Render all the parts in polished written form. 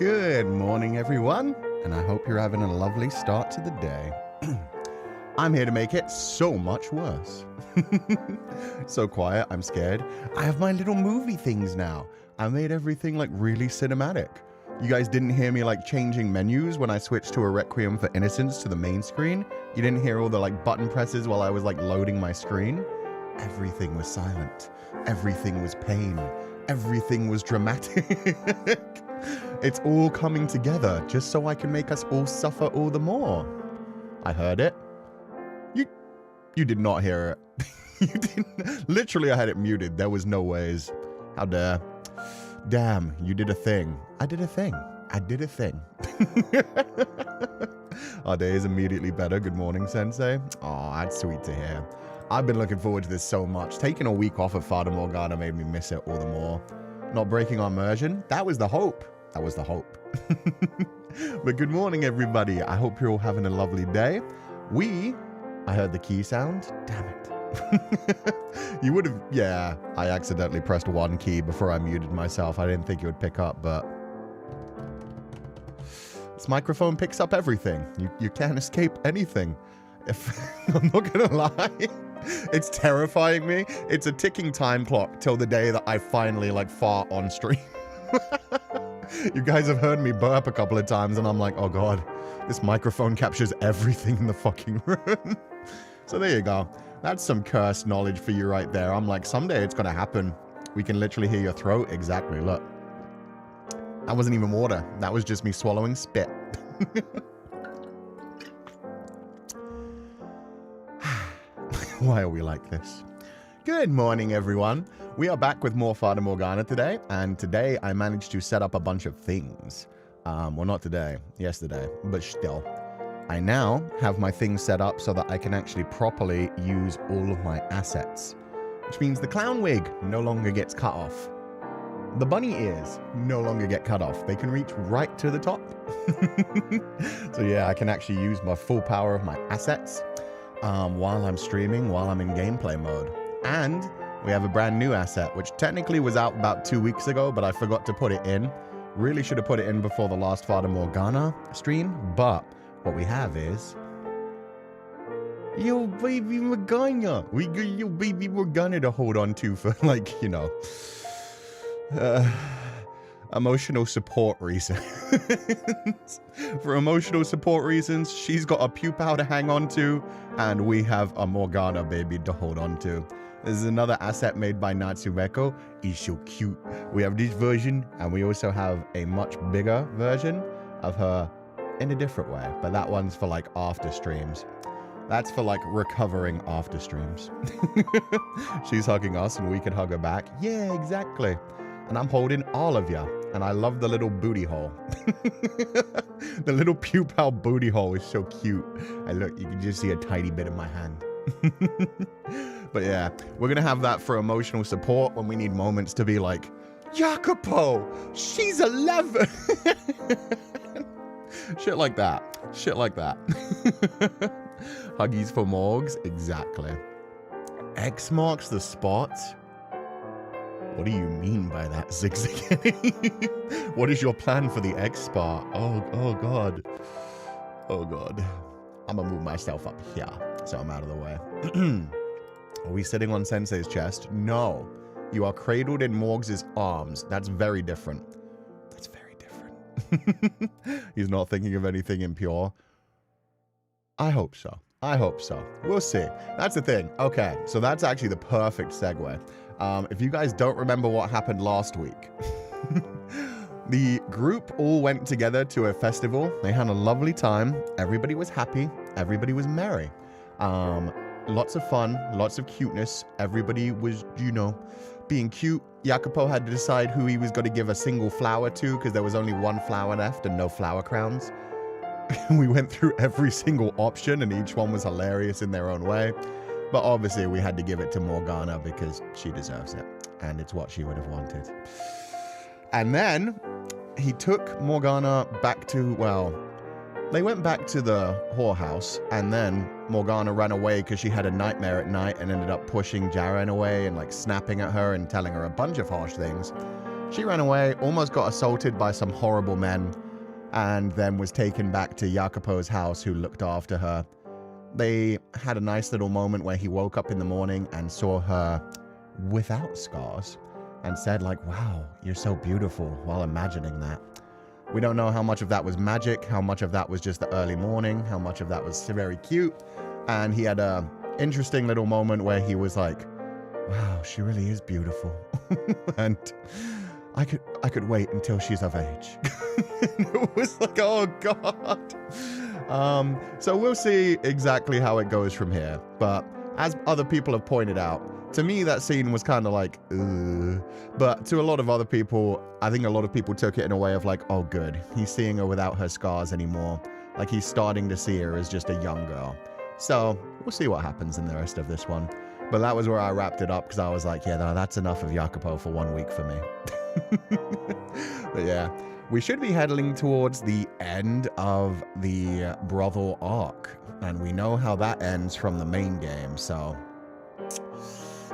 Good morning, everyone, and I hope you're having a lovely start to the day. I'm here to make it so much worse. So quiet, I'm scared. I have my little movie things now. I made everything like really cinematic. You guys didn't hear me like changing menus when I switched to a Requiem for Innocence to the main screen? You didn't hear all the like button presses while I was like loading my screen? Everything was silent. Everything was pain. Everything was dramatic. It's all coming together just so I can make us all suffer all the more. I heard it. You did not hear it. You didn't. Literally, I had it muted. There was no ways. How dare. Damn, you did a thing. I did a thing. I did a thing. Our day is immediately better. Good morning, Sensei. Oh, that's sweet to hear. I've been looking forward to this so much. Taking a week off of Fata Morgana made me miss it all the more. Not breaking our immersion, that was the hope. That was the hope. But good morning, everybody. I hope you're all having a lovely day. I heard the key sound. Damn it. You would have, yeah, I accidentally pressed one key before I muted myself. I didn't think it would pick up, but this microphone picks up everything. You can't escape anything. I'm not gonna lie. It's terrifying me. It's a ticking time clock till the day that I finally like fart on stream. You guys have heard me burp a couple of times and I'm like, oh God, this microphone captures everything in the fucking room. So there you go. That's some cursed knowledge for you right there. I'm like, someday it's gonna happen. We can literally hear your throat. Exactly, look. That wasn't even water. That was just me swallowing spit. Why are we like this? Good morning, everyone. We are back with more Fata Morgana today, and today I managed to set up a bunch of things. Well, not today, yesterday, but still. I now have my things set up so that I can actually properly use all of my assets, which means the clown wig no longer gets cut off. The bunny ears no longer get cut off. They can reach right to the top. So yeah, I can actually use my full power of my assets while I'm streaming, while I'm in gameplay mode. And we have a brand new asset, which technically was out about 2 weeks ago, but I forgot to put it in. Really should have put it in before the last Fata Morgana stream, but what we have is yo baby Morgana. We got your baby Morgana to hold on to for like, you know, emotional support reasons. For emotional support reasons, she's got a Pupal to hang on to, and we have a Morgana baby to hold on to. This is another asset made by Natsumeko. He's so cute. We have this version, and we also have a much bigger version of her in a different way, but that one's for like after streams. That's for like recovering after streams. She's hugging us and we can hug her back. Yeah, exactly. And I'm holding all of you. And I love the little booty hole. The little Pupal booty hole is so cute. And look, you can just see a tiny bit of my hand. But yeah, we're gonna have that for emotional support when we need moments to be like, Jacopo, she's 11. Shit like that. Shit like that. Huggies for Morgs. Exactly. X marks the spot. What do you mean by that, Zigzag? What is your plan for the X spot? Oh God. Oh God. I'm gonna move myself up here so I'm out of the way. Are we sitting on Sensei's chest? No. You are cradled in Morgs' arms. That's very different. That's very different. He's not thinking of anything impure. I hope so. I hope so. We'll see. That's the thing. Okay, so that's actually the perfect segue. If you guys don't remember what happened last week, the group all went together to a festival. They had a lovely time. Everybody was happy. Everybody was merry. Lots of fun, lots of cuteness. Everybody was, you know, being cute. Jacopo had to decide who he was going to give a single flower to because there was only one flower left and no flower crowns. We went through every single option and each one was hilarious in their own way. But obviously we had to give it to Morgana because she deserves it. And it's what she would have wanted. And then he took Morgana back to, well, they went back to the whorehouse, and then Morgana ran away because she had a nightmare at night and ended up pushing Jaren away and like snapping at her and telling her a bunch of harsh things. She ran away, almost got assaulted by some horrible men, and then was taken back to Jacopo's house, who looked after her. They had a nice little moment where he woke up in the morning and saw her without scars and said, like, wow, you're so beautiful, while imagining that. We don't know how much of that was magic, how much of that was just the early morning, how much of that was very cute. And he had a interesting little moment where he was like, wow, she really is beautiful. And I could wait until she's of age. It was like, oh God. So we'll see exactly how it goes from here. But as other people have pointed out, to me, that scene was kind of like, ugh. But to a lot of other people, I think a lot of people took it in a way of like, oh good, he's seeing her without her scars anymore. Like he's starting to see her as just a young girl. So we'll see what happens in the rest of this one. But that was where I wrapped it up, because I was like, yeah, no, that's enough of Jacopo for 1 week for me. But yeah, we should be heading towards the end of the Brothel arc. And we know how that ends from the main game, so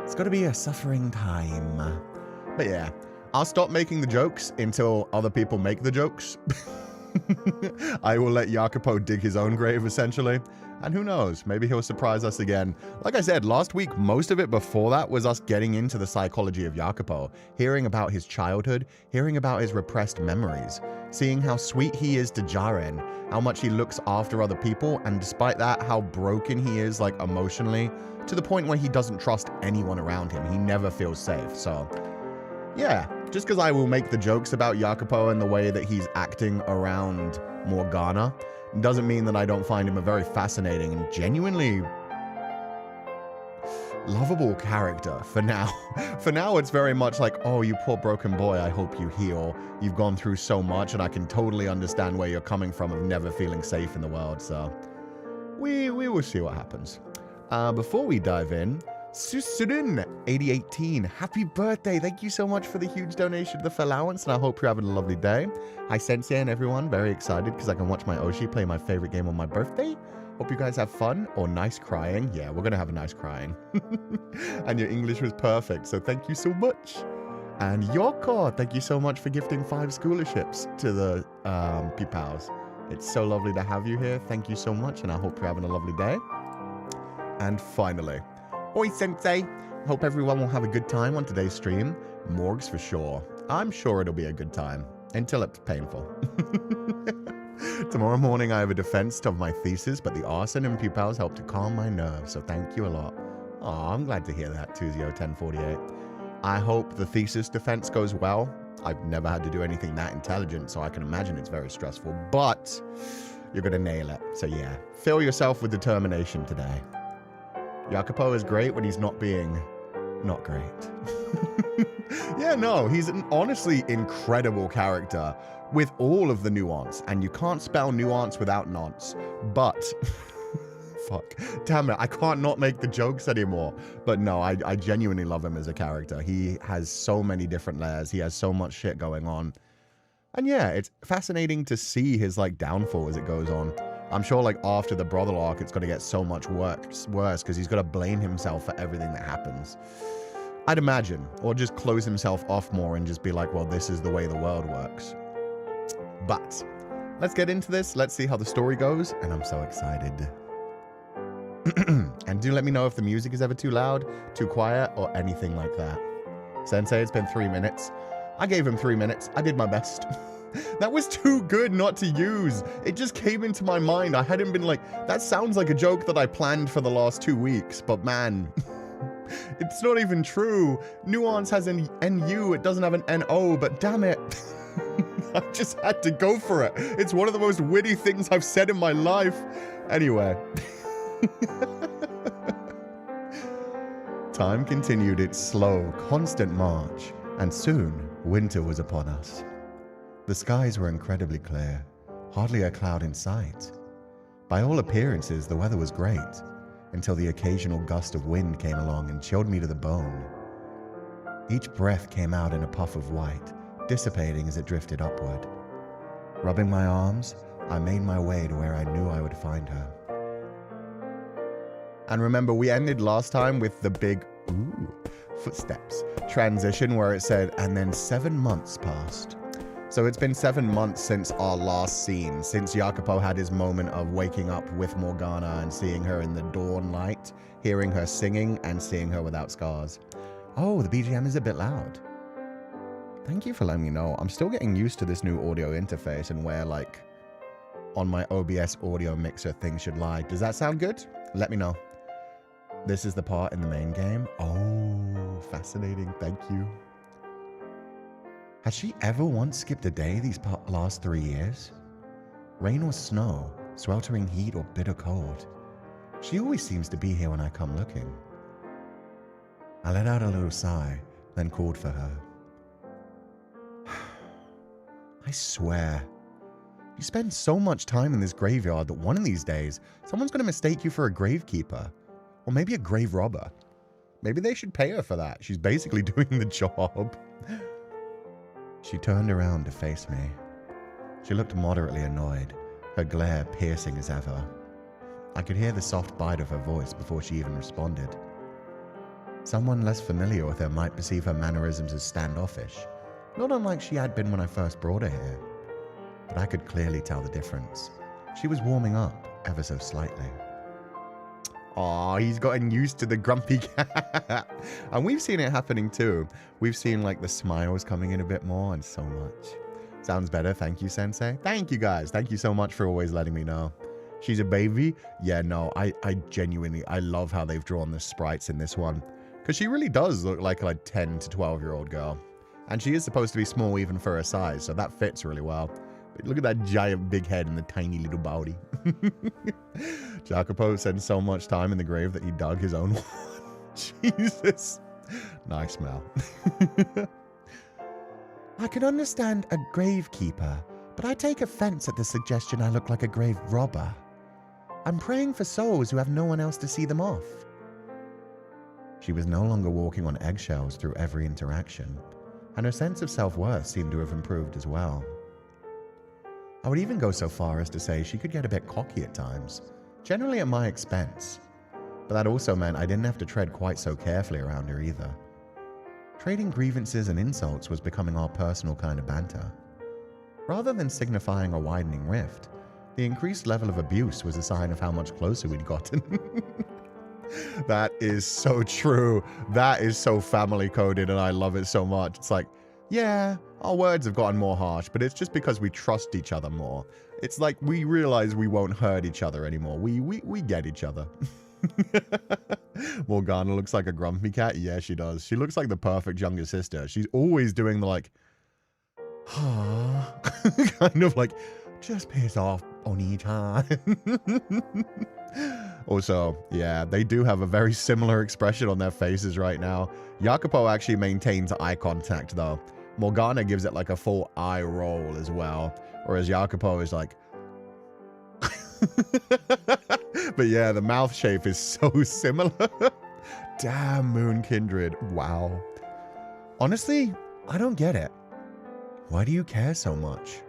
it's got to be a suffering time. But yeah, I'll stop making the jokes until other people make the jokes. I will let Jacopo dig his own grave, essentially. And who knows, maybe he'll surprise us again. Like I said, last week, most of it before that was us getting into the psychology of Jacopo, hearing about his childhood, hearing about his repressed memories, seeing how sweet he is to Jaren, how much he looks after other people, and despite that, how broken he is, like, emotionally, to the point where he doesn't trust anyone around him. He never feels safe. So yeah, just because I will make the jokes about Jacopo and the way that he's acting around Morgana doesn't mean that I don't find him a very fascinating and genuinely lovable character for now. For now, it's very much like, oh, you poor broken boy, I hope you heal. You've gone through so much, and I can totally understand where you're coming from of never feeling safe in the world. So we will see what happens. Before we dive in, Susurun 8018, happy birthday. Thank you so much for the huge donation to the Féileacán, and I hope you're having a lovely day. Hi Sensei and everyone, very excited because I can watch my Oshi play my favorite game on my birthday. Hope you guys have fun or nice crying. Yeah, we're gonna have a nice crying. And your English was perfect, so thank you so much. And Yoko, thank you so much for gifting 5 scholarships to the Pupals. It's so lovely to have you here. Thank you so much, and I hope you're having a lovely day. And finally, Oi Sensei! Hope everyone will have a good time on today's stream. Morgs for sure. I'm sure it'll be a good time. Until it's painful. Tomorrow morning I have a defense of my thesis, but the arson and Pupals help to calm my nerves, so thank you a lot. Aw, I'm glad to hear that, 201048. I hope the thesis defense goes well. I've never had to do anything that intelligent, so I can imagine it's very stressful, but you're gonna nail it. So yeah, fill yourself with determination today. Jacopo is great when he's not being not great. Yeah, no, he's an honestly incredible character with all of the nuance, and you can't spell nuance without nonce, but fuck, damn it, I can't not make the jokes anymore. But no, I genuinely love him as a character. He has so many different layers, he has so much shit going on, and yeah, it's fascinating to see his like downfall as it goes on. I'm sure like after the Brothel arc, it's going to get so much worse because he's got to blame himself for everything that happens. I'd imagine, or just close himself off more and just be like, well, this is the way the world works. But let's get into this. Let's see how the story goes. And I'm so excited. And do let me know if the music is ever too loud, too quiet, or anything like that. Sensei, it's been 3 minutes. I gave him 3 minutes. I did my best. That was too good not to use. It just came into my mind. I hadn't been like, that sounds like a joke that I planned for the last 2 weeks, but man, it's not even true. Nuance has an NU, it doesn't have an NO, but damn it. I just had to go for it. It's one of the most witty things I've said in my life. Anyway. Time continued its slow, constant march, and soon winter was upon us. The skies were incredibly clear, hardly a cloud in sight. By all appearances, the weather was great, until the occasional gust of wind came along and chilled me to the bone. Each breath came out in a puff of white, dissipating as it drifted upward. Rubbing my arms, I made my way to where I knew I would find her. And remember, we ended last time with the big footsteps transition where it said, and then 7 months passed. So it's been 7 months since our last scene, since Jacopo had his moment of waking up with Morgana and seeing her in the dawn light, hearing her singing and seeing her without scars. Oh, the BGM is a bit loud. Thank you for letting me know. I'm still getting used to this new audio interface and where, like, on my OBS audio mixer things should lie. Does that sound good? Let me know. This is the part in the main game. Oh, fascinating. Thank you. Has she ever once skipped a day these last 3 years? Rain or snow, sweltering heat or bitter cold. She always seems to be here when I come looking. I let out a little sigh, then called for her. I swear, you spend so much time in this graveyard that one of these days, someone's going to mistake you for a gravekeeper. Or maybe a grave robber. Maybe they should pay her for that. She's basically doing the job. She turned around to face me. She looked moderately annoyed, her glare piercing as ever. I could hear the soft bite of her voice before she even responded. Someone less familiar with her might perceive her mannerisms as standoffish, not unlike she had been when I first brought her here. But I could clearly tell the difference. She was warming up ever so slightly. Aw, he's gotten used to the grumpy cat. And we've seen it happening too. We've seen like the smiles coming in a bit more and so much. Sounds better. Thank you, Sensei. Thank you guys. Thank you so much for always letting me know. She's a baby? Yeah, no, I genuinely, I love how they've drawn the sprites in this one. Because she really does look like a 10 to 12-year-old girl. And she is supposed to be small even for her size, so that fits really well. Look at that giant big head and the tiny little body. Jacopo spent so much time in the grave that he dug his own one. Jesus. Nice smell. I can understand a gravekeeper, but I take offense at the suggestion I look like a grave robber. I'm praying for souls who have no one else to see them off. She was no longer walking on eggshells through every interaction, and her sense of self-worth seemed to have improved as well. I would even go so far as to say she could get a bit cocky at times, generally at my expense. But that also meant I didn't have to tread quite so carefully around her either. Trading grievances and insults was becoming our personal kind of banter. Rather than signifying a widening rift, the increased level of abuse was a sign of how much closer we'd gotten. That is so true. That is so family coded and I love it so much. It's like, yeah, our words have gotten more harsh, but it's just because we trust each other more. It's like we realize we won't hurt each other anymore. We get each other. Morgana looks like a grumpy cat. Yeah, she does. She looks like the perfect younger sister. She's always doing the like, kind of like, just piss off, Oni-chan. Also, yeah, they do have a very similar expression on their faces right now. Jacopo actually maintains eye contact though. Morgana gives it like a full eye roll as well. Whereas Jacopo is like... But yeah, the mouth shape is so similar. Damn, Moon Kindred. Wow. Honestly, I don't get it. Why do you care so much?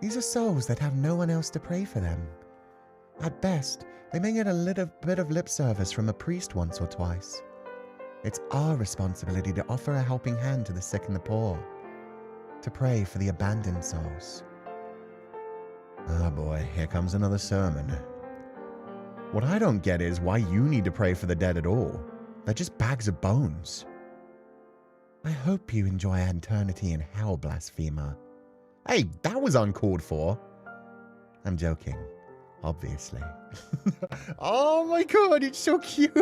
These are souls that have no one else to pray for them. At best, they may get a little bit of lip service from a priest once or twice. It's our responsibility to offer a helping hand to the sick and the poor, to pray for the abandoned souls. Ah boy, here comes another sermon. What I don't get is why you need to pray for the dead at all. They're just bags of bones. I hope you enjoy eternity in hell, blasphemer. Hey, that was uncalled for. I'm joking. Obviously. Oh my god, it's so cute.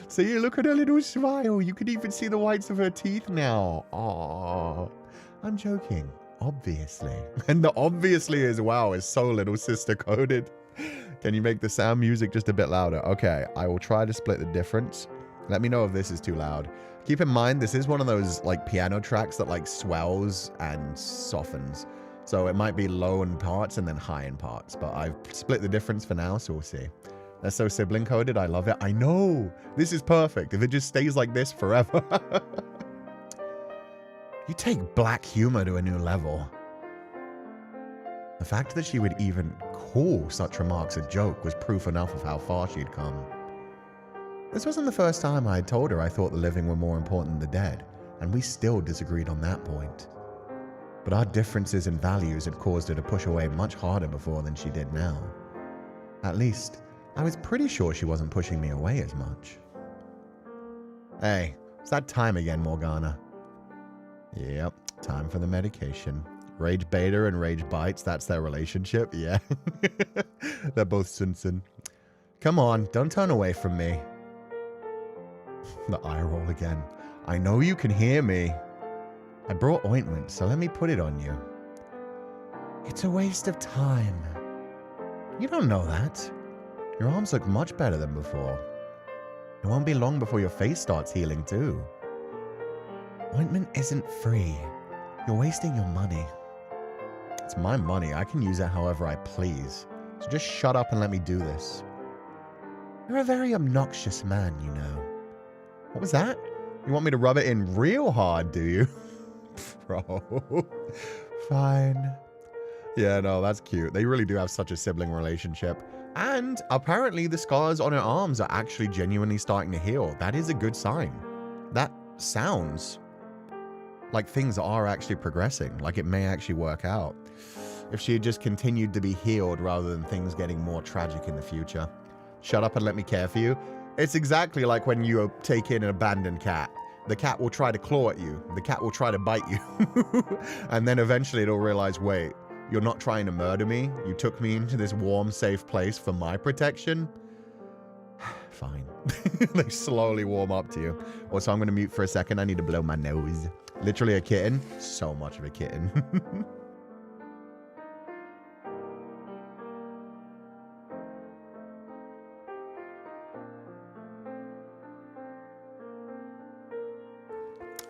See, look at her little smile. You can even see the whites of her teeth now. Oh, I'm joking. Obviously. And the obviously as well is so little sister coded. Can you make the sound music just a bit louder? Okay, I will try to split the difference. Let me know if this is too loud. Keep in mind, this is one of those like piano tracks that like swells and softens. So it might be low in parts and then high in parts, but I've split the difference for now, so we'll see. That's so sibling coded. I love it. I know. This is perfect. If it just stays like this forever. You take black humor to a new level. The fact that she would even call such remarks a joke was proof enough of how far she'd come. This wasn't the first time I had told her I thought the living were more important than the dead, and we still disagreed on that point. But our differences in values had caused her to push away much harder before than she did now. At least, I was pretty sure she wasn't pushing me away as much. Hey, it's that time again, Morgana. Yep, time for the medication. Rage Beta and Rage Bites, that's their relationship, yeah. They're both Sunsun. Come on, don't turn away from me. The eye roll again. I know you can hear me. I brought ointment, so let me put it on you. It's a waste of time. You don't know that. Your arms look much better than before. It won't be long before your face starts healing too. Ointment isn't free. You're wasting your money. It's my money. I can use it however I please. So just shut up and let me do this. You're a very obnoxious man, you know. What was that? You want me to rub it in real hard, do you? Bro. Fine. Yeah, no, that's cute. They really do have such a sibling relationship. And apparently the scars on her arms are actually genuinely starting to heal. That is a good sign. That sounds like things are actually progressing. Like it may actually work out. If she had just continued to be healed rather than things getting more tragic in the future. Shut up and let me care for you. It's exactly like when you take in an abandoned cat. The cat will try to claw at you. The cat will try to bite you. And then eventually it'll realize, wait, you're not trying to murder me. You took me into this warm, safe place for my protection. Fine. They slowly warm up to you. Also, I'm going to mute for a second. I need to blow my nose. Literally a kitten. So much of a kitten.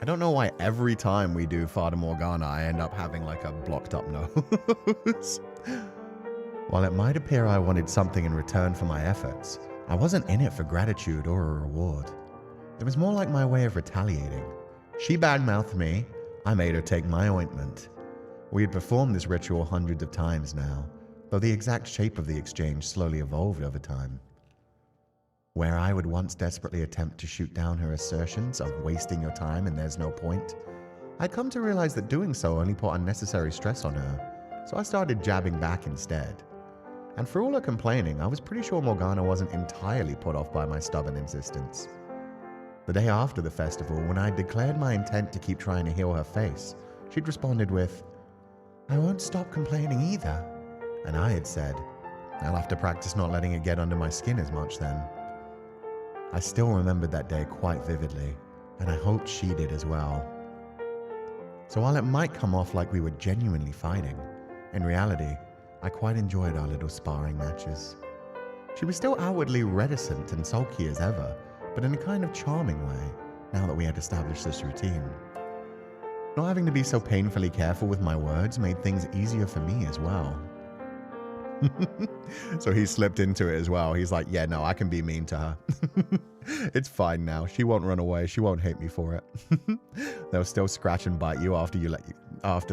I don't know why every time we do Fata Morgana, I end up having like a blocked up nose. While it might appear I wanted something in return for my efforts, I wasn't in it for gratitude or a reward. It was more like my way of retaliating. She badmouthed me, I made her take my ointment. We had performed this ritual hundreds of times now, though the exact shape of the exchange slowly evolved over time. Where I would once desperately attempt to shoot down her assertions of wasting your time and there's no point, I'd come to realize that doing so only put unnecessary stress on her, so I started jabbing back instead. And for all her complaining, I was pretty sure Morgana wasn't entirely put off by my stubborn insistence. The day after the festival, when I declared my intent to keep trying to heal her face, she'd responded with, "I won't stop complaining either." And I had said, "I'll have to practice not letting it get under my skin as much then." I still remembered that day quite vividly, and I hoped she did as well. So while it might come off like we were genuinely fighting, in reality, I quite enjoyed our little sparring matches. She was still outwardly reticent and sulky as ever, but in a kind of charming way, now that we had established this routine. Not having to be so painfully careful with my words made things easier for me as well. So he slipped into it as well. He's like, yeah, no, I can be mean to her. It's fine now. She won't run away. She won't hate me for it. They'll still scratch and bite you after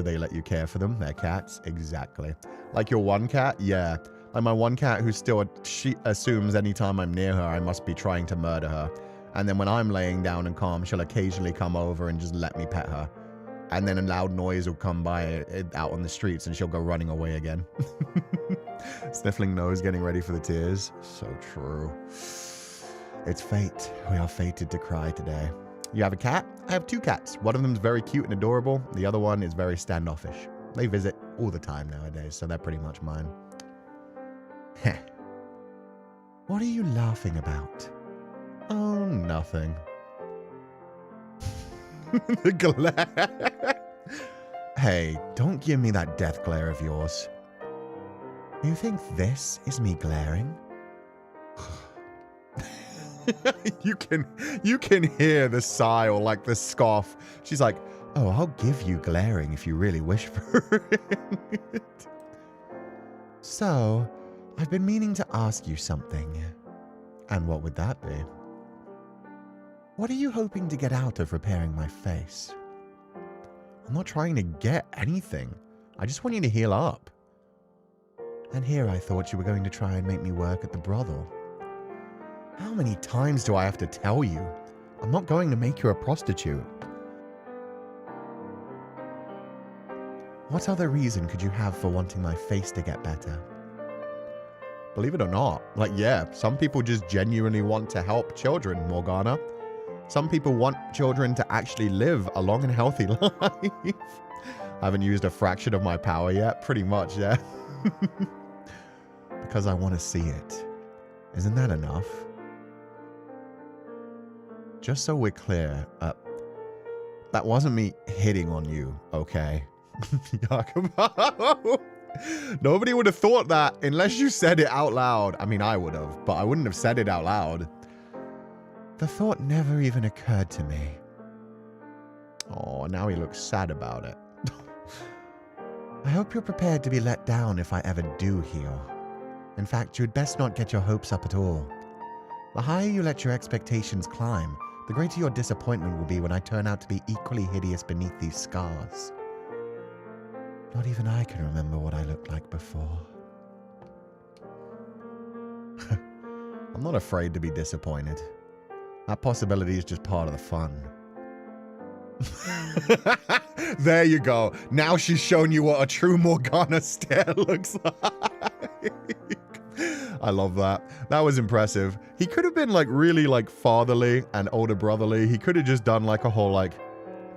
they let you care for them. They're cats. Exactly. Like your one cat? Yeah. Like my one cat she assumes anytime I'm near her, I must be trying to murder her. And then when I'm laying down and calm, she'll occasionally come over and just let me pet her. And then a loud noise will come by out on the streets and she'll go running away again. Sniffling nose, getting ready for the tears. So true. It's fate. We are fated to cry today. You have a cat? I have two cats. One of them is very cute and adorable. The other one is very standoffish. They visit all the time nowadays, so they're pretty much mine. Heh. What are you laughing about? Oh, nothing. The glare. Hey, don't give me that death glare of yours. You think this is me glaring? You can hear the sigh or like the scoff. She's like, oh, I'll give you glaring if you really wish for it. So, I've been meaning to ask you something. And what would that be? What are you hoping to get out of repairing my face? I'm not trying to get anything. I just want you to heal up. And here I thought you were going to try and make me work at the brothel. How many times do I have to tell you? I'm not going to make you a prostitute. What other reason could you have for wanting my face to get better? Believe it or not, like, yeah, some people just genuinely want to help children, Morgana. Some people want children to actually live a long and healthy life. I haven't used a fraction of my power yet, pretty much, yeah. Because I want to see it. Isn't that enough? Just so we're clear, that wasn't me hitting on you, okay? Nobody would have thought that unless you said it out loud. I mean, I would have, but I wouldn't have said it out loud. The thought never even occurred to me. Oh, now he looks sad about it. I hope you're prepared to be let down if I ever do heal. In fact, you'd best not get your hopes up at all. The higher you let your expectations climb, the greater your disappointment will be when I turn out to be equally hideous beneath these scars. Not even I can remember what I looked like before. I'm not afraid to be disappointed. That possibility is just part of the fun. There you go. Now she's shown you what a true Morgana stare looks like. I love that. That was impressive. He could have been like really like fatherly and older brotherly. He could have just done like a whole like,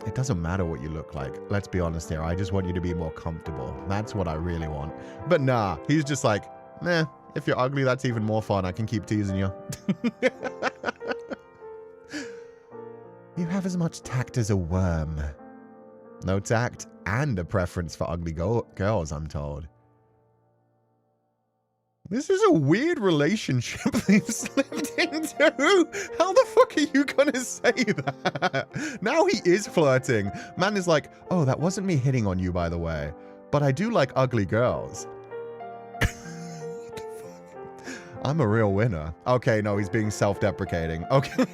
it doesn't matter what you look like. Let's be honest here. I just want you to be more comfortable. That's what I really want. But nah, he's just like, meh, if you're ugly, that's even more fun. I can keep teasing you. You have as much tact as a worm. No tact and a preference for ugly girls, I'm told. This is a weird relationship they've slipped into. How the fuck are you gonna say that? Now he is flirting. Man is like, oh, that wasn't me hitting on you, by the way. But I do like ugly girls. What the fuck? I'm a real winner. Okay, no, he's being self-deprecating. Okay.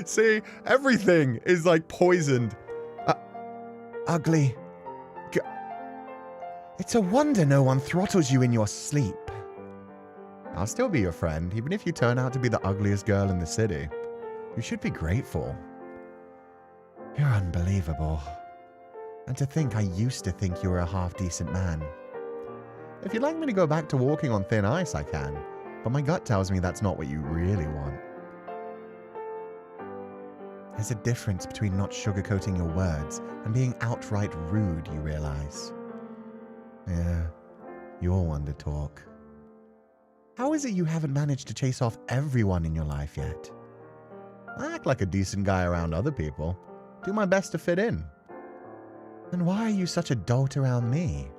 See, everything is like poisoned. Ugly. It's a wonder no one throttles you in your sleep. I'll still be your friend, even if you turn out to be the ugliest girl in the city. You should be grateful. You're unbelievable. And to think I used to think you were a half-decent man. If you'd like me to go back to walking on thin ice, I can. But my gut tells me that's not what you really want. There's a difference between not sugarcoating your words and being outright rude, you realize. Yeah, you're one to talk. How is it you haven't managed to chase off everyone in your life yet? I act like a decent guy around other people. Do my best to fit in. Then why are you such a dolt around me?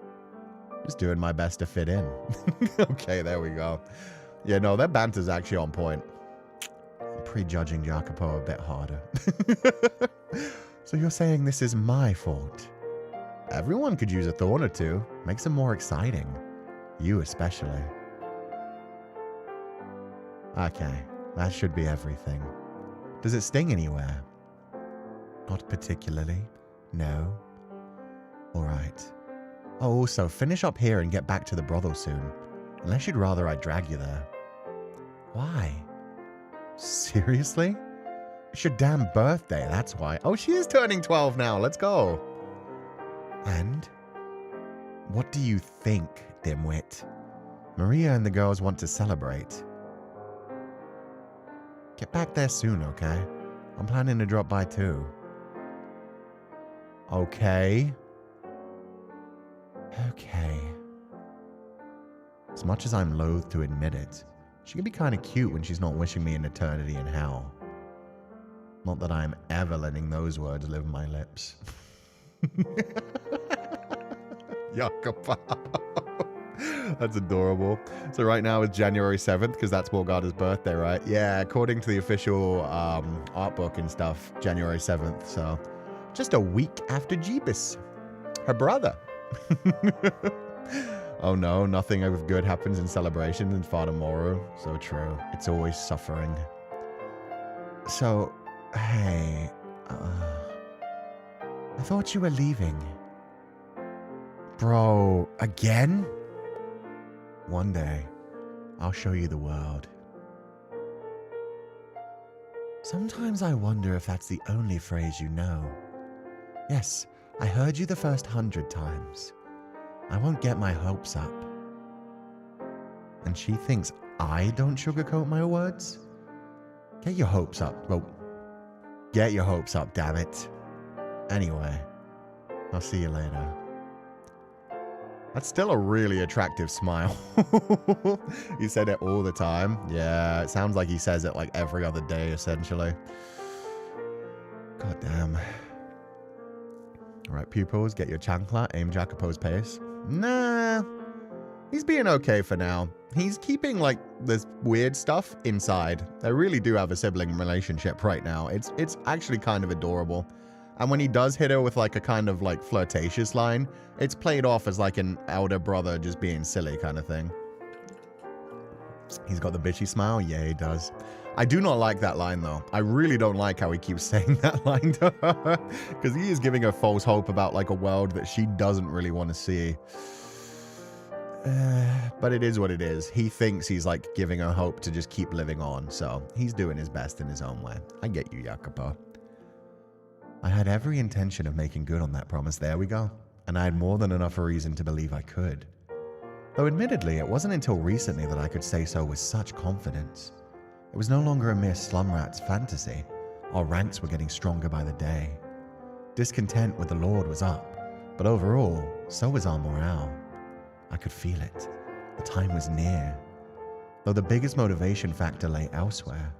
Just doing my best to fit in. Okay, there we go. Yeah, no, that banter's actually on point. I'm prejudging Jacopo a bit harder. So you're saying this is my fault? Everyone could use a thorn or two. Makes them more exciting. You especially. Okay, that should be everything. Does it sting anywhere? Not particularly. No. Alright. Oh, also, finish up here and get back to the brothel soon. Unless you'd rather I drag you there. Why? Seriously? It's your damn birthday, that's why. Oh, she is turning 12 now. Let's go. And? What do you think, dimwit? Maria and the girls want to celebrate. Get back there soon, okay? I'm planning to drop by too. Okay. Okay. As much as I'm loath to admit it, she can be kind of cute when she's not wishing me an eternity in hell. Not that I'm ever letting those words live my lips. Jacopo. That's adorable. So right now it's January 7th because that's Morgana's birthday, right? Yeah, according to the official art book and stuff, January 7th. So just a week after Jeebus, her brother. Oh no, nothing of good happens in celebration in Fata Morgana. So true. It's always suffering. So, hey, I thought you were leaving. Bro, again? One day, I'll show you the world. Sometimes I wonder if that's the only phrase you know. Yes, I heard you the first 100 times. I won't get my hopes up. And she thinks I don't sugarcoat my words? Get your hopes up. Well, get your hopes up, damn it. Anyway, I'll see you later. That's still a really attractive smile. He said it all the time. Yeah, it sounds like he says it like every other day, essentially. God damn. All right, pupils, get your chancla, aim Jacopo's pace. Nah, he's being okay for now. He's keeping, like, this weird stuff inside. They really do have a sibling relationship right now. It's actually kind of adorable. And when he does hit her with, like, a kind of, like, flirtatious line, it's played off as, like, an elder brother just being silly kind of thing. He's got the bitchy smile? Yeah, he does. I do not like that line, though. I really don't like how he keeps saying that line to her. Because he is giving her false hope about, like, a world that she doesn't really want to see. But it is what it is. He thinks he's, like, giving her hope to just keep living on. So he's doing his best in his own way. I get you, Jacopo. I had every intention of making good on that promise. There we go. And I had more than enough reason to believe I could. Though admittedly, it wasn't until recently that I could say so with such confidence. It was no longer a mere slum rat's fantasy. Our ranks were getting stronger by the day. Discontent with the Lord was up, but overall, so was our morale. I could feel it. The time was near. Though the biggest motivation factor lay elsewhere,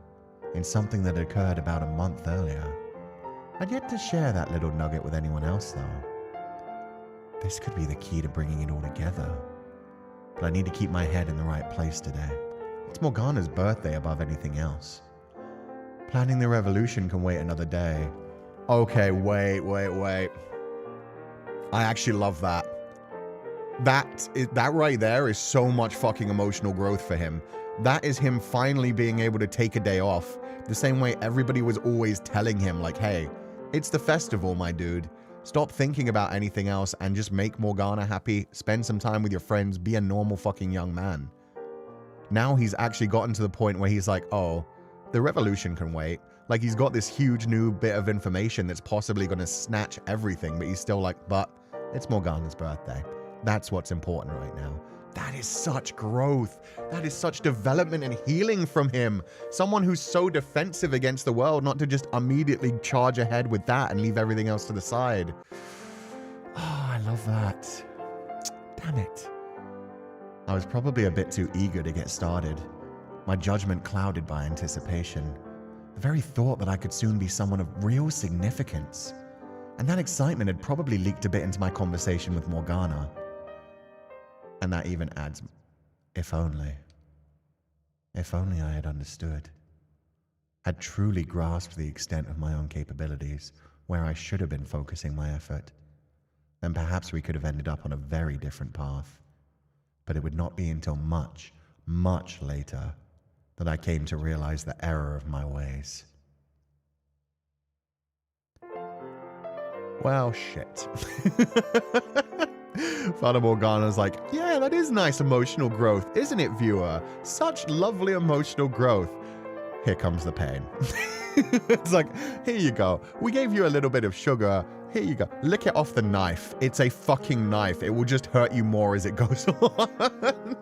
in something that had occurred about a month earlier. I'd yet to share that little nugget with anyone else, though. This could be the key to bringing it all together. But I need to keep my head in the right place today. It's Morgana's birthday above anything else. Planning the revolution can wait another day. Okay, wait. I actually love that. That right there is so much fucking emotional growth for him. That is him finally being able to take a day off. The same way everybody was always telling him, like, hey, it's the festival, my dude. Stop thinking about anything else and just make Morgana happy. Spend some time with your friends. Be a normal fucking young man. Now he's actually gotten to the point where he's like, oh, the revolution can wait. Like, he's got this huge new bit of information that's possibly going to snatch everything, but he's still like, but it's Morgana's birthday. That's what's important right now. That is such growth. That is such development and healing from him. Someone who's so defensive against the world, not to just immediately charge ahead with that and leave everything else to the side. Oh, I love that. Damn it. I was probably a bit too eager to get started. My judgment clouded by anticipation. The very thought that I could soon be someone of real significance. And that excitement had probably leaked a bit into my conversation with Morgana. And that even adds, if only. If only I had understood. Had truly grasped the extent of my own capabilities, where I should have been focusing my effort. Then perhaps we could have ended up on a very different path. But it would not be until much, much later that I came to realize the error of my ways. Well, shit. Fata Morgana's like, yeah, that is nice emotional growth, isn't it, viewer? Such lovely emotional growth. Here comes the pain. It's like, here you go. We gave you a little bit of sugar. Here you go. Lick it off the knife. It's a fucking knife. It will just hurt you more as it goes on.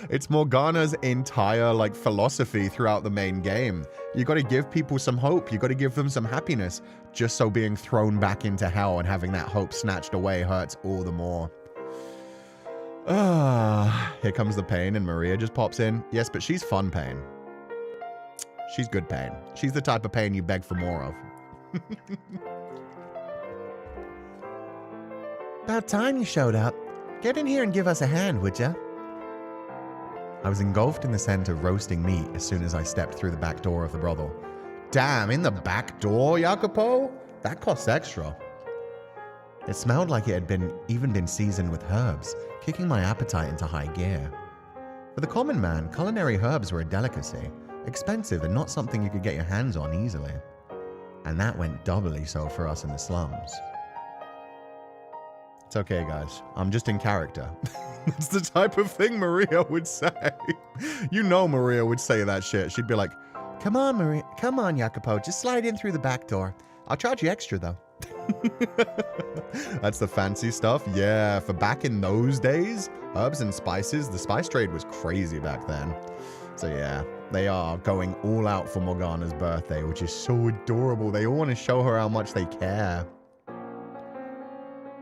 It's Morgana's entire, like, philosophy throughout the main game. You got to give people some hope. You got to give them some happiness. Just so being thrown back into hell and having that hope snatched away hurts all the more. Here comes the pain, and Maria just pops in. Yes, but she's fun pain. She's good pain. She's the type of pain you beg for more of. About time you showed up. Get in here and give us a hand, would ya? I was engulfed in the scent of roasting meat as soon as I stepped through the back door of the brothel. Damn, in the back door, Jacopo? That costs extra. It smelled like it had even been seasoned with herbs, kicking my appetite into high gear. For the common man, culinary herbs were a delicacy, expensive and not something you could get your hands on easily. And that went doubly so for us in the slums. It's okay, guys. I'm just in character. That's the type of thing Maria would say. You know Maria would say that shit. She'd be like, Come on, Maria. Come on, Jacopo. Just slide in through the back door. I'll charge you extra, though. That's the fancy stuff. Yeah, for back in those days, herbs and spices, the spice trade was crazy back then. So yeah, they are going all out for Morgana's birthday, which is so adorable. They all want to show her how much they care.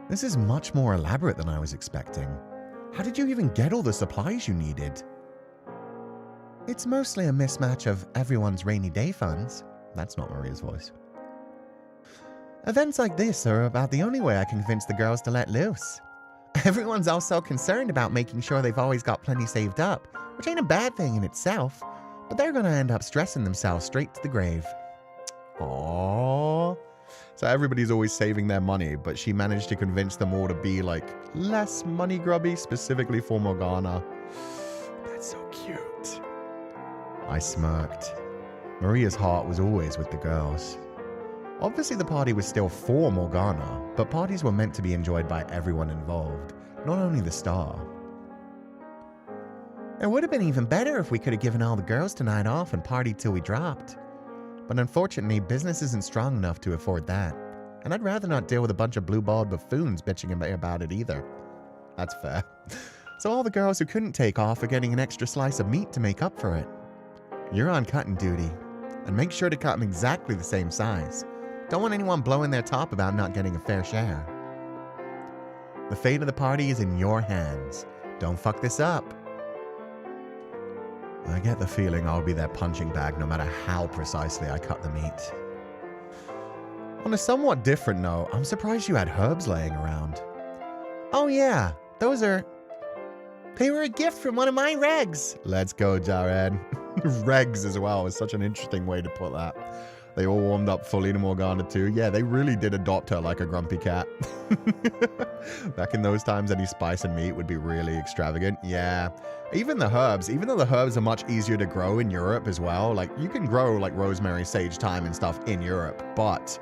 This is much more elaborate than I was expecting. How did you even get all the supplies you needed? It's mostly a mismatch of everyone's rainy day funds. That's not Maria's voice. Events like this are about the only way I can convince the girls to let loose. Everyone's also concerned about making sure they've always got plenty saved up, which ain't a bad thing in itself, but they're gonna end up stressing themselves straight to the grave. Aww. So everybody's always saving their money, but she managed to convince them all to be like less money grubby, specifically for Morgana. That's so cute. I smirked. Maria's heart was always with the girls. Obviously the party was still for Morgana, but parties were meant to be enjoyed by everyone involved, not only the star. It would have been even better if we could have given all the girls tonight off and partied till we dropped. But unfortunately, business isn't strong enough to afford that. And I'd rather not deal with a bunch of blue-balled buffoons bitching about it either. That's fair. So all the girls who couldn't take off are getting an extra slice of meat to make up for it. You're on cutting duty. And make sure to cut them exactly the same size. Don't want anyone blowing their top about not getting a fair share. The fate of the party is in your hands. Don't fuck this up. I get the feeling I'll be their punching bag no matter how precisely I cut the meat. On a somewhat different note, I'm surprised you had herbs laying around. Oh yeah, they were a gift from one of my regs. Let's go, Jared. Regs as well is such an interesting way to put that. They all warmed up fully to Morgana too. Yeah, they really did adopt her like a grumpy cat. Back in those times, any spice and meat would be really extravagant. Yeah, even the herbs, even though the herbs are much easier to grow in Europe as well. Like, you can grow like rosemary, sage, thyme and stuff in Europe, but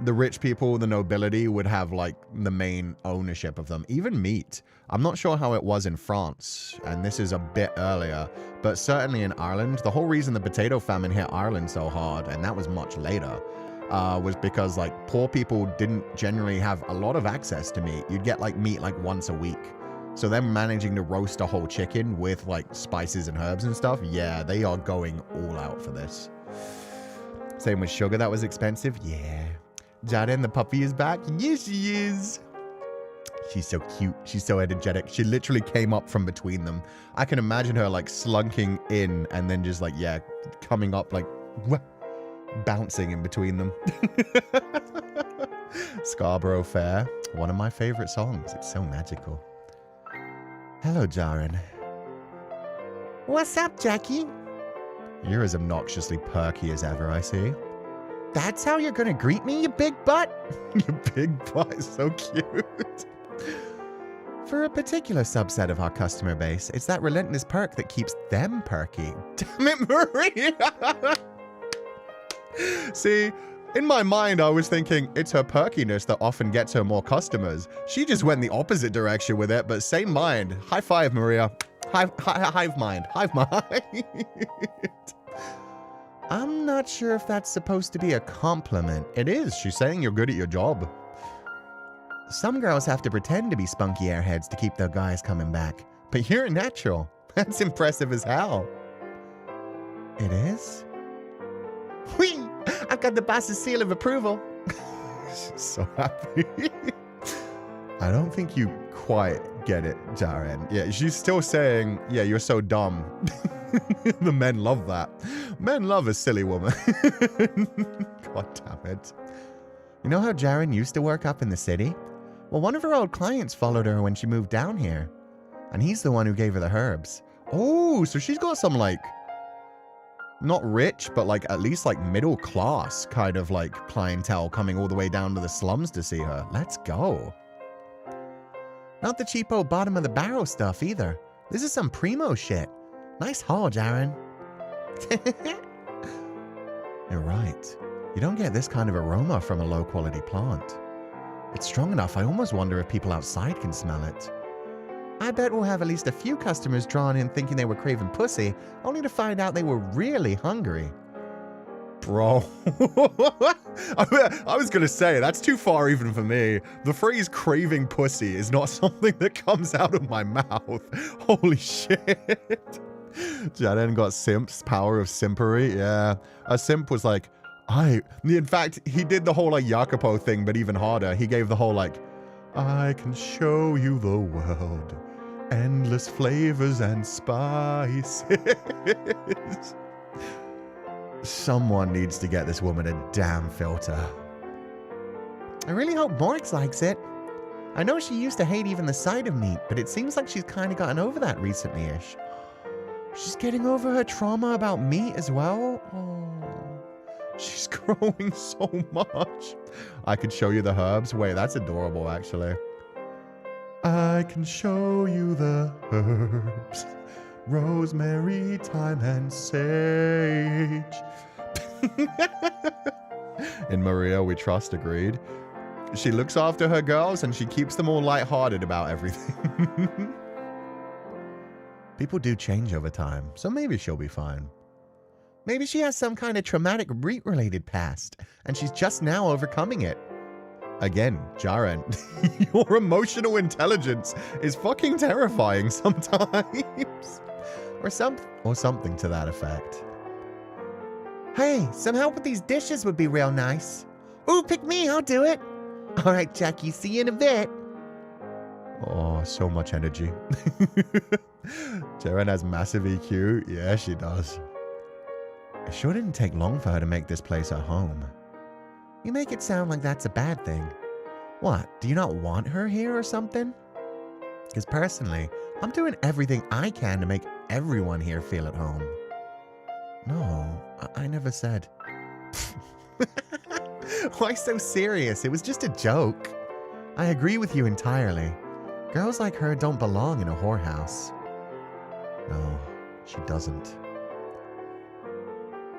the rich people, the nobility would have like the main ownership of them. Even meat. I'm not sure how it was in France, and this is a bit earlier, but certainly in Ireland, the whole reason the potato famine hit Ireland so hard, and that was much later, was because like poor people didn't generally have a lot of access to meat. You'd get like meat like once a week. So them managing to roast a whole chicken with like spices and herbs and stuff, yeah, they are going all out for this. Same with sugar, that was expensive. Yeah. Jaren, the puppy, is back. Yes, she is. She's so cute. She's so energetic. She literally came up from between them. I can imagine her like slunking in and then just like, yeah, coming up like bouncing in between them. Scarborough Fair, one of my favorite songs. It's so magical. Hello, Jaren. What's up, Jackie? You're as obnoxiously perky as ever, I see. That's how you're gonna greet me, you big butt? Your big butt is so cute. For a particular subset of our customer base, it's that relentless perk that keeps them perky. Damn it, Maria! See, in my mind, I was thinking it's her perkiness that often gets her more customers. She just went the opposite direction with it, but same mind. High five, Maria. Hive mind. Hive mind. I'm not sure if that's supposed to be a compliment. It is. She's saying you're good at your job. Some girls have to pretend to be spunky airheads to keep their guys coming back. But you're natural. That's impressive as hell. It is? Whee! I've got the boss's seal of approval. She's so happy. I don't think you quite get it, Jaren. Yeah, she's still saying, yeah, you're so dumb. The men love that. Men love a silly woman. God damn it. You know how Jaren used to work up in the city? Well, one of her old clients followed her when she moved down here. And he's the one who gave her the herbs. Oh, so she's got some like, not rich, but like at least like middle class kind of like clientele coming all the way down to the slums to see her. Let's go. Not the cheapo bottom of the barrel stuff either. This is some primo shit. Nice haul, Jaren. You're right. You don't get this kind of aroma from a low-quality plant. It's strong enough, I almost wonder if people outside can smell it. I bet we'll have at least a few customers drawn in thinking they were craving pussy, only to find out they were really hungry. Bro. I was going to say, that's too far even for me. The phrase craving pussy is not something that comes out of my mouth. Holy shit. Jaren got Simp's power of simpery. Yeah. A simp was like, in fact, he did the whole like Jacopo thing, but even harder. He gave the whole like, I can show you the world. Endless flavors and spices. Someone needs to get this woman a damn filter. I really hope Morix likes it. I know she used to hate even the sight of meat, but it seems like she's kind of gotten over that recently-ish. She's getting over her trauma about meat as well. Oh, she's growing so much. I could show you the herbs. Wait, that's adorable, actually. I can show you the herbs. Rosemary, thyme, and sage. In Maria, we trust, agreed. She looks after her girls and she keeps them all lighthearted about everything. People do change over time, so maybe she'll be fine. Maybe she has some kind of traumatic meat-related past, and she's just now overcoming it. Again, Jaren, your emotional intelligence is fucking terrifying sometimes. Or something to that effect. Hey, some help with these dishes would be real nice. Ooh, pick me, I'll do it. All right, Jackie, see you in a bit. Oh, so much energy. Jaren has massive EQ. Yeah, she does. It sure didn't take long for her to make this place her home. You make it sound like that's a bad thing. What, do you not want her here or something? Because personally, I'm doing everything I can to make everyone here feel at home. No, I never said. Why so serious? It was just a joke. I agree with you entirely. Girls like her don't belong in a whorehouse. No, she doesn't.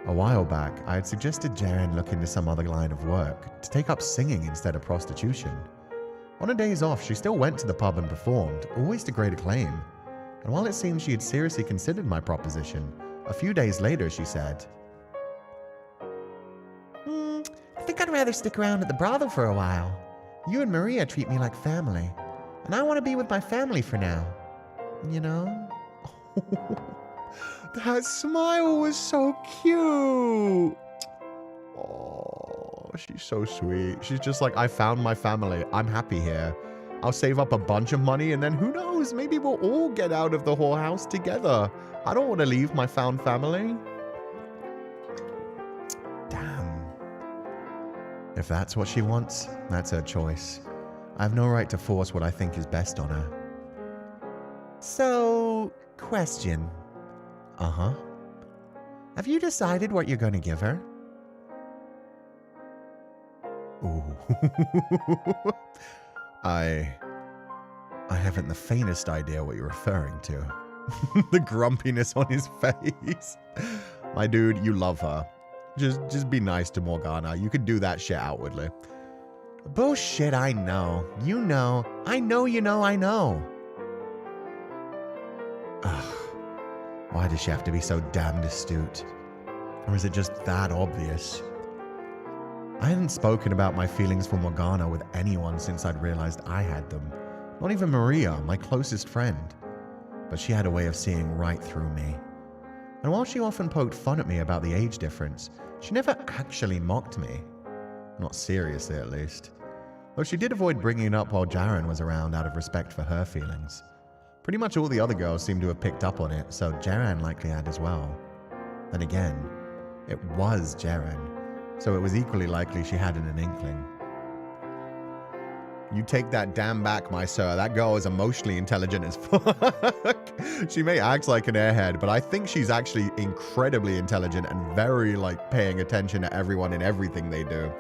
A while back, I had suggested Jaren look into some other line of work, to take up singing instead of prostitution. On her days off, she still went to the pub and performed, always to great acclaim. And while it seemed she had seriously considered my proposition, a few days later she said, I think I'd rather stick around at the brothel for a while. You and Maria treat me like family, and I want to be with my family for now. You know? That smile was so cute. Oh, she's so sweet. She's just like, I found my family. I'm happy here. I'll save up a bunch of money and then who knows, maybe we'll all get out of the whorehouse together. I don't want to leave my found family. Damn. If that's what she wants, that's her choice. I have no right to force what I think is best on her. So, question. Uh-huh. Have you decided what you're going to give her? Ooh. I haven't the faintest idea what you're referring to. The grumpiness on his face. My dude, you love her. Just be nice to Morgana. You could do that shit outwardly. Bullshit, I know. You know. I know you know I know. Ugh. Why does she have to be so damned astute? Or is it just that obvious? I hadn't spoken about my feelings for Morgana with anyone since I'd realized I had them. Not even Maria, my closest friend. But she had a way of seeing right through me. And while she often poked fun at me about the age difference, she never actually mocked me. Not seriously, at least. Though she did avoid bringing it up while Jaren was around out of respect for her feelings. Pretty much all the other girls seemed to have picked up on it, so Jaren likely had as well. Then again, it was Jaren, so it was equally likely she had an inkling. You take that damn back, my sir. That girl is emotionally intelligent as fuck. She may act like an airhead, but I think she's actually incredibly intelligent and very, paying attention to everyone and everything they do.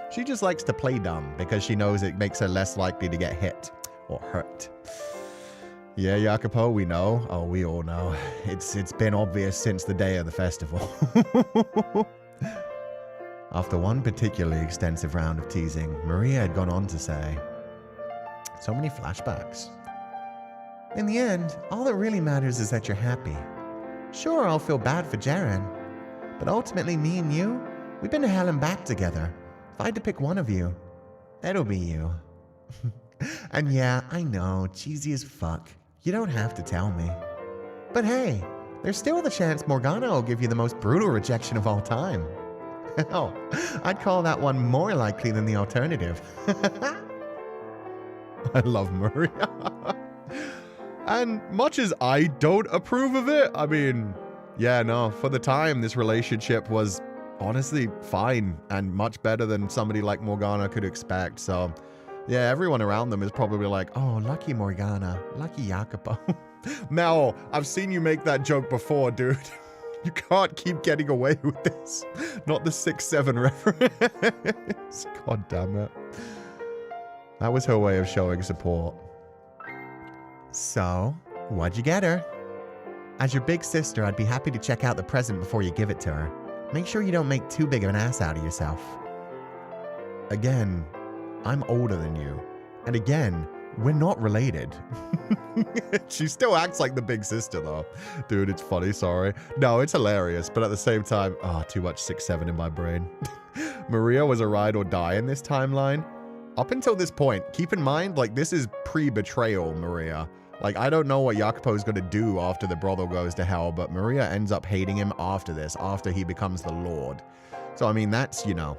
She just likes to play dumb because she knows it makes her less likely to get hit or hurt. Yeah, Jacopo, we know. Oh, we all know. It's been obvious since the day of the festival. After one particularly extensive round of teasing, Maria had gone on to say, so many flashbacks. In the end, all that really matters is that you're happy. Sure, I'll feel bad for Jaren, but ultimately me and you, We've been to hell and back together. If I had to pick one of you, it'll be you. And yeah, I know, cheesy as fuck. You don't have to tell me. But hey, there's still the chance Morgana will give you the most brutal rejection of all time. Hell, I'd call that one more likely than the alternative. I love Maria. And much as I don't approve of it, I mean, yeah, no, for the time, this relationship was honestly fine and much better than somebody like Morgana could expect. So, yeah, everyone around them is probably like, oh, lucky Morgana, lucky Jacopo. Mel, I've seen you make that joke before, dude. You can't keep getting away with this. Not the 6-7 reference. God damn it. That was her way of showing support. So, what'd you get her? As your big sister, I'd be happy to check out the present before you give it to her. Make sure you don't make too big of an ass out of yourself. Again, I'm older than you. And again, we're not related. She still acts like the big sister, though. Dude, it's funny, sorry. No, it's hilarious, but at the same time, too much 6-7 in my brain. Maria was a ride or die in this timeline. Up until this point, keep in mind, like, this is pre-betrayal, Maria. Like, I don't know what Jacopo's gonna do after the brothel goes to hell, but Maria ends up hating him after this, after he becomes the Lord. So, I mean, that's, you know,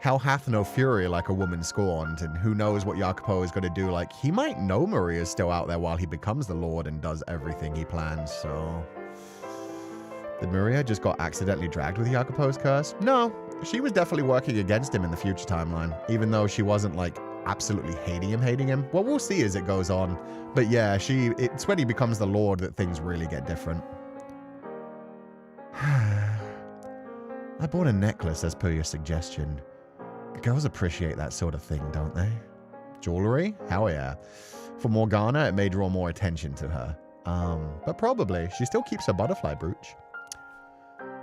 hell hath no fury like a woman scorned, and who knows what Jacopo is gonna do. Like, he might know Maria's still out there while he becomes the Lord and does everything he plans, so... Did Maria just got accidentally dragged with Jacopo's curse? No, she was definitely working against him in the future timeline, even though she wasn't, like, absolutely hating him. Well, we'll see as it goes on. But yeah, it's when he becomes the Lord that things really get different. I bought a necklace as per your suggestion. Girls appreciate that sort of thing, don't they? Jewelry? Hell yeah. For Morgana, it may draw more attention to her. But probably, she still keeps her butterfly brooch.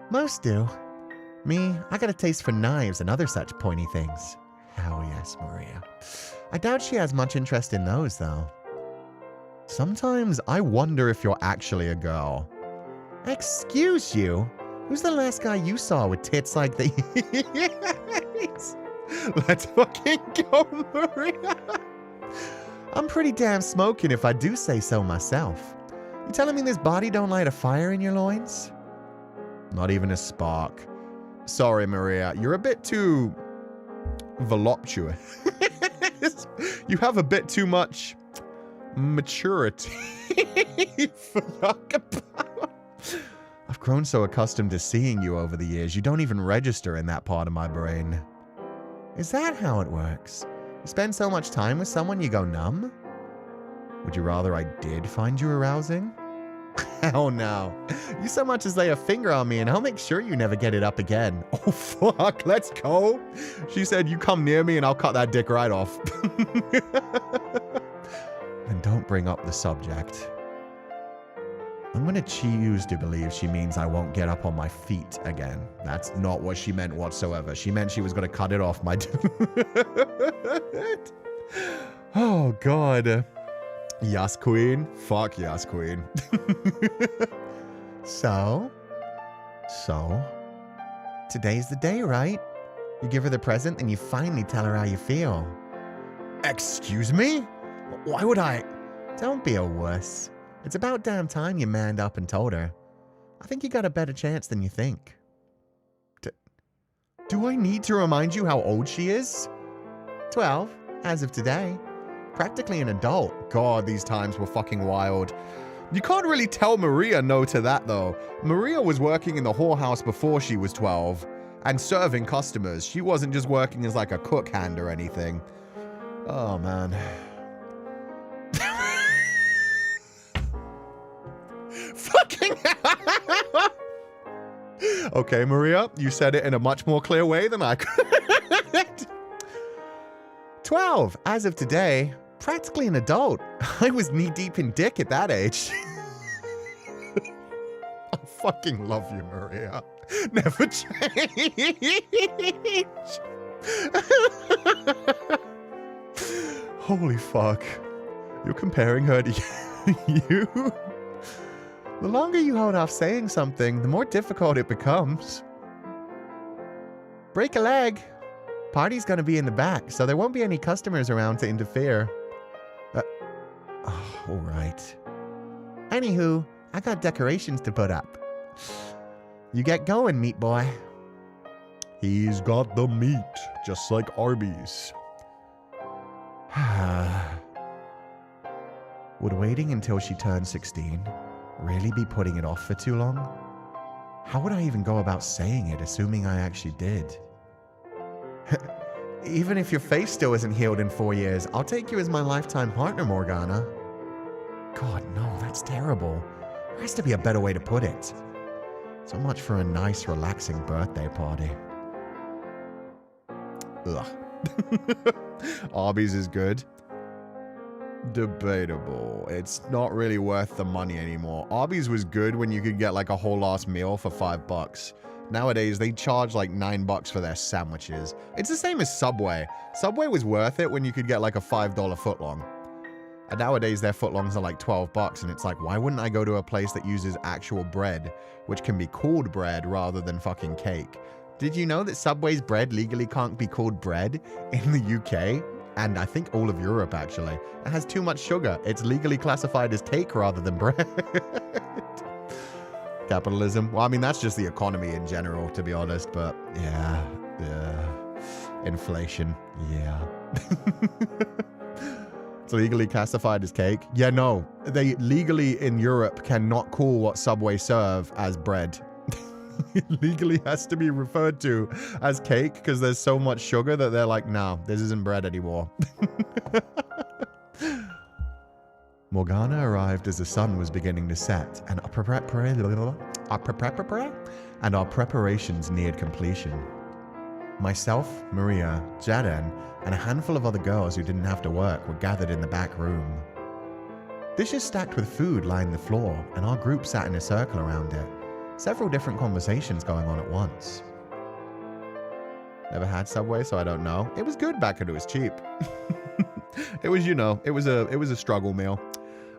Most do. Me, I got a taste for knives and other such pointy things. Hell yes, Maria. I doubt she has much interest in those, though. Sometimes I wonder if you're actually a girl. Excuse you? Who's the last guy you saw with tits like these? Let's fucking go, Maria. I'm pretty damn smoking if I do say so myself. You telling me this body don't light a fire in your loins? Not even a spark. Sorry, Maria. You're a bit too... voluptuous. You have a bit too much... maturity for Jacopo. I've grown so accustomed to seeing you over the years, you don't even register in that part of my brain. Is that how it works? You spend so much time with someone you go numb? Would you rather I did find you arousing? Hell no. You so much as lay a finger on me and I'll make sure you never get it up again. Oh fuck, let's go. She said you come near me and I'll cut that dick right off. And don't bring up the subject. I'm gonna choose to believe she means I won't get up on my feet again. That's not what she meant whatsoever. She meant she was gonna cut it off my dude. Oh god. Yes, queen. Fuck yes, queen. So? Today's the day, right? You give her the present and you finally tell her how you feel. Excuse me? Why would I? Don't be a wuss. It's about damn time you manned up and told her. I think you got a better chance than you think. Do I need to remind you how old she is? 12, as of today. Practically an adult. God, these times were fucking wild. You can't really tell Maria no to that, though. Maria was working in the whorehouse before she was 12 and serving customers. She wasn't just working as like a cook hand or anything. Oh, man. Fucking hell. Okay, Maria, you said it in a much more clear way than I could. 12, as of today. Practically an adult. I was knee-deep in dick at that age. I fucking love you, Maria. Never change. Holy fuck. You're comparing her to you? The longer you hold off saying something, the more difficult it becomes. Break a leg. Party's gonna be in the back, so there won't be any customers around to interfere. All right. Anywho, I got decorations to put up. You get going, meat boy. He's got the meat, just like Arby's. Would waiting until she turned 16 really be putting it off for too long? How would I even go about saying it, assuming I actually did? Even if your face still isn't healed in 4 years, I'll take you as my lifetime partner, Morgana. God, no, that's terrible. There has to be a better way to put it. So much for a nice, relaxing birthday party. Ugh. Arby's is good. Debatable. It's not really worth the money anymore. Arby's was good when you could get like a whole ass meal for $5. Nowadays, they charge like $9 for their sandwiches. It's the same as Subway. Subway was worth it when you could get like a $5 footlong. And nowadays, their footlongs are like $12, and it's like, why wouldn't I go to a place that uses actual bread, which can be called bread rather than fucking cake? Did you know that Subway's bread legally can't be called bread in the UK? And I think all of Europe, actually. It has too much sugar. It's legally classified as cake rather than bread. Capitalism. Well, I mean, that's just the economy in general, to be honest. But yeah. Inflation. Yeah. It's legally classified as cake. Yeah, no. They legally in Europe cannot call what Subway serve as bread. It legally has to be referred to as cake because there's so much sugar that they're like, no, this isn't bread anymore. Morgana arrived as the sun was beginning to set, and our preparations neared completion. Myself, Maria, Jaden, and a handful of other girls who didn't have to work were gathered in the back room. Dishes stacked with food lined the floor, and our group sat in a circle around it. Several different conversations going on at once. Never had Subway, so I don't know. It was good back when it was cheap. It was, you know, it was a struggle meal.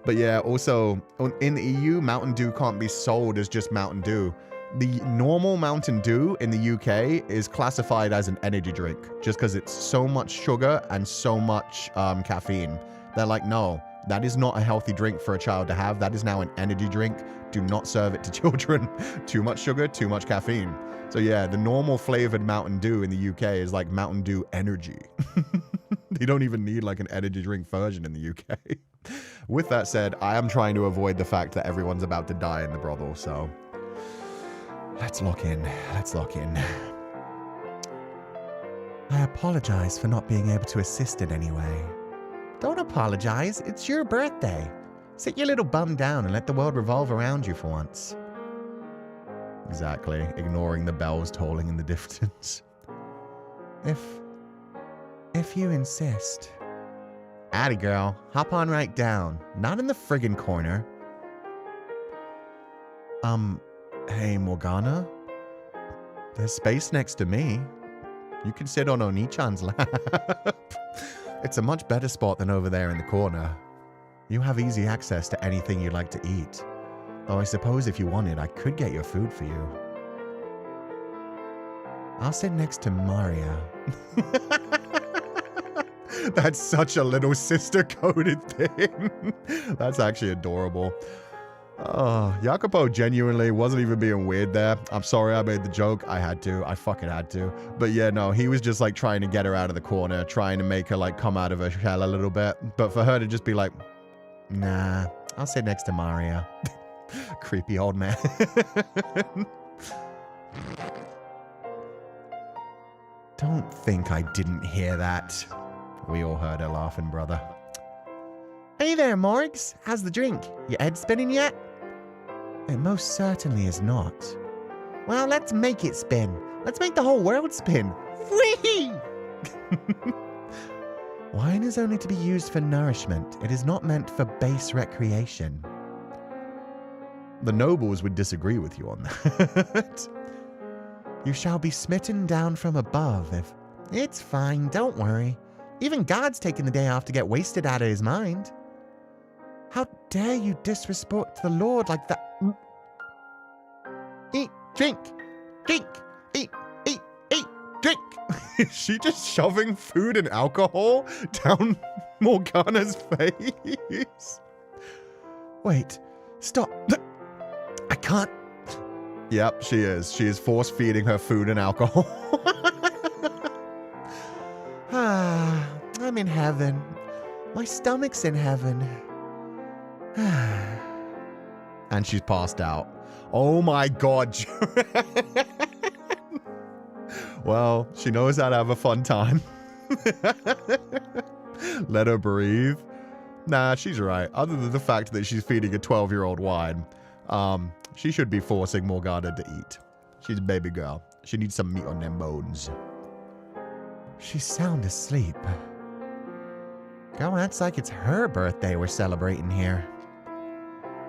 But yeah, also in the EU, Mountain Dew can't be sold as just Mountain Dew. The normal Mountain Dew in the UK is classified as an energy drink just because it's so much sugar and so much caffeine. They're like, no, that is not a healthy drink for a child to have. That is now an energy drink. Do not serve it to children. Too much sugar, too much caffeine. So yeah, the normal flavored Mountain Dew in the UK is like Mountain Dew Energy. They don't even need like an energy drink version in the UK. With that said, I am trying to avoid the fact that everyone's about to die in the brothel, so let's lock in. Let's lock in. I apologize for not being able to assist in any way. Don't apologize. It's your birthday. Sit your little bum down and let the world revolve around you for once. Exactly. Ignoring the bells tolling in the distance. If you insist. Addy girl, hop on right down. Not in the friggin' corner. Hey Morgana? There's space next to me. You can sit on Oni-chan's lap. It's a much better spot than over there in the corner. You have easy access to anything you'd like to eat. Though I suppose if you wanted, I could get your food for you. I'll sit next to Maria. That's such a little sister-coded thing. That's actually adorable. Oh, Jacopo genuinely wasn't even being weird there. I'm sorry I made the joke. I had to. I fucking had to. But yeah, no, he was just like trying to get her out of the corner, trying to make her like come out of her shell a little bit. But for her to just be like, nah, I'll sit next to Maria. Creepy old man. Don't think I didn't hear that. We all heard her laughing, brother. Hey there, Morgs. How's the drink? Your head spinning yet? It most certainly is not. Well, let's make it spin. Let's make the whole world spin. Whee! Wine is only to be used for nourishment. It is not meant for base recreation. The nobles would disagree with you on that. You shall be smitten down from above if... It's fine, don't worry. Even God's taking the day off to get wasted out of his mind. How dare you disrespect the Lord like that? Eat, drink, eat, drink. Is she just shoving food and alcohol down Morgana's face? Wait, stop. I can't. Yep, she is. She is force feeding her food and alcohol. I'm in heaven. My stomach's in heaven. And she's passed out. Oh my god. Well, she knows how to have a fun time. Let her breathe. Nah, she's right. Other than the fact that she's feeding a 12-year-old wine, she should be forcing Morgana to eat. She's a baby girl. She needs some meat on them bones. She's sound asleep. Girl acts like it's her birthday we're celebrating here.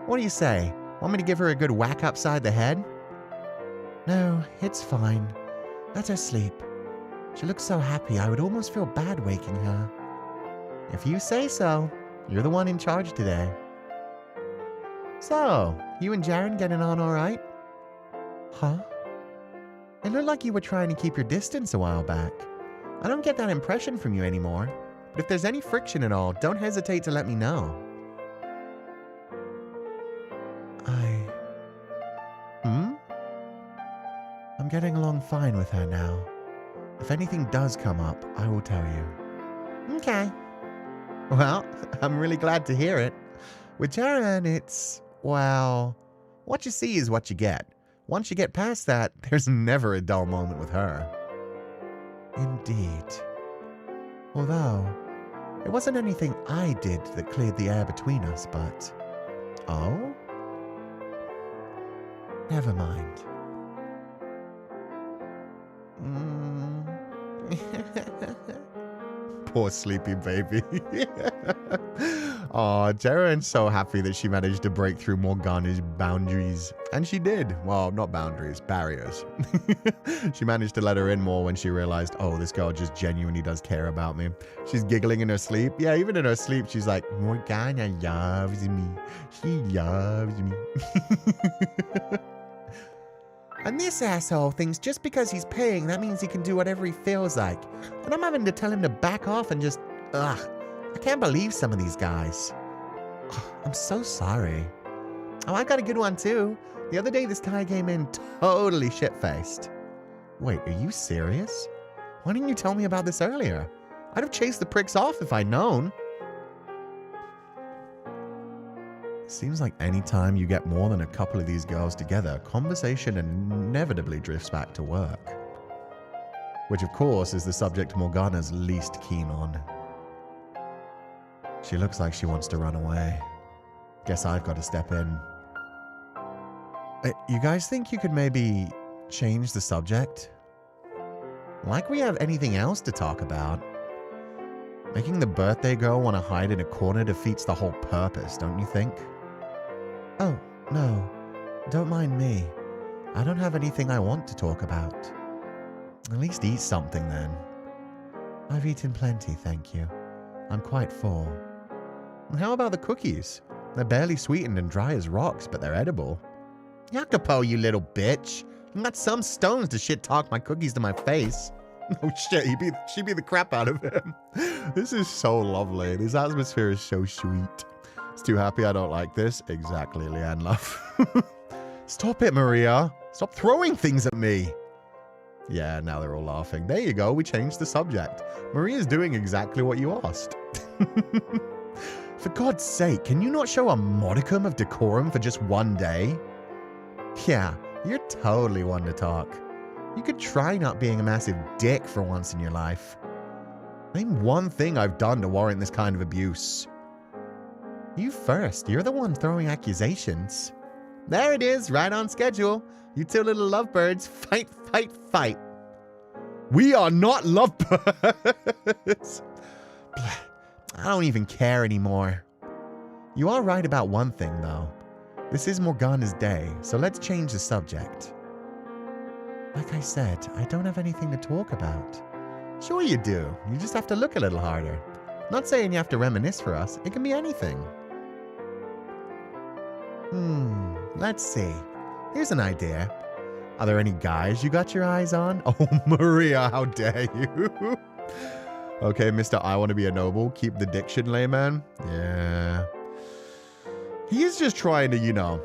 What do you say? Want me to give her a good whack upside the head? No, it's fine. Let her sleep. She looks so happy I would almost feel bad waking her. If you say so. You're the one in charge today. So, you and Jaren getting on all right? Huh? It looked like you were trying to keep your distance a while back. I don't get that impression from you anymore. But if there's any friction at all, don't hesitate to let me know. I'm getting along fine with her now. If anything does come up, I will tell you. Okay. Well, I'm really glad to hear it. With Jaren, it's, well, what you see is what you get. Once you get past that, there's never a dull moment with her. Indeed. Although, it wasn't anything I did that cleared the air between us, but... Oh? Never mind. Poor sleepy baby. Aw, Jaren's so happy that she managed to break through Morgana's boundaries. And she did. Well, not boundaries, barriers. She managed to let her in more when she realized, oh, this girl just genuinely does care about me. She's giggling in her sleep. Yeah, even in her sleep, she's like, Morgana loves me. She loves me. And this asshole thinks just because he's paying, that means he can do whatever he feels like. And I'm having to tell him to back off and just, ugh. I can't believe some of these guys. I'm so sorry. Oh, I got a good one too. The other day this guy came in totally shit-faced. Wait, are you serious? Why didn't you tell me about this earlier? I'd have chased the pricks off if I'd known. Seems like any time you get more than a couple of these girls together, conversation inevitably drifts back to work. Which of course is the subject Morgana's least keen on. She looks like she wants to run away. Guess I've got to step in. You guys think you could maybe change the subject? Like we have anything else to talk about. Making the birthday girl want to hide in a corner defeats the whole purpose, don't you think? Oh, no. Don't mind me. I don't have anything I want to talk about. At least eat something then. I've eaten plenty, thank you. I'm quite full. How about the cookies? They're barely sweetened and dry as rocks, but they're edible. Jacopo, you little bitch. You got some stones to shit-talk my cookies to my face. Oh shit, she'd be the crap out of him. This is so lovely. This atmosphere is so sweet. It's too happy I don't like this. Exactly, Leanne love. Stop it, Maria. Stop throwing things at me. Yeah, now they're all laughing. There you go, we changed the subject. Maria's doing exactly what you asked. For God's sake, can you not show a modicum of decorum for just one day? Yeah, you're totally one to talk. You could try not being a massive dick for once in your life. Name one thing I've done to warrant this kind of abuse. You first. You're the one throwing accusations. There it is, right on schedule. You two little lovebirds, fight, fight, fight. We are not lovebirds. I don't even care anymore. You are right about one thing, though. This is Morgana's day, so let's change the subject. Like I said, I don't have anything to talk about. Sure you do. You just have to look a little harder. Not saying you have to reminisce for us. It can be anything. Let's see. Here's an idea. Are there any guys you got your eyes on? Oh, Maria, how dare you? Okay, Mr. I want to be a noble. Keep the diction, layman. Yeah. He's just trying to, you know,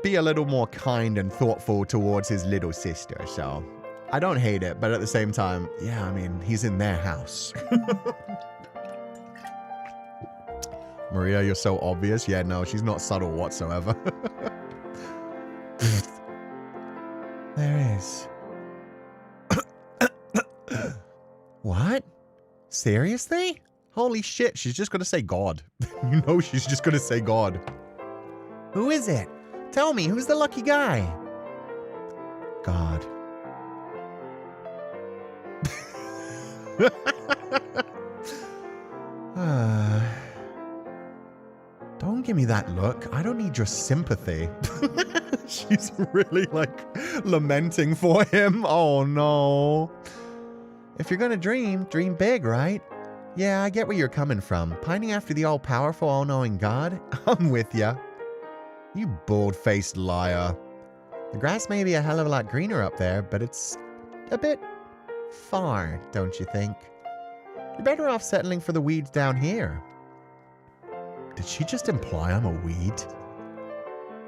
be a little more kind and thoughtful towards his little sister, so I don't hate it, but at the same time, yeah, I mean, he's in their house. Maria, you're so obvious. Yeah, no, she's not subtle whatsoever. There is. What? Seriously? Holy shit, she's just gonna say God. You know she's just gonna say God. Who is it? Tell me, who's the lucky guy? God. Don't give me that look. I don't need your sympathy. She's really, like, lamenting for him. Oh, no. If you're gonna dream, dream big, right? Yeah, I get where you're coming from. Pining after the all-powerful, all-knowing God? I'm with ya. You bald-faced liar. The grass may be a hell of a lot greener up there, but it's a bit far, don't you think? You're better off settling for the weeds down here. Did she just imply I'm a weed?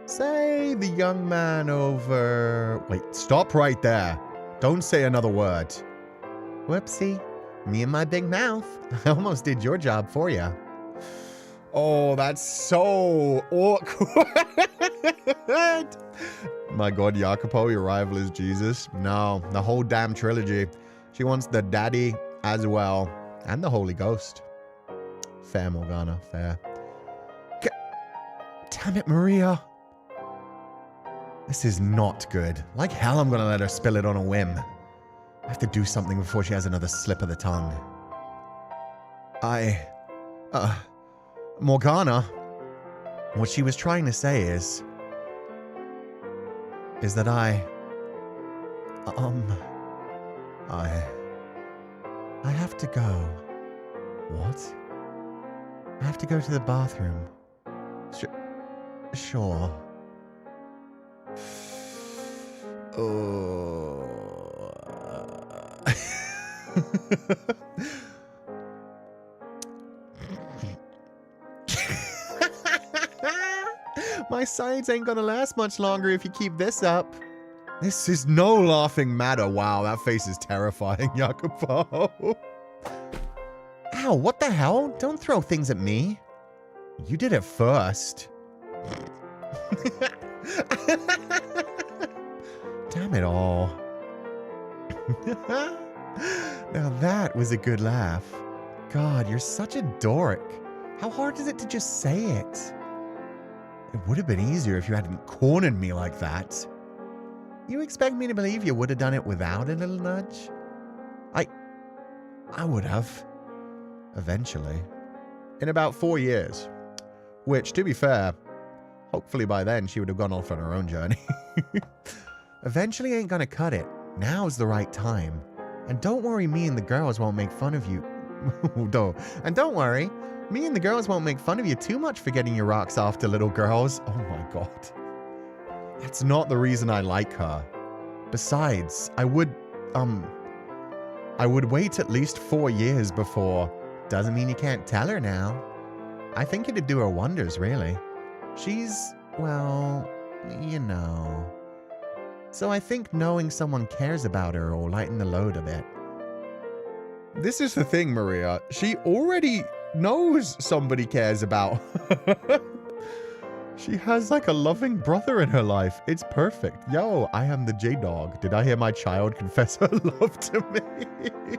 Say the young man over... Wait, stop right there. Don't say another word. Whoopsie. Me and my big mouth. I almost did your job for you. Oh, that's so awkward. My God, Jacopo, your rival is Jesus. No, the whole damn trilogy. She wants the daddy as well. And the Holy Ghost. Fair, Morgana, fair. Damn it, Maria. This is not good. Like hell I'm gonna let her spill it on a whim. I have to do something before she has another slip of the tongue. Morgana, what she was trying to say is that I have to go. What? I have to go to the bathroom. Sure. Oh. My sides ain't gonna last much longer if you keep this up. This is no laughing matter. Wow, that face is terrifying, Jacopo. Ow, what the hell? Don't throw things at me. You did it first. Damn it all. Now that was a good laugh. God, you're such a dork. How hard is it to just say it? It would have been easier if you hadn't cornered me like that. You expect me to believe you would have done it without a little nudge? I would have. Eventually. In about 4 years. Which, to be fair, hopefully by then she would have gone off on her own journey. Eventually ain't gonna cut it. Now's the right time. And don't worry, me and the girls won't make fun of you. And don't worry, me and the girls won't make fun of you too much for getting your rocks off to little girls. Oh my God. That's not the reason I like her. Besides, I would wait at least 4 years before. Doesn't mean you can't tell her now. I think it'd do her wonders, really. She's, well, you know. So I think knowing someone cares about her will lighten the load a bit. This is the thing, Maria. She already knows somebody cares about her. She has like a loving brother in her life. It's perfect. Yo, I am the J-Dog. Did I hear my child confess her love to me?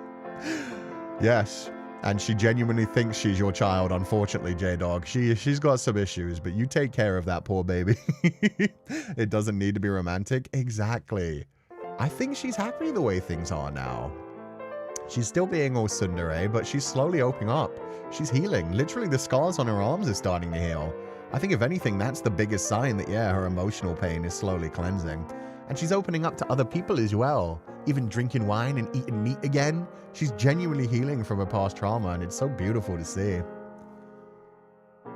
Yes. And she genuinely thinks she's your child, unfortunately, J-Dog. She's got some issues, but you take care of that poor baby. It doesn't need to be romantic. Exactly. I think she's happy the way things are now. She's still being all tsundere, but she's slowly opening up. She's healing. Literally, the scars on her arms are starting to heal. I think if anything, that's the biggest sign that, yeah, her emotional pain is slowly cleansing. And she's opening up to other people as well. Even drinking wine and eating meat again. She's genuinely healing from her past trauma, and it's so beautiful to see.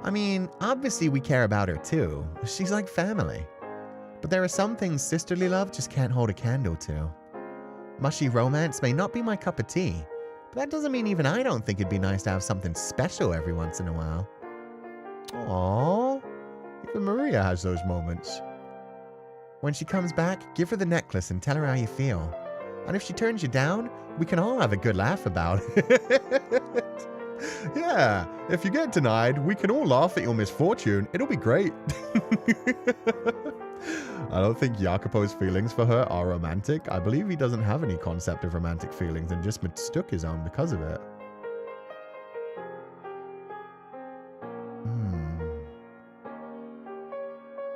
I mean, obviously we care about her too. She's like family. But there are some things sisterly love just can't hold a candle to. Mushy romance may not be my cup of tea, but that doesn't mean even I don't think it'd be nice to have something special every once in a while. Aww. Even Maria has those moments. When she comes back, give her the necklace and tell her how you feel. And if she turns you down, we can all have a good laugh about it. Yeah, if you get denied, we can all laugh at your misfortune. It'll be great. I don't think Jacopo's feelings for her are romantic. I believe he doesn't have any concept of romantic feelings and just mistook his own because of it.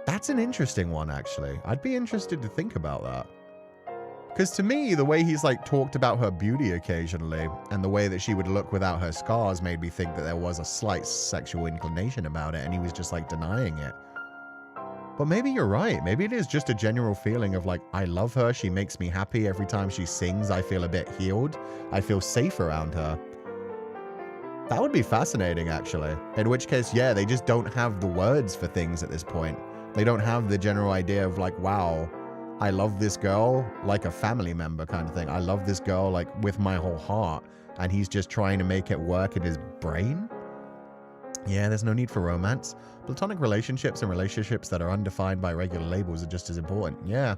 That's an interesting one, actually. I'd be interested to think about that. Because to me, the way he's like talked about her beauty occasionally and the way that she would look without her scars made me think that there was a slight sexual inclination about it and he was just like denying it. But maybe you're right. Maybe it is just a general feeling of like, I love her. She makes me happy. Every time she sings, I feel a bit healed. I feel safe around her. That would be fascinating, actually. In which case, yeah, they just don't have the words for things at this point. They don't have the general idea of like, wow, I love this girl like a family member kind of thing. I love this girl like with my whole heart. And he's just trying to make it work in his brain. Yeah, there's no need for romance. Platonic relationships and relationships that are undefined by regular labels are just as important. Yeah.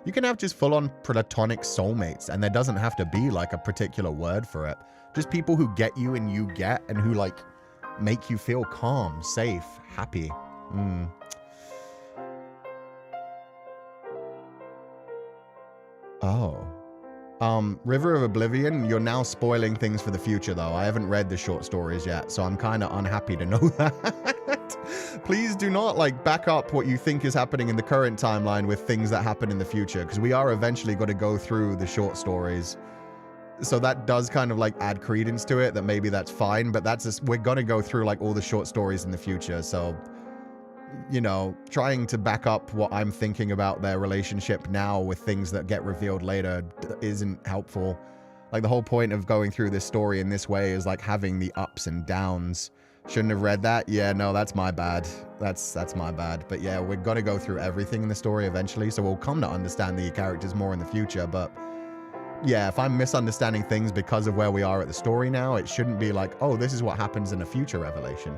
You can have just full-on platonic soulmates, and there doesn't have to be like a particular word for it. Just people who get you and you get, and who like make you feel calm, safe, happy. Oh. River of Oblivion, you're now spoiling things for the future, though. I haven't read the short stories yet, so I'm kind of unhappy to know that. Please do not, like, back up what you think is happening in the current timeline with things that happen in the future, because we are eventually going to go through the short stories. So that does kind of, like, add credence to it, that maybe that's fine, but that's just, we're going to go through, like, all the short stories in the future, so... You know, trying to back up what I'm thinking about their relationship now with things that get revealed later isn't helpful. Like, the whole point of going through this story in this way is, like, having the ups and downs. Shouldn't have read that? Yeah, no, that's my bad. That's my bad. But yeah, we're gonna go through everything in the story eventually, so we'll come to understand the characters more in the future, but... Yeah, if I'm misunderstanding things because of where we are at the story now, it shouldn't be like, oh, this is what happens in a future revelation.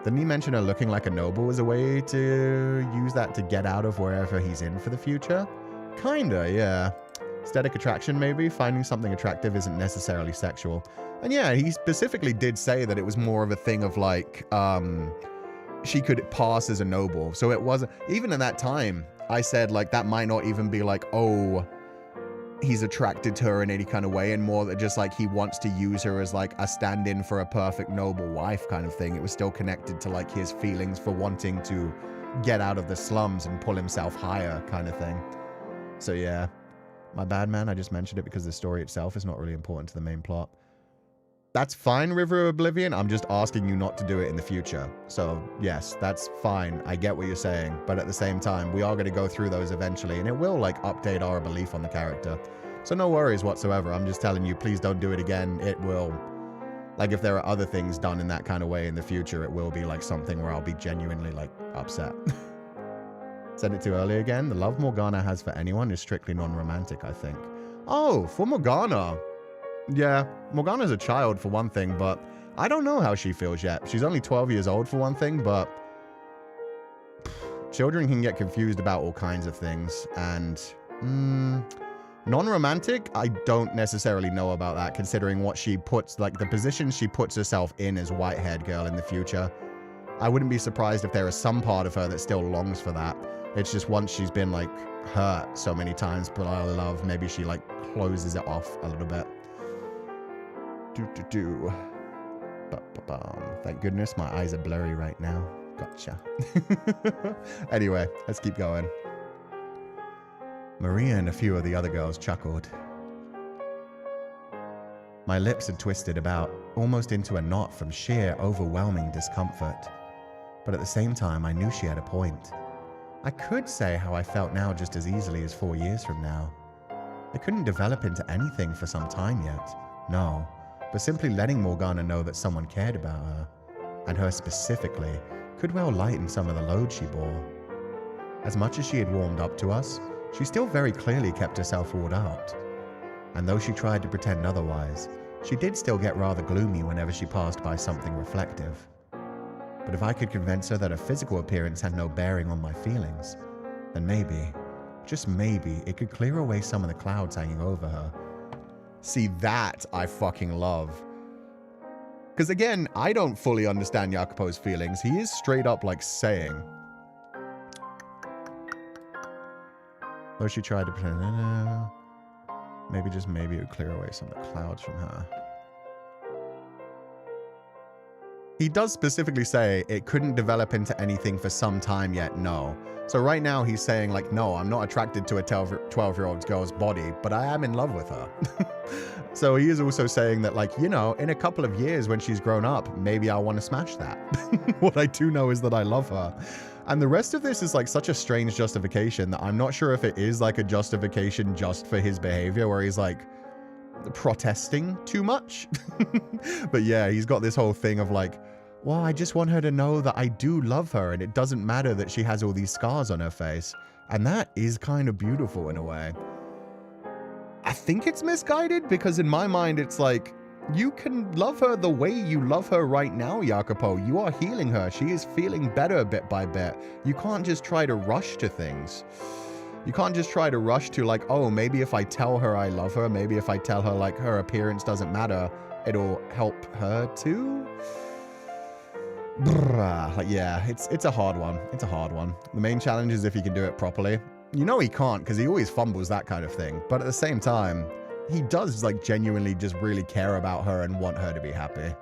Didn't he mention her looking like a noble as a way to use that to get out of wherever he's in for the future? Kinda, yeah. Aesthetic attraction, maybe? Finding something attractive isn't necessarily sexual. And yeah, he specifically did say that it was more of a thing of like, she could pass as a noble. So it wasn't, even in that time, I said like, that might not even be like, oh, he's attracted to her in any kind of way, and more that just like he wants to use her as like a stand-in for a perfect noble wife kind of thing. It was still connected to like his feelings for wanting to get out of the slums and pull himself higher kind of thing. So yeah, my bad, man. I just mentioned it because the story itself is not really important to the main plot. That's fine, River of Oblivion. I'm just asking you not to do it in the future. So yes, that's fine. I get what you're saying. But at the same time, we are going to go through those eventually, and it will like update our belief on the character. So no worries whatsoever. I'm just telling you, please don't do it again. It will, like if there are other things done in that kind of way in the future, it will be like something where I'll be genuinely like upset. Said it too early again. The love Morgana has for anyone is strictly non-romantic, I think. Oh, for Morgana. Yeah, Morgana's a child for one thing, but I don't know how she feels yet. She's only 12 years old for one thing, but children can get confused about all kinds of things, and non-romantic, I don't necessarily know about that, considering what she puts, like the position she puts herself in as white-haired girl in the future. I wouldn't be surprised if there is some part of her that still longs for that. It's just once she's been like hurt so many times by love, maybe she like closes it off a little bit. Thank goodness my eyes are blurry right now. Gotcha. Anyway, let's keep going. Maria and a few of the other girls chuckled. My lips had twisted about, almost into a knot from sheer, overwhelming discomfort. But at the same time, I knew she had a point. I could say how I felt now just as easily as 4 years from now. I couldn't develop into anything for some time yet, no. But simply letting Morgana know that someone cared about her, and her specifically, could well lighten some of the load she bore. As much as she had warmed up to us, she still very clearly kept herself walled out. And though she tried to pretend otherwise, she did still get rather gloomy whenever she passed by something reflective. But if I could convince her that her physical appearance had no bearing on my feelings, then maybe, just maybe, it could clear away some of the clouds hanging over her. See, that I fucking love. Because again, I don't fully understand Jacopo's feelings. He is straight up like saying, though she tried to pretend, maybe, just maybe, it would clear away some of the clouds from her. He does specifically say it couldn't develop into anything for some time yet, no. So right now he's saying like, no, I'm not attracted to a 12-year-old girl's body, but I am in love with her. So he is also saying that like, you know, in a couple of years when she's grown up, maybe I want to smash that. What I do know is that I love her. And the rest of this is like such a strange justification that I'm not sure if it is like a justification just for his behavior where he's like protesting too much. But yeah, he's got this whole thing of like, well, I just want her to know that I do love her and it doesn't matter that she has all these scars on her face. And that is kind of beautiful in a way. I think it's misguided because in my mind, it's like, you can love her the way you love her right now, Jacopo. You are healing her. She is feeling better bit by bit. You can't just try to rush to things. You can't just try to rush to like, oh, maybe if I tell her I love her, maybe if I tell her like her appearance doesn't matter, it'll help her too. Like, yeah, it's a hard one. It's a hard one. The main challenge is if he can do it properly. You know he can't because he always fumbles that kind of thing. But at the same time, he does like genuinely just really care about her and want her to be happy.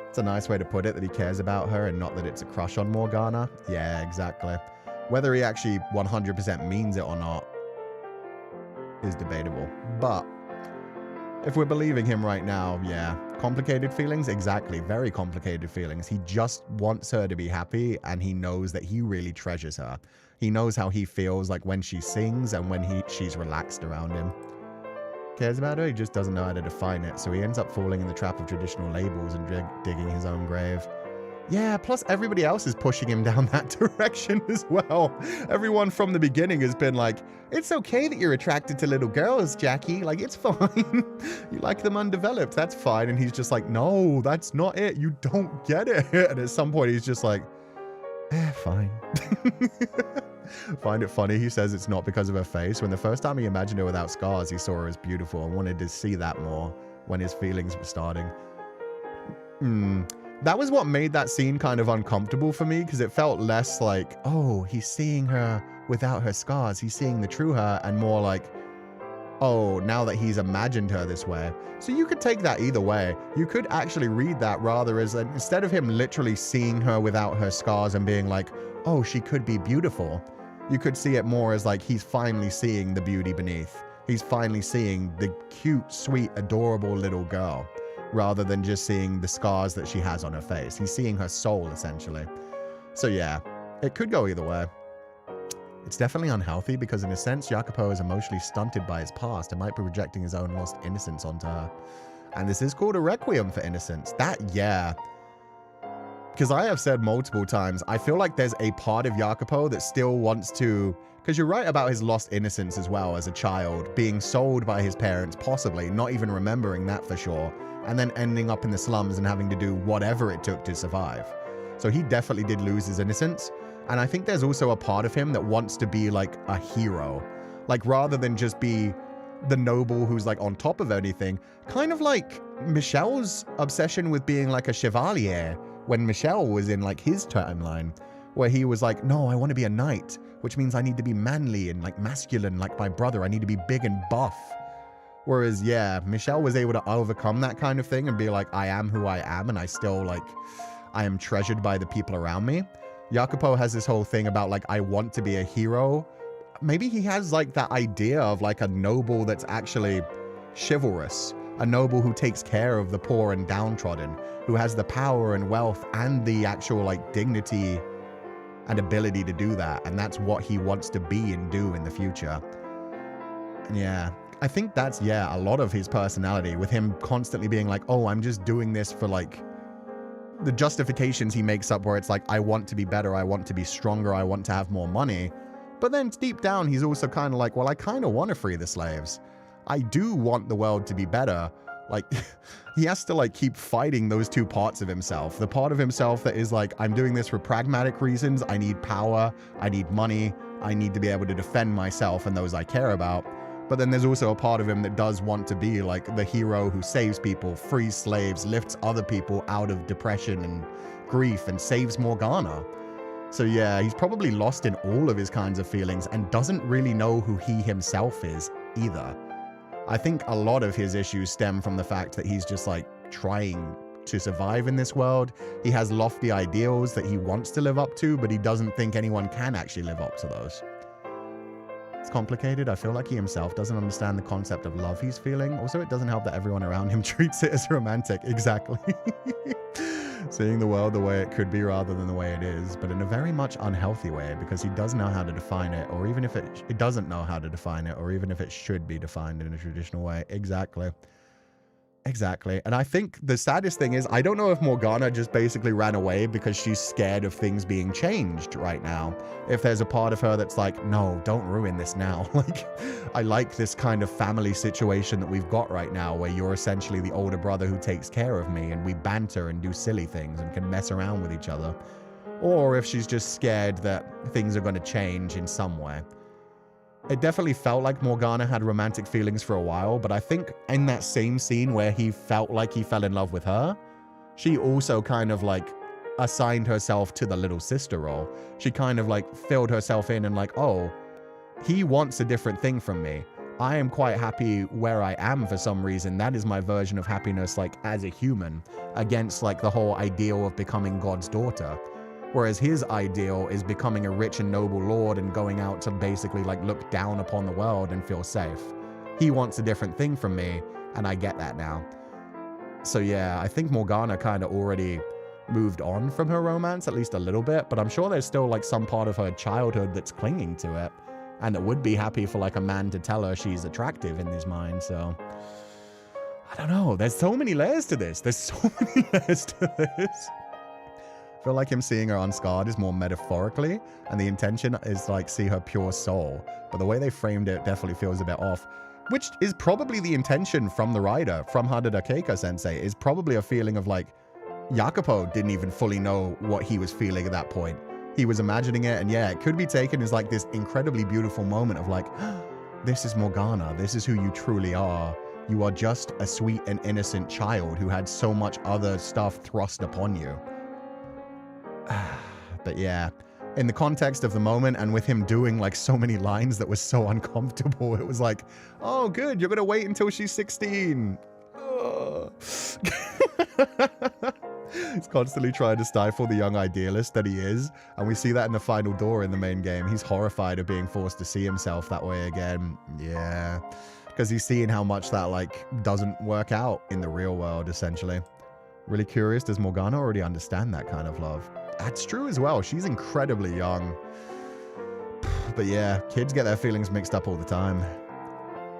It's a nice way to put it, that he cares about her and not that it's a crush on Morgana. Yeah, exactly. Whether he actually 100% means it or not is debatable. But if we're believing him right now, yeah. Complicated feelings? Exactly. Very complicated feelings. He just wants her to be happy and he knows that he really treasures her. He knows how he feels like when she sings and when she's relaxed around him. Cares about her, he just doesn't know how to define it, so he ends up falling in the trap of traditional labels and digging his own grave. Yeah, plus everybody else is pushing him down that direction as well. Everyone from the beginning has been like, it's okay that you're attracted to little girls, Jackie. Like, it's fine. You like them undeveloped. That's fine. And he's just like, no, that's not it. You don't get it. And at some point, he's just like, fine. Find it funny. He says it's not because of her face. When the first time he imagined her without scars, he saw her as beautiful and wanted to see that more when his feelings were starting. That was what made that scene kind of uncomfortable for me, because it felt less like, oh, he's seeing her without her scars. He's seeing the true her, and more like, oh, now that he's imagined her this way. So you could take that either way. You could actually read that rather as instead of him literally seeing her without her scars and being like, oh, she could be beautiful. You could see it more as like he's finally seeing the beauty beneath. He's finally seeing the cute, sweet, adorable little girl, rather than just seeing the scars that she has on her face. He's seeing her soul, essentially. So yeah, it could go either way. It's definitely unhealthy because in a sense, Jacopo is emotionally stunted by his past and might be projecting his own lost innocence onto her. And this is called a Requiem for innocence. That, yeah. Because I have said multiple times, I feel like there's a part of Jacopo that still wants to... Because you're right about his lost innocence as well as a child, being sold by his parents, possibly, not even remembering that for sure, and then ending up in the slums and having to do whatever it took to survive. So he definitely did lose his innocence. And I think there's also a part of him that wants to be like a hero. Like rather than just be the noble who's like on top of anything, kind of like Michel's obsession with being like a chevalier when Michel was in like his timeline, where he was like, no, I want to be a knight, which means I need to be manly and like masculine like my brother. I need to be big and buff. Whereas, yeah, Michel was able to overcome that kind of thing and be like, I am who I am and I still like, I am treasured by the people around me. Jacopo has this whole thing about like, I want to be a hero. Maybe he has like that idea of like a noble that's actually chivalrous, a noble who takes care of the poor and downtrodden, who has the power and wealth and the actual like dignity and ability to do that. And that's what he wants to be and do in the future. And yeah, I think that's, yeah, a lot of his personality, with him constantly being like, oh, I'm just doing this for like the justifications he makes up where it's like, I want to be better, I want to be stronger, I want to have more money. But then deep down, he's also kind of like, well, I kind of want to free the slaves. I do want the world to be better. Like, he has to like keep fighting those two parts of himself. The part of himself that is like, I'm doing this for pragmatic reasons. I need power. I need money. I need to be able to defend myself and those I care about. But then there's also a part of him that does want to be like the hero who saves people, frees slaves, lifts other people out of depression and grief, and saves Morgana. So yeah, he's probably lost in all of his kinds of feelings and doesn't really know who he himself is either. I think a lot of his issues stem from the fact that he's just like trying to survive in this world. He has lofty ideals that he wants to live up to, but he doesn't think anyone can actually live up to those. It's complicated. I feel like he himself doesn't understand the concept of love he's feeling. Also, it doesn't help that everyone around him treats it as romantic. Exactly. Seeing the world the way it could be rather than the way it is, but in a very much unhealthy way, because he does know how to define it, or even if it doesn't know how to define it, or even if it should be defined in a traditional way. Exactly. Exactly. And I think the saddest thing is, I don't know if Morgana just basically ran away because she's scared of things being changed right now. If there's a part of her that's like, no, don't ruin this now. Like, I like this kind of family situation that we've got right now, where you're essentially the older brother who takes care of me, and we banter and do silly things and can mess around with each other. Or if she's just scared that things are going to change in some way. It definitely felt like Morgana had romantic feelings for a while, but I think in that same scene where he felt like he fell in love with her, she also kind of like assigned herself to the little sister role. She kind of like filled herself in and like, oh, he wants a different thing from me. I am quite happy where I am for some reason. That is my version of happiness, like as a human, against like the whole ideal of becoming God's daughter. Whereas his ideal is becoming a rich and noble lord and going out to basically like look down upon the world and feel safe. He wants a different thing from me, and I get that now. So yeah, I think Morgana kind of already moved on from her romance, at least a little bit, but I'm sure there's still like some part of her childhood that's clinging to it, and that would be happy for like a man to tell her she's attractive in his mind. So I don't know. There's so many layers to this. There's so many layers to this. I feel like him seeing her unscarred is more metaphorically, and the intention is like see her pure soul. But the way they framed it definitely feels a bit off, which is probably the intention from the writer, from Haruda Keiko sensei, is probably a feeling of like, Jacopo didn't even fully know what he was feeling at that point. He was imagining it, and yeah, it could be taken as like this incredibly beautiful moment of like, this is Morgana, this is who you truly are. You are just a sweet and innocent child who had so much other stuff thrust upon you. But yeah, in the context of the moment, and with him doing like so many lines that was so uncomfortable, it was like, oh good, you're gonna wait until she's 16. He's constantly trying to stifle the young idealist that he is, and we see that in the final door in the main game. He's horrified of being forced to see himself that way again. Yeah, because he's seeing how much that like doesn't work out in the real world, essentially. Really curious, does Morgana already understand that kind of love? That's true as well. She's incredibly young. But yeah, kids get their feelings mixed up all the time.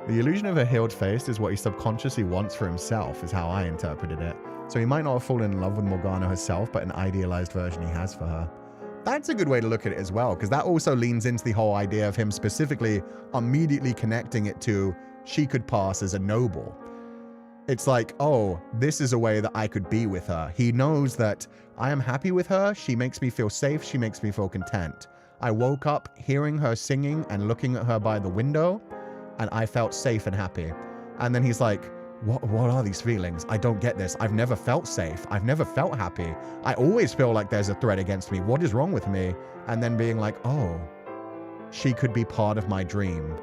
The illusion of a healed face is what he subconsciously wants for himself, is how I interpreted it. So he might not have fallen in love with Morgana herself, but an idealized version he has for her. That's a good way to look at it as well, because that also leans into the whole idea of him specifically immediately connecting it to she could pass as a noble. It's like, oh, this is a way that I could be with her. He knows that I am happy with her. She makes me feel safe. She makes me feel content. I woke up hearing her singing and looking at her by the window, and I felt safe and happy. And then he's like, what are these feelings? I don't get this. I've never felt safe. I've never felt happy. I always feel like there's a threat against me. What is wrong with me? And then being like, oh, she could be part of my dream.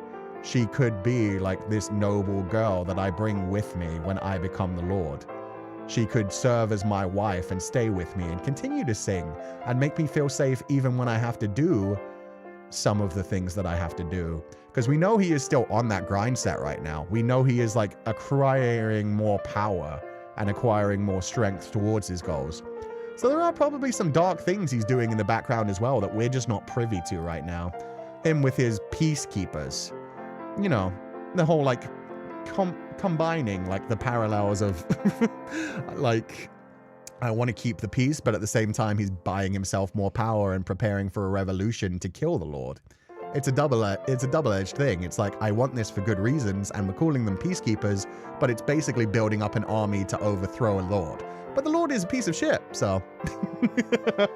She could be like this noble girl that I bring with me when I become the Lord. She could serve as my wife and stay with me and continue to sing and make me feel safe even when I have to do some of the things that I have to do. Because we know he is still on that grind set right now. We know he is like acquiring more power and acquiring more strength towards his goals. So there are probably some dark things he's doing in the background as well that we're just not privy to right now. Him with his peacekeepers. You know, the whole like combining like the parallels of like, I want to keep the peace, but at the same time he's buying himself more power and preparing for a revolution to kill the Lord. it's a double-edged thing. It's like, I want this for good reasons, and we're calling them peacekeepers, but it's basically building up an army to overthrow a lord. But the lord is a piece of shit, so. I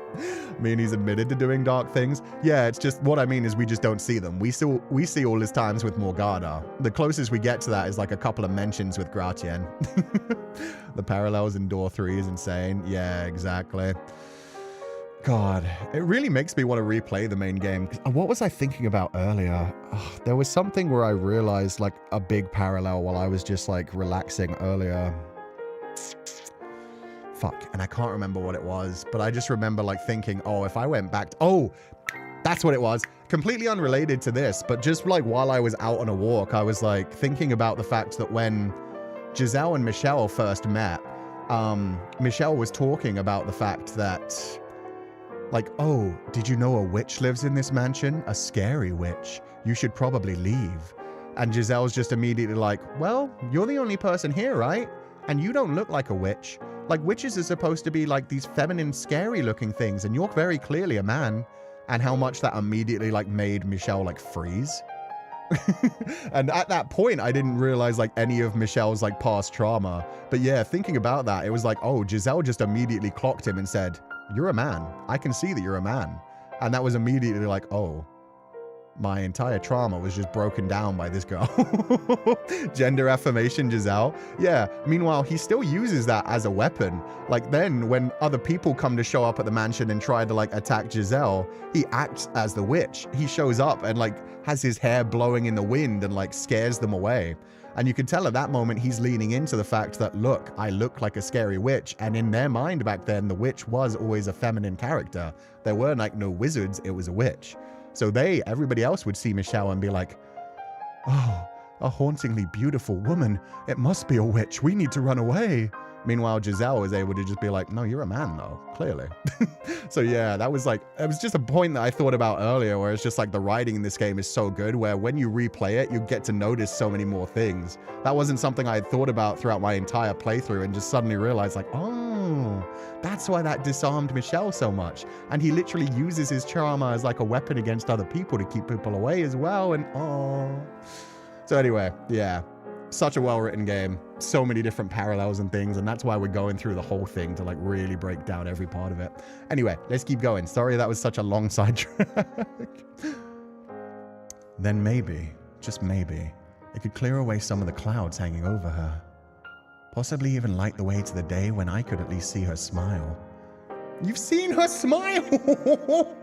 mean, he's admitted to doing dark things. Yeah, it's just, what I mean is we just don't see them. We see all his times with Morgana. The closest we get to that is like a couple of mentions with Gratien. The parallels in Door 3 is insane. Yeah, exactly. God, it really makes me want to replay the main game. What was I thinking about earlier? Oh, there was something where I realized like a big parallel while I was just like relaxing earlier. Fuck, and I can't remember what it was, but I just remember like thinking, oh, if I went back to, oh, that's what it was. Completely unrelated to this, but just like while I was out on a walk, I was like thinking about the fact that when Giselle and Michelle first met, Michelle was talking about the fact that like, oh, did you know a witch lives in this mansion? A scary witch. You should probably leave. And Giselle's just immediately like, well, you're the only person here, right? And you don't look like a witch. Like, witches are supposed to be like these feminine, scary looking things, and you're very clearly a man. And how much that immediately like made Michelle like freeze. And at that point, I didn't realize like any of Michelle's like past trauma. But yeah, thinking about that, it was like, oh, Giselle just immediately clocked him and said, you're a man. I can see that you're a man. And that was immediately like, oh, my entire trauma was just broken down by this girl. Gender affirmation, Giselle. Yeah, meanwhile, he still uses that as a weapon. Like then when other people come to show up at the mansion and try to like attack Giselle, he acts as the witch. He shows up and like has his hair blowing in the wind and like scares them away. And you can tell at that moment he's leaning into the fact that, look, I look like a scary witch. And in their mind back then, the witch was always a feminine character. There were like no wizards, it was a witch. So everybody else would see Michelle and be like, oh, a hauntingly beautiful woman. It must be a witch. We need to run away. Meanwhile, Giselle was able to just be like, no, you're a man though, clearly. So yeah, that was like, it was just a point that I thought about earlier where it's just like the writing in this game is so good where when you replay it, you get to notice so many more things. That wasn't something I had thought about throughout my entire playthrough and just suddenly realized like, oh, that's why that disarmed Michelle so much. And he literally uses his charma as like a weapon against other people to keep people away as well. And oh. So anyway, yeah. Such a well-written game, so many different parallels and things, and that's why we're going through the whole thing to like really break down every part of it. Anyway, let's keep going. Sorry that was such a long sidetrack. Then maybe, just maybe, it could clear away some of the clouds hanging over her. Possibly even light the way to the day when I could at least see her smile. You've seen her smile?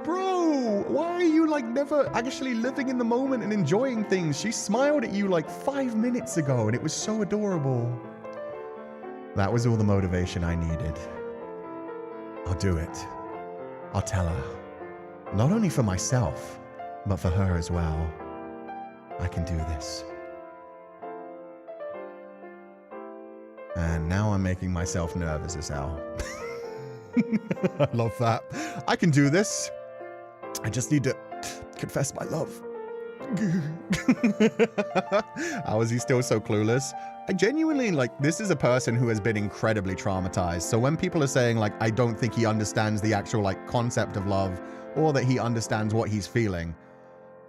Bro, why are you like never actually living in the moment and enjoying things? She smiled at you like 5 minutes ago and it was so adorable. That was all the motivation I needed. I'll do it. I'll tell her. Not only for myself, but for her as well. I can do this. And now I'm making myself nervous as hell. I love that. I can do this. I just need to confess my love. How is he still so clueless? I genuinely, like, this is a person who has been incredibly traumatized. So when people are saying, like, I don't think he understands the actual, like, concept of love or that he understands what he's feeling,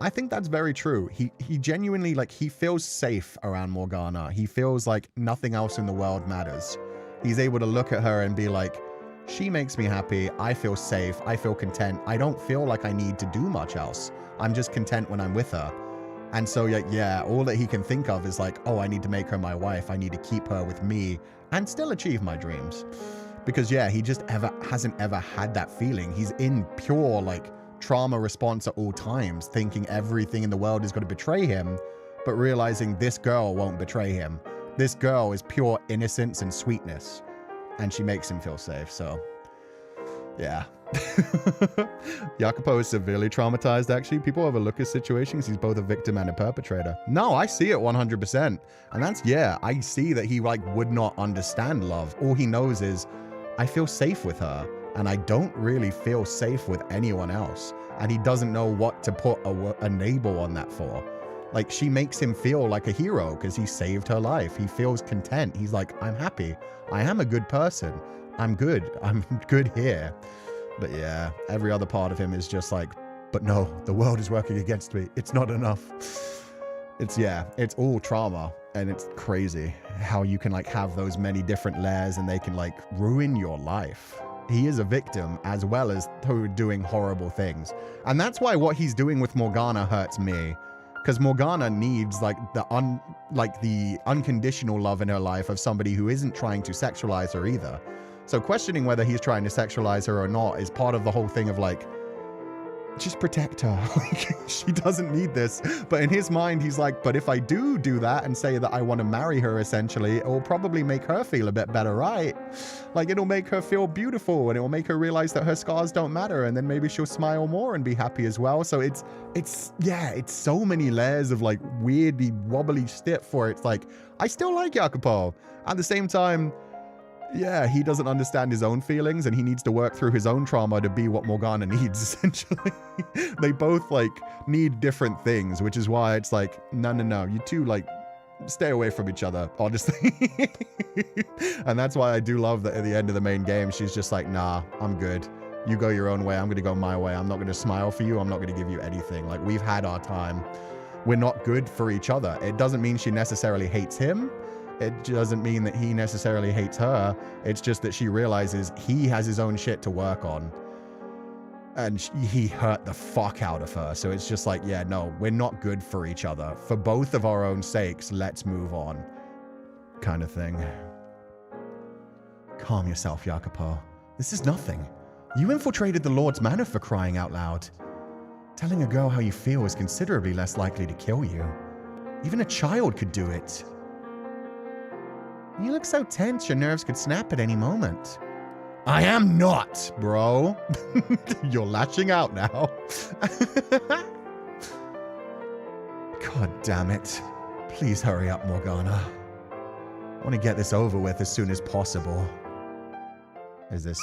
I think that's very true. He genuinely, like, he feels safe around Morgana. He feels like nothing else in the world matters. He's able to look at her and be like, she makes me happy. I feel safe. I feel content. I don't feel like I need to do much else. I'm just content when I'm with her. And so, yeah, all that he can think of is like, oh, I need to make her my wife. I need to keep her with me and still achieve my dreams. Because, yeah, he just hasn't ever had that feeling. He's in pure, like, trauma response at all times, thinking everything in the world is going to betray him, but realizing this girl won't betray him. This girl is pure innocence and sweetness. And she makes him feel safe, so yeah. Jacopo is severely traumatized, actually. People overlook his situations. He's both a victim and a perpetrator. No, I see it 100%. And that's, yeah, I see that he, like, would not understand love. All he knows is, I feel safe with her, and I don't really feel safe with anyone else. And he doesn't know what to put a label on that for. Like, she makes him feel like a hero because he saved her life. He feels content. He's like, I'm happy. I am a good person. I'm good. I'm good here. But yeah, every other part of him is just like But no, the world is working against me. It's not enough. It's all trauma, and it's crazy how you can like have those many different layers and they can like ruin your life. He is a victim as well as doing horrible things. And that's why what he's doing with Morgana hurts me. Because Morgana needs like the unconditional love in her life of somebody who isn't trying to sexualize her either. So questioning whether he's trying to sexualize her or not is part of the whole thing of like, just protect her. Like, she doesn't need this. But in his mind, he's like, but if I do that and say that I want to marry her, essentially, it will probably make her feel a bit better, right? Like, it'll make her feel beautiful and it will make her realize that her scars don't matter. And then maybe she'll smile more and be happy as well. So it's so many layers of like weirdly wobbly shit for it. It's like, I still like Jacopo. At the same time, yeah, he doesn't understand his own feelings and he needs to work through his own trauma to be what Morgana needs, essentially. They both, like, need different things, which is why it's like, no, you two, like, stay away from each other, honestly. And that's why I do love that at the end of the main game, she's just like, nah, I'm good. You go your own way, I'm gonna go my way. I'm not gonna smile for you, I'm not gonna give you anything. Like, we've had our time. We're not good for each other. It doesn't mean she necessarily hates him. It doesn't mean that he necessarily hates her. It's just that she realizes he has his own shit to work on. And he hurt the fuck out of her. So it's just like, yeah, no, we're not good for each other. For both of our own sakes, let's move on. Kind of thing. Calm yourself, Jacopo. This is nothing. You infiltrated the Lord's Manor for crying out loud. Telling a girl how you feel is considerably less likely to kill you. Even a child could do it. You look so tense, your nerves could snap at any moment. I am not, bro. You're lashing out now. God damn it. Please hurry up, Morgana. I want to get this over with as soon as possible. Is this?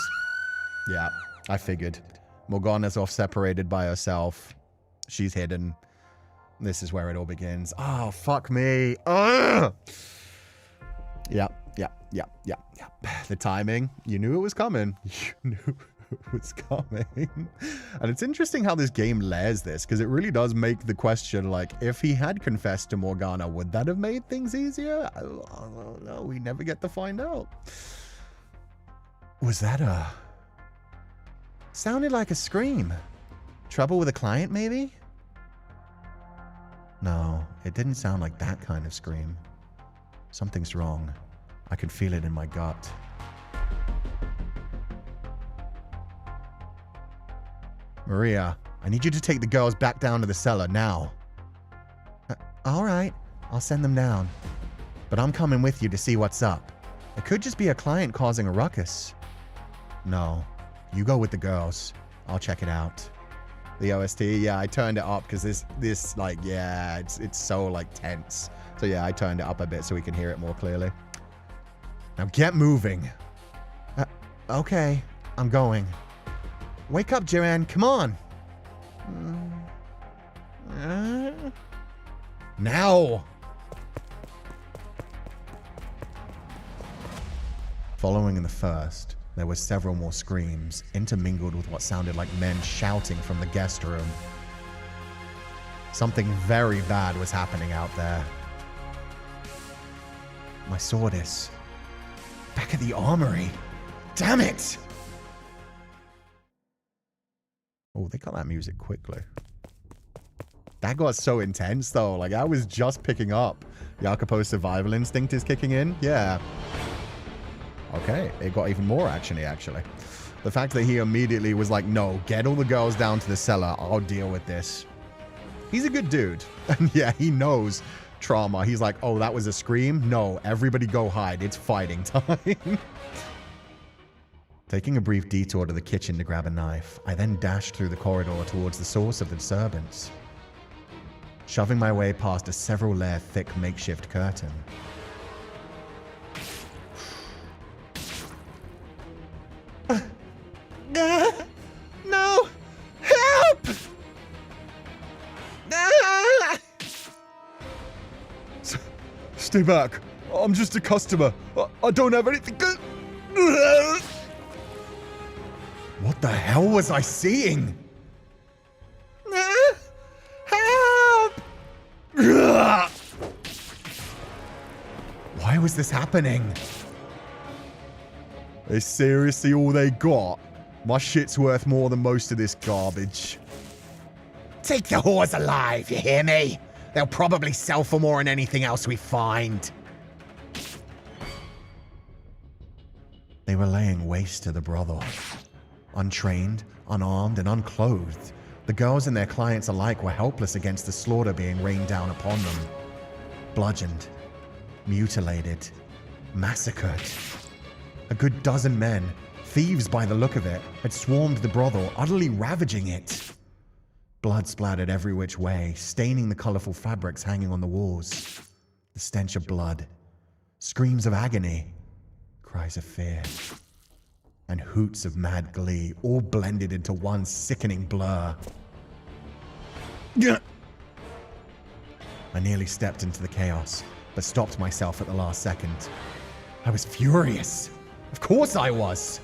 Yeah, I figured. Morgana's off separated by herself. She's hidden. This is where it all begins. Oh, fuck me. Ugh! Yep. The timing, you knew it was coming. You knew it was coming. And it's interesting how this game layers this, because it really does make the question, like, if he had confessed to Morgana, would that have made things easier? I don't know. We never get to find out. Was that a... Sounded like a scream. Trouble with a client, maybe? No, it didn't sound like that kind of scream. Something's wrong. I could feel it in my gut. Maria, I need you to take the girls back down to the cellar now. All right, I'll send them down. But I'm coming with you to see what's up. It could just be a client causing a ruckus. No, you go with the girls. I'll check it out. The OST, yeah, I turned it up because this like, yeah, it's so like tense. So yeah, I turned it up a bit so we can hear it more clearly. Now get moving. Okay, I'm going. Wake up, Joanne, come on. Now! Following in the first, there were several more screams, intermingled with what sounded like men shouting from the guest room. Something very bad was happening out there. My sword is back at the armory. Damn it! Oh, they got that music quickly. That got so intense, though. Like, I was just picking up. Jacopo's survival instinct is kicking in. Yeah. Okay, it got even more actiony, actually. The fact that he immediately was like, no, get all the girls down to the cellar. I'll deal with this. He's a good dude. And yeah, he knows trauma. He's like, oh, that was a scream? No, everybody go hide. It's fighting time. Taking a brief detour to the kitchen to grab a knife, I then dashed through the corridor towards the source of the disturbance, shoving my way past a several-layer thick makeshift curtain. No! Help! Stay back. I'm just a customer. I don't have anything good. What the hell was I seeing? is this happening? It's seriously all they got? My shit's worth more than most of this garbage. Take the whores alive, you hear me? They'll probably sell for more than anything else we find. They were laying waste to the brothel. Untrained, unarmed, and unclothed, the girls and their clients alike were helpless against the slaughter being rained down upon them. Bludgeoned, mutilated, massacred. A good dozen men, thieves by the look of it, had swarmed the brothel, utterly ravaging it. Blood splattered every which way, staining the colorful fabrics hanging on the walls. The stench of blood, screams of agony, cries of fear, and hoots of mad glee, all blended into one sickening blur. I nearly stepped into the chaos, but stopped myself at the last second. I was furious. Of course I was.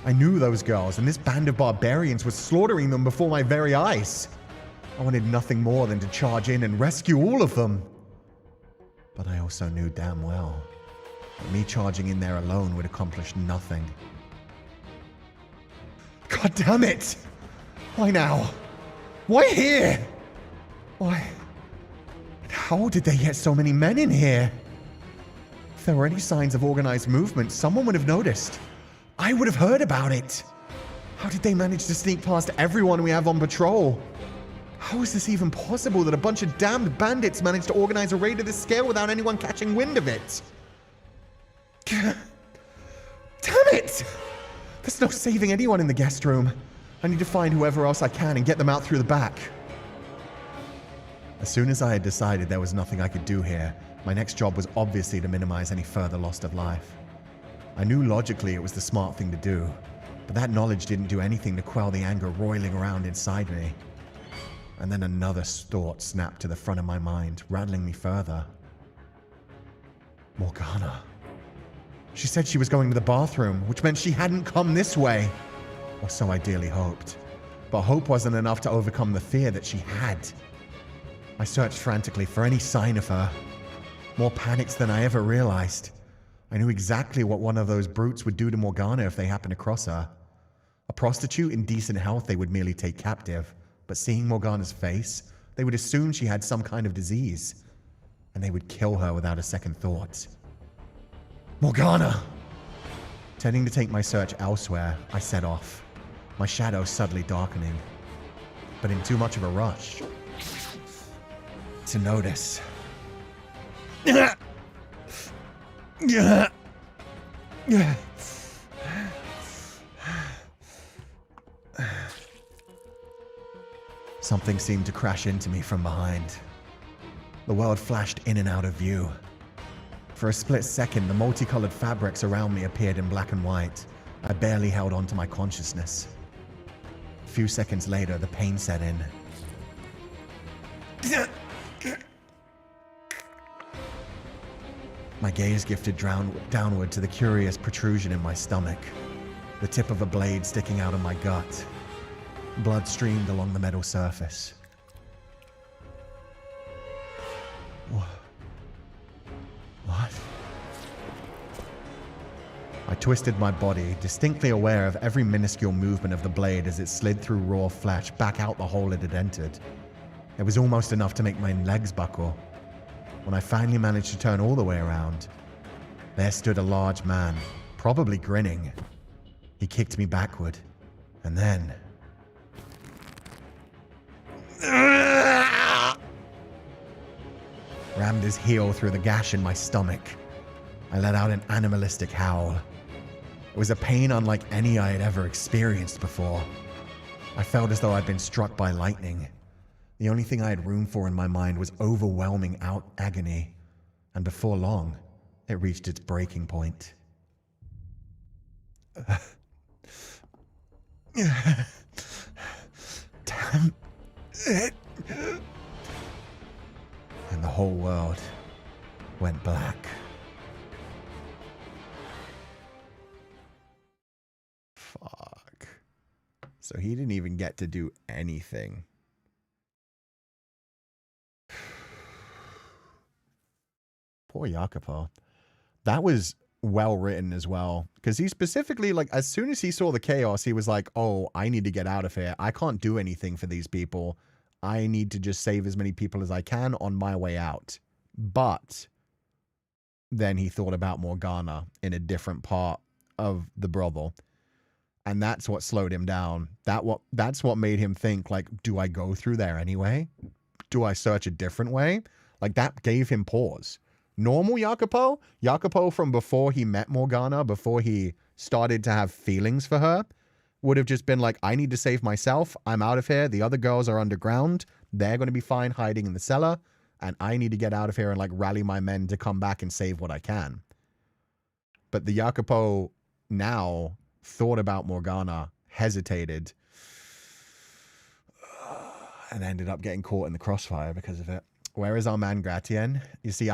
I knew those girls, and this band of barbarians was slaughtering them before my very eyes. I wanted nothing more than to charge in and rescue all of them. But I also knew damn well that me charging in there alone would accomplish nothing. God damn it! Why now? Why here? Why? And how did they get so many men in here? If there were any signs of organized movement, someone would have noticed. I would have heard about it. How did they manage to sneak past everyone we have on patrol? How is this even possible that a bunch of damned bandits managed to organize a raid of this scale without anyone catching wind of it? Damn it! There's no saving anyone in the guest room. I need to find whoever else I can and get them out through the back. As soon as I had decided there was nothing I could do here, my next job was obviously to minimize any further loss of life. I knew logically it was the smart thing to do, but that knowledge didn't do anything to quell the anger roiling around inside me. And then another thought snapped to the front of my mind, rattling me further. Morgana. She said she was going to the bathroom, which meant she hadn't come this way. Or so I dearly hoped. But hope wasn't enough to overcome the fear that she had. I searched frantically for any sign of her. More panicked than I ever realized. I knew exactly what one of those brutes would do to Morgana if they happened to cross her. A prostitute in decent health they would merely take captive, but seeing Morgana's face, they would assume she had some kind of disease, and they would kill her without a second thought. Morgana! Tending to take my search elsewhere, I set off, my shadow subtly darkening, but in too much of a rush to notice. Something seemed to crash into me from behind. The world flashed in and out of view. For a split second, the multicolored fabrics around me appeared in black and white. I barely held on to my consciousness. A few seconds later, the pain set in. My gaze drifted downward to the curious protrusion in my stomach, the tip of a blade sticking out of my gut. Blood streamed along the metal surface. What? I twisted my body, distinctly aware of every minuscule movement of the blade as it slid through raw flesh back out the hole it had entered. It was almost enough to make my legs buckle. When I finally managed to turn all the way around, there stood a large man, probably grinning. He kicked me backward, and then... rammed his heel through the gash in my stomach. I let out an animalistic howl. It was a pain unlike any I had ever experienced before. I felt as though I'd been struck by lightning. The only thing I had room for in my mind was overwhelming agony, and before long, it reached its breaking point. Damn it. And the whole world went black. Fuck. So he didn't even get to do anything. Poor Jacopo. That was well written as well. Because he specifically, like, as soon as he saw the chaos, he was like, oh, I need to get out of here. I can't do anything for these people. I need to just save as many people as I can on my way out. But then he thought about Morgana in a different part of the brothel. And that's what slowed him down. That's what made him think, like, do I go through there anyway? Do I search a different way? Like, that gave him pause. Normal Jacopo from before he met Morgana, before he started to have feelings for her, would have just been like, I need to save myself. I'm out of here. The other girls are underground. They're going to be fine hiding in the cellar. And I need to get out of here and, like, rally my men to come back and save what I can. But the Jacopo now thought about Morgana, hesitated, and ended up getting caught in the crossfire because of it. Where is our man Gratien? You see,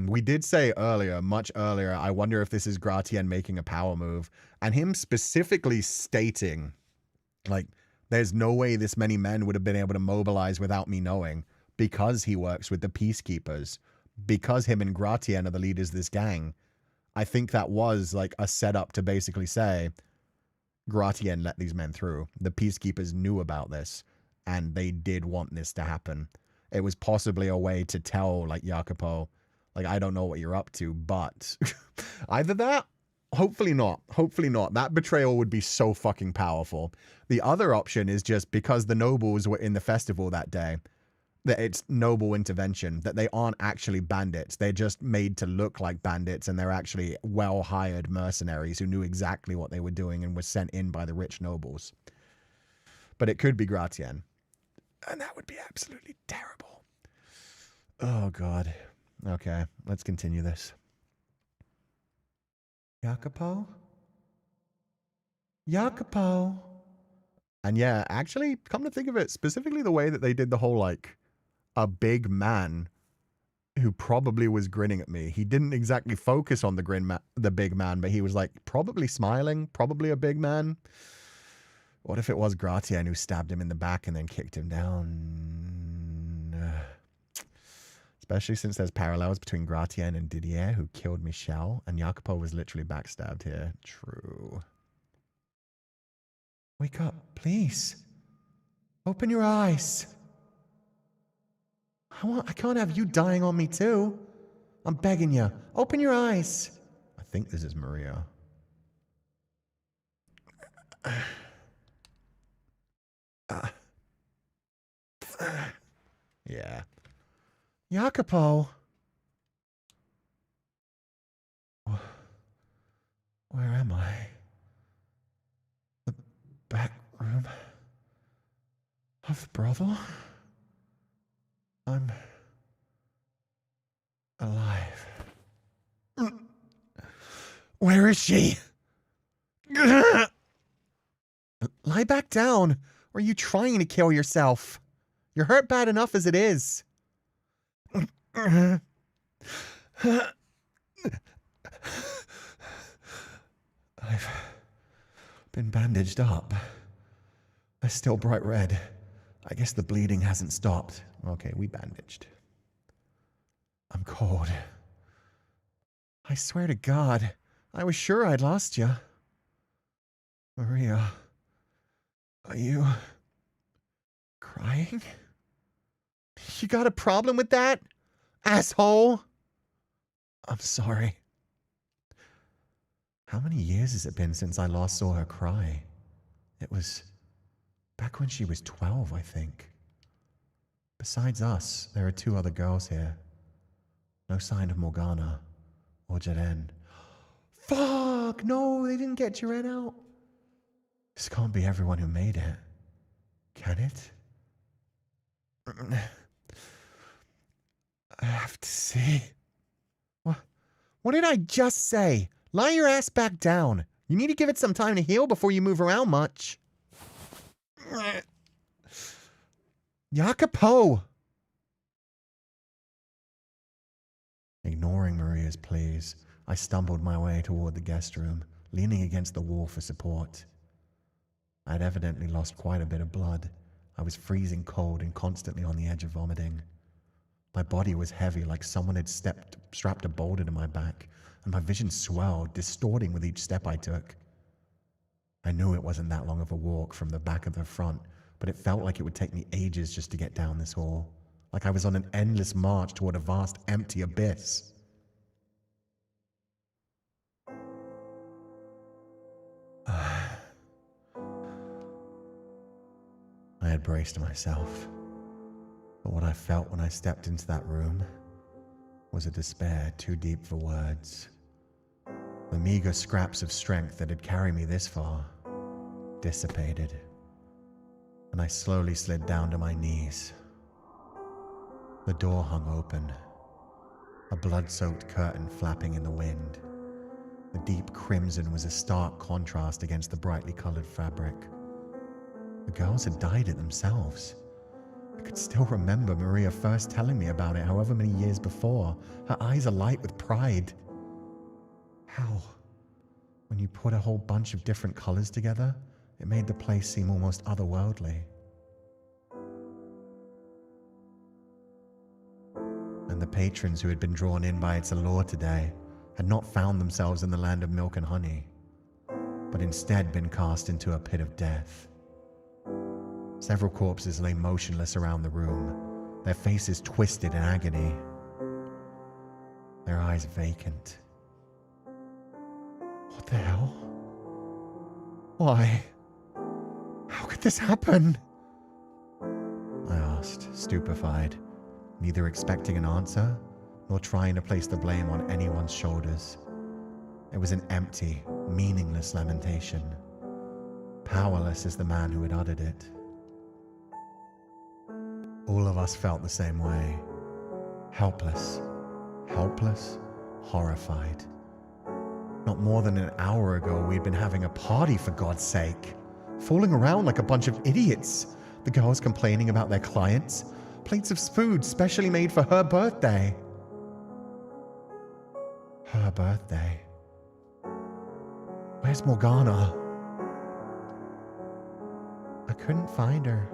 we did say earlier, much earlier, I wonder if this is Gratien making a power move. And him specifically stating, like, there's no way this many men would have been able to mobilize without me knowing, because he works with the peacekeepers, because him and Gratien are the leaders of this gang. I think that was, like, a setup to basically say, Gratien let these men through. The peacekeepers knew about this, and they did want this to happen. It was possibly a way to tell, like, Jacopo, like, I don't know what you're up to, but either that, hopefully not. Hopefully not. That betrayal would be so fucking powerful. The other option is just because the nobles were in the festival that day, that it's noble intervention, that they aren't actually bandits. They're just made to look like bandits, and they're actually well-hired mercenaries who knew exactly what they were doing and were sent in by the rich nobles. But it could be Gratien. And that would be absolutely terrible. Oh, God. Okay, let's continue this. Jacopo? Jacopo? And yeah, actually, come to think of it, specifically the way that they did the whole, like, a big man who probably was grinning at me. He didn't exactly focus on the big man, but he was, like, probably smiling, probably a big man. What if it was Gratien who stabbed him in the back and then kicked him down? Especially since there's parallels between Gratien and Didier, who killed Michel, and Jacopo was literally backstabbed here. True. Wake up, please. Open your eyes. I can't have you dying on me too. I'm begging you. Open your eyes. I think this is Maria. Yeah. Jacopo. Where am I? The back room of the brothel? I'm alive. Where is she? Lie back down. Or are you trying to kill yourself? You're hurt bad enough as it is. I've been bandaged up. I'm still bright red. I guess the bleeding hasn't stopped. Okay, we bandaged. I'm cold. I swear to God, I was sure I'd lost you. Maria, are you crying? You got a problem with that, asshole? I'm sorry. How many years has it been since I last saw her cry? It was back when she was 12, I think. Besides us, there are 2 other girls here. No sign of Morgana or Jaren. Fuck! No, they didn't get Jaren out. This can't be everyone who made it. Can it? I have to see. What did I just say? Lie your ass back down. You need to give it some time to heal before you move around much. Jacopo! Ignoring Maria's pleas, I stumbled my way toward the guest room, leaning against the wall for support. I had evidently lost quite a bit of blood. I was freezing cold and constantly on the edge of vomiting. My body was heavy, like someone had strapped a boulder to my back. and my vision swelled, distorting with each step I took. I knew it wasn't that long of a walk from the back to the front, but it felt like it would take me ages just to get down this hall, like I was on an endless march toward a vast, empty abyss. I had braced myself, but what I felt when I stepped into that room was a despair too deep for words. The meager scraps of strength that had carried me this far dissipated, and I slowly slid down to my knees. The door hung open, a blood-soaked curtain flapping in the wind. The deep crimson was a stark contrast against the brightly colored fabric. The girls had dyed it themselves. I could still remember Maria first telling me about it however many years before, her eyes alight with pride. How? When you put a whole bunch of different colors together, it made the place seem almost otherworldly. And the patrons who had been drawn in by its allure today had not found themselves in the land of milk and honey, but instead been cast into a pit of death. Several corpses lay motionless around the room, their faces twisted in agony, their eyes vacant. What the hell? Why? How could this happen? I asked, stupefied, neither expecting an answer nor trying to place the blame on anyone's shoulders. It was an empty, meaningless lamentation, powerless as the man who had uttered it. All of us felt the same way. Helpless, horrified. Not more than an hour ago, we'd been having a party, for God's sake. Fooling around like a bunch of idiots. The girls complaining about their clients. Plates of food specially made for her birthday. Her birthday. Where's Morgana? I couldn't find her.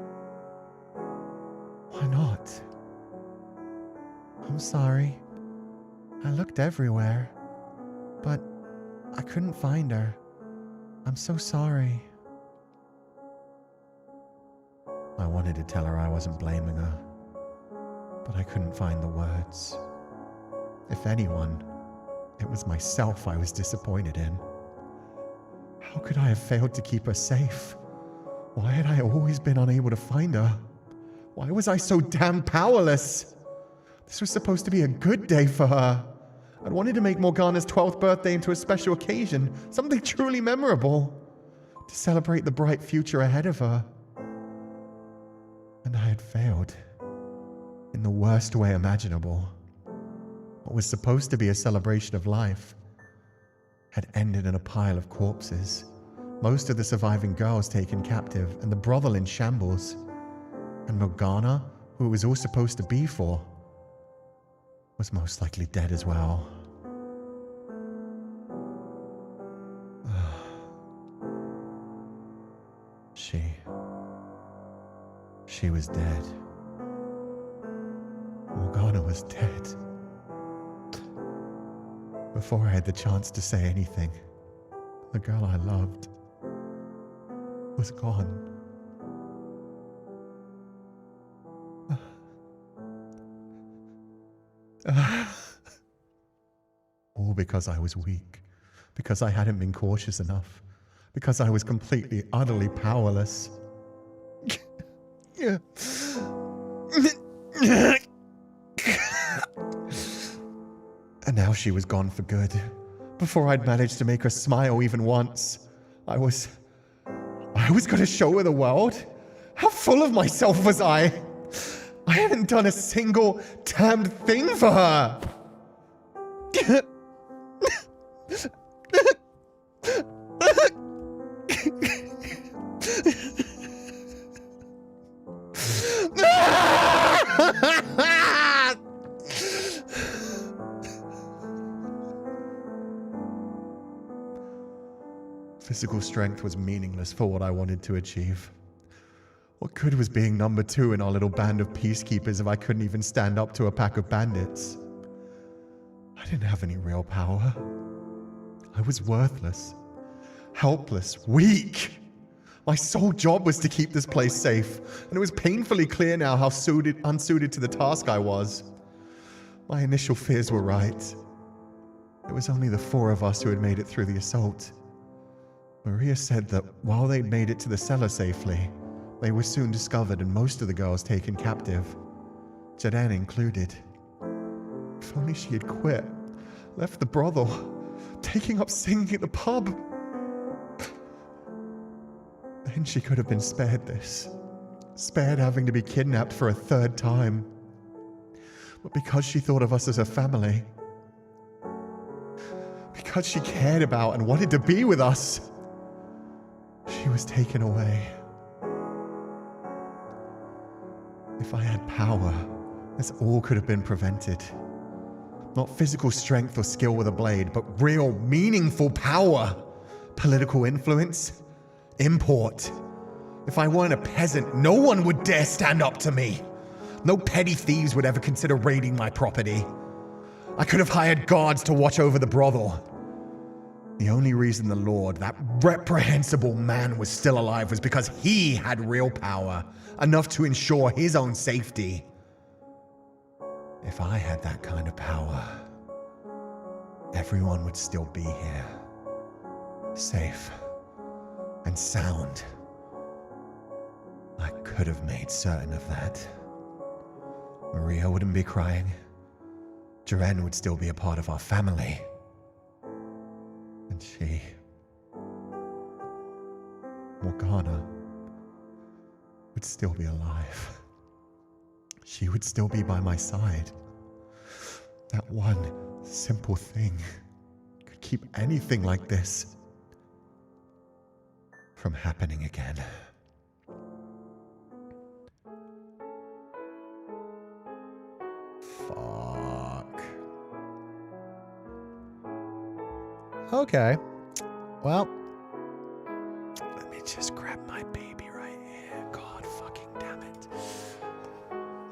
Why not? I'm sorry. I looked everywhere, but I couldn't find her. I'm so sorry. I wanted to tell her I wasn't blaming her, but I couldn't find the words. If anyone, it was myself I was disappointed in. How could I have failed to keep her safe? Why had I always been unable to find her? Why was I so damn powerless? This was supposed to be a good day for her. I'd wanted to make Morgana's 12th birthday into a special occasion, something truly memorable, to celebrate the bright future ahead of her. And I had failed, in the worst way imaginable. What was supposed to be a celebration of life had ended in a pile of corpses, most of the surviving girls taken captive, and the brothel in shambles. And Morgana, who it was all supposed to be for, was most likely dead as well. She was dead. Morgana was dead. Before I had the chance to say anything, the girl I loved was gone. All because I was weak, because I hadn't been cautious enough, because I was completely, utterly powerless. And now she was gone for good. Before I'd managed to make her smile even once, I was going to show her the world? How full of myself was I? I hadn't done a single damned thing for her. Physical strength was meaningless for what I wanted to achieve. What good was being number 2 in our little band of peacekeepers if I couldn't even stand up to a pack of bandits? I didn't have any real power. I was worthless, helpless, weak. My sole job was to keep this place safe, and it was painfully clear now how unsuited to the task I was. My initial fears were right. It was only the 4 of us who had made it through the assault. Maria said that while they'd made it to the cellar safely, they were soon discovered and most of the girls taken captive, Jaden included. If only she had quit, left the brothel, taking up singing at the pub. Then she could have been spared this. Spared having to be kidnapped for a 3rd time. But because she thought of us as a family, because she cared about and wanted to be with us, she was taken away. If I had power, this all could have been prevented. Not physical strength or skill with a blade, but real, meaningful power. Political influence. Import. If I weren't a peasant, no one would dare stand up to me. No petty thieves would ever consider raiding my property. I could have hired guards to watch over the brothel. The only reason the Lord, that reprehensible man, was still alive was because he had real power, enough to ensure his own safety. If I had that kind of power, everyone would still be here, safe and sound. I could have made certain of that. Maria wouldn't be crying. Jaren would still be a part of our family. And she, Morgana, would still be alive. She would still be by my side. That one simple thing could keep anything like this from happening again. Fuck. Okay. Well, Let me just grab my baby right here. God fucking damn it.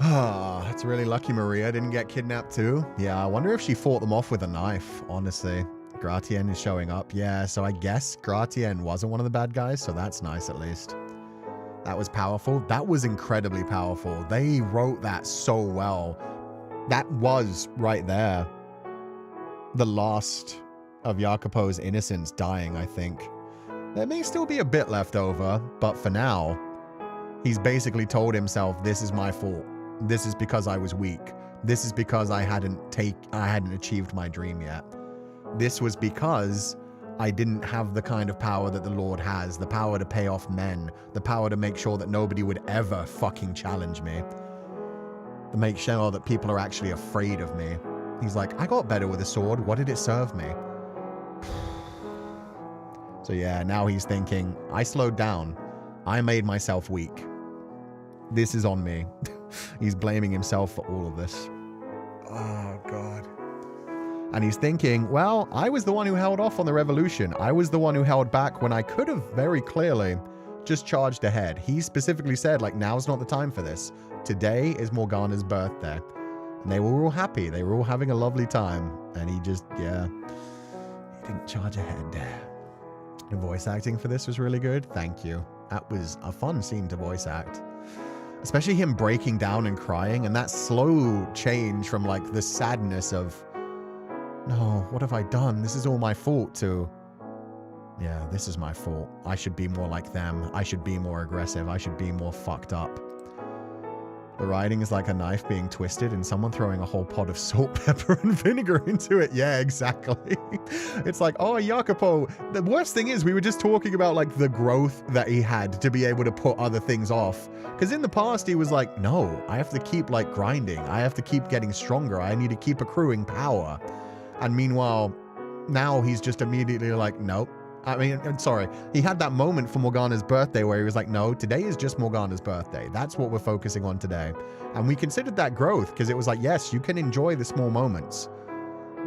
ah, it's really lucky Maria didn't get kidnapped too. Yeah, I wonder if she fought them off with a knife, honestly. Gratien is showing up. Yeah, so I guess Gratien wasn't one of the bad guys, so that's nice at least. That was powerful. That was incredibly powerful. They wrote that so well. That was right there the last of Jacopo's innocence dying, I think. There may still be a bit left over, but for now, he's basically told himself, this is my fault. This is because I was weak. This is because I hadn't achieved my dream yet. This was because I didn't have the kind of power that the Lord has, the power to pay off men, the power to make sure that nobody would ever fucking challenge me, to make sure that people are actually afraid of me. He's like, I got better with a sword. What did it serve me? So yeah, now he's thinking, I slowed down. I made myself weak. This is on me. He's blaming himself for all of this. Oh, God. And he's thinking, well, I was the one who held off on the revolution. I was the one who held back when I could have very clearly just charged ahead. He specifically said, like, now's not the time for this. Today is Morgana's birthday. And they were all happy. They were all having a lovely time. And he just, yeah, he didn't charge ahead. The voice acting for this was really good. Thank you. That was a fun scene to voice act. Especially him breaking down and crying, and that slow change from like the sadness of, no, what have I done? This is all my fault, to, yeah, this is my fault. I should be more like them. I should be more aggressive. I should be more fucked up. The writing is like a knife being twisted and someone throwing a whole pot of salt, pepper, and vinegar into it. Yeah, exactly. It's like, oh, Jacopo. The worst thing is we were just talking about like the growth that he had to be able to put other things off. Because in the past he was like, no, I have to keep like grinding. I have to keep getting stronger. I need to keep accruing power. And meanwhile, now he's just immediately like, nope. I mean, I'm sorry. He had that moment for Morgana's birthday where he was like, no, today is just Morgana's birthday. That's what we're focusing on today. And we considered that growth because it was like, yes, you can enjoy the small moments.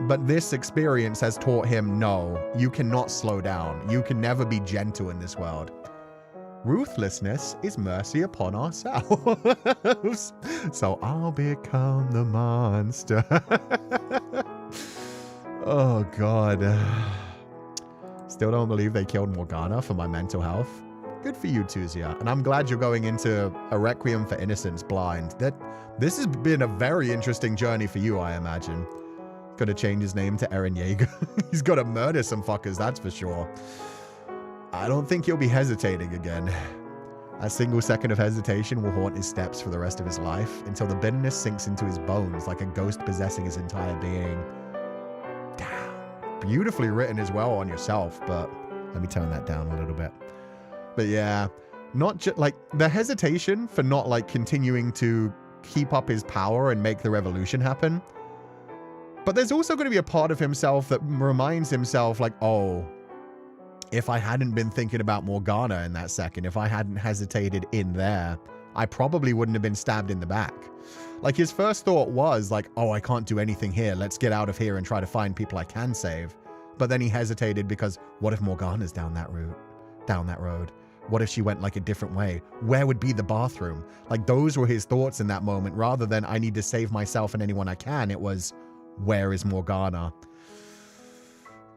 But this experience has taught him, no, you cannot slow down. You can never be gentle in this world. Ruthlessness is mercy upon ourselves. So I'll become the monster. Oh, God. still don't believe they killed Morgana for my mental health. Good for you, Tuzia. And I'm glad you're going into a Requiem for Innocence blind. This has been a very interesting journey for you, I imagine. Got to change his name to Eren Yeager. He's got to murder some fuckers, that's for sure. I don't think he'll be hesitating again. A single second of hesitation will haunt his steps for the rest of his life until the bitterness sinks into his bones like a ghost possessing his entire being. Damn. Beautifully written as well on yourself, but let me turn that down a little bit. But yeah, not just like the hesitation for not like continuing to keep up his power and make the revolution happen. But there's also going to be a part of himself that reminds himself like, oh, if I hadn't been thinking about Morgana in that second, if I hadn't hesitated in there, I probably wouldn't have been stabbed in the back. Like his first thought was like, oh, I can't do anything here. Let's get out of here and try to find people I can save. But then he hesitated because what if Morgana's down that road? What if she went like a different way? Where would be the bathroom? Like those were his thoughts in that moment rather than I need to save myself and anyone I can. It was, where is Morgana?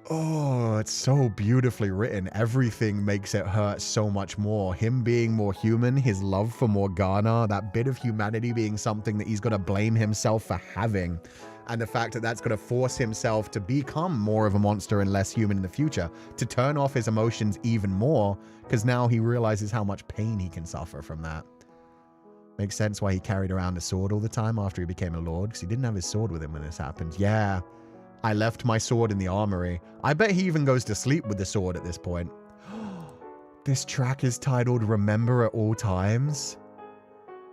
Oh, it's so beautifully written. Everything makes it hurt so much more. Him being more human, his love for Morgana, that bit of humanity being something that he's going to blame himself for having. And the fact that that's going to force himself to become more of a monster and less human in the future, to turn off his emotions even more, because now he realizes how much pain he can suffer from that. Makes sense why he carried around a sword all the time after he became a lord, because he didn't have his sword with him when this happened. Yeah, I left my sword in the armory. I bet he even goes to sleep with the sword at this point. This track is titled Remember at All Times.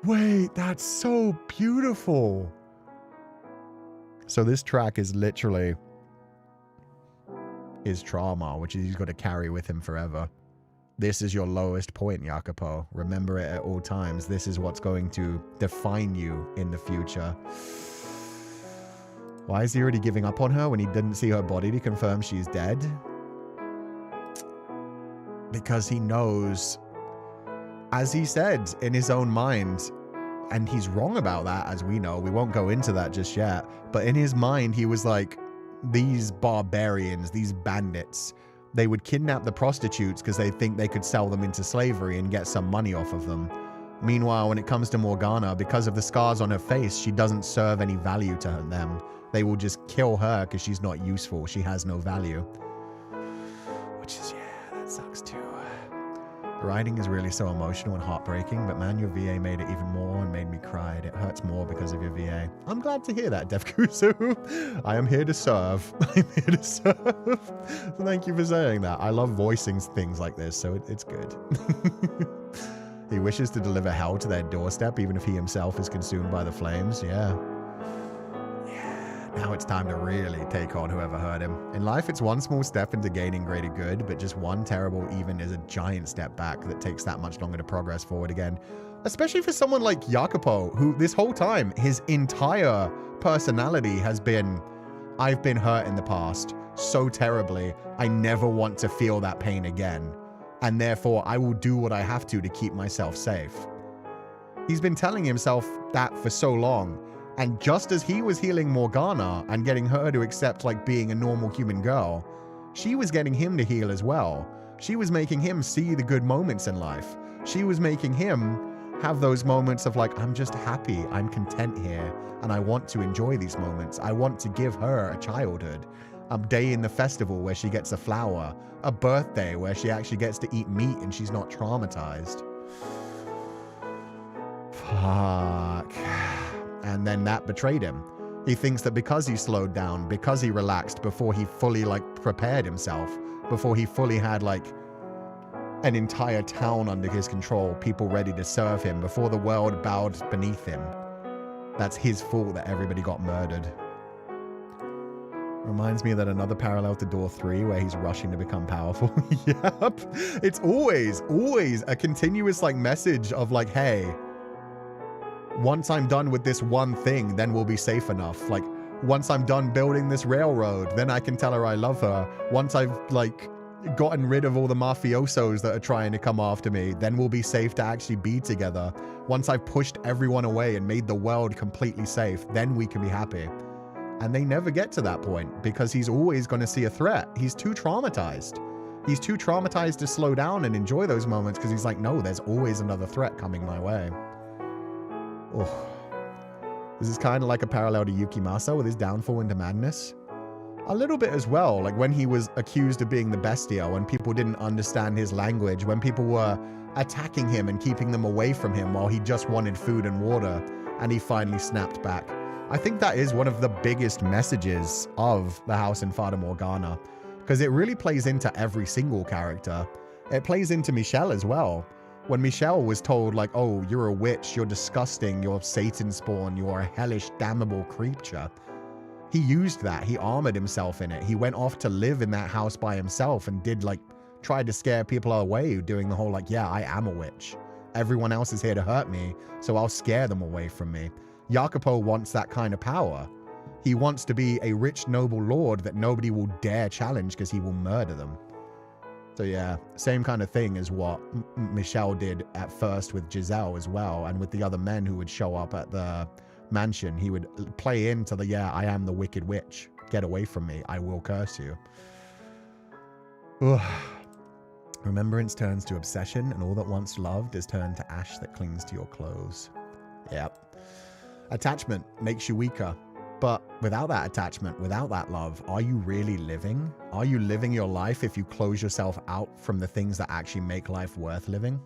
Wait, that's so beautiful. So this track is literally his trauma, which he's got to carry with him forever. This is your lowest point, Jacopo. Remember it at all times. This is what's going to define you in the future. Why is he already giving up on her when he didn't see her body to confirm she's dead? Because he knows, as he said in his own mind, and he's wrong about that, as we know. We won't go into that just yet. But in his mind, he was like, these barbarians, these bandits, they would kidnap the prostitutes because they think they could sell them into slavery and get some money off of them. Meanwhile, when it comes to Morgana, because of the scars on her face, she doesn't serve any value to them. They will just kill her because she's not useful. She has no value. Which is, yeah, that sucks too. The writing is really so emotional and heartbreaking, but man, your VA made it even more and made me cry. It hurts more because of your VA. I'm glad to hear that, Devkusu. I am here to serve. I'm here to serve. So thank you for saying that. I love voicing things like this, so it's good. He wishes to deliver hell to their doorstep, even if he himself is consumed by the flames. Yeah. Now it's time to really take on whoever hurt him. In life, it's one small step into gaining greater good, but just one terrible even is a giant step back that takes that much longer to progress forward again. Especially for someone like Jacopo, who this whole time, his entire personality has been, I've been hurt in the past so terribly, I never want to feel that pain again. And therefore, I will do what I have to keep myself safe. He's been telling himself that for so long. And just as he was healing Morgana and getting her to accept like being a normal human girl, she was getting him to heal as well. She was making him see the good moments in life. She was making him have those moments of like, I'm just happy, I'm content here, and I want to enjoy these moments. I want to give her a childhood, a day in the festival where she gets a flower, a birthday where she actually gets to eat meat and she's not traumatized. Fuck. And then that betrayed him. He thinks that because he slowed down, because he relaxed before he fully like prepared himself, before he fully had like an entire town under his control, people ready to serve him, before the world bowed beneath him, that's his fault that everybody got murdered. Reminds me of that another parallel to Door 3 where he's rushing to become powerful. Yep. It's always a continuous like message of like, hey, once I'm done with this one thing, then we'll be safe enough. Like, once I'm done building this railroad, then I can tell her I love her. Once I've, like, gotten rid of all the mafiosos that are trying to come after me, then we'll be safe to actually be together. Once I've pushed everyone away and made the world completely safe, then we can be happy. And they never get to that point because he's always going to see a threat. He's too traumatized. He's too traumatized to slow down and enjoy those moments because he's like, no, there's always another threat coming my way. Oh. This is kind of like a parallel to Yukimasa with his downfall into madness. A little bit as well, like when he was accused of being the bestia, when people didn't understand his language, when people were attacking him and keeping them away from him while he just wanted food and water, and he finally snapped back. I think that is one of the biggest messages of the house in Fata Morgana, because it really plays into every single character. It plays into Michelle as well. When Michelle was told, like, oh, you're a witch, you're disgusting, you're Satan spawn, you're a hellish, damnable creature. He used that. He armored himself in it. He went off to live in that house by himself and did, like, tried to scare people away, doing the whole, like, yeah, I am a witch. Everyone else is here to hurt me, so I'll scare them away from me. Jacopo wants that kind of power. He wants to be a rich, noble lord that nobody will dare challenge because he will murder them. So yeah, same kind of thing as what Michelle did at first with Giselle as well, and with the other men who would show up at the mansion. He would play into the, yeah, I am the wicked witch. Get away from me. I will curse you. Ugh. Remembrance turns to obsession, and all that once loved is turned to ash that clings to your clothes. Yep. Attachment makes you weaker. But without that attachment, without that love, are you really living? Are you living your life if you close yourself out from the things that actually make life worth living?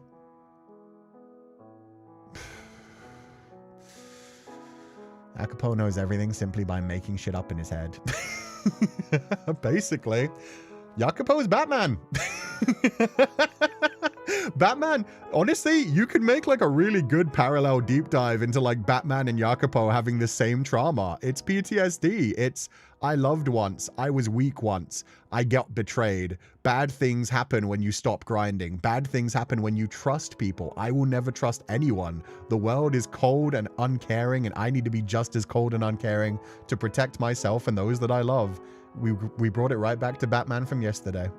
Jacopo knows everything simply by making shit up in his head. Basically, Jacopo is Batman. Batman, honestly, you could make like a really good parallel deep dive into like Batman and Jacopo having the same trauma. It's PTSD. It's, I loved once. I was weak once. I got betrayed. Bad things happen when you stop grinding. Bad things happen when you trust people. I will never trust anyone. The world is cold and uncaring, and I need to be just as cold and uncaring to protect myself and those that I love. We brought it right back to Batman from yesterday.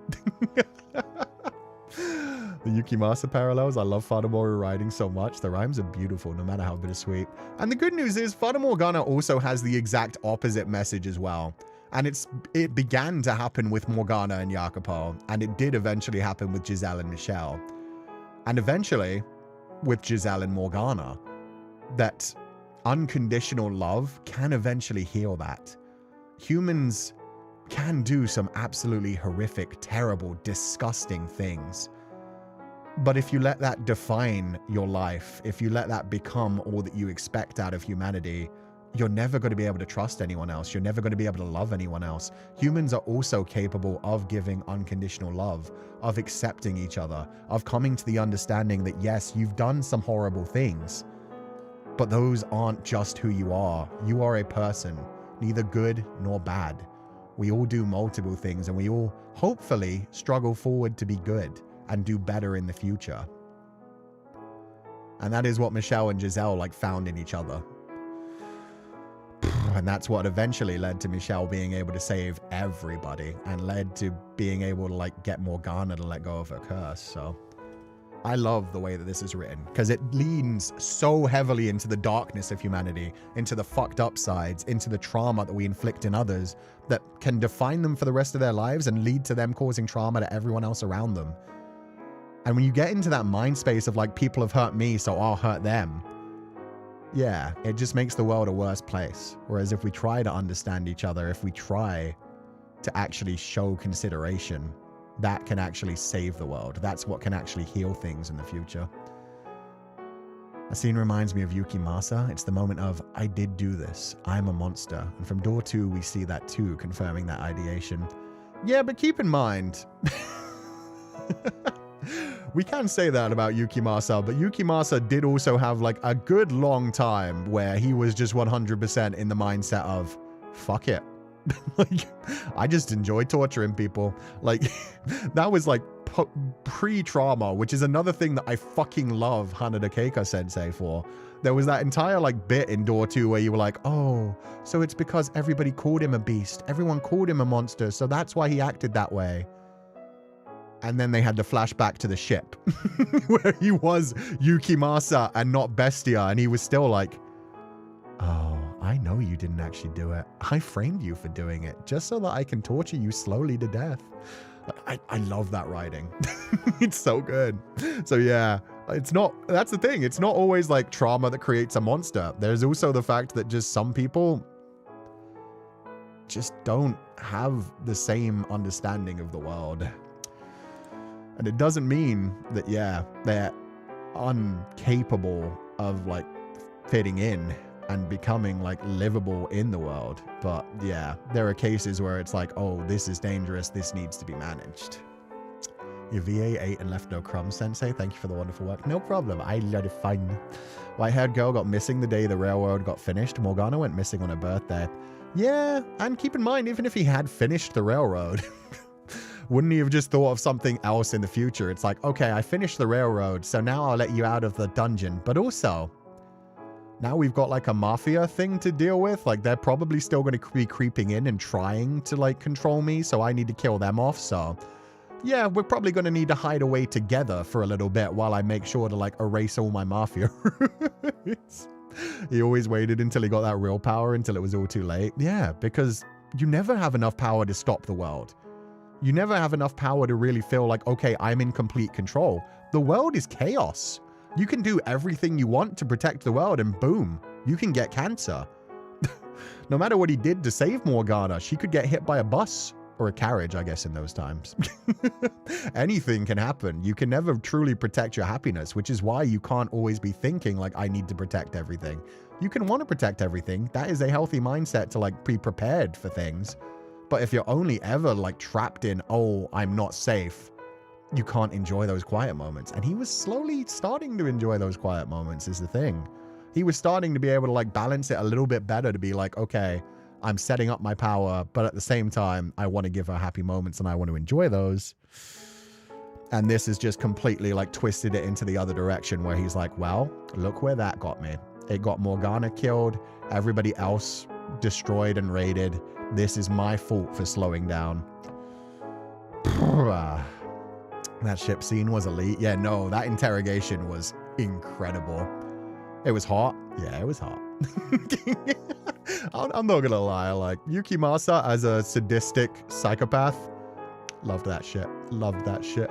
The Yukimasa parallels. I love Fata Morgana writing so much. The rhymes are beautiful, no matter how bittersweet. And the good news is Fata Morgana also has the exact opposite message as well. And it began to happen with Morgana and Jacopo, and it did eventually happen with Giselle and Michelle. And eventually, with Giselle and Morgana, that unconditional love can eventually heal that. Humans can do some absolutely horrific, terrible, disgusting things. But if you let that define your life, if you let that become all that you expect out of humanity, you're never going to be able to trust anyone else. You're never going to be able to love anyone else. Humans are also capable of giving unconditional love, of accepting each other, of coming to the understanding that, yes, you've done some horrible things, but those aren't just who you are. You are a person, neither good nor bad. We all do multiple things, and we all hopefully struggle forward to be good and do better in the future. And that is what Michelle and Giselle like found in each other. And that's what eventually led to Michelle being able to save everybody, and led to being able to like get Morgana to let go of her curse. So I love the way that this is written, because it leans so heavily into the darkness of humanity, into the fucked up sides, into the trauma that we inflict in others that can define them for the rest of their lives and lead to them causing trauma to everyone else around them. And when you get into that mind space of like, people have hurt me, so I'll hurt them. Yeah, it just makes the world a worse place. Whereas if we try to understand each other, if we try to actually show consideration, that can actually save the world. That's what can actually heal things in the future. A scene reminds me of Yukimasa. It's the moment of, I did do this. I'm a monster. And from door 2, we see that too, confirming that ideation. Yeah, but keep in mind... We can say that about Yukimasa, but Yukimasa did also have like a good long time where he was just 100% in the mindset of, fuck it. Like, I just enjoy torturing people. Like, that was like pre-trauma, which is another thing that I fucking love Hanada Keika Sensei for. There was that entire like bit in Door 2 where you were like, oh, so it's because everybody called him a beast. Everyone called him a monster, so that's why he acted that way. And then they had to flash back to the ship where he was Yukimasa and not Bestia. And he was still like, oh, I know you didn't actually do it. I framed you for doing it just so that I can torture you slowly to death. I love that writing. It's so good. So yeah, that's the thing. It's not always like trauma that creates a monster. There's also the fact that just some people just don't have the same understanding of the world. And it doesn't mean that, yeah, they're incapable of like fitting in and becoming like livable in the world. But yeah, there are cases where it's like, oh, this is dangerous. This needs to be managed. Your VA ate and left no crumbs, Sensei. Thank you for the wonderful work. No problem. I let it fun. White-haired girl got missing the day the railroad got finished. Morgana went missing on her birthday. Yeah, and keep in mind, even if he had finished the railroad, wouldn't he have just thought of something else in the future? It's like, okay, I finished the railroad, so now I'll let you out of the dungeon. But also, now we've got like a mafia thing to deal with. Like, they're probably still going to be creeping in and trying to like control me, so I need to kill them off. So yeah, we're probably going to need to hide away together for a little bit while I make sure to like erase all my mafia roots. He always waited until he got that real power, until it was all too late. Yeah, because you never have enough power to stop the world. You never have enough power to really feel like, okay, I'm in complete control. The world is chaos. You can do everything you want to protect the world and boom, you can get cancer. No matter what he did to save Morgana, she could get hit by a bus. Or a carriage, I guess, in those times. Anything can happen. You can never truly protect your happiness, which is why you can't always be thinking like, I need to protect everything. You can want to protect everything. That is a healthy mindset to like be prepared for things. But if you're only ever like trapped in, oh, I'm not safe, you can't enjoy those quiet moments. And he was slowly starting to enjoy those quiet moments is the thing. He was starting to be able to like balance it a little bit better to be like, okay, I'm setting up my power, but at the same time, I want to give her happy moments and I want to enjoy those. And this has just completely like twisted it into the other direction where he's like, well, look where that got me. It got Morgana killed, everybody else destroyed and raided. This is my fault for slowing down. That ship scene was elite. Yeah, no, that interrogation was incredible. It was hot. Yeah, it was hot. I'm not gonna lie, like Yukimasa as a sadistic psychopath, loved that shit. Loved that shit.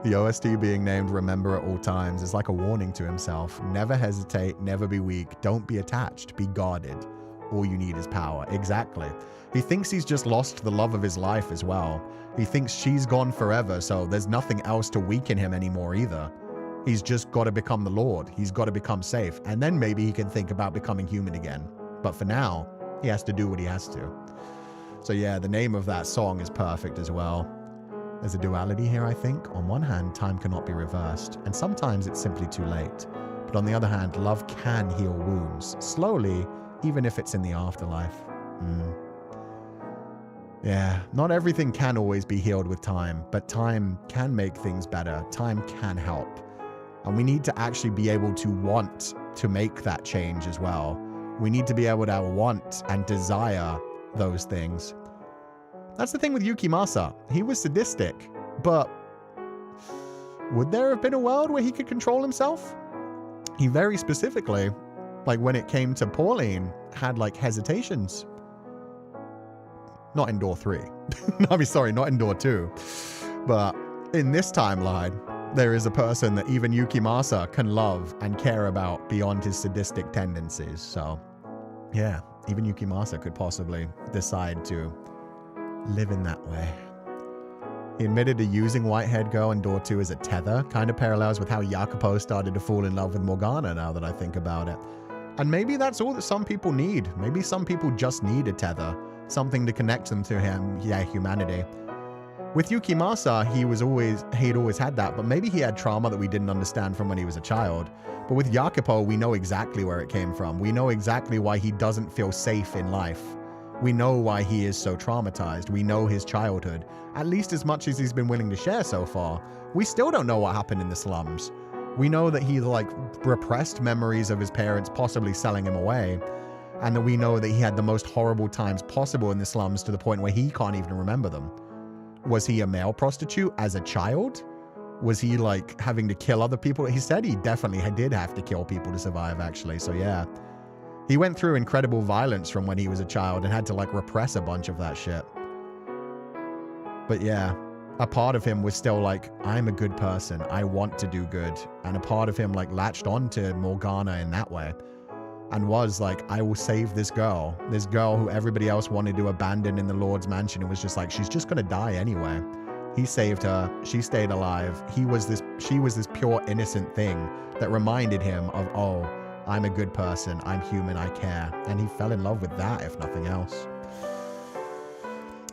The OST being named Remember at All Times is like a warning to himself. Never hesitate, never be weak, don't be attached, be guarded. All you need is power. Exactly. He thinks he's just lost the love of his life as well. He thinks she's gone forever, so there's nothing else to weaken him anymore either. He's just got to become the Lord. He's got to become safe. And then maybe he can think about becoming human again. But for now, he has to do what he has to. So yeah, the name of that song is perfect as well. There's a duality here, I think. On one hand, time cannot be reversed. And sometimes it's simply too late. But on the other hand, love can heal wounds. Slowly, even if it's in the afterlife. Yeah, not everything can always be healed with time. But time can make things better. Time can help. And we need to actually be able to want to make that change as well. We need to be able to want and desire those things. That's the thing with Yukimasa. He was sadistic, but would there have been a world where he could control himself? He very specifically, like when it came to Pauline, had like hesitations. Not in door 3. I mean, sorry, not in door 2. But in this timeline, there is a person that even Yukimasa can love and care about beyond his sadistic tendencies. So, yeah, even Yukimasa could possibly decide to live in that way. He admitted to using White-Haired Girl in Door 2 as a tether, kind of parallels with how Jacopo started to fall in love with Morgana now that I think about it. And maybe that's all that some people need. Maybe some people just need a tether, something to connect them to humanity. With Yukimasa, he'd always had that, but maybe he had trauma that we didn't understand from when he was a child. But with Jacopo, we know exactly where it came from. We know exactly why he doesn't feel safe in life. We know why he is so traumatized. We know his childhood, at least as much as he's been willing to share so far. We still don't know what happened in the slums. We know that he repressed memories of his parents possibly selling him away, and that we know that he had the most horrible times possible in the slums to the point where he can't even remember them. Was he a male prostitute as a child? Was he having to kill other people? He said he definitely did have to kill people to survive, actually. So yeah, he went through incredible violence from when he was a child and had to repress a bunch of that shit. But yeah, a part of him was still like, I'm a good person. I want to do good. And a part of him like latched on to Morgana in that way. And was like, I will save this girl who everybody else wanted to abandon in the Lord's mansion. It was just like, she's just gonna die anyway. He saved her, she stayed alive. She was this pure innocent thing that reminded him of, oh, I'm a good person, I'm human, I care. And he fell in love with that, if nothing else.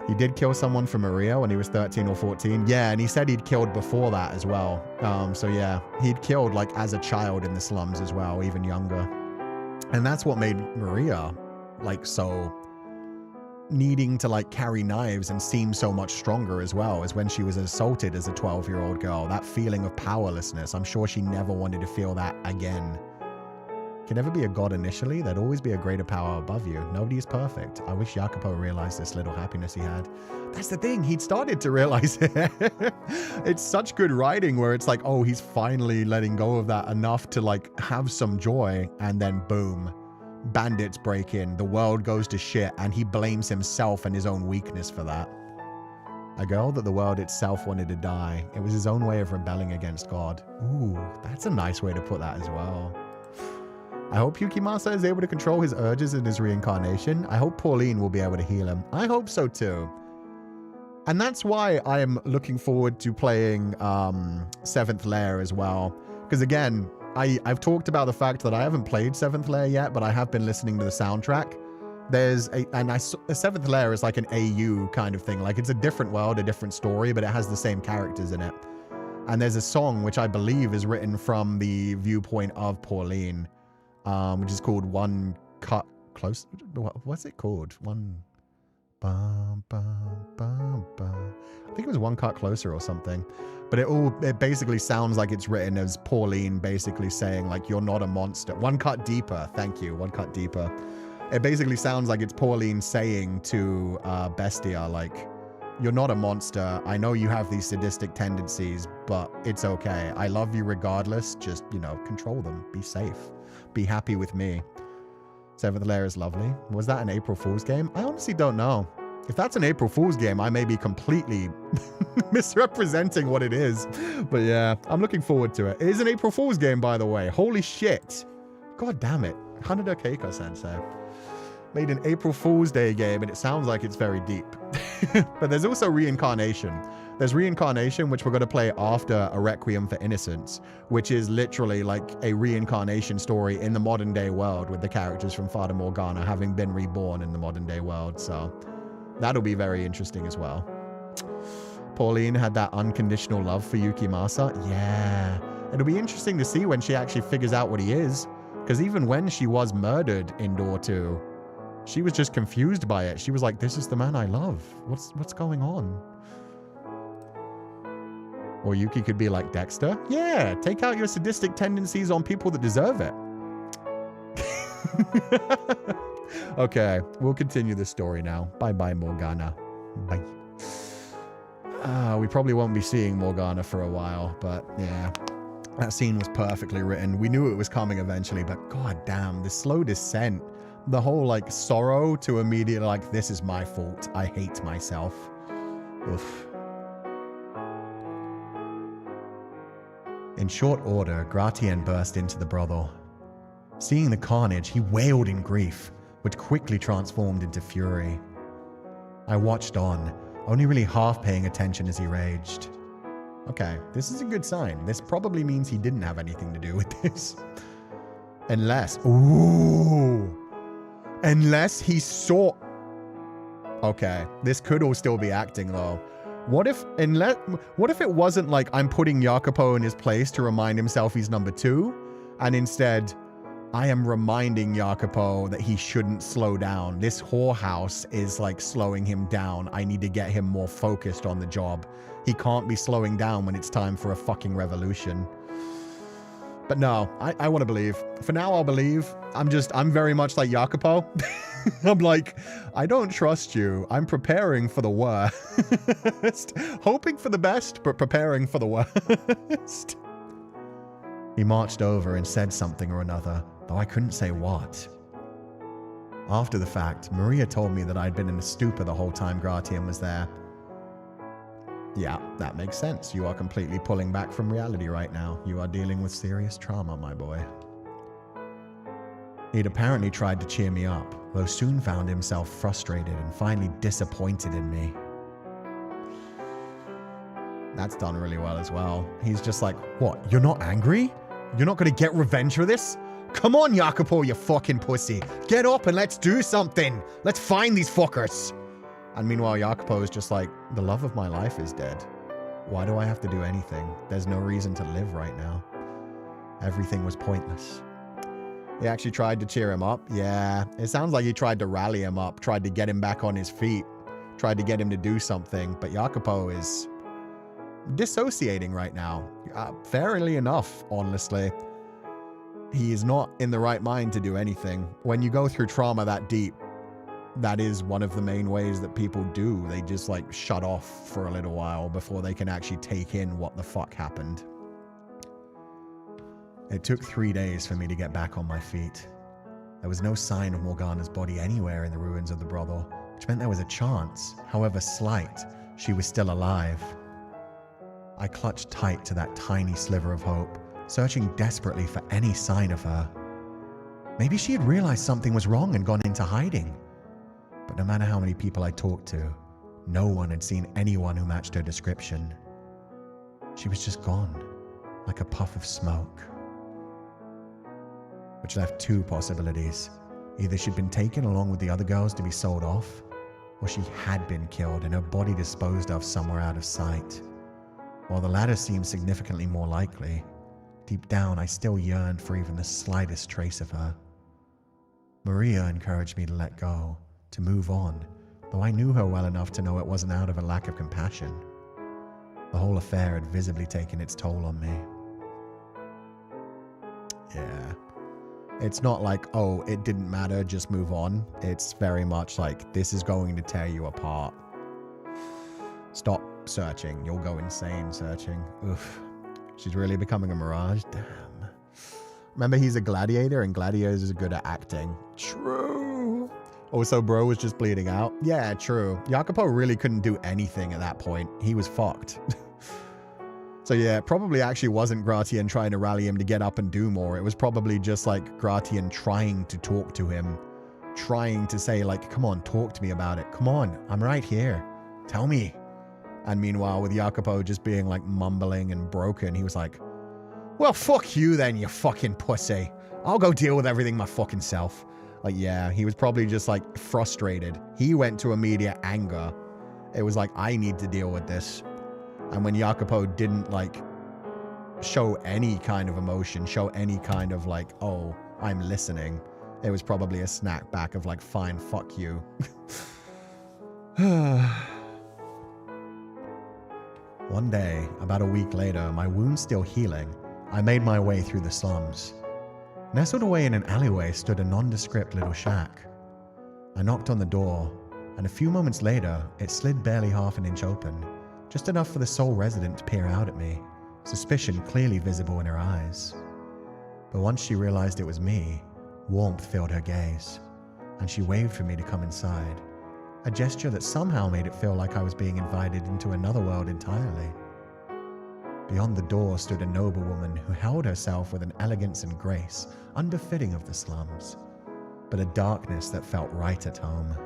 He did kill someone for Maria when he was 13 or 14. Yeah, and he said he'd killed before that as well. So yeah, he'd killed like as a child in the slums as well, even younger. And that's what made Maria like so needing to like carry knives and seem so much stronger as well, as when she was assaulted as a 12-year-old girl. That feeling of powerlessness, I'm sure she never wanted to feel that again. Can never be a god initially, there'd always be a greater power above you. Nobody is perfect. I wish Jacopo realized this little happiness he had. That's the thing, he'd started to realize it. It's such good writing where it's like, oh, he's finally letting go of that enough to like have some joy, and then boom, bandits break in, the world goes to shit, and he blames himself and his own weakness for that. A girl that the world itself wanted to die. It was his own way of rebelling against God. Ooh, that's a nice way to put that as well. I hope Yukimasa is able to control his urges in his reincarnation. I hope Pauline will be able to heal him. I hope so too. And that's why I am looking forward to playing Seventh Layer as well. Because again, I've talked about the fact that I haven't played Seventh Layer yet, but I have been listening to the soundtrack. A Seventh Layer is like an AU kind of thing. Like it's a different world, a different story, but it has the same characters in it. And there's a song which I believe is written from the viewpoint of Pauline. Which is called One Cut Close. What's it called? One. I think it was One Cut Closer or something. But it basically sounds like it's written as Pauline basically saying like, you're not a monster. One Cut Deeper. Thank you. One Cut Deeper. It basically sounds like it's Pauline saying to Bestia like, you're not a monster. I know you have these sadistic tendencies, but it's okay. I love you regardless. Just, you know, control them. Be safe. Be happy with me. Seventh Layer is lovely. Was that an April Fool's game? I honestly don't know. If that's an April Fool's game, I may be completely misrepresenting what it is. But yeah, I'm looking forward to it. It is an April Fool's game, by the way. Holy shit. God damn it. Hanada Keiko Sensei made an April Fool's Day game, and it sounds like it's very deep. But there's also Reincarnation. There's Reincarnation, which we're going to play after a Requiem for Innocence, which is literally like a reincarnation story in the modern day world with the characters from Fata Morgana having been reborn in the modern day world. So that'll be very interesting as well. Pauline had that unconditional love for Yukimasa. Yeah. It'll be interesting to see when she actually figures out what he is. Because even when she was murdered in Door 2, she was just confused by it. She was like, this is the man I love. What's going on? Or Yuki could be like Dexter. Yeah, take out your sadistic tendencies on people that deserve it. Okay, we'll continue the story now. Bye-bye, Morgana. Bye. We probably won't be seeing Morgana for a while, but yeah. That scene was perfectly written. We knew it was coming eventually, but god damn, the slow descent. The whole like sorrow to immediately like, this is my fault. I hate myself. Oof. In short order, Gratien burst into the brothel. Seeing the carnage, he wailed in grief, which quickly transformed into fury. I watched on, only really half paying attention as he raged. Okay, this is a good sign. This probably means he didn't have anything to do with this. Unless he saw... Okay, this could all still be acting though. What if it wasn't like I'm putting Jacopo in his place to remind himself he's number 2, and instead I am reminding Jacopo that he shouldn't slow down. This whorehouse is like slowing him down. I need to get him more focused on the job. He can't be slowing down when it's time for a fucking revolution. But no, I want to believe. For now, I'll believe. I'm very much like Jacopo. I'm like, I don't trust you. I'm preparing for the worst. Hoping for the best, but preparing for the worst. He marched over and said something or another, though I couldn't say what. After the fact, Maria told me that I'd been in a stupor the whole time Gratien was there. Yeah, that makes sense. You are completely pulling back from reality right now. You are dealing with serious trauma, my boy. He'd apparently tried to cheer me up, though soon found himself frustrated and finally disappointed in me. That's done really well as well. He's just like, what, you're not angry? You're not going to get revenge for this? Come on, Jacopo, you fucking pussy. Get up and let's do something. Let's find these fuckers. And meanwhile, Jacopo is just like, the love of my life is dead. Why do I have to do anything? There's no reason to live right now. Everything was pointless. He actually tried to cheer him up. Yeah, it sounds like he tried to rally him up, tried to get him back on his feet, tried to get him to do something. But Jacopo is dissociating right now. Fairly enough, honestly. He is not in the right mind to do anything. When you go through trauma that deep, that is one of the main ways that people do. They just like shut off for a little while before they can actually take in what the fuck happened. It took 3 days for me to get back on my feet. There was no sign of Morgana's body anywhere in the ruins of the brothel, which meant there was a chance, however slight, she was still alive. I clutched tight to that tiny sliver of hope, searching desperately for any sign of her. Maybe she had realized something was wrong and gone into hiding. But no matter how many people I talked to, no one had seen anyone who matched her description. She was just gone, like a puff of smoke. Which left two possibilities. Either she'd been taken along with the other girls to be sold off, or she had been killed and her body disposed of somewhere out of sight. While the latter seemed significantly more likely, deep down I still yearned for even the slightest trace of her. Maria encouraged me to let go, to move on, though I knew her well enough to know it wasn't out of a lack of compassion. The whole affair had visibly taken its toll on me. Yeah. It's not like, oh, it didn't matter, just move on. It's very much like, this is going to tear you apart. Stop searching. You'll go insane searching. Oof. She's really becoming a mirage. Damn. Remember, he's a gladiator, and gladiators are good at acting. True. Also, bro was just bleeding out. Yeah, true. Jacopo really couldn't do anything at that point. He was fucked. So yeah, it probably actually wasn't Gratian trying to rally him to get up and do more. It was probably just like Gratian trying to talk to him. Trying to say like, come on, talk to me about it. Come on, I'm right here. Tell me. And meanwhile, with Jacopo just being like mumbling and broken, he was like, well, fuck you then, you fucking pussy. I'll go deal with everything my fucking self. Like, yeah, he was probably just like frustrated. He went to immediate anger. It was like, I need to deal with this. And when Jacopo didn't like show any kind of emotion, show any kind of like, oh, I'm listening, it was probably a snack back of like, fine, fuck you. One day, about a week later, my wound still healing, I made my way through the slums. Nestled away in an alleyway stood a nondescript little shack. I knocked on the door, and a few moments later, it slid barely half an inch open, just enough for the sole resident to peer out at me, suspicion clearly visible in her eyes. But once she realized it was me, warmth filled her gaze, and she waved for me to come inside, a gesture that somehow made it feel like I was being invited into another world entirely. Beyond the door stood a noble woman who held herself with an elegance and grace unbefitting of the slums, but a darkness that felt right at home.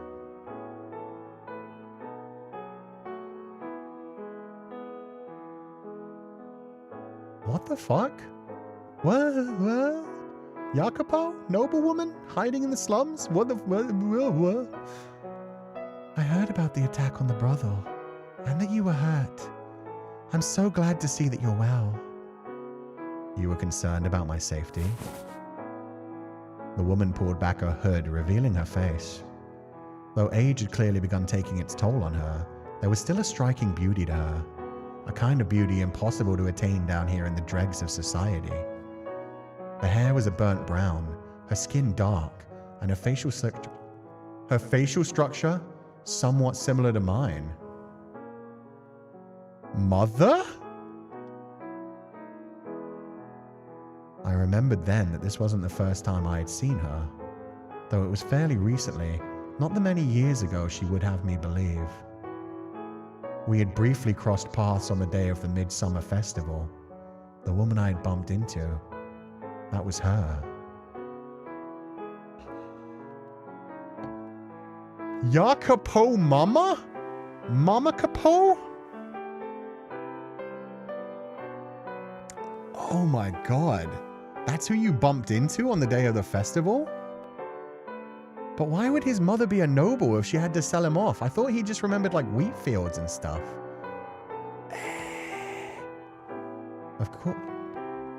What the fuck? What? Jacopo? Noblewoman? Hiding in the slums? What? I heard about the attack on the brothel, and that you were hurt. I'm so glad to see that you're well. You were concerned about my safety? The woman pulled back her hood, revealing her face. Though age had clearly begun taking its toll on her, there was still a striking beauty to her. A kind of beauty impossible to attain down here in the dregs of society. Her hair was a burnt brown, her skin dark, and her facial structure somewhat similar to mine. Mother? I remembered then that this wasn't the first time I had seen her, though it was fairly recently, not the many years ago she would have me believe. We had briefly crossed paths on the day of the Midsummer Festival. The woman I had bumped into, that was her. Jacopo Mama? Mama Capo? Oh my god. That's who you bumped into on the day of the festival? But why would his mother be a noble if she had to sell him off? I thought he just remembered like wheat fields and stuff.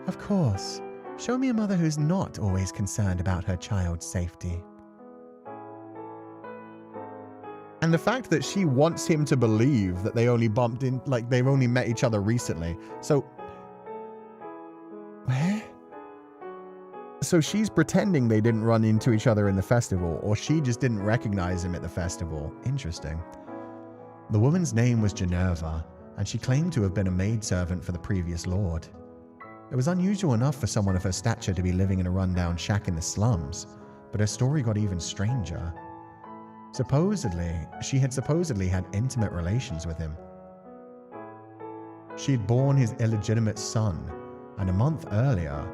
Of course. Show me a mother who's not always concerned about her child's safety. And the fact that she wants him to believe that they only bumped in, like they've only met each other recently. So, where? So she's pretending they didn't run into each other in the festival, or she just didn't recognize him at the festival. Interesting. The woman's name was Geneva, and she claimed to have been a maidservant for the previous lord. It was unusual enough for someone of her stature to be living in a rundown shack in the slums, but her story got even stranger. She had supposedly had intimate relations with him. She had borne his illegitimate son, and a month earlier,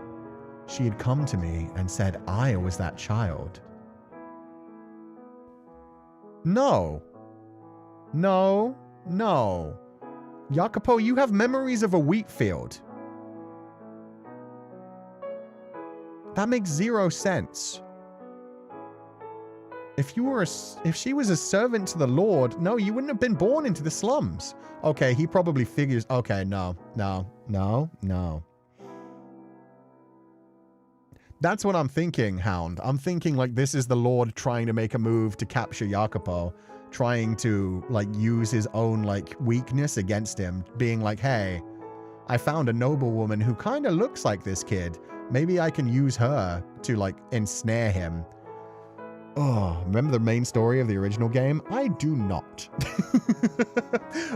she had come to me and said I was that child. No. Jacopo, you have memories of a wheat field. That makes zero sense. If she was a servant to the Lord, no, you wouldn't have been born into the slums. Okay, he probably figures, okay, no. That's what I'm thinking, Hound. I'm thinking like this is the Lord trying to make a move to capture Jacopo, trying to like use his own like weakness against him, being like, hey, I found a noble woman who kind of looks like this kid. Maybe I can use her to like ensnare him. Oh, remember the main story of the original game? I do not.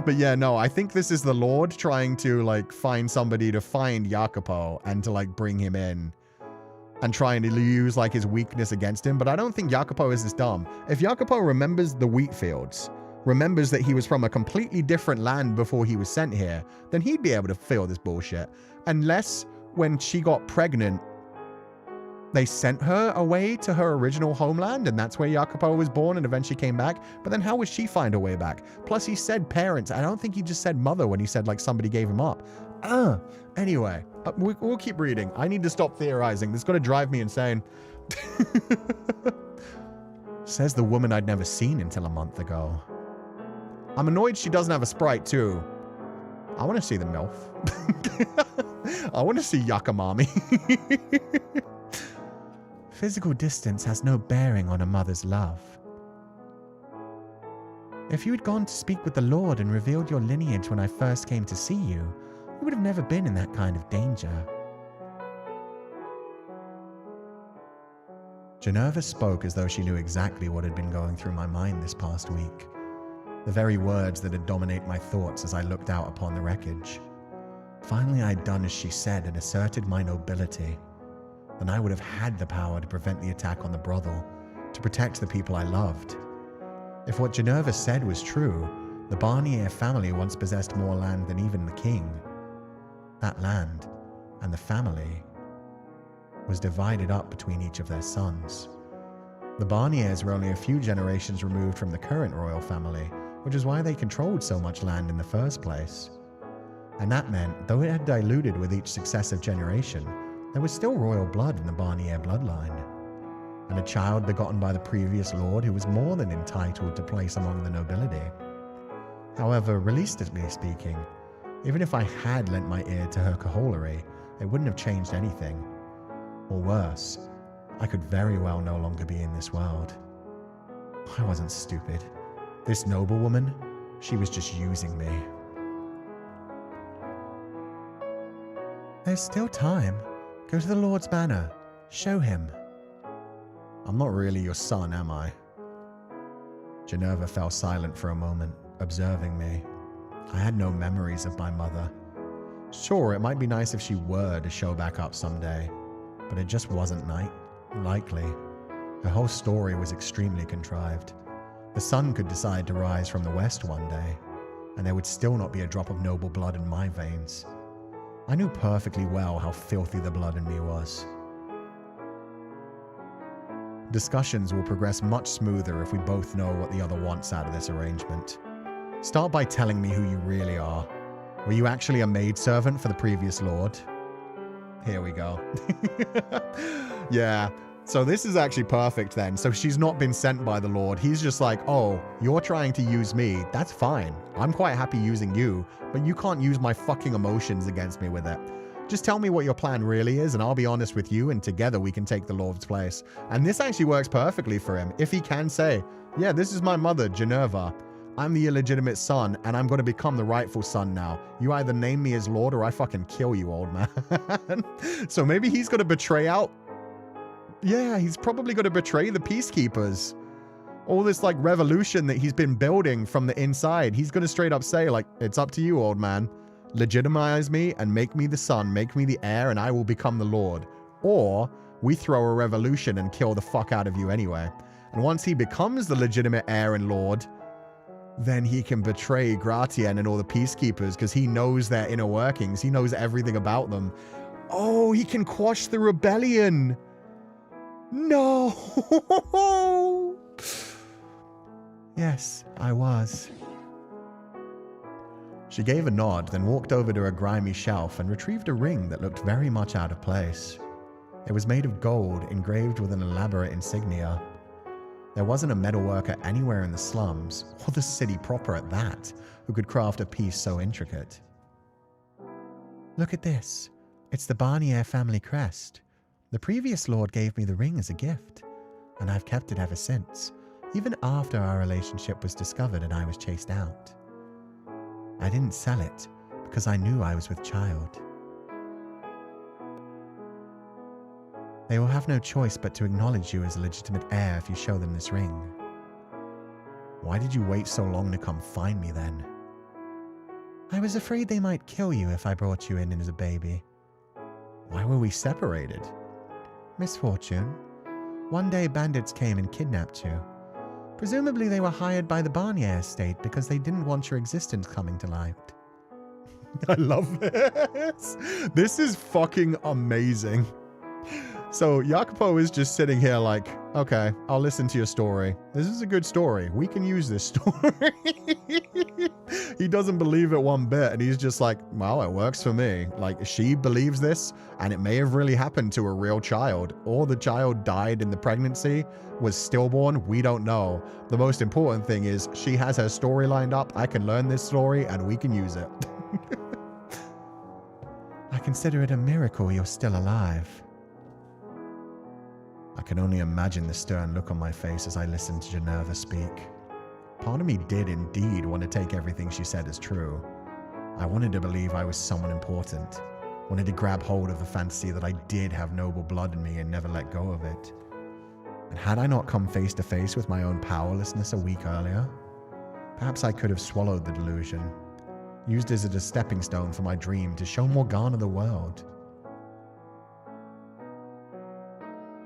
But yeah, no, I think this is the Lord trying to like find somebody to find Jacopo and to like bring him in and trying to use like his weakness against him. But I don't think Jacopo is this dumb. If Jacopo remembers the wheat fields, remembers that he was from a completely different land before he was sent here, then he'd be able to feel this bullshit. Unless when she got pregnant, they sent her away to her original homeland, and that's where Jacopo was born and eventually came back. But then how would she find her way back? Plus, he said parents. I don't think he just said mother when he said, like, somebody gave him up. Anyway, we'll keep reading. I need to stop theorizing. This is going to drive me insane. Says the woman I'd never seen until a month ago. I'm annoyed she doesn't have a sprite, too. I want to see the MILF. I want to see Yakamami. Physical distance has no bearing on a mother's love. If you had gone to speak with the Lord and revealed your lineage when I first came to see you, you would have never been in that kind of danger. Geneva spoke as though she knew exactly what had been going through my mind this past week. The very words that had dominated my thoughts as I looked out upon the wreckage. Finally, I had done as she said and asserted my nobility. Then I would have had the power to prevent the attack on the brothel, to protect the people I loved. If what Geneva said was true, the Barnier family once possessed more land than even the king. That land, and the family, was divided up between each of their sons. The Barniers were only a few generations removed from the current royal family, which is why they controlled so much land in the first place. And that meant, though it had diluted with each successive generation, there was still royal blood in the Barnier bloodline, and a child begotten by the previous lord who was more than entitled to place among the nobility. However, realistically speaking, even if I had lent my ear to her cajolery, it wouldn't have changed anything. Or worse, I could very well no longer be in this world. I wasn't stupid. This noblewoman, she was just using me. There's still time. Go to the Lord's banner. Show him. I'm not really your son, am I? Geneva fell silent for a moment, observing me. I had no memories of my mother. Sure, it might be nice if she were to show back up someday, but it just wasn't likely. Her whole story was extremely contrived. The sun could decide to rise from the west one day, and there would still not be a drop of noble blood in my veins. I knew perfectly well how filthy the blood in me was. Discussions will progress much smoother if we both know what the other wants out of this arrangement. Start by telling me who you really are. Were you actually a maidservant for the previous lord? Here we go. Yeah, so this is actually perfect then. So she's not been sent by the lord. He's just like, oh, you're trying to use me. That's fine. I'm quite happy using you, but you can't use my fucking emotions against me with it. Just tell me what your plan really is, and I'll be honest with you, and together we can take the Lord's place. And this actually works perfectly for him. If he can say, yeah, this is my mother, Geneva. I'm the illegitimate son, and I'm going to become the rightful son now. You either name me as Lord, or I fucking kill you, old man. So maybe he's going to betray out. Yeah, he's probably going to betray the peacekeepers. All this, like, revolution that he's been building from the inside. He's going to straight up say, like, it's up to you, old man. Legitimize me and make me the son, make me the heir, and I will become the Lord. Or we throw a revolution and kill the fuck out of you anyway. And once he becomes the legitimate heir and Lord, then he can betray Gratien and all the peacekeepers because he knows their inner workings. He knows everything about them. Oh, he can quash the rebellion. No. Yes, I was. She gave a nod, then walked over to a grimy shelf and retrieved a ring that looked very much out of place. It was made of gold, engraved with an elaborate insignia. There wasn't a metalworker anywhere in the slums, or the city proper at that, who could craft a piece so intricate. Look at this. It's the Barnier family crest. The previous lord gave me the ring as a gift, and I've kept it ever since, even after our relationship was discovered and I was chased out. I didn't sell it because I knew I was with child. They will have no choice but to acknowledge you as a legitimate heir if you show them this ring. Why did you wait so long to come find me then? I was afraid they might kill you if I brought you in as a baby. Why were we separated? Misfortune. One day bandits came and kidnapped you. Presumably they were hired by the Barnier estate because they didn't want your existence coming to light. I love this. This is fucking amazing. So Jacopo is just sitting here like, okay, I'll listen to your story. This is a good story. We can use this story. He doesn't believe it one bit, and he's just like, well, it works for me. Like, she believes this, and it may have really happened to a real child, or the child died in the pregnancy, was stillborn, we don't know. The most important thing is she has her story lined up. I can learn this story, and we can use it. I consider it a miracle you're still alive. I can only imagine the stern look on my face as I listened to Geneva speak. Part of me did indeed want to take everything she said as true. I wanted to believe I was someone important, wanted to grab hold of the fantasy that I did have noble blood in me and never let go of it. And had I not come face to face with my own powerlessness a week earlier, perhaps I could have swallowed the delusion, used it as a stepping stone for my dream to show Morgana the world.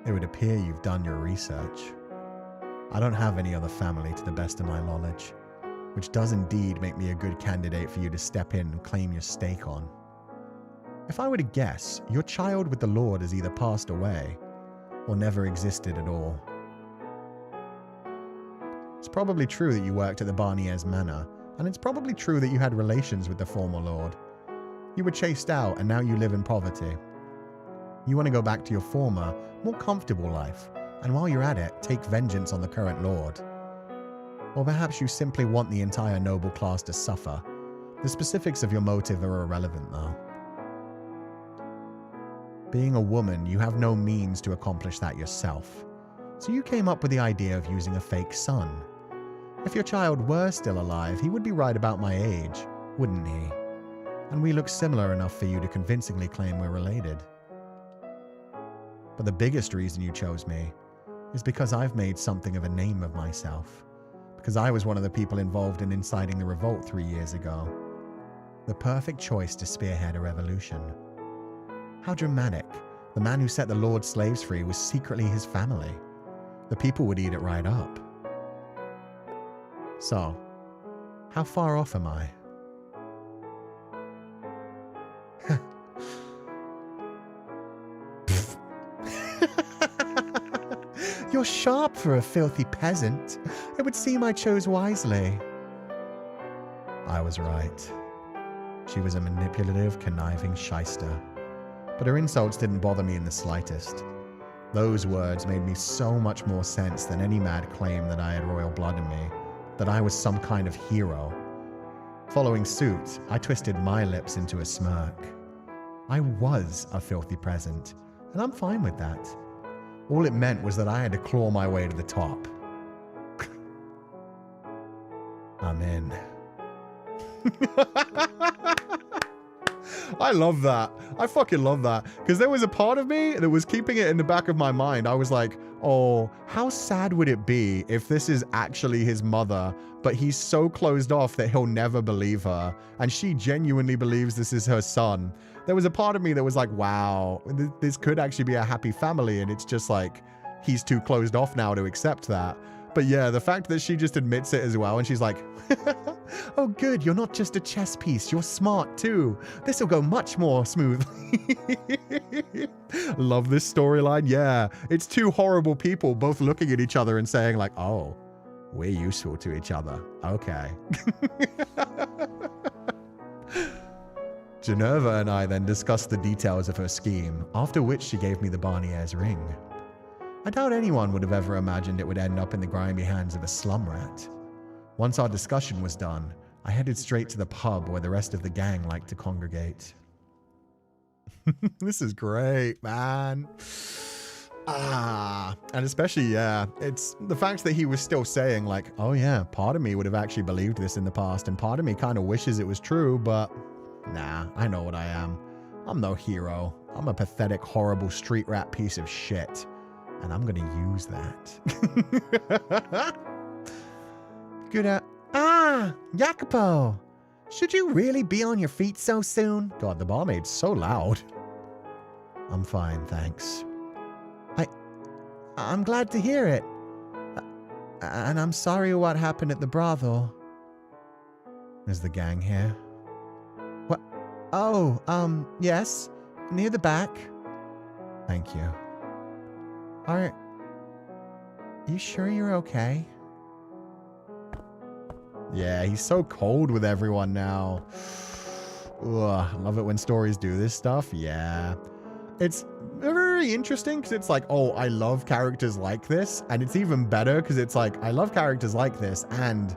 It would appear you've done your research. I don't have any other family to the best of my knowledge, which does indeed make me a good candidate for you to step in and claim your stake on. If I were to guess, your child with the Lord has either passed away or never existed at all. It's probably true that you worked at the Barnier's manor, and it's probably true that you had relations with the former Lord. You were chased out and now you live in poverty. You want to go back to your former, more comfortable life, and while you're at it, take vengeance on the current lord. Or perhaps you simply want the entire noble class to suffer. The specifics of your motive are irrelevant, though. Being a woman, you have no means to accomplish that yourself, so you came up with the idea of using a fake son. If your child were still alive, he would be right about my age, wouldn't he? And we look similar enough for you to convincingly claim we're related. But the biggest reason you chose me is because I've made something of a name of myself. Because I was one of the people involved in inciting the revolt 3 years ago. The perfect choice to spearhead a revolution. How dramatic. The man who set the Lord's slaves free was secretly his family. The people would eat it right up. So, How far off am I? You're sharp for a filthy peasant. It would seem I chose wisely. I was right. She was a manipulative, conniving shyster. But her insults didn't bother me in the slightest. Those words made me so much more sense than any mad claim that I had royal blood in me, that I was some kind of hero. Following suit, I twisted my lips into a smirk. I was a filthy peasant, and I'm fine with that. All it meant was that I had to claw my way to the top. I'm in. I love that. I fucking love that. Because there was a part of me that was keeping it in the back of my mind. I was like, oh, how sad would it be if this is actually his mother, but he's so closed off that he'll never believe her, and she genuinely believes this is her son. There was a part of me that was like, wow, this could actually be a happy family, and it's just like, he's too closed off now to accept that. But yeah, the fact that she just admits it as well, and she's like, oh good, you're not just a chess piece, you're smart too. This will go much more smoothly. Love this storyline. Yeah, it's two horrible people both looking at each other and saying like, oh, we're useful to each other. Okay. Geneva and I then discussed the details of her scheme, after which she gave me the Barnier's ring. I doubt anyone would have ever imagined it would end up in the grimy hands of a slum rat. Once our discussion was done, I headed straight to the pub where the rest of the gang liked to congregate. This is great, man. And especially, yeah, it's the fact that he was still saying like, oh yeah, part of me would have actually believed this in the past, and part of me kind of wishes it was true, but nah, I know what I am. I'm no hero. I'm a pathetic, horrible street rat piece of shit. And I'm gonna use that. Good, Jacopo! Should you really be on your feet so soon? God, the barmaid's so loud. I'm fine, thanks. I'm glad to hear it. And I'm sorry what happened at the brothel. Is the gang here? What? Oh, yes. Near the back. Thank you. Are you sure you're okay? Yeah, he's so cold with everyone now. Ugh, love it when stories do this stuff. Yeah. It's very interesting because it's like, oh, I love characters like this. And it's even better because it's like, I love characters like this. And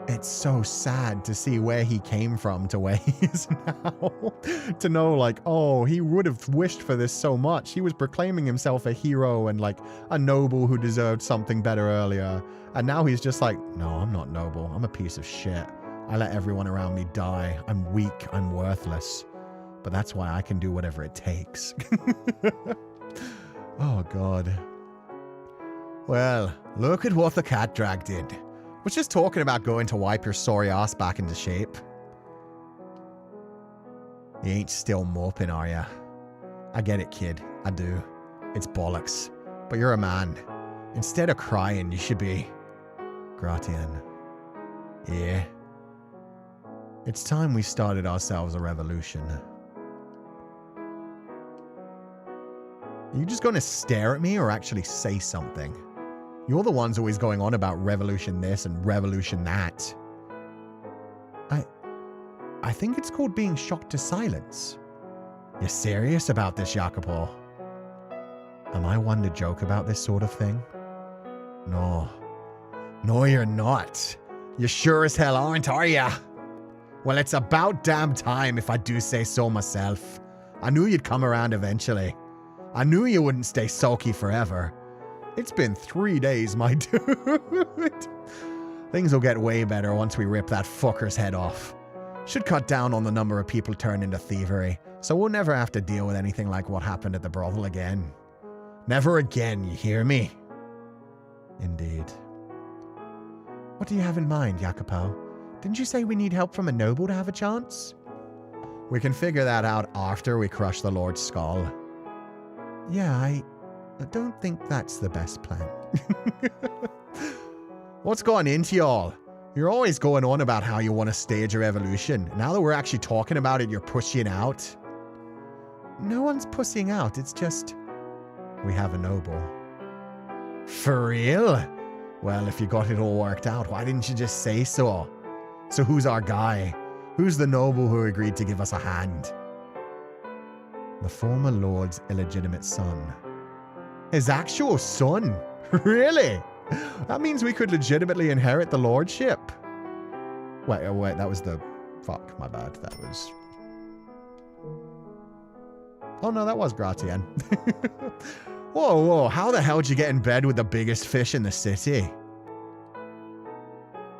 it's so sad to see where he came from to where he is now. To know like, oh, he would have wished for this so much. He was proclaiming himself a hero and like a noble who deserved something better earlier. And now he's just like, no, I'm not noble. I'm a piece of shit. I let everyone around me die. I'm weak. I'm worthless. But that's why I can do whatever it takes. Oh, God. Well, look at what the cat drag did. Was just talking about going to wipe your sorry ass back into shape. You ain't still moping, are ya? I get it, kid. I do. It's bollocks. But you're a man. Instead of crying, you should be... Gratian. Yeah. It's time we started ourselves a revolution. Are you just going to stare at me or actually say something? You're the ones always going on about revolution this and revolution that. I think it's called being shocked to silence. You're serious about this, Jacopo? Am I one to joke about this sort of thing? No. No, you're not. You sure as hell aren't, are ya? Well, it's about damn time if I do say so myself. I knew you'd come around eventually. I knew you wouldn't stay sulky forever. It's been 3 days, my dude. Things will get way better once we rip that fucker's head off. Should cut down on the number of people turned into thievery, so we'll never have to deal with anything like what happened at the brothel again. Never again, you hear me? Indeed. What do you have in mind, Jacopo? Didn't you say we need help from a noble to have a chance? We can figure that out after we crush the Lord's skull. Yeah, I don't think that's the best plan. What's gone into y'all? You're always going on about how you want to stage a revolution. Now that we're actually talking about it, you're pushing out. No one's pushing out. It's just... we have a noble. For real? Well, if you got it all worked out, why didn't you just say so? So who's our guy? Who's the noble who agreed to give us a hand? The former lord's illegitimate son. His actual son? Really? That means we could legitimately inherit the lordship. Wait, that was the... fuck, my bad. That was... oh no, that was Gratien. Whoa, how the hell did you get in bed with the biggest fish in the city?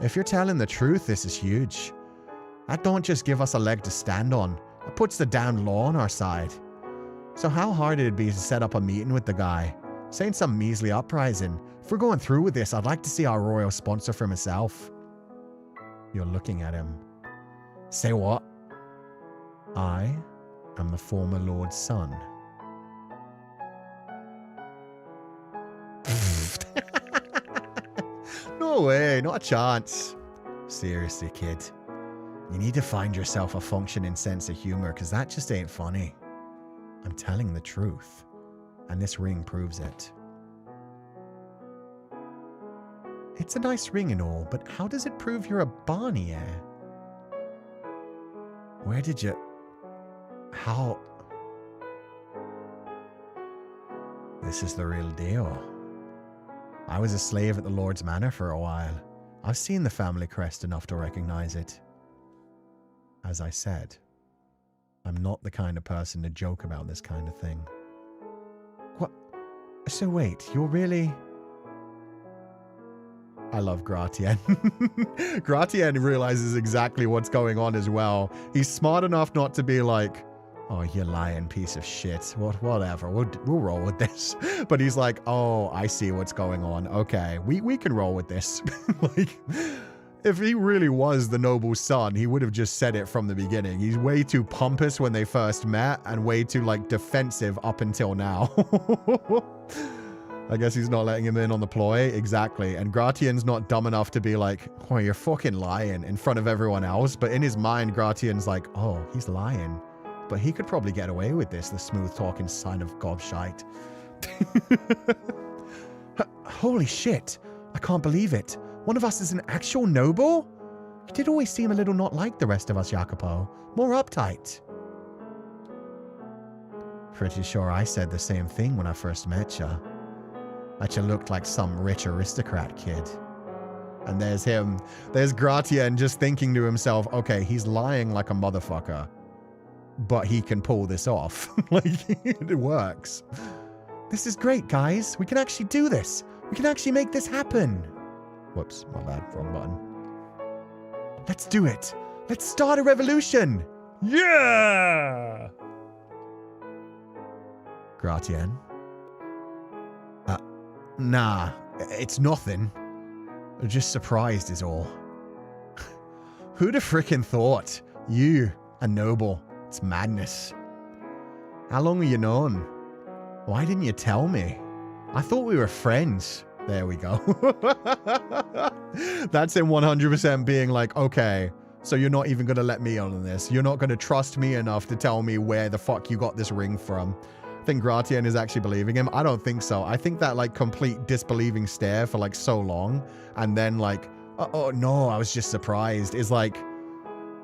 If you're telling the truth, this is huge. That don't just give us a leg to stand on. It puts the damn law on our side. So how hard it'd be to set up a meeting with the guy? Saying some measly uprising. If we're going through with this, I'd like to see our royal sponsor for myself. You're looking at him. Say what? I am the former lord's son. No way, not a chance. Seriously, kid. You need to find yourself a functioning sense of humor, because that just ain't funny. I'm telling the truth, and this ring proves it. It's a nice ring and all, but how does it prove you're a Barney, eh? Where did you... how... This is the real deal. I was a slave at the Lord's Manor for a while. I've seen the family crest enough to recognize it. As I said, I'm not the kind of person to joke about this kind of thing. What? So wait, you're really... I love Gratien. Gratien realizes exactly what's going on as well. He's smart enough not to be like, oh, you lying piece of shit. Whatever. We'll roll with this. But he's like, oh, I see what's going on. Okay, we can roll with this. Like, if he really was the noble son, he would have just said it from the beginning. He's way too pompous when they first met and way too, like, defensive up until now. I guess he's not letting him in on the ploy. Exactly. And Gratien's not dumb enough to be like, oh, you're fucking lying in front of everyone else. But in his mind, Gratien's like, oh, he's lying. But he could probably get away with this, the smooth-talking son of gobshite. Holy shit. I can't believe it. One of us is an actual noble? You did always seem a little not like the rest of us, Jacopo. More uptight. Pretty sure I said the same thing when I first met you. That you looked like some rich aristocrat kid. And there's him. There's Gratien just thinking to himself, okay, he's lying like a motherfucker. But he can pull this off. Like, it works. This is great, guys. We can actually do this. We can actually make this happen. Whoops, my bad. Wrong button. Let's do it. Let's start a revolution. Yeah! Gratien. Nah, it's nothing. Just surprised is all. Who'd have frickin' thought? You, a noble. It's madness. How long have you known? Why didn't you tell me? I thought we were friends. There we go. That's him 100% being like, okay, so you're not even going to let me on this. You're not going to trust me enough to tell me where the fuck you got this ring from. I think Gratien is actually believing him. I don't think so. I think that like complete disbelieving stare for like so long and then like, oh no, I was just surprised is like,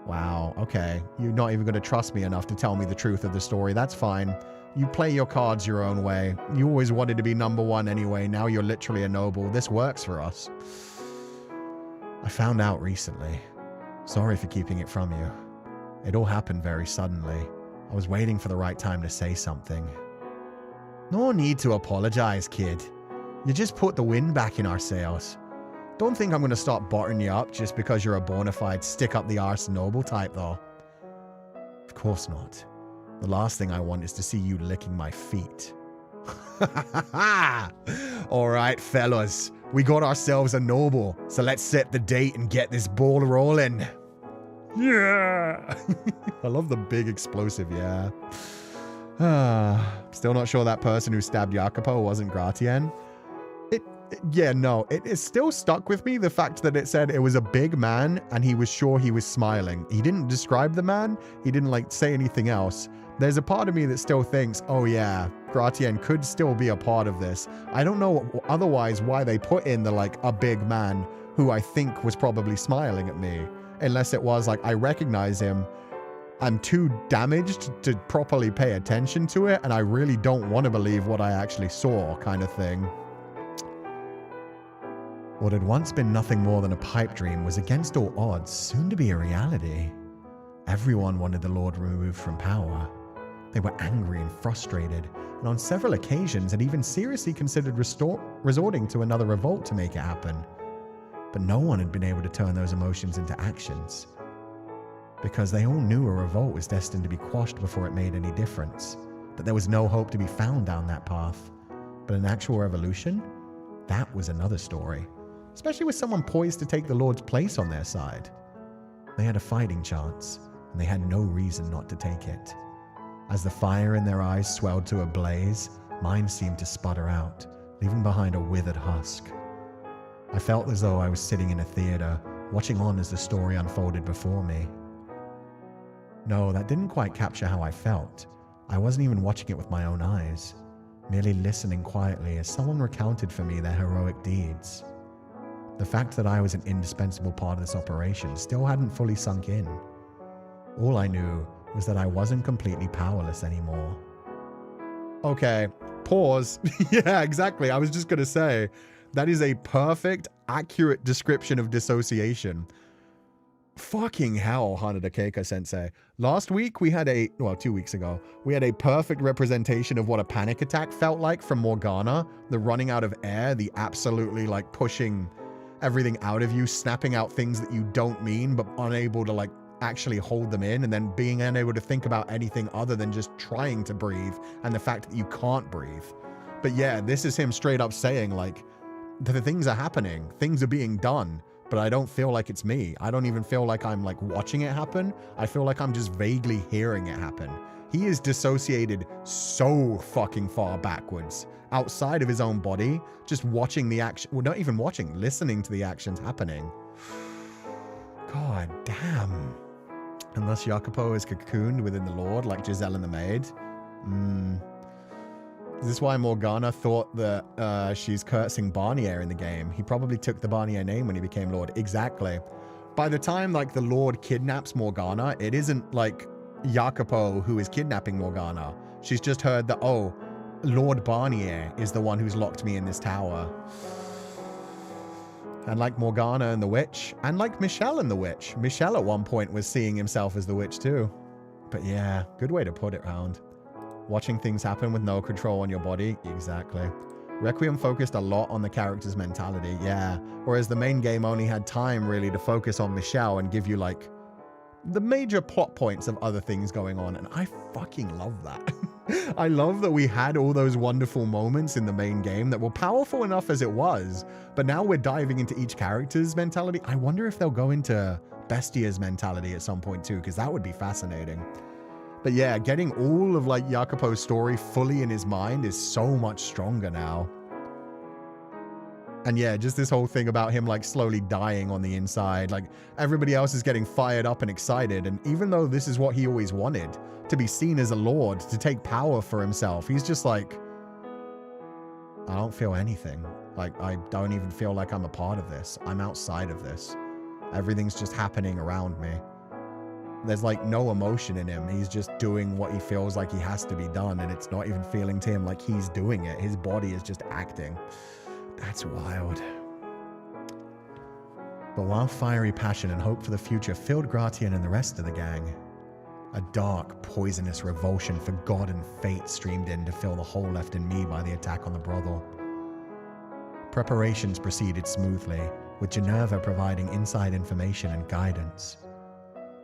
wow, okay. You're not even going to trust me enough to tell me the truth of the story. That's fine. You play your cards your own way. You always wanted to be number one anyway. Now you're literally a noble. This works for us. I found out recently. Sorry for keeping it from you. It all happened very suddenly. I was waiting for the right time to say something. No need to apologize, kid. You just put the wind back in our sails. Don't think I'm going to start buttering you up just because you're a bona fide stick-up-the-arse noble type, though. Of course not. The last thing I want is to see you licking my feet. All right, fellas. We got ourselves a noble, so let's set the date and get this ball rolling. Yeah! I love the big explosive, yeah. Still not sure that person who stabbed Jacopo wasn't Gratien. Yeah, no, it still stuck with me, the fact that it said it was a big man and he was sure he was smiling. He didn't describe the man. He didn't like say anything else. There's a part of me that still thinks, oh yeah, Gratien could still be a part of this. I don't know otherwise why they put in the like a big man who I think was probably smiling at me. Unless it was like, I recognize him. I'm too damaged to properly pay attention to it. And I really don't want to believe what I actually saw, kind of thing. What had once been nothing more than a pipe dream was against all odds soon to be a reality. Everyone wanted the Lord removed from power. They were angry and frustrated, and on several occasions had even seriously considered resorting to another revolt to make it happen. But no one had been able to turn those emotions into actions, because they all knew a revolt was destined to be quashed before it made any difference, that there was no hope to be found down that path. But an actual revolution? That was another story. Especially with someone poised to take the Lord's place on their side. They had a fighting chance, and they had no reason not to take it. As the fire in their eyes swelled to a blaze, mine seemed to sputter out, leaving behind a withered husk. I felt as though I was sitting in a theater, watching on as the story unfolded before me. No, that didn't quite capture how I felt. I wasn't even watching it with my own eyes, merely listening quietly as someone recounted for me their heroic deeds. The fact that I was an indispensable part of this operation still hadn't fully sunk in. All I knew was that I wasn't completely powerless anymore. Okay, pause. Yeah, exactly. I was just going to say, that is a perfect, accurate description of dissociation. Fucking hell, Hanada Keika Sensei. Last week we had 2 weeks ago, we had a perfect representation of what a panic attack felt like from Morgana. The running out of air, the absolutely like pushing everything out of you, snapping out things that you don't mean, but unable to like actually hold them in, and then being unable to think about anything other than just trying to breathe and the fact that you can't breathe. But yeah, this is him straight up saying like, the things are happening, things are being done, but I don't feel like it's me. I don't even feel like I'm like watching it happen. I feel like I'm just vaguely hearing it happen. He is dissociated so fucking far backwards, outside of his own body, just watching the action, well, not even watching, listening to the actions happening. God damn. Unless Jacopo is cocooned within the Lord, like Giselle and the maid. Is this why Morgana thought that she's cursing Barnier in the game? He probably took the Barnier name when he became Lord. Exactly. By the time like the Lord kidnaps Morgana, it isn't like Jacopo who is kidnapping Morgana. She's just heard that, oh, Lord Barnier is the one who's locked me in this tower. And like Morgana and the witch, and like Michelle and the witch. Michelle at one point was seeing himself as the witch too. But yeah, good way to put it round. Watching things happen with no control on your body. Exactly. Requiem focused a lot on the character's mentality, yeah. Whereas the main game only had time really to focus on Michelle and give you like the major plot points of other things going on. And I fucking love that. I love that we had all those wonderful moments in the main game that were powerful enough as it was. But now we're diving into each character's mentality. I wonder if they'll go into Bestia's mentality at some point too, because that would be fascinating. But yeah, getting all of like Jacopo's story fully in his mind is so much stronger now. And yeah, just this whole thing about him like slowly dying on the inside, like everybody else is getting fired up and excited. And even though this is what he always wanted, to be seen as a lord, to take power for himself, he's just like, I don't feel anything. Like, I don't even feel like I'm a part of this. I'm outside of this. Everything's just happening around me. There's like no emotion in him. He's just doing what he feels like he has to be done, and it's not even feeling to him like he's doing it. His body is just acting. That's wild. But while fiery passion and hope for the future filled Gratien and the rest of the gang, a dark, poisonous revulsion for God and fate streamed in to fill the hole left in me by the attack on the brothel. Preparations proceeded smoothly, with Geneva providing inside information and guidance.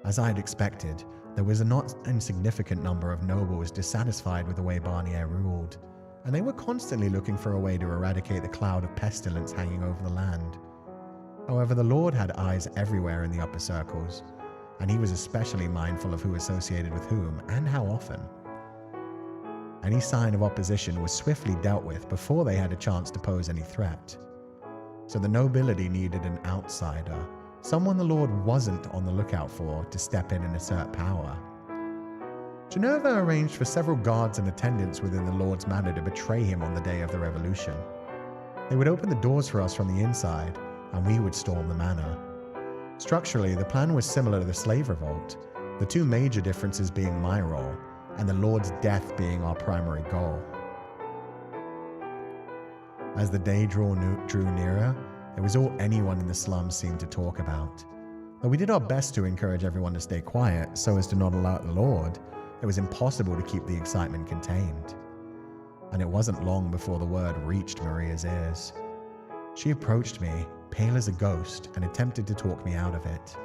As I had expected, there was a not insignificant number of nobles dissatisfied with the way Barnier ruled, and they were constantly looking for a way to eradicate the cloud of pestilence hanging over the land. However, the Lord had eyes everywhere in the upper circles, and he was especially mindful of who associated with whom and how often. Any sign of opposition was swiftly dealt with before they had a chance to pose any threat. So the nobility needed an outsider, someone the Lord wasn't on the lookout for, to step in and assert power. Genova arranged for several guards and attendants within the Lord's manor to betray him on the day of the revolution. They would open the doors for us from the inside, and we would storm the manor. Structurally, the plan was similar to the slave revolt, the two major differences being my role, and the Lord's death being our primary goal. As the day drew nearer, it was all anyone in the slums seemed to talk about. Though we did our best to encourage everyone to stay quiet so as to not alert the Lord, it was impossible to keep the excitement contained. And it wasn't long before the word reached Maria's ears. She approached me, pale as a ghost, and attempted to talk me out of it.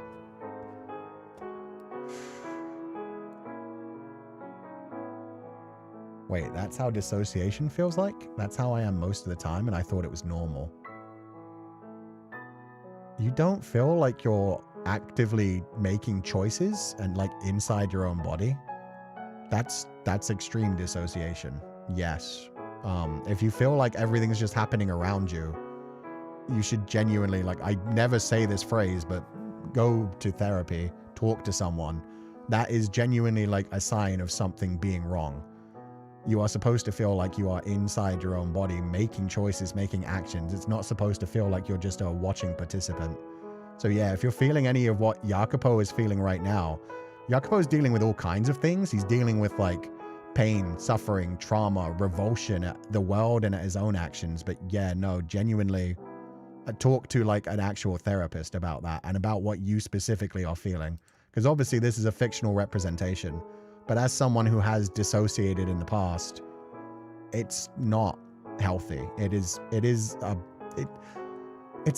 Wait, that's how dissociation feels like? That's how I am most of the time, and I thought it was normal. You don't feel like you're actively making choices and like inside your own body? That's extreme dissociation. Yes. If you feel like everything's just happening around you, you should genuinely, like, I never say this phrase, but go to therapy, talk to someone. That is genuinely like a sign of something being wrong. You are supposed to feel like you are inside your own body, making choices, making actions. It's not supposed to feel like you're just a watching participant. So yeah, if you're feeling any of what Jacopo is feeling right now, Jacopo is dealing with all kinds of things. He's dealing with like pain, suffering, trauma, revulsion at the world and at his own actions. But yeah, no, genuinely talk to like an actual therapist about that and about what you specifically are feeling. Because obviously this is a fictional representation. But as someone who has dissociated in the past, it's not healthy. It's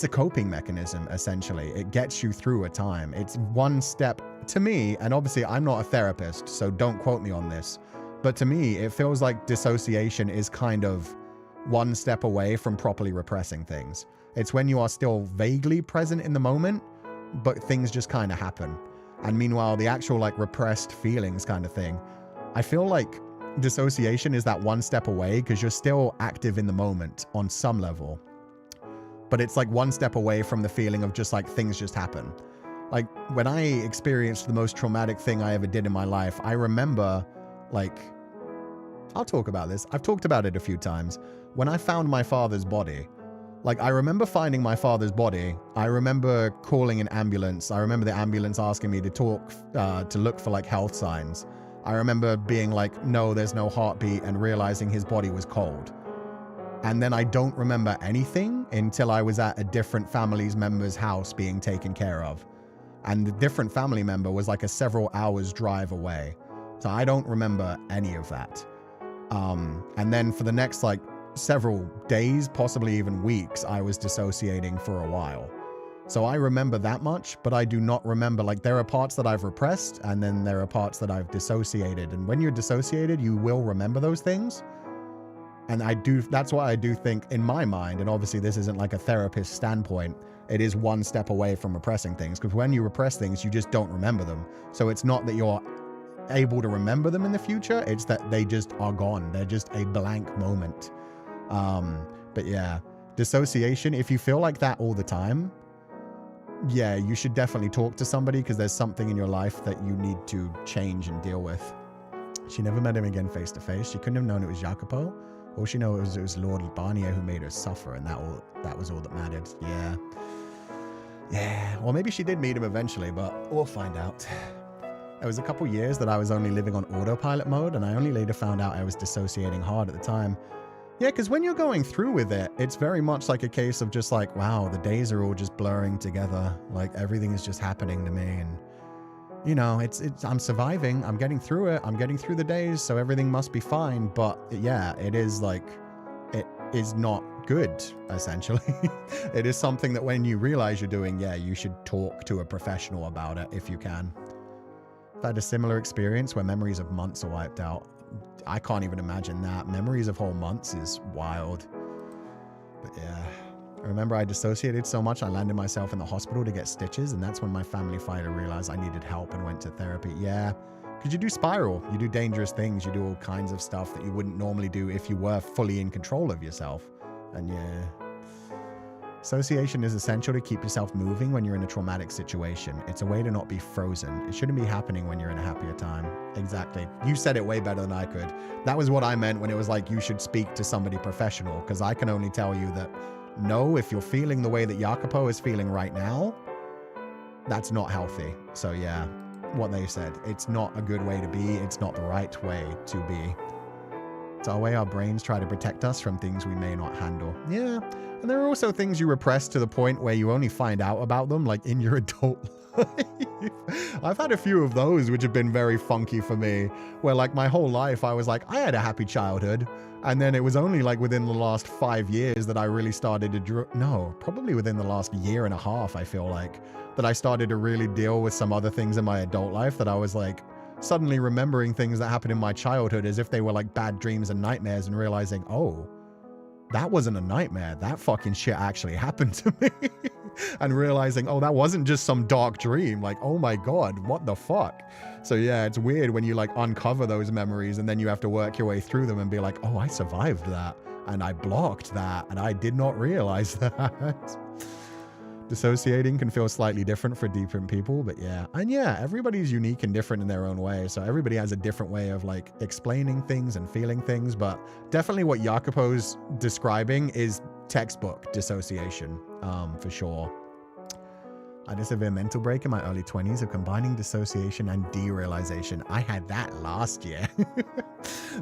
a coping mechanism, essentially. It gets you through a time. It's one step, to me, and obviously I'm not a therapist, so don't quote me on this, but to me, it feels like dissociation is kind of one step away from properly repressing things. It's when you are still vaguely present in the moment, but things just kind of happen. And meanwhile, the actual like repressed feelings kind of thing, I feel like dissociation is that one step away because you're still active in the moment on some level. But it's like one step away from the feeling of just like things just happen. Like when I experienced the most traumatic thing I ever did in my life, I remember like, I'll talk about this. I've talked about it a few times. When I found my father's body, like, I remember finding my father's body. I remember calling an ambulance. I remember the ambulance asking me to to look for like health signs. I remember being like, no, there's no heartbeat, and realizing his body was cold. And then I don't remember anything until I was at a different family member's house being taken care of. And the different family member was like a several hours drive away. So I don't remember any of that. And then for the next like several days, possibly even weeks, I was dissociating for a while. So I remember that much, but I do not remember, like, there are parts that I've repressed and then there are parts that I've dissociated. And when you're dissociated, you will remember those things. And that's why I do think in my mind, and obviously this isn't like a therapist standpoint, it is one step away from repressing things, because when you repress things, you just don't remember them. So it's not that you're able to remember them in the future, it's that they just are gone. They're just a blank moment. But yeah, dissociation, if you feel like that all the time, yeah, you should definitely talk to somebody, because there's something in your life that you need to change and deal with. She never met him again face to face. She couldn't have known it was Jacopo. All she knew it was Lord Barnier who made her suffer, and that was all that mattered. Yeah. Well, maybe she did meet him eventually, but we'll find out. It was a couple years that I was only living on autopilot mode, and I only later found out I was dissociating hard at the time. Yeah, because when you're going through with it, it's very much like a case of just like, wow, the days are all just blurring together. Like everything is just happening to me, and you know, I'm surviving. I'm getting through it. I'm getting through the days, so everything must be fine. But yeah, it is like, it is not good, essentially. It is something that when you realize you're doing, yeah, you should talk to a professional about it if you can. I've had a similar experience where memories of months are wiped out. I can't even imagine that. Memories of whole months is wild. But yeah, I remember I dissociated so much I landed myself in the hospital to get stitches, and that's when my family fighter realized I needed help and went to therapy. Yeah, because you do spiral, you do dangerous things, you do all kinds of stuff that you wouldn't normally do if you were fully in control of yourself. And yeah, Dissociation is essential to keep yourself moving when you're in a traumatic situation. It's a way to not be frozen. It shouldn't be happening when you're in a happier time. Exactly. You said it way better than I could. That was what I meant when it was like you should speak to somebody professional, because I can only tell you that no, if you're feeling the way that Jacopo is feeling right now, that's not healthy. So yeah, what they said, it's not a good way to be. It's not the right way to be. It's our way our brains try to protect us from things we may not handle. Yeah. And there are also things you repress to the point where you only find out about them like in your adult life. I've had a few of those which have been very funky for me, where like my whole life I was like, I had a happy childhood. And then it was only like within the last 5 years that I really started to probably within the last year and a half, I feel like, that I started to really deal with some other things in my adult life that I was like suddenly remembering things that happened in my childhood as if they were like bad dreams and nightmares, and realizing, oh, that wasn't a nightmare. That fucking shit actually happened to me. And realizing, oh, that wasn't just some dark dream. Like, oh my God, what the fuck? So yeah, it's weird when you like uncover those memories and then you have to work your way through them and be like, oh, I survived that. And I blocked that. And I did not realize that. Dissociating can feel slightly different for different people, but yeah. And yeah, everybody's unique and different in their own way. So everybody has a different way of like explaining things and feeling things, but definitely what Jacopo's describing is textbook dissociation, for sure. I had a severe mental break in my early 20s of combining dissociation and derealization. I had that last year.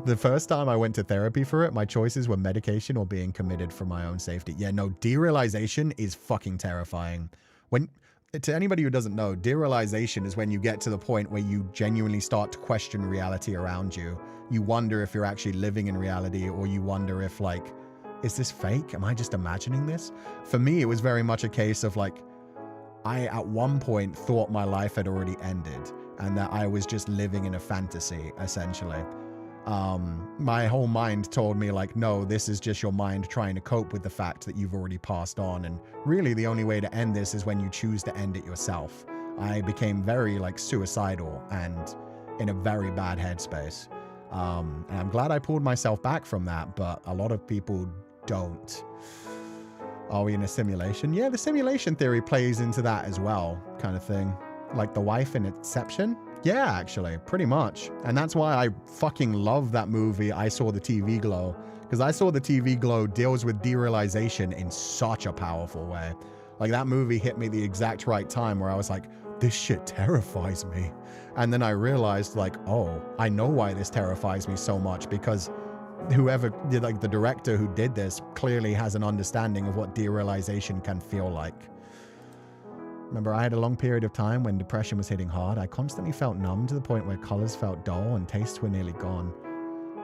The first time I went to therapy for it, my choices were medication or being committed for my own safety. Yeah, no, derealization is fucking terrifying. To anybody who doesn't know, derealization is when you get to the point where you genuinely start to question reality around you. You wonder if you're actually living in reality, or you wonder if like, is this fake? Am I just imagining this? For me, it was very much a case of like, I at one point thought my life had already ended and that I was just living in a fantasy, essentially. My whole mind told me like, no, this is just your mind trying to cope with the fact that you've already passed on. And really the only way to end this is when you choose to end it yourself. I became very like suicidal and in a very bad headspace. And I'm glad I pulled myself back from that, but a lot of people don't. Are we in a simulation? Yeah, the simulation theory plays into that as well, kind of thing. Like the wife in Inception? Yeah, actually, pretty much. And that's why I fucking love that movie, I Saw the TV Glow. Because I Saw the TV Glow deals with derealization in such a powerful way. Like that movie hit me the exact right time where I was like, this shit terrifies me. And then I realized like, oh, I know why this terrifies me so much, because whoever did, like the director who did this, clearly has an understanding of what derealization can feel like. Remember, I had a long period of time when depression was hitting hard. I constantly felt numb to the point where colors felt dull and tastes were nearly gone.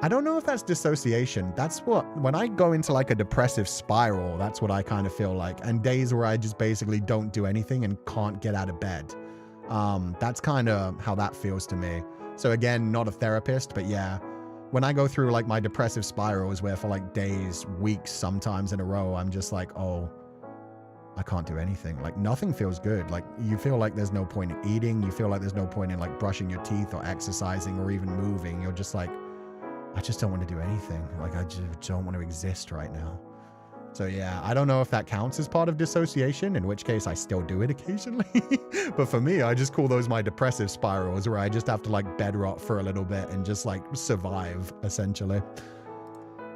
I don't know if that's dissociation. That's what, when I go into like a depressive spiral, that's what I kind of feel like. And days where I just basically don't do anything and can't get out of bed. That's kind of how that feels to me. So again, not a therapist, but yeah. When I go through like my depressive spirals where for like days, weeks, sometimes in a row, I'm just like, oh, I can't do anything. Like nothing feels good. Like you feel like there's no point in eating. You feel like there's no point in like brushing your teeth or exercising or even moving. You're just like, I just don't want to do anything. Like I just don't want to exist right now. So yeah, I don't know if that counts as part of dissociation, in which case I still do it occasionally. But for me, I just call those my depressive spirals, where I just have to like bed rot for a little bit and just like survive, essentially.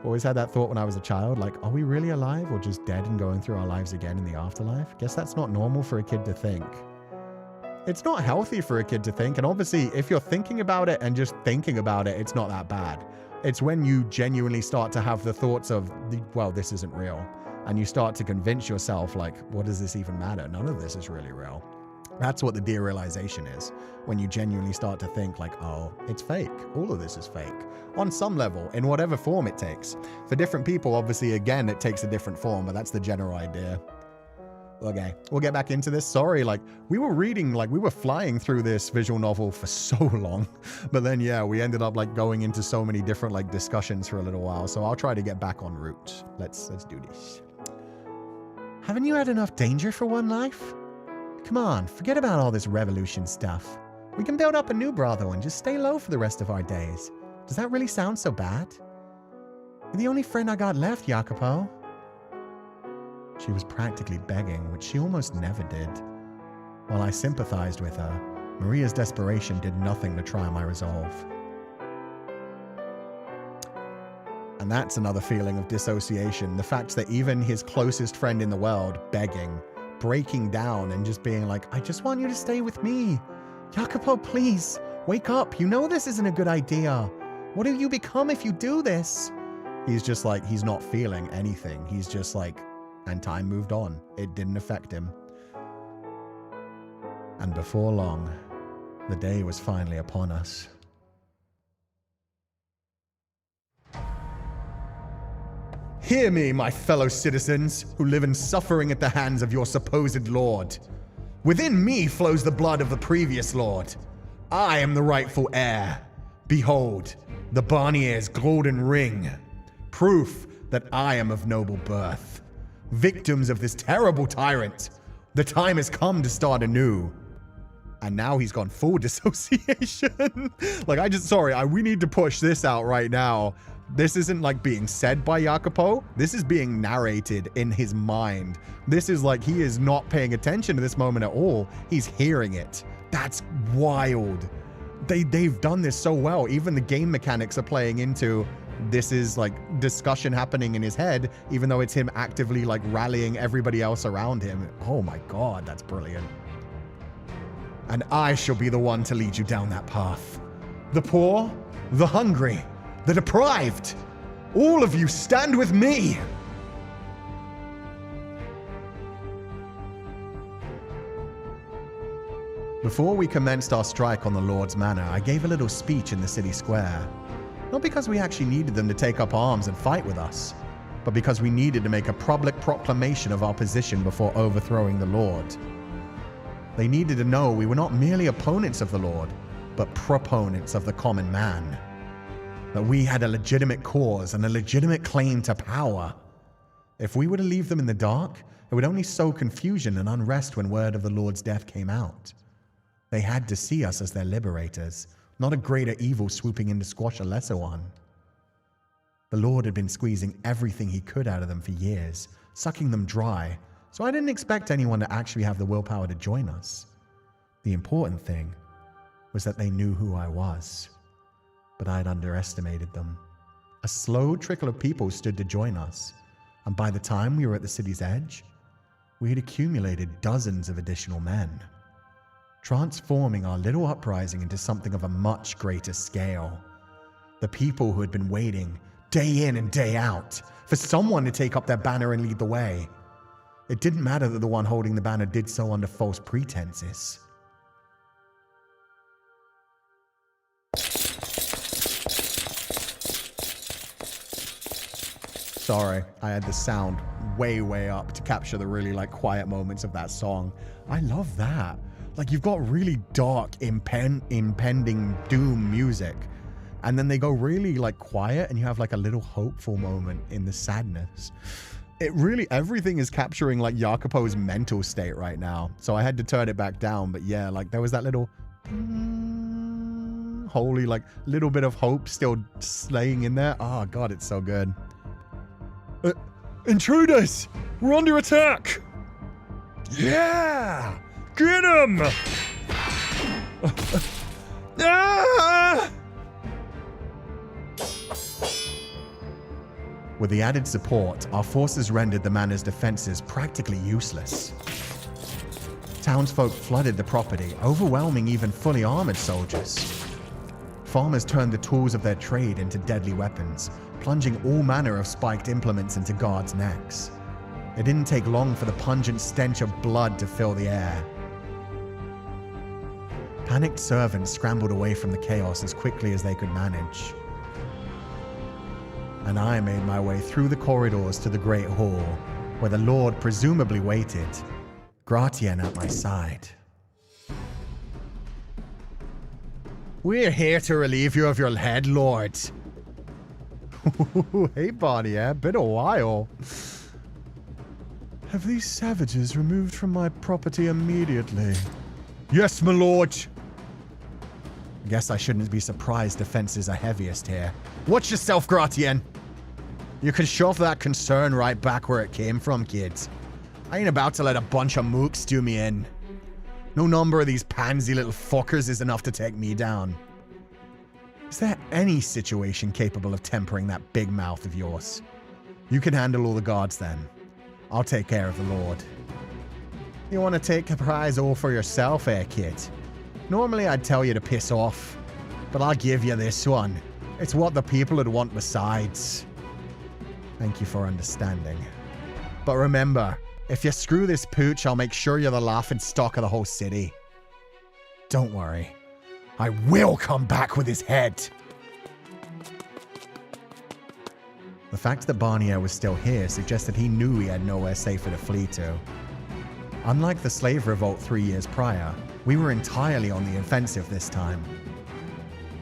Always had that thought when I was a child, like, are we really alive or just dead and going through our lives again in the afterlife? Guess that's not normal for a kid to think. It's not healthy for a kid to think. And obviously, if you're thinking about it and just thinking about it, it's not that bad. It's when you genuinely start to have the thoughts of, well, this isn't real. And you start to convince yourself, like, what does this even matter? None of this is really real. That's what the derealization is. When you genuinely start to think like, oh, it's fake. All of this is fake. On some level, in whatever form it takes. For different people, obviously, again, it takes a different form, but that's the general idea. Okay, we'll get back into this. Sorry, like, we were flying through this visual novel for so long. But then, yeah, we ended up, like, going into so many different, like, discussions for a little while. So I'll try to get back on route. Let's do this. Haven't you had enough danger for one life? Come on, forget about all this revolution stuff. We can build up a new brothel and just stay low for the rest of our days. Does that really sound so bad? You're the only friend I got left, Jacopo. She was practically begging, which she almost never did. While I sympathized with her, Maria's desperation did nothing to try my resolve. And that's another feeling of dissociation. The fact that even his closest friend in the world, begging, breaking down and just being like, I just want you to stay with me. Jacopo, please, wake up. You know this isn't a good idea. What do you become if you do this? He's just like, he's not feeling anything. He's just like, and time moved on. It didn't affect him. And before long, the day was finally upon us. Hear me, my fellow citizens, who live in suffering at the hands of your supposed lord. Within me flows the blood of the previous lord. I am the rightful heir. Behold, the Barnier's golden ring. Proof that I am of noble birth. Victims of this terrible tyrant, the time has come to start anew. And now he's gone full dissociation. Like, we need to push this out right now. This isn't like being said by Jacopo. This is being narrated in his mind. This is like, he is not paying attention to this moment at all. He's hearing it. That's wild. They've done this so well. Even the game mechanics are playing into this is like discussion happening in his head, even though it's him actively like rallying everybody else around him. Oh my God, that's brilliant. And I shall be the one to lead you down that path. The poor, the hungry, the deprived, all of you stand with me. Before we commenced our strike on the Lord's Manor, I gave a little speech in the city square. Not because we actually needed them to take up arms and fight with us, but because we needed to make a public proclamation of our position before overthrowing the Lord. They needed to know we were not merely opponents of the Lord, but proponents of the common man. That we had a legitimate cause and a legitimate claim to power. If we were to leave them in the dark, it would only sow confusion and unrest when word of the Lord's death came out. They had to see us as their liberators, not a greater evil swooping in to squash a lesser one. The Lord had been squeezing everything he could out of them for years, sucking them dry, so I didn't expect anyone to actually have the willpower to join us. The important thing was that they knew who I was, but I had underestimated them. A slow trickle of people stood to join us, and by the time we were at the city's edge, we had accumulated dozens of additional men, transforming our little uprising into something of a much greater scale. The people who had been waiting, day in and day out, for someone to take up their banner and lead the way. It didn't matter that the one holding the banner did so under false pretenses. Sorry, I had the sound way, way up to capture the really like quiet moments of that song. I love that. Like, you've got really dark, impending doom music, and then they go really like quiet and you have like a little hopeful moment in the sadness. It really, everything is capturing like Jacopo's mental state right now. So I had to turn it back down, but yeah, like there was that little holy like little bit of hope still slaying in there. Oh God, it's so good. Intruders! We're under attack! Yeah! Get him! Ah! With the added support, our forces rendered the manor's defenses practically useless. Townsfolk flooded the property, overwhelming even fully armored soldiers. Farmers turned the tools of their trade into deadly weapons, plunging all manner of spiked implements into guards' necks. It didn't take long for the pungent stench of blood to fill the air. Panicked servants scrambled away from the chaos as quickly as they could manage. And I made my way through the corridors to the Great Hall, where the Lord presumably waited, Gratien at my side. We're here to relieve you of your head, Lord. Hey, Barney, been a while. Have these savages removed from my property immediately? Yes, my lord. Guess I shouldn't be surprised defenses are heaviest here. Watch yourself, Gratien. You can shove that concern right back where it came from, kids. I ain't about to let a bunch of mooks do me in. No number of these pansy little fuckers is enough to take me down. Is there any situation capable of tempering that big mouth of yours? You can handle all the guards then. I'll take care of the Lord. You want to take the prize all for yourself, eh, kid? Normally I'd tell you to piss off, but I'll give you this one. It's what the people would want besides. Thank you for understanding. But remember, if you screw this pooch, I'll make sure you're the laughing stock of the whole city. Don't worry. I will come back with his head. The fact that Barnier was still here suggested he knew he had nowhere safer to flee to. Unlike the slave revolt 3 years prior, we were entirely on the offensive this time.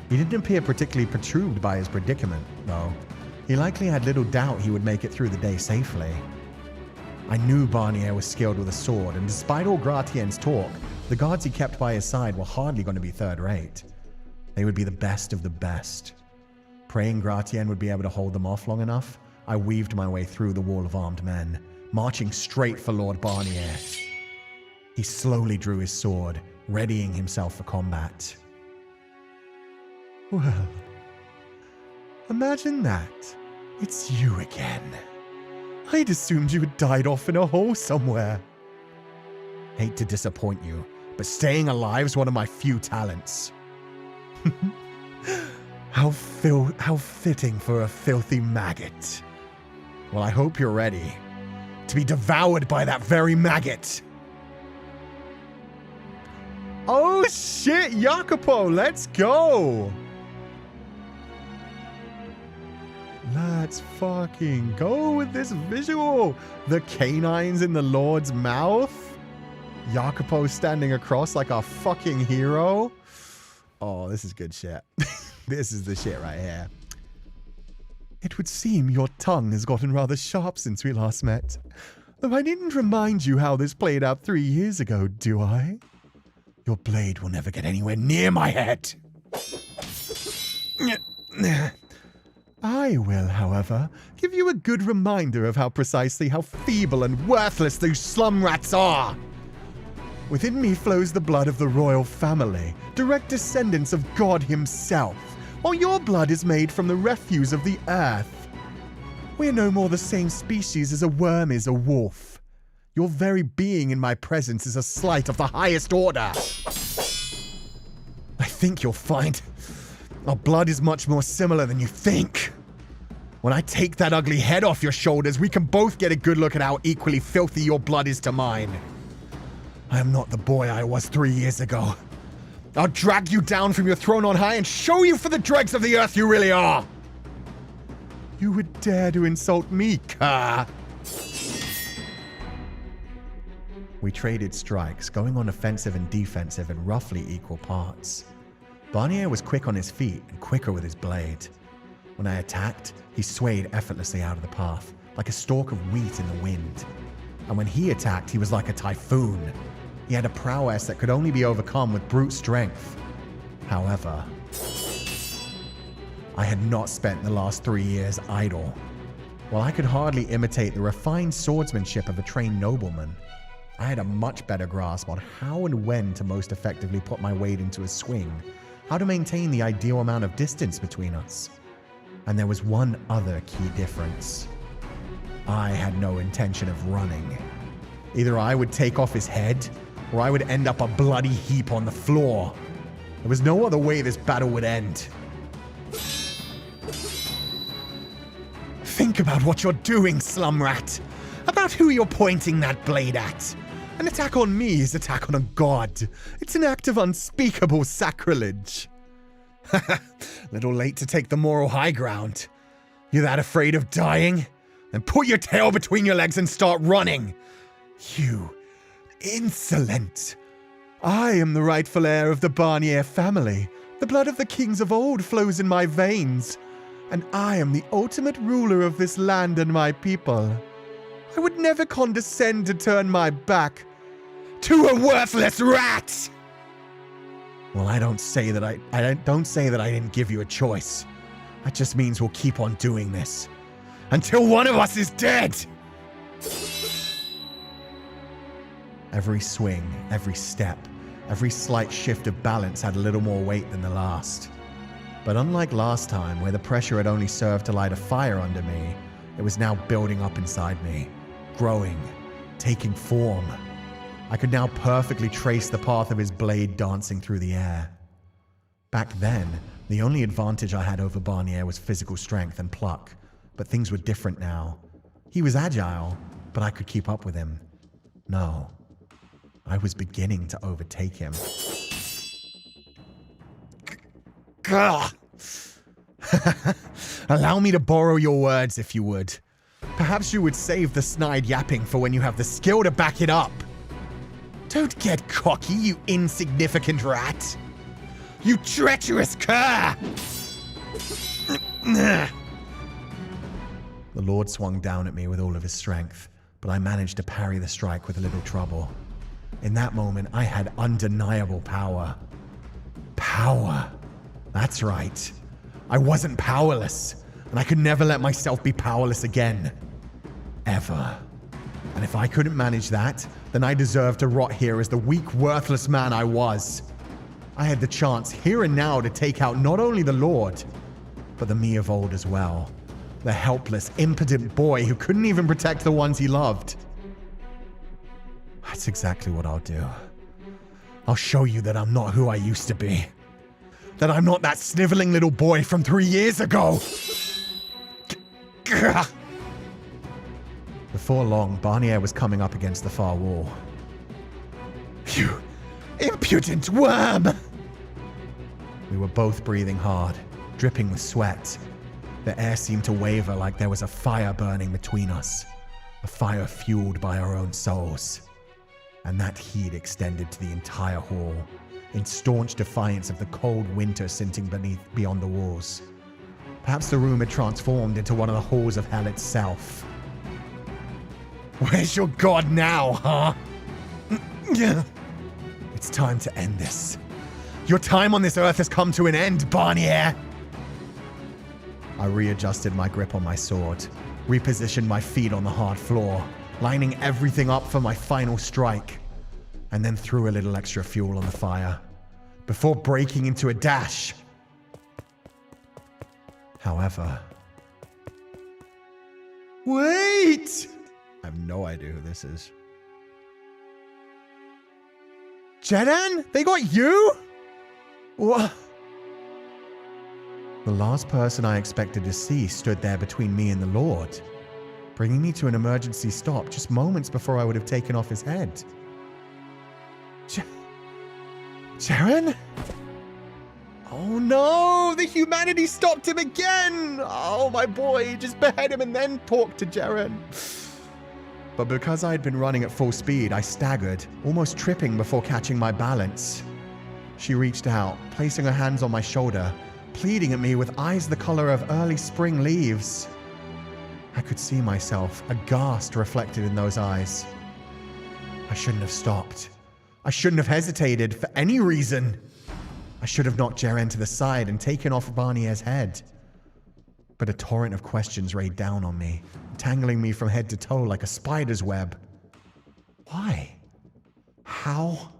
He didn't appear particularly perturbed by his predicament, though. He likely had little doubt he would make it through the day safely. I knew Barnier was skilled with a sword, and despite all Gratien's talk, the guards he kept by his side were hardly going to be third-rate. They would be the best of the best. Praying Gratien would be able to hold them off long enough, I weaved my way through the wall of armed men, marching straight for Lord Barnier. He slowly drew his sword, readying himself for combat. Well, imagine that. It's you again. I'd assumed you had died off in a hole somewhere. Hate to disappoint you, but staying alive's one of my few talents. How fitting for a filthy maggot. Well, I hope you're ready to be devoured by that very maggot. Oh shit, Jacopo, let's go! Let's fucking go with this visual. The canines in the Lord's mouth. Jacopo standing across like a fucking hero. Oh, this is good shit. This is the shit right here. It would seem your tongue has gotten rather sharp since we last met. Though I didn't remind you how this played out 3 years ago, do I? Your blade will never get anywhere near my head. I will, however, give you a good reminder of how feeble and worthless those slum rats are. Within me flows the blood of the royal family, direct descendants of God himself, while your blood is made from the refuse of the earth. We're no more the same species as a worm is a wolf. Your very being in my presence is a slight of the highest order. I think you'll find our blood is much more similar than you think. When I take that ugly head off your shoulders, we can both get a good look at how equally filthy your blood is to mine. I am not the boy I was 3 years ago. I'll drag you down from your throne on high and show you for the dregs of the earth you really are. You would dare to insult me, cur? We traded strikes, going on offensive and defensive in roughly equal parts. Barnier was quick on his feet and quicker with his blade. When I attacked, he swayed effortlessly out of the path, like a stalk of wheat in the wind. And when he attacked, he was like a typhoon. He had a prowess that could only be overcome with brute strength. However, I had not spent the last 3 years idle. While I could hardly imitate the refined swordsmanship of a trained nobleman, I had a much better grasp on how and when to most effectively put my weight into a swing, how to maintain the ideal amount of distance between us. And there was one other key difference. I had no intention of running. Either I would take off his head, or I would end up a bloody heap on the floor. There was no other way this battle would end. Think about what you're doing, slum rat. About who you're pointing that blade at. An attack on me is attack on a god. It's an act of unspeakable sacrilege. Little late to take the moral high ground. You that afraid of dying? Then put your tail between your legs and start running. You insolent. I am the rightful heir of the Barnier family. The blood of the kings of old flows in my veins. And I am the ultimate ruler of this land and my people. I would never condescend to turn my back to a worthless rat. Well, I don't say that I didn't give you a choice. That just means we'll keep on doing this until one of us is dead. Every swing, every step, every slight shift of balance had a little more weight than the last. But unlike last time, where the pressure had only served to light a fire under me, it was now building up inside me, growing, taking form. I could now perfectly trace the path of his blade dancing through the air. Back then, the only advantage I had over Barnier was physical strength and pluck, but things were different now. He was agile, but I could keep up with him. No, I was beginning to overtake him. Allow me to borrow your words, if you would. Perhaps you would save the snide yapping for when you have the skill to back it up. Don't get cocky, you insignificant rat. You treacherous cur! The Lord swung down at me with all of his strength, but I managed to parry the strike with a little trouble. In that moment, I had undeniable power. Power. That's right. I wasn't powerless, and I could never let myself be powerless again. Ever. And if I couldn't manage that, then I deserved to rot here as the weak, worthless man I was. I had the chance here and now to take out not only the Lord, but the me of old as well. The helpless, impotent boy who couldn't even protect the ones he loved. That's exactly what I'll do. I'll show you that I'm not who I used to be. That I'm not that sniveling little boy from 3 years ago. Before long, Barnier was coming up against the far wall. You impudent worm! We were both breathing hard, dripping with sweat. The air seemed to waver like there was a fire burning between us. A fire fueled by our own souls. And that heat extended to the entire hall, in staunch defiance of the cold winter sitting beyond the walls. Perhaps the room had transformed into one of the halls of hell itself. Where's your god now, huh? It's time to end this. Your time on this earth has come to an end, Barnier! I readjusted my grip on my sword, repositioned my feet on the hard floor, lining everything up for my final strike, and then threw a little extra fuel on the fire, before breaking into a dash. However... Wait! I have no idea who this is. Jedan? They got you? What? The last person I expected to see stood there between me and the Lord, bringing me to an emergency stop just moments before I would have taken off his head. Jaren? Oh no! The humanity stopped him again! Oh, my boy, just behead him and then talk to Jaren. But because I had been running at full speed, I staggered, almost tripping before catching my balance. She reached out, placing her hands on my shoulder, pleading at me with eyes the color of early spring leaves. I could see myself, aghast, reflected in those eyes. I shouldn't have stopped. I shouldn't have hesitated for any reason. I should have knocked Jaren to the side and taken off Barnier's head. But a torrent of questions rained down on me, tangling me from head to toe like a spider's web. Why? How?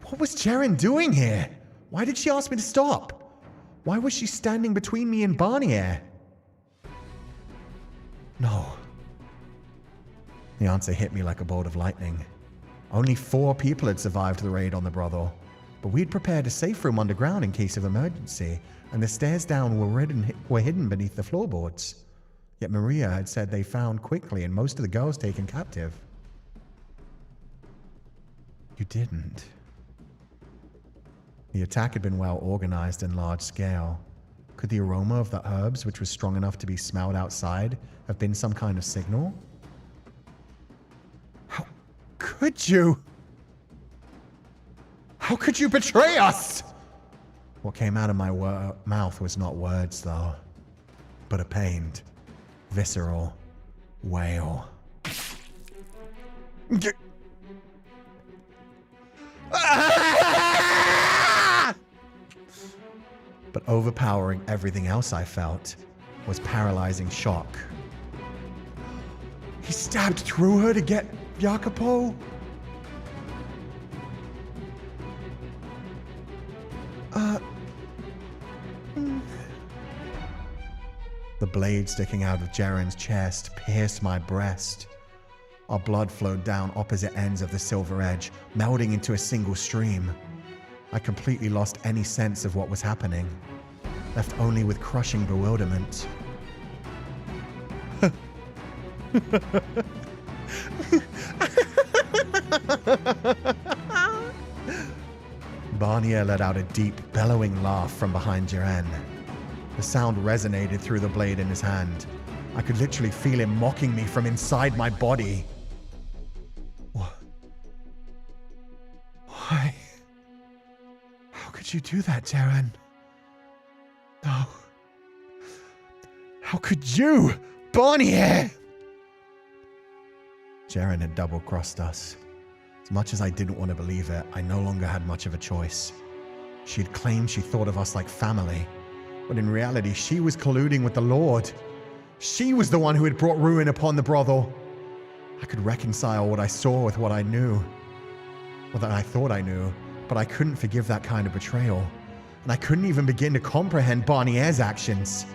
What was Jaren doing here? Why did she ask me to stop? Why was she standing between me and Barnier? No. The answer hit me like a bolt of lightning. Only 4 people had survived the raid on the brothel, but we'd prepared a safe room underground in case of emergency, and the stairs down were hidden beneath the floorboards. Yet Maria had said they found quickly and most of the girls taken captive. You didn't. The attack had been well organized and large scale. Could the aroma of the herbs, which was strong enough to be smelled outside, have been some kind of signal? How could you? How could you betray us? What came out of my mouth was not words, though, but a pained, visceral wail. But overpowering everything else I felt was paralyzing shock. He stabbed through her to get Jacopo? The blade sticking out of Jaren's chest pierced my breast. Our blood flowed down opposite ends of the silver edge, melding into a single stream. I completely lost any sense of what was happening, left only with crushing bewilderment. Barnier let out a deep, bellowing laugh from behind Jaren. The sound resonated through the blade in his hand. I could literally feel him mocking me from inside my body. Why? How could you do that, Jaren? No. How could you, Barnier? Jaren had double-crossed us. As much as I didn't want to believe it, I no longer had much of a choice. She had claimed she thought of us like family, but in reality, she was colluding with the Lord. She was the one who had brought ruin upon the brothel. I could reconcile what I saw with what I knew. Or that I thought I knew, but I couldn't forgive that kind of betrayal. And I couldn't even begin to comprehend Barnier's actions.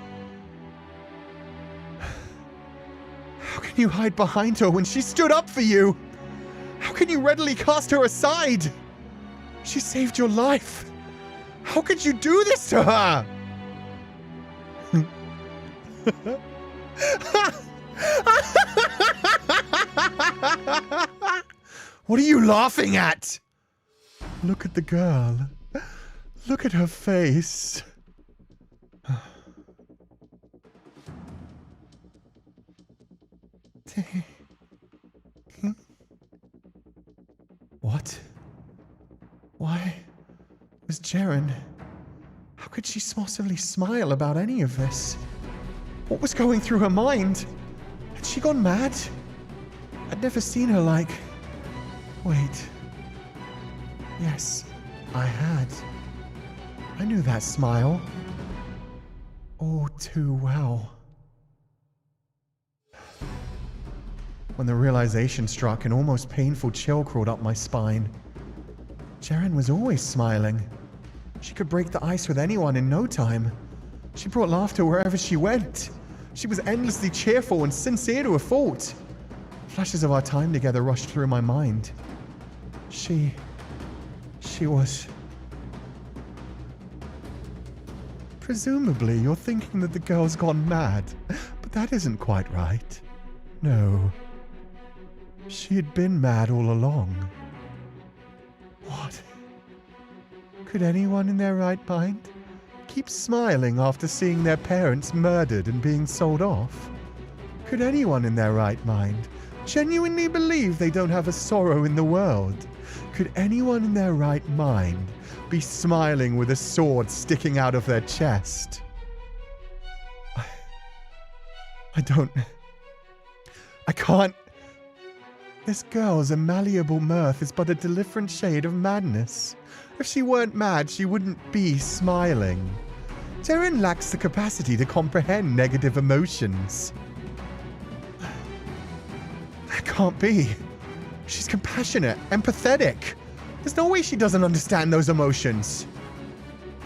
How can you hide behind her when she stood up for you? How can you readily cast her aside? She saved your life. How could you do this to her? What are you laughing at? Look at the girl. Look at her face. What? Why was Jaren? How could she possibly smile about any of this? What was going through her mind? Had she gone mad? I'd never seen her like... Wait. Yes, I had. I knew that smile. Oh, too well. When the realization struck, an almost painful chill crawled up my spine. Jaren was always smiling. She could break the ice with anyone in no time. She brought laughter wherever she went. She was endlessly cheerful and sincere to a fault. Flashes of our time together rushed through my mind. She was... Presumably, you're thinking that the girl's gone mad, but that isn't quite right. No. She had been mad all along. What? Could anyone in their right mind keep smiling after seeing their parents murdered and being sold off? Could anyone in their right mind genuinely believe they don't have a sorrow in the world? Could anyone in their right mind be smiling with a sword sticking out of their chest? I can't... This girl's malleable mirth is but a different shade of madness. If she weren't mad, she wouldn't be smiling. Jaren lacks the capacity to comprehend negative emotions. That can't be. She's compassionate, empathetic. There's no way she doesn't understand those emotions.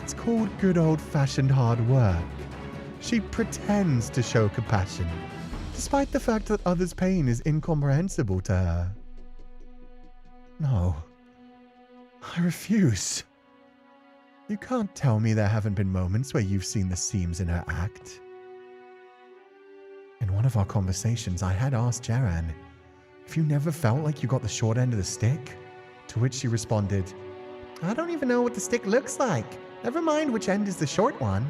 It's called good old-fashioned hard work. She pretends to show compassion, despite the fact that others' pain is incomprehensible to her. No. I refuse. You can't tell me there haven't been moments where you've seen the seams in her act. In one of our conversations, I had asked Jaren if you never felt like you got the short end of the stick, to which she responded, I don't even know what the stick looks like. Never mind which end is the short one.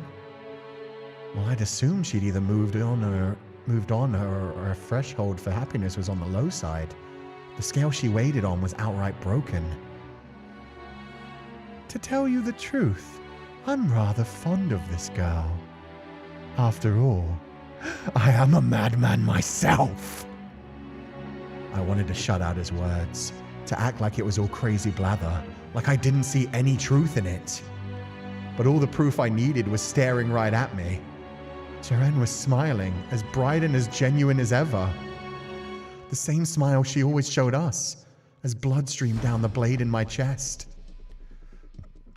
Well, I'd assumed she'd either moved on or her threshold for happiness was on the low side. The scale she weighed it on was outright broken. To tell you the truth, I'm rather fond of this girl. After all, I am a madman myself. I wanted to shut out his words, to act like it was all crazy blather, like I didn't see any truth in it. But all the proof I needed was staring right at me. Jaren was smiling, as bright and as genuine as ever. The same smile she always showed us, as blood streamed down the blade in my chest.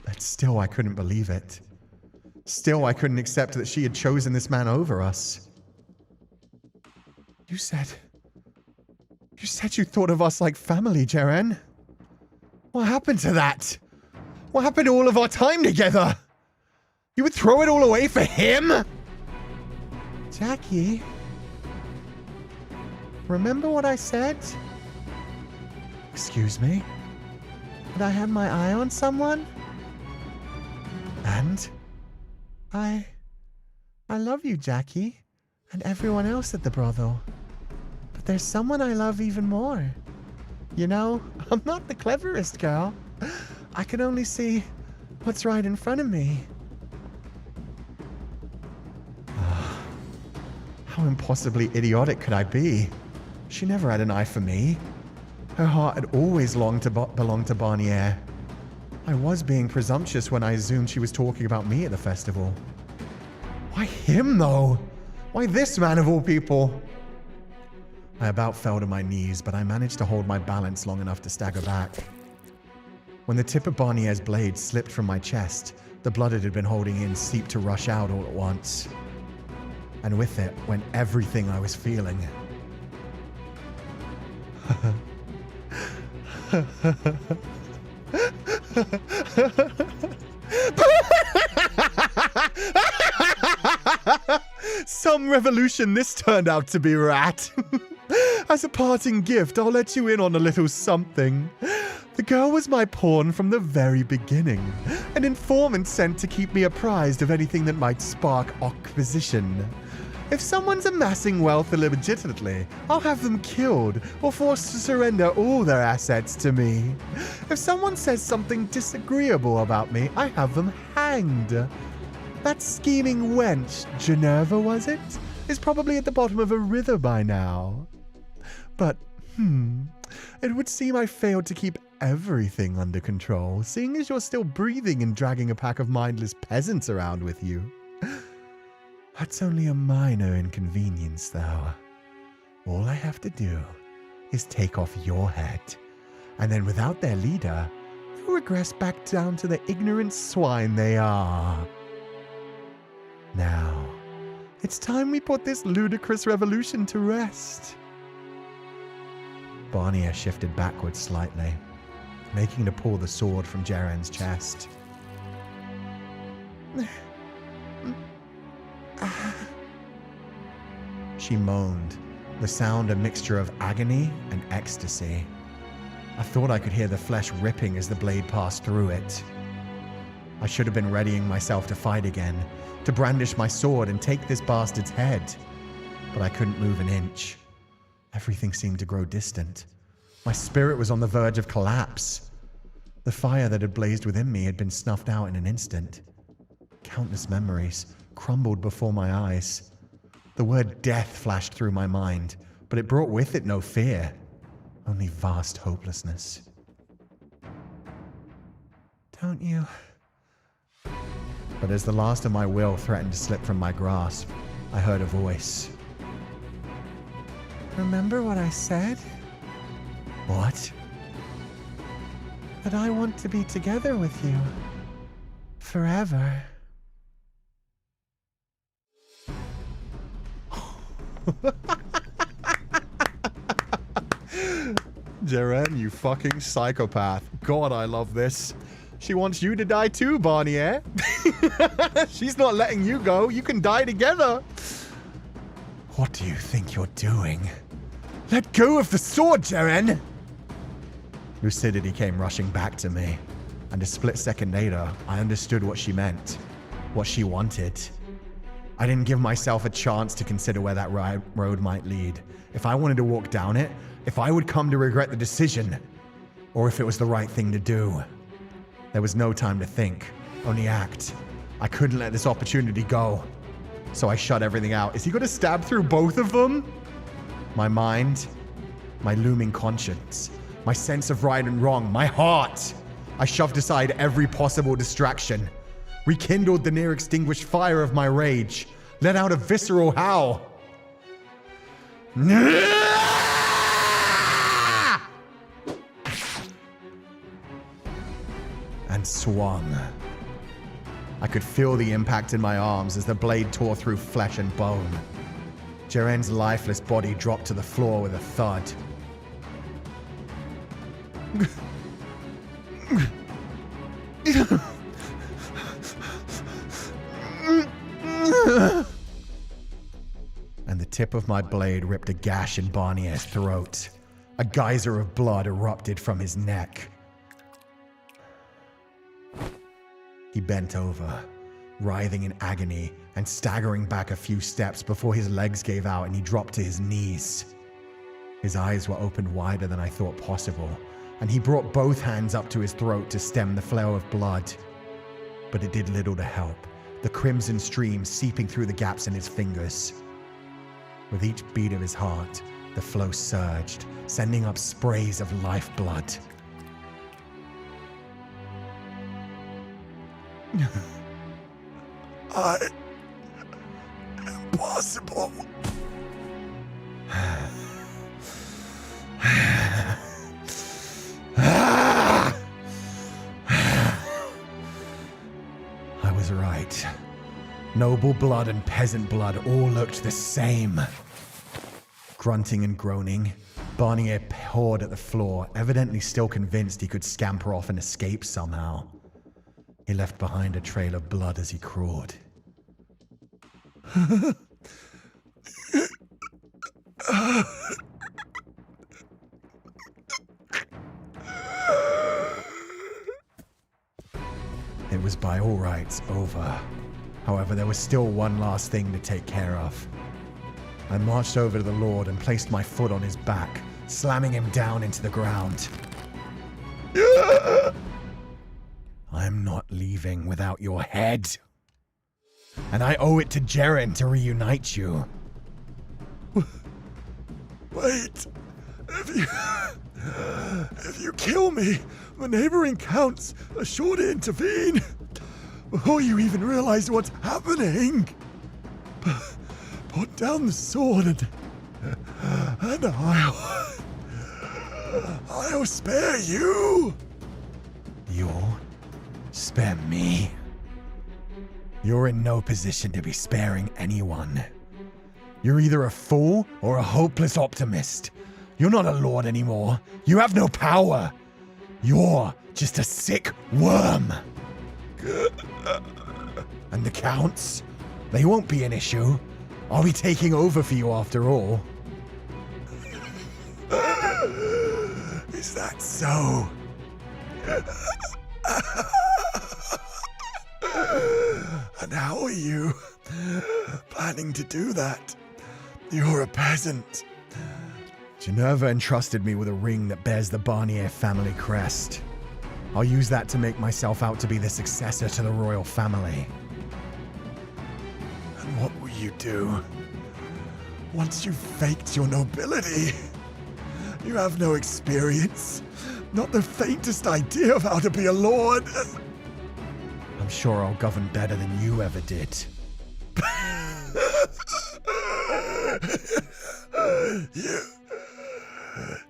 And still I couldn't believe it. Still I couldn't accept that she had chosen this man over us. You said you thought of us like family, Jaren. What happened to that? What happened to all of our time together? You would throw it all away for him? Jackie, remember what I said? Excuse me? Did I have my eye on someone? And? I love you, Jackie, and everyone else at the brothel. But there's someone I love even more. You know, I'm not the cleverest girl. I can only see what's right in front of me. How impossibly idiotic could I be? She never had an eye for me. Her heart had always longed to belong to Barnier. I was being presumptuous when I assumed she was talking about me at the festival. Why him, though? Why this man of all people? I about fell to my knees, but I managed to hold my balance long enough to stagger back. When the tip of Barnier's blade slipped from my chest, the blood it had been holding in seeped to rush out all at once. And with it went everything I was feeling. Some revolution this turned out to be, rat. As a parting gift, I'll let you in on a little something. The girl was my pawn from the very beginning, an informant sent to keep me apprised of anything that might spark acquisition. If someone's amassing wealth illegitimately, I'll have them killed or forced to surrender all their assets to me. If someone says something disagreeable about me, I have them hanged. That scheming wench, Geneva was it, is probably at the bottom of a river by now. But, it would seem I failed to keep everything under control, seeing as you're still breathing and dragging a pack of mindless peasants around with you. That's only a minor inconvenience, though. All I have to do is take off your head, and then without their leader, they'll regress back down to the ignorant swine they are. Now, it's time we put this ludicrous revolution to rest. Barnier shifted backwards slightly, making to pull the sword from Jaren's chest. She moaned, the sound a mixture of agony and ecstasy. I thought I could hear the flesh ripping as the blade passed through it. I should have been readying myself to fight again, to brandish my sword and take this bastard's head. But I couldn't move an inch. Everything seemed to grow distant. My spirit was on the verge of collapse. The fire that had blazed within me had been snuffed out in an instant. Countless memories crumbled before my eyes. The word death flashed through my mind, but it brought with it no fear, only vast hopelessness. Don't you? But as the last of my will threatened to slip from my grasp, I heard a voice. Remember what I said? What? That I want to be together with you. Forever. Jaren, you fucking psychopath. God, I love this. She wants you to die too, Barnier. She's not letting you go. You can die together. What do you think you're doing? Let go of the sword, Jaren! Lucidity came rushing back to me, and a split second later, I understood what she meant, what she wanted. I didn't give myself a chance to consider where that road might lead. If I wanted to walk down it, if I would come to regret the decision, or if it was the right thing to do. There was no time to think, only act. I couldn't let this opportunity go. So I shut everything out. Is he going to stab through both of them? My mind, my looming conscience, my sense of right and wrong, my heart. I shoved aside every possible distraction, rekindled the near extinguished fire of my rage, let out a visceral howl. and swung. I could feel the impact in my arms as the blade tore through flesh and bone. Jeren's lifeless body dropped to the floor with a thud. And the tip of my blade ripped a gash in Barnier's throat. A geyser of blood erupted from his neck. He bent over, writhing in agony and staggering back a few steps before his legs gave out and he dropped to his knees. His eyes were opened wider than I thought possible, and he brought both hands up to his throat to stem the flow of blood. But it did little to help, the crimson stream seeping through the gaps in his fingers. With each beat of his heart, the flow surged, sending up sprays of lifeblood. Impossible. I was right. Noble blood and peasant blood all looked the same. Grunting and groaning, Barnier pawed at the floor, evidently still convinced he could scamper off and escape somehow. He left behind a trail of blood as he crawled. It was by all rights over. However, there was still one last thing to take care of. I marched over to the Lord and placed my foot on his back, slamming him down into the ground. I'm not leaving without your head. And I owe it to Jeren to reunite you. Wait. If you kill me, the neighboring counts are sure to intervene. Before you even realize what's happening. Put down the sword and I'll spare you. You'll spare me? You're in no position to be sparing anyone. You're either a fool or a hopeless optimist. You're not a lord anymore. You have no power. You're just a sick worm. And the counts? They won't be an issue. I'll be taking over for you after all. Is that so? And how are you planning to do that? You're a peasant. Geneva entrusted me with a ring that bears the Barnier family crest. I'll use that to make myself out to be the successor to the royal family. And what will you do once you've faked your nobility? You have no experience, not the faintest idea of how to be a lord. I'm sure I'll govern better than you ever did.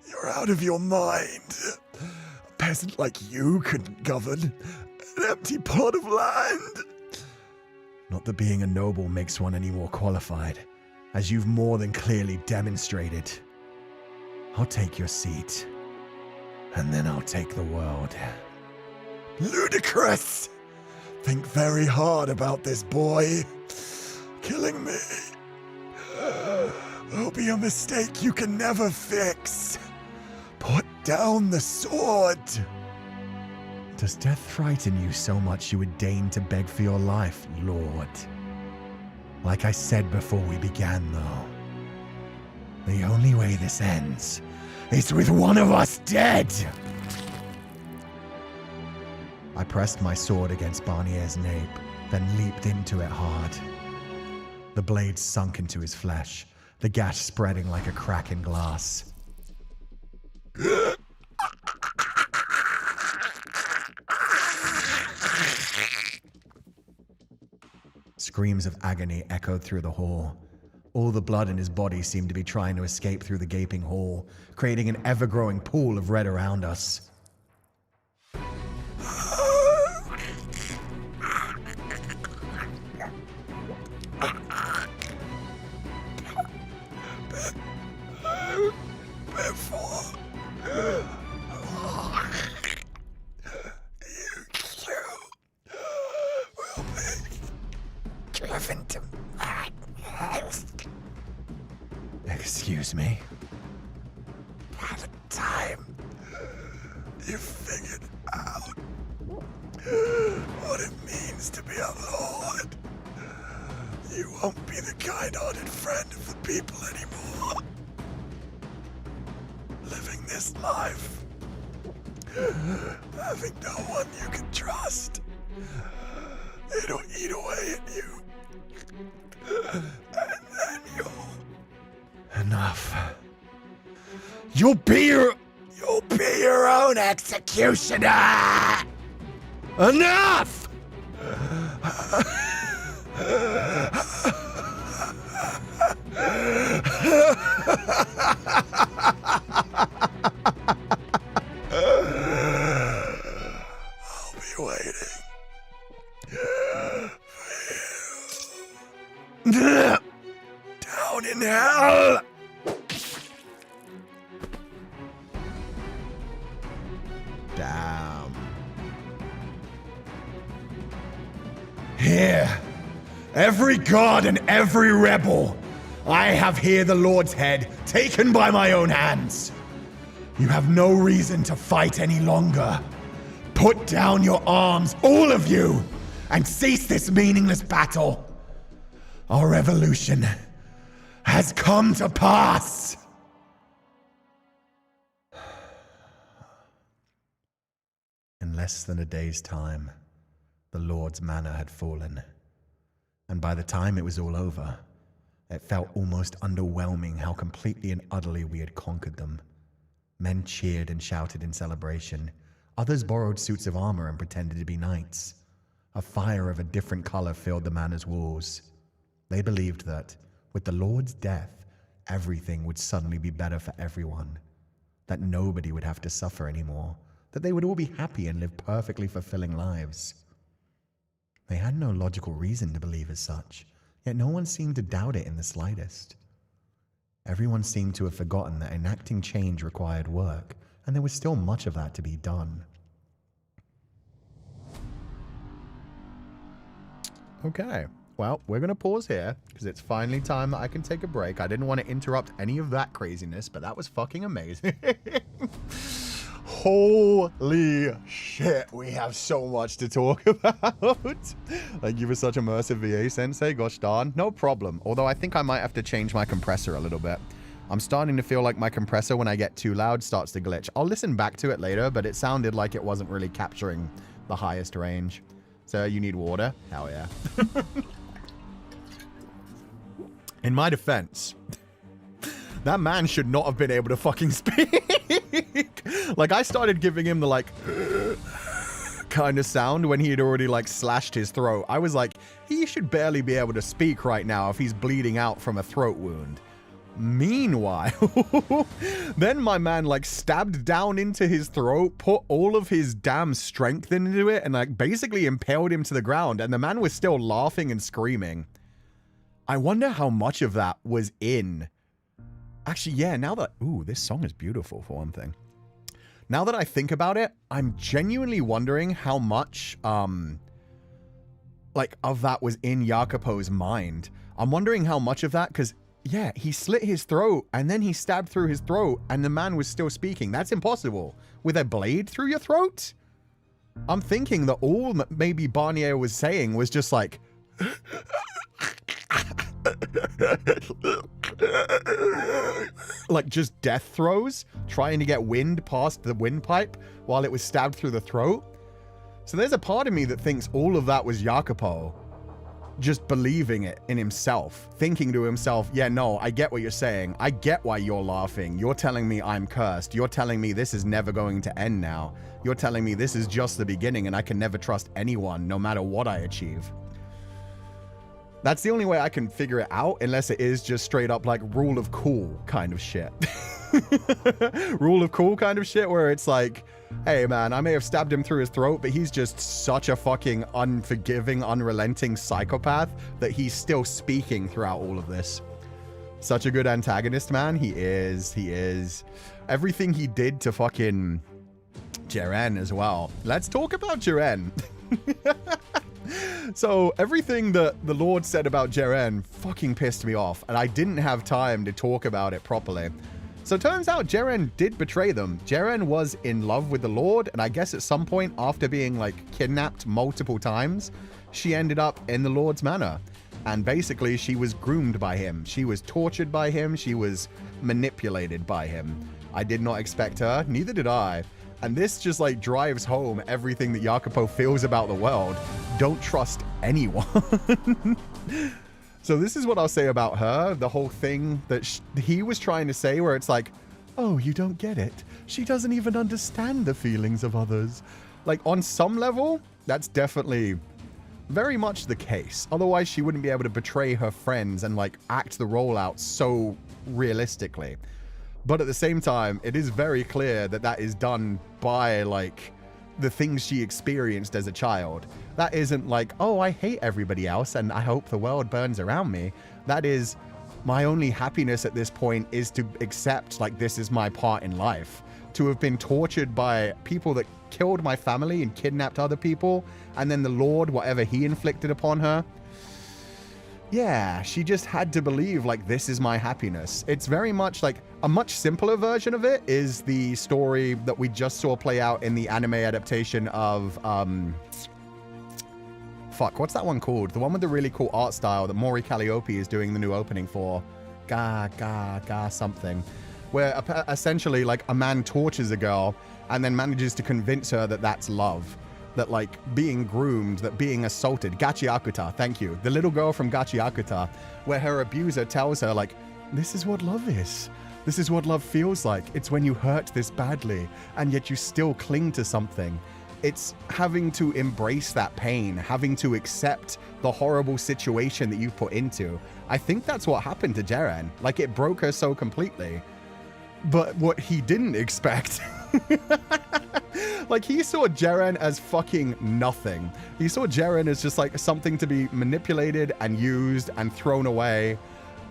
You're out of your mind. A peasant like you couldn't govern an empty plot of land. Not that being a noble makes one any more qualified, as you've more than clearly demonstrated. I'll take your seat, and then I'll take the world. Ludicrous! Think very hard about this, boy. Killing me will be a mistake you can never fix. Put down the sword. Does death frighten you so much you would deign to beg for your life, Lord? Like I said before we began, though, the only way this ends is with one of us dead! I pressed my sword against Barnier's nape, then leaped into it hard. The blade sunk into his flesh, the gash spreading like a crack in glass. Screams of agony echoed through the hall. All the blood in his body seemed to be trying to escape through the gaping hole, creating an ever-growing pool of red around us. me. By the time you figured out what it means to be a lord, you won't be the kind-hearted friend of the people anymore. Living this life, having no one you can trust, it'll eat away at you. And then Enough. You'll be your own executioner! Enough! I'll be waiting for you. Down in hell! Damn. Here, every god and every rebel, I have here the Lord's head taken by my own hands. You have no reason to fight any longer. Put down your arms, all of you, and cease this meaningless battle. Our revolution has come to pass. In less than a day's time, the Lord's manor had fallen. And by the time it was all over, it felt almost underwhelming how completely and utterly we had conquered them. Men cheered and shouted in celebration. Others borrowed suits of armor and pretended to be knights. A fire of a different color filled the manor's walls. They believed that, with the Lord's death, everything would suddenly be better for everyone. That nobody would have to suffer anymore. That they would all be happy and live perfectly fulfilling lives. They had no logical reason to believe as such, yet no one seemed to doubt it in the slightest. Everyone seemed to have forgotten that enacting change required work, and there was still much of that to be done. Okay, well, we're going to pause here, because it's finally time that I can take a break. I didn't want to interrupt any of that craziness, but that was fucking amazing. Holy shit, we have so much to talk about. Thank you for such immersive VA, Sensei. Gosh darn. No problem. Although I think I might have to change my compressor a little bit. I'm starting to feel like my compressor, when I get too loud, starts to glitch. I'll listen back to it later, but it sounded like it wasn't really capturing the highest range. So you need water? Hell yeah. In my defense, that man should not have been able to fucking speak. Like, I started giving him the, like, kind of sound when he had already, like, slashed his throat. I was like, he should barely be able to speak right now if he's bleeding out from a throat wound. Meanwhile, then my man, like, stabbed down into his throat, put all of his damn strength into it, and, like, basically impaled him to the ground, and the man was still laughing and screaming. I wonder how much of that was in... Actually, yeah, now that... Ooh, this song is beautiful, for one thing. Now that I think about it, I'm genuinely wondering how much, like, of that was in Jacopo's mind. I'm wondering how much of that, because, yeah, he slit his throat, and then he stabbed through his throat, and the man was still speaking. That's impossible. With a blade through your throat? I'm thinking that all maybe Barnier was saying was just like... like just death throes, trying to get wind past the windpipe while it was stabbed through the throat. So there's a part of me that thinks all of that was Jacopo just believing it in himself, thinking to himself, yeah, no, I get what you're saying. I get why you're laughing. You're telling me I'm cursed. You're telling me this is never going to end now. You're telling me this is just the beginning and I can never trust anyone no matter what I achieve. That's the only way I can figure it out, unless it is just straight up like rule of cool kind of shit. Rule of cool kind of shit where it's like, hey man, I may have stabbed him through his throat, but he's just such a fucking unforgiving, unrelenting psychopath that he's still speaking throughout all of this. Such a good antagonist, man. He is. Everything he did to fucking Jeren as well. Let's talk about Jeren. So everything that the Lord said about Jeren fucking pissed me off, and I didn't have time to talk about it properly. So it turns out Jeren did betray them. Jeren was in love with the Lord, and I guess at some point after being like kidnapped multiple times, she ended up in the Lord's manor. And basically she was groomed by him. She was tortured by him. She was manipulated by him. I did not expect her, neither did I. And this just like drives home everything that Jacopo feels about the world. Don't trust anyone. So this is what I'll say about her. The whole thing that he was trying to say where it's like, oh, you don't get it. She doesn't even understand the feelings of others. Like on some level, that's definitely very much the case. Otherwise, she wouldn't be able to betray her friends and like act the role out so realistically. But at the same time, it is very clear that that is done by like the things she experienced as a child. That isn't like, oh, I hate everybody else and I hope the world burns around me. That is, my only happiness at this point is to accept like this is my part in life. To have been tortured by people that killed my family and kidnapped other people, and then the Lord, whatever he inflicted upon her. Yeah, she just had to believe like this is my happiness. It's very much like a much simpler version of it is the story that we just saw play out in the anime adaptation of fuck, what's that one called? The one with the really cool art style that Maury Calliope is doing the new opening for. Something. Where essentially like a man tortures a girl and then manages to convince her that that's love. That like being groomed, that being assaulted. Gachiakuta, thank you. The little girl from Gachiakuta, where her abuser tells her like, this is what love is. This is what love feels like. It's when you hurt this badly and yet you still cling to something. It's having to embrace that pain, having to accept the horrible situation that you put into. I think that's what happened to Jeren. Like it broke her so completely. But what he didn't expect, like he saw Jeren as fucking nothing. He saw Jeren as just like something to be manipulated and used and thrown away.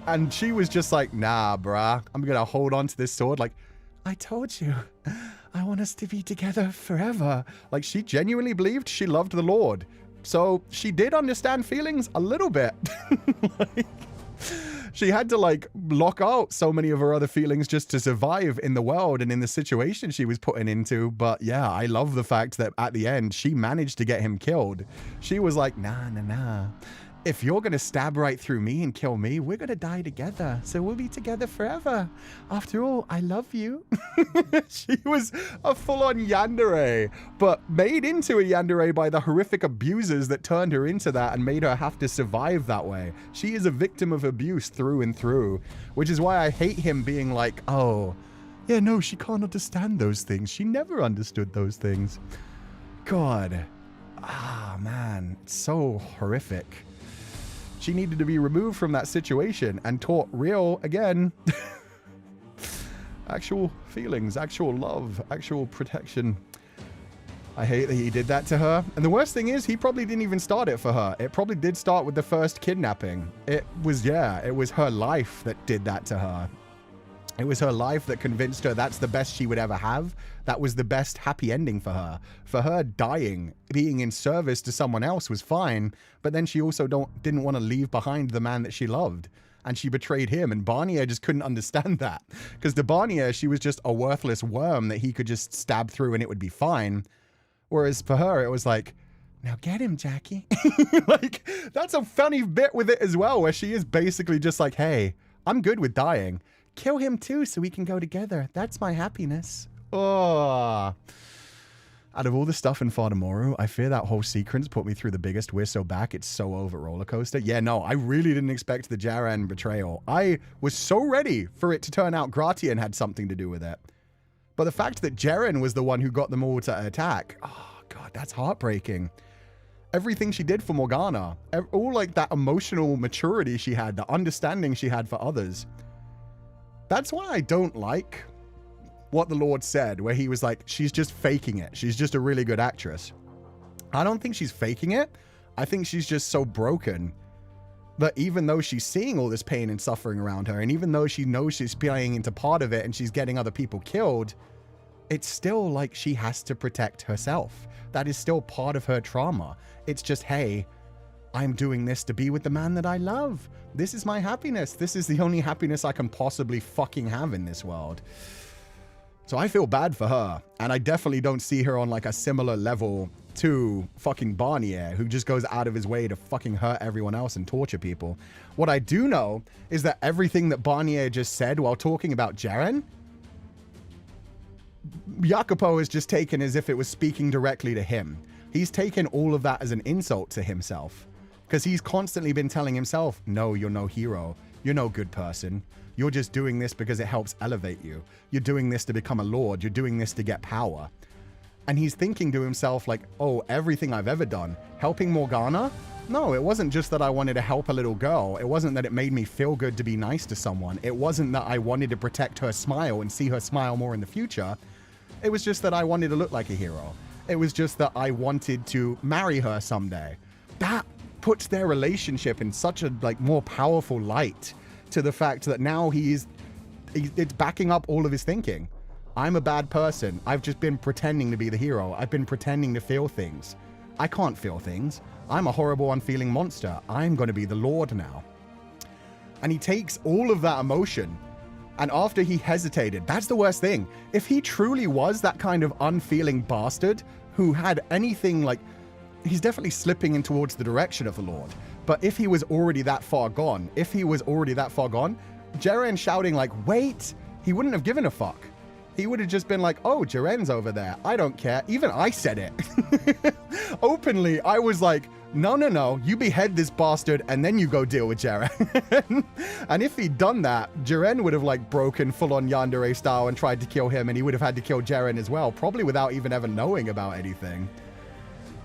And she was just like, nah, bruh, I'm gonna hold on to this sword. Like, I told you, I want us to be together forever. Like she genuinely believed she loved the Lord. So she did understand feelings a little bit. Like, she had to like block out so many of her other feelings just to survive in the world and in the situation she was putting into. But yeah, I love the fact that at the end, she managed to get him killed. She was like, nah. If you're going to stab right through me and kill me, we're going to die together. So we'll be together forever. After all, I love you. She was a full-on yandere, but made into a yandere by the horrific abusers that turned her into that and made her have to survive that way. She is a victim of abuse through and through, which is why I hate him being like, oh, yeah, no, she can't understand those things. She never understood those things. God. Ah, man, it's so horrific. She needed to be removed from that situation and taught real, again, actual feelings, actual love, actual protection. I hate that he did that to her. And the worst thing is, he probably didn't even start it for her. It probably did start with the first kidnapping. It was her life that did that to her. It was her life that convinced her that's the best she would ever have. That was the best happy ending for her. For her, dying, being in service to someone else was fine, but then she also didn't want to leave behind the man that she loved. And she betrayed him, and Barnier just couldn't understand that. Because to Barnier, she was just a worthless worm that he could just stab through and it would be fine. Whereas for her, it was like, now get him, Jackie. Like, that's a funny bit with it as well, where she is basically just like, hey, I'm good with dying. Kill him too so we can go together. That's my happiness. Oh. Out of all the stuff in Fata Morgana, I fear that whole sequence put me through the biggest we're so back. It's so over roller coaster. Yeah, no, I really didn't expect the Jeren betrayal. I was so ready for it to turn out Gratian had something to do with it. But the fact that Jeren was the one who got them all to attack, oh God, that's heartbreaking. Everything she did for Morgana, all like that emotional maturity she had, the understanding she had for others. That's why I don't like what the Lord said, where he was like, she's just faking it. She's just a really good actress. I don't think she's faking it. I think she's just so broken that even though she's seeing all this pain and suffering around her, and even though she knows she's playing into part of it and she's getting other people killed, it's still like she has to protect herself. That is still part of her trauma. It's just, hey, I'm doing this to be with the man that I love. This is my happiness. This is the only happiness I can possibly fucking have in this world. So I feel bad for her. And I definitely don't see her on like a similar level to fucking Barnier, who just goes out of his way to fucking hurt everyone else and torture people. What I do know is that everything that Barnier just said while talking about Jaren, Jacopo is just taken as if it was speaking directly to him. He's taken all of that as an insult to himself. Because he's constantly been telling himself, no, you're no hero. You're no good person. You're just doing this because it helps elevate you. You're doing this to become a lord. You're doing this to get power. And he's thinking to himself like, oh, everything I've ever done, helping Morgana? No, it wasn't just that I wanted to help a little girl. It wasn't that it made me feel good to be nice to someone. It wasn't that I wanted to protect her smile and see her smile more in the future. It was just that I wanted to look like a hero. It was just that I wanted to marry her someday. That puts their relationship in such a like more powerful light to the fact that now it's backing up all of his thinking. I'm a bad person. I've just been pretending to be the hero. I've been pretending to feel things. I can't feel things. I'm a horrible, unfeeling monster. I'm going to be the Lord now. And he takes all of that emotion, and after he hesitated, that's the worst thing. If he truly was that kind of unfeeling bastard who had anything like, he's definitely slipping in towards the direction of the Lord. But if he was already that far gone, Jaren shouting like, wait, he wouldn't have given a fuck. He would have just been like, oh, Jaren's over there. I don't care. Even I said it. Openly, I was like, no, you behead this bastard and then you go deal with Jaren. And if he'd done that, Jaren would have like broken full-on yandere style and tried to kill him, and he would have had to kill Jaren as well, probably without even ever knowing about anything.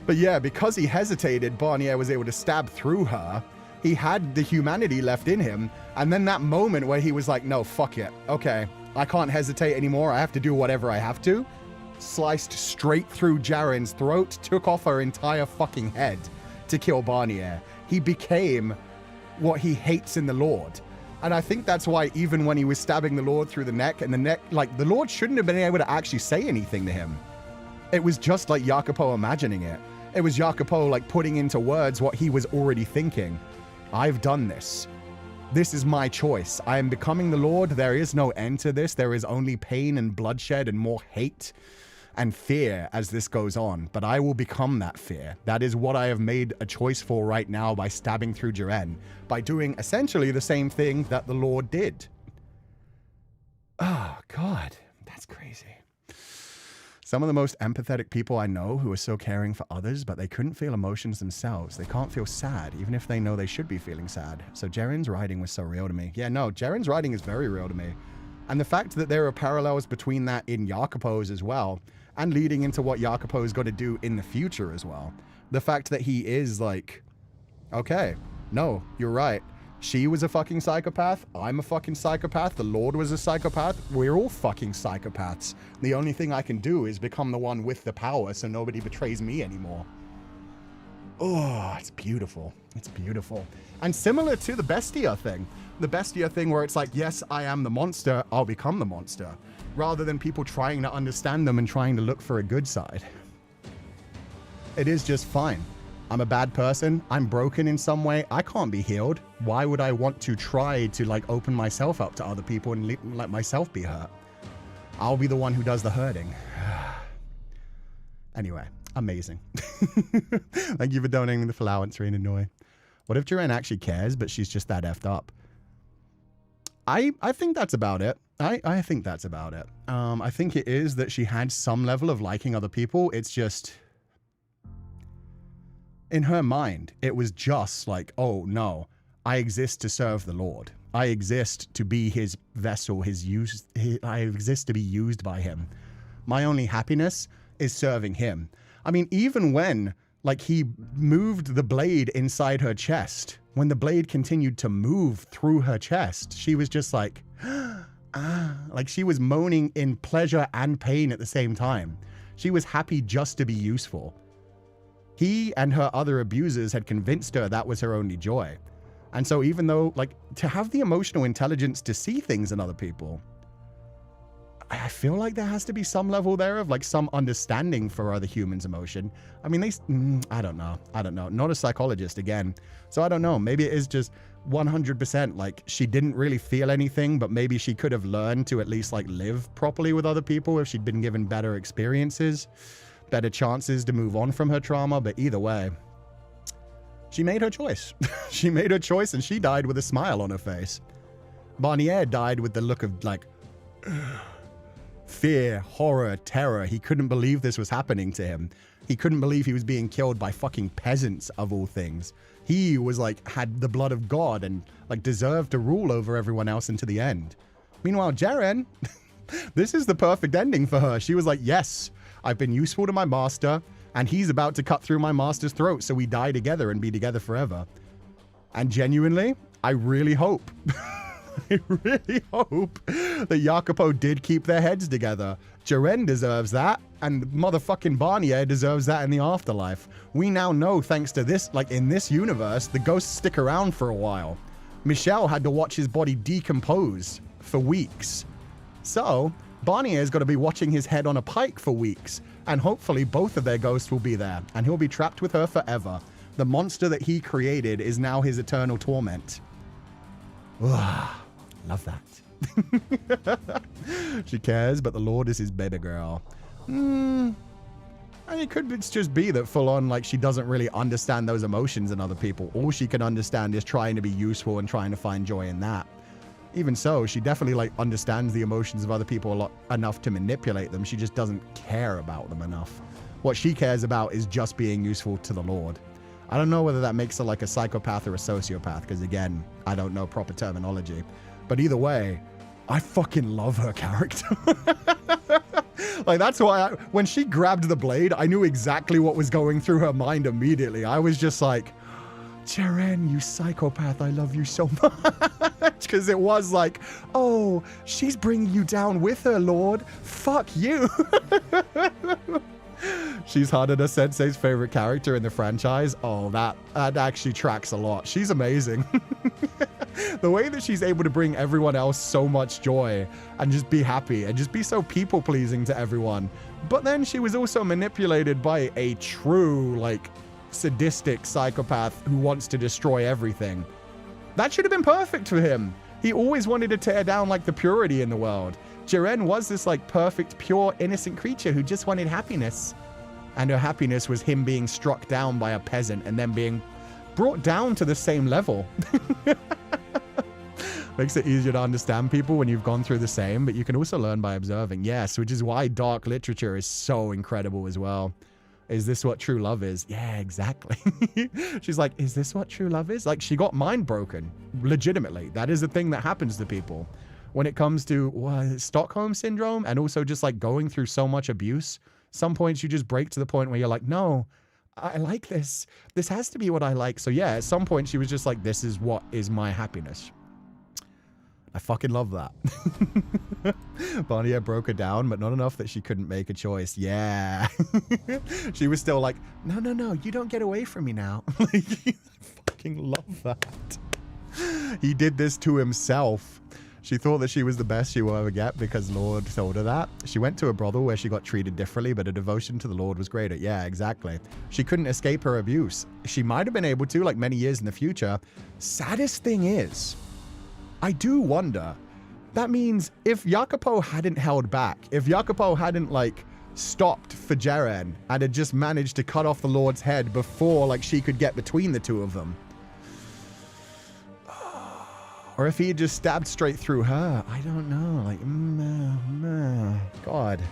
But yeah, because he hesitated, Barnier was able to stab through her. He had the humanity left in him. And then that moment where he was like, no, fuck it. Okay, I can't hesitate anymore. I have to do whatever I have to. Sliced straight through Jaren's throat, took off her entire fucking head to kill Barnier. He became what he hates in the Lord. And I think that's why even when he was stabbing the Lord through the neck, and the neck, like the Lord shouldn't have been able to actually say anything to him. It was just like Jacopo imagining it. It was Jacopo like putting into words what he was already thinking. I've done this. This is my choice. I am becoming the Lord. There is no end to this. There is only pain and bloodshed and more hate and fear as this goes on. But I will become that fear. That is what I have made a choice for right now by stabbing through Jaren, by doing essentially the same thing that the Lord did. Oh, God. That's crazy. Some of the most empathetic people I know who are so caring for others, but they couldn't feel emotions themselves. They can't feel sad, even if they know they should be feeling sad. So Jaren's writing was so real to me. Yeah, no, Jaren's writing is very real to me. And the fact that there are parallels between that in Jacopo's as well, and leading into what Jacopo's got to do in the future as well. The fact that he is like, okay, no, you're right. She was a fucking psychopath. I'm a fucking psychopath. The Lord was a psychopath. We're all fucking psychopaths. The only thing I can do is become the one with the power so nobody betrays me anymore. Oh, it's beautiful. It's beautiful. And similar to the Bestia thing. The Bestia thing where it's like, yes, I am the monster. I'll become the monster. Rather than people trying to understand them and trying to look for a good side. It is just fine. I'm a bad person. I'm broken in some way. I can't be healed. Why would I want to try to like open myself up to other people and let myself be hurt? I'll be the one who does the hurting. Anyway, amazing. Thank you for donating the Féileacán, Serena Noy. What if Jaren actually cares, but she's just that effed up? I think that's about it. I think that's about it. I think it is that she had some level of liking other people. It's just, in her mind, it was just like, oh no, I exist to serve the Lord. I exist to be his vessel, I exist to be used by him. My only happiness is serving him. I mean, even when like he moved the blade inside her chest, when the blade continued to move through her chest, she was just like, like she was moaning in pleasure and pain at the same time. She was happy just to be useful. He and her other abusers had convinced her that was her only joy. And so even though, like, to have the emotional intelligence to see things in other people, I feel like there has to be some level there of like some understanding for other humans' emotion. I mean, I don't know. Not a psychologist again. So I don't know. Maybe it is just 100% like she didn't really feel anything, but maybe she could have learned to at least like live properly with other people if she'd been given better experiences, better chances to move on from her trauma. But either way, she made her choice. She made her choice and she died with a smile on her face. Barnier died with the look of like fear, horror, terror. He couldn't believe this was happening to him. He couldn't believe he was being killed by fucking peasants of all things. He was like, had the blood of God and like deserved to rule over everyone else into the end. Meanwhile, Jaren, this is the perfect ending for her. She was like, yes, I've been useful to my master and he's about to cut through my master's throat so we die together and be together forever. And genuinely, I really hope, I really hope that Jacopo did keep their heads together. Jaren deserves that, and motherfucking Barnier deserves that in the afterlife. We now know, thanks to this, like in this universe, the ghosts stick around for a while. Michel had to watch his body decompose for weeks. So, Barnier's got to be watching his head on a pike for weeks, and hopefully both of their ghosts will be there, and he'll be trapped with her forever. The monster that he created is now his eternal torment. Love that. She cares, but the Lord is his baby girl. And it could just be that full on, like, she doesn't really understand those emotions in other people. All she can understand is trying to be useful and trying to find joy in that. Even so, she definitely, like, understands the emotions of other people enough to manipulate them. She just doesn't care about them enough. What she cares about is just being useful to the Lord. I don't know whether that makes her like a psychopath or a sociopath, because again, I don't know proper terminology. But either way, I fucking love her character. Like, that's why when she grabbed the blade, I knew exactly what was going through her mind immediately. I was just like, Jaren, you psychopath, I love you so much. Because it was like, oh, she's bringing you down with her, Lord. Fuck you. She's Hanada Sensei's favorite character in the franchise. Oh, that actually tracks a lot. She's amazing. The way that she's able to bring everyone else so much joy and just be happy and just be so people-pleasing to everyone. But then she was also manipulated by a true, like, sadistic psychopath who wants to destroy everything. That should have been perfect for him. He always wanted to tear down, like, the purity in the world. Jaren was this, like, perfect, pure, innocent creature who just wanted happiness. And her happiness was him being struck down by a peasant and then being brought down to the same level. Makes it easier to understand people when you've gone through the same, but you can also learn by observing. Yes, which is why dark literature is so incredible as well. Is this what true love is? Yeah, exactly. She's like, is this what true love is? Like, she got mind broken. Legitimately. That is a thing that happens to people. When it comes to Stockholm syndrome and also just like going through so much abuse, some points you just break to the point where you're like, no, I like this. This has to be what I like. So yeah, at some point she was just like, this is what is my happiness. I fucking love that. Barnier broke her down, but not enough that she couldn't make a choice. Yeah. She was still like, no, you don't get away from me now. Like, I fucking love that. He did this to himself. She thought that she was the best she will ever get because Lord told her that. She went to a brothel where she got treated differently, but her devotion to the Lord was greater. Yeah, exactly. She couldn't escape her abuse. She might have been able to, like many years in the future. Saddest thing is, I do wonder, that means if Jacopo hadn't held back, if Jacopo hadn't, like, stopped for Jaren and had just managed to cut off the Lord's head before, like, she could get between the two of them, or if he had just stabbed straight through her, I don't know, like, God.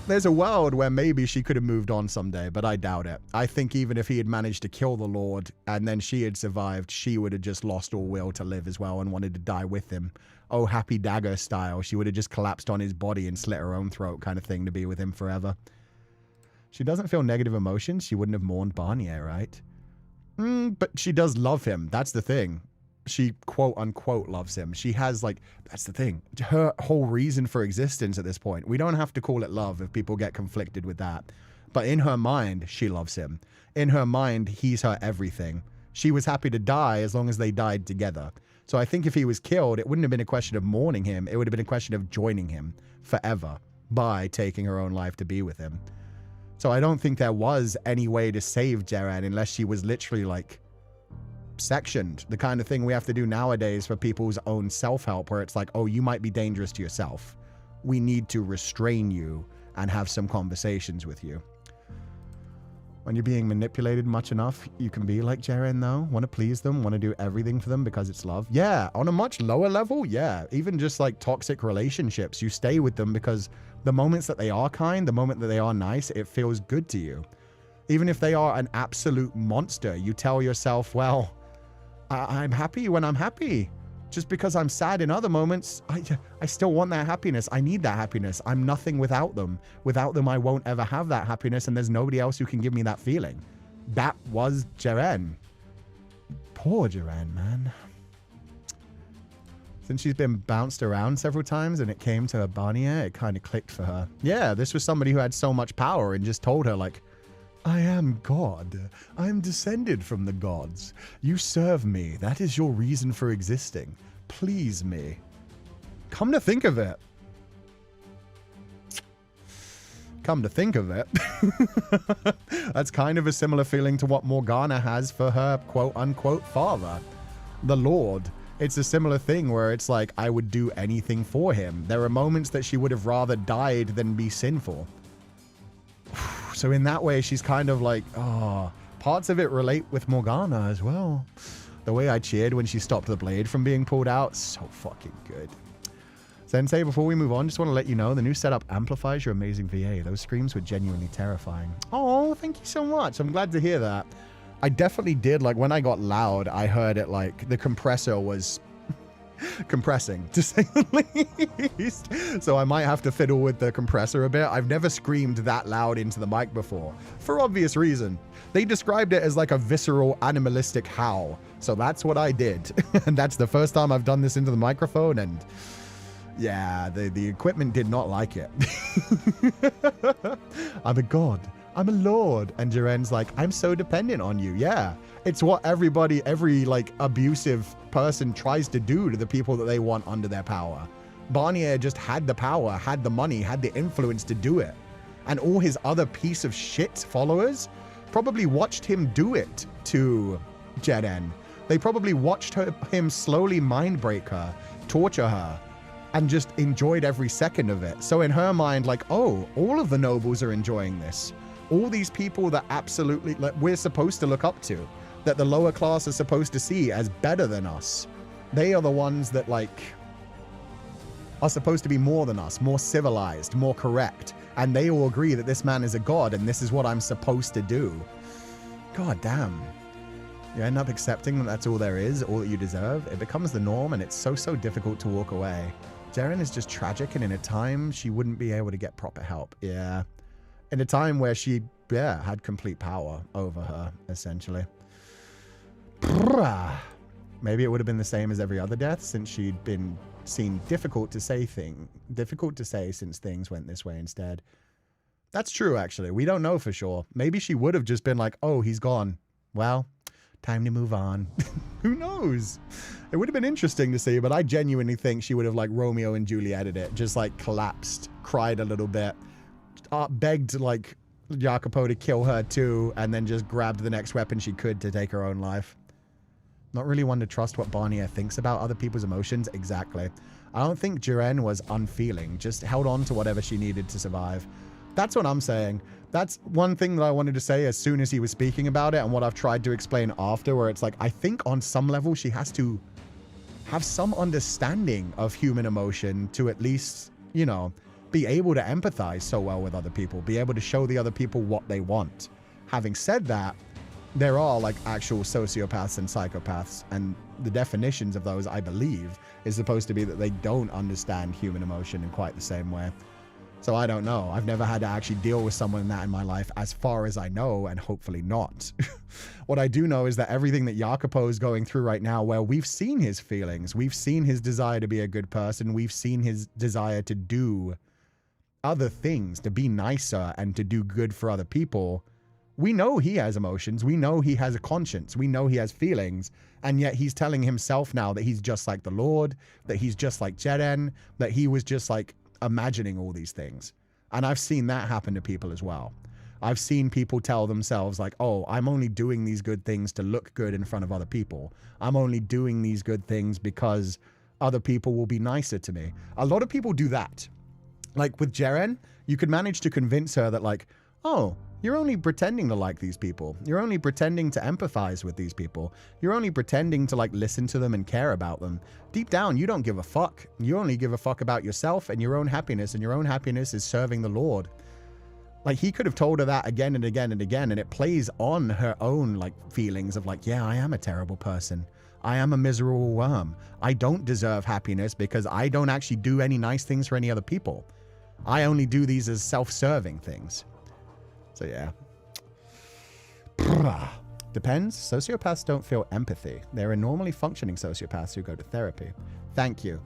There's a world where maybe she could have moved on someday, but I doubt it. I think even if he had managed to kill the Lord and then she had survived, she would have just lost all will to live as well and wanted to die with him. Oh, Happy Dagger style. She would have just collapsed on his body and slit her own throat kind of thing to be with him forever. She doesn't feel negative emotions. She wouldn't have mourned Barnier, right? But she does love him. That's the thing. She quote unquote loves him. She has, like, that's the thing. Her whole reason for existence at this point. We don't have to call it love if people get conflicted with that. But in her mind, she loves him. In her mind, he's her everything. She was happy to die as long as they died together. So I think if he was killed, it wouldn't have been a question of mourning him. It would have been a question of joining him forever by taking her own life to be with him. So I don't think there was any way to save Jeren unless she was literally like sectioned. The kind of thing we have to do nowadays for people's own self-help, where it's like, oh, you might be dangerous to yourself. We need to restrain you and have some conversations with you. When you're being manipulated much enough, you can be like Jeren, though. Want to please them, want to do everything for them because it's love. Yeah, on a much lower level, yeah. Even just like toxic relationships, you stay with them because the moments that they are kind, the moment that they are nice, it feels good to you. Even if they are an absolute monster, you tell yourself, well, I'm happy when I'm happy. Just because I'm sad in other moments, I still want that happiness. I need that happiness. I'm nothing without them. Without them, I won't ever have that happiness, and there's nobody else who can give me that feeling. That was Jeren. Poor Jeren, man. Since she's been bounced around several times and it came to Barnier, it kind of clicked for her. Yeah, this was somebody who had so much power and just told her, like, I am God. I am descended from the gods. You serve me. That is your reason for existing. Please me. Come to think of it. Come to think of it. That's kind of a similar feeling to what Morgana has for her quote-unquote father, the Lord. It's a similar thing where it's like, I would do anything for him. There are moments that she would have rather died than be sinful. So in that way, she's kind of like, oh, parts of it relate with Morgana as well. The way I cheered when she stopped the blade from being pulled out, so fucking good. Sensei, before we move on, just want to let you know, the new setup amplifies your amazing VA. Those screams were genuinely terrifying. Oh, thank you so much. I'm glad to hear that. I definitely did, like, when I got loud, I heard it, like, the compressor was compressing, to say the least. So I might have to fiddle with the compressor a bit. I've never screamed that loud into the mic before, for obvious reason. They described it as like a visceral, animalistic howl. So that's what I did. And that's the first time I've done this into the microphone, and yeah, the equipment did not like it. I'm a god. I'm a lord. And Jeren's like, I'm so dependent on you. Yeah. It's what every like abusive person tries to do to the people that they want under their power. Barnier just had the power, had the money, had the influence to do it. And all his other piece of shit followers probably watched him do it to Jeren. They probably watched him slowly mind break her, torture her, and just enjoyed every second of it. So in her mind, like, oh, all of the nobles are enjoying this. All these people that absolutely, like, we're supposed to look up to, that the lower class are supposed to see as better than us. They are the ones that, like, are supposed to be more than us, more civilized, more correct. And they all agree that this man is a god and this is what I'm supposed to do. God damn. You end up accepting that that's all there is, all that you deserve. It becomes the norm, and it's so difficult to walk away. Jeren is just tragic, and in a time she wouldn't be able to get proper help. Yeah. In a time where she, yeah, had complete power over her, essentially. Maybe it would have been the same as every other death, since she'd been seen difficult to say since things went this way instead. That's true, actually. We don't know for sure. Maybe she would have just been like, oh, he's gone. Well, time to move on. Who knows? It would have been interesting to see, but I genuinely think she would have, like, Romeo and Julieted it, just, like, collapsed, cried a little bit, begged, like, Jacopo to kill her too, and then just grabbed the next weapon she could to take her own life. Not really one to trust what Barnier thinks about other people's emotions. Exactly. I don't think Jeren was unfeeling, just held on to whatever she needed to survive. That's what I'm saying. That's one thing that I wanted to say as soon as he was speaking about it, and what I've tried to explain after, where it's like, I think on some level she has to have some understanding of human emotion to at least, you know, be able to empathize so well with other people, be able to show the other people what they want. Having said that, there are, like, actual sociopaths and psychopaths, and the definitions of those, I believe, is supposed to be that they don't understand human emotion in quite the same way. So I don't know. I've never had to actually deal with someone that in my life, as far as I know, and hopefully not. What I do know is that everything that Jacopo is going through right now, where we've seen his feelings, we've seen his desire to be a good person, we've seen his desire to do other things, to be nicer and to do good for other people, We know he has emotions. We know he has a conscience. We know he has feelings. And yet he's telling himself now that he's just like the Lord, that he's just like Jeden, that he was just like imagining all these things. And I've seen that happen to people as well. I've seen people tell themselves like, oh, I'm only doing these good things to look good in front of other people. I'm only doing these good things because other people will be nicer to me. A lot of people do that. Like with Jeren, you could manage to convince her that like, oh, you're only pretending to like these people. You're only pretending to empathize with these people. You're only pretending to like listen to them and care about them. Deep down, you don't give a fuck. You only give a fuck about yourself and your own happiness, and your own happiness is serving the Lord. Like he could have told her that again and again and again, and it plays on her own like feelings of like, yeah, I am a terrible person. I am a miserable worm. I don't deserve happiness because I don't actually do any nice things for any other people. I only do these as self-serving things. So yeah. Depends. Sociopaths don't feel empathy. There are normally functioning sociopaths who go to therapy. Thank you.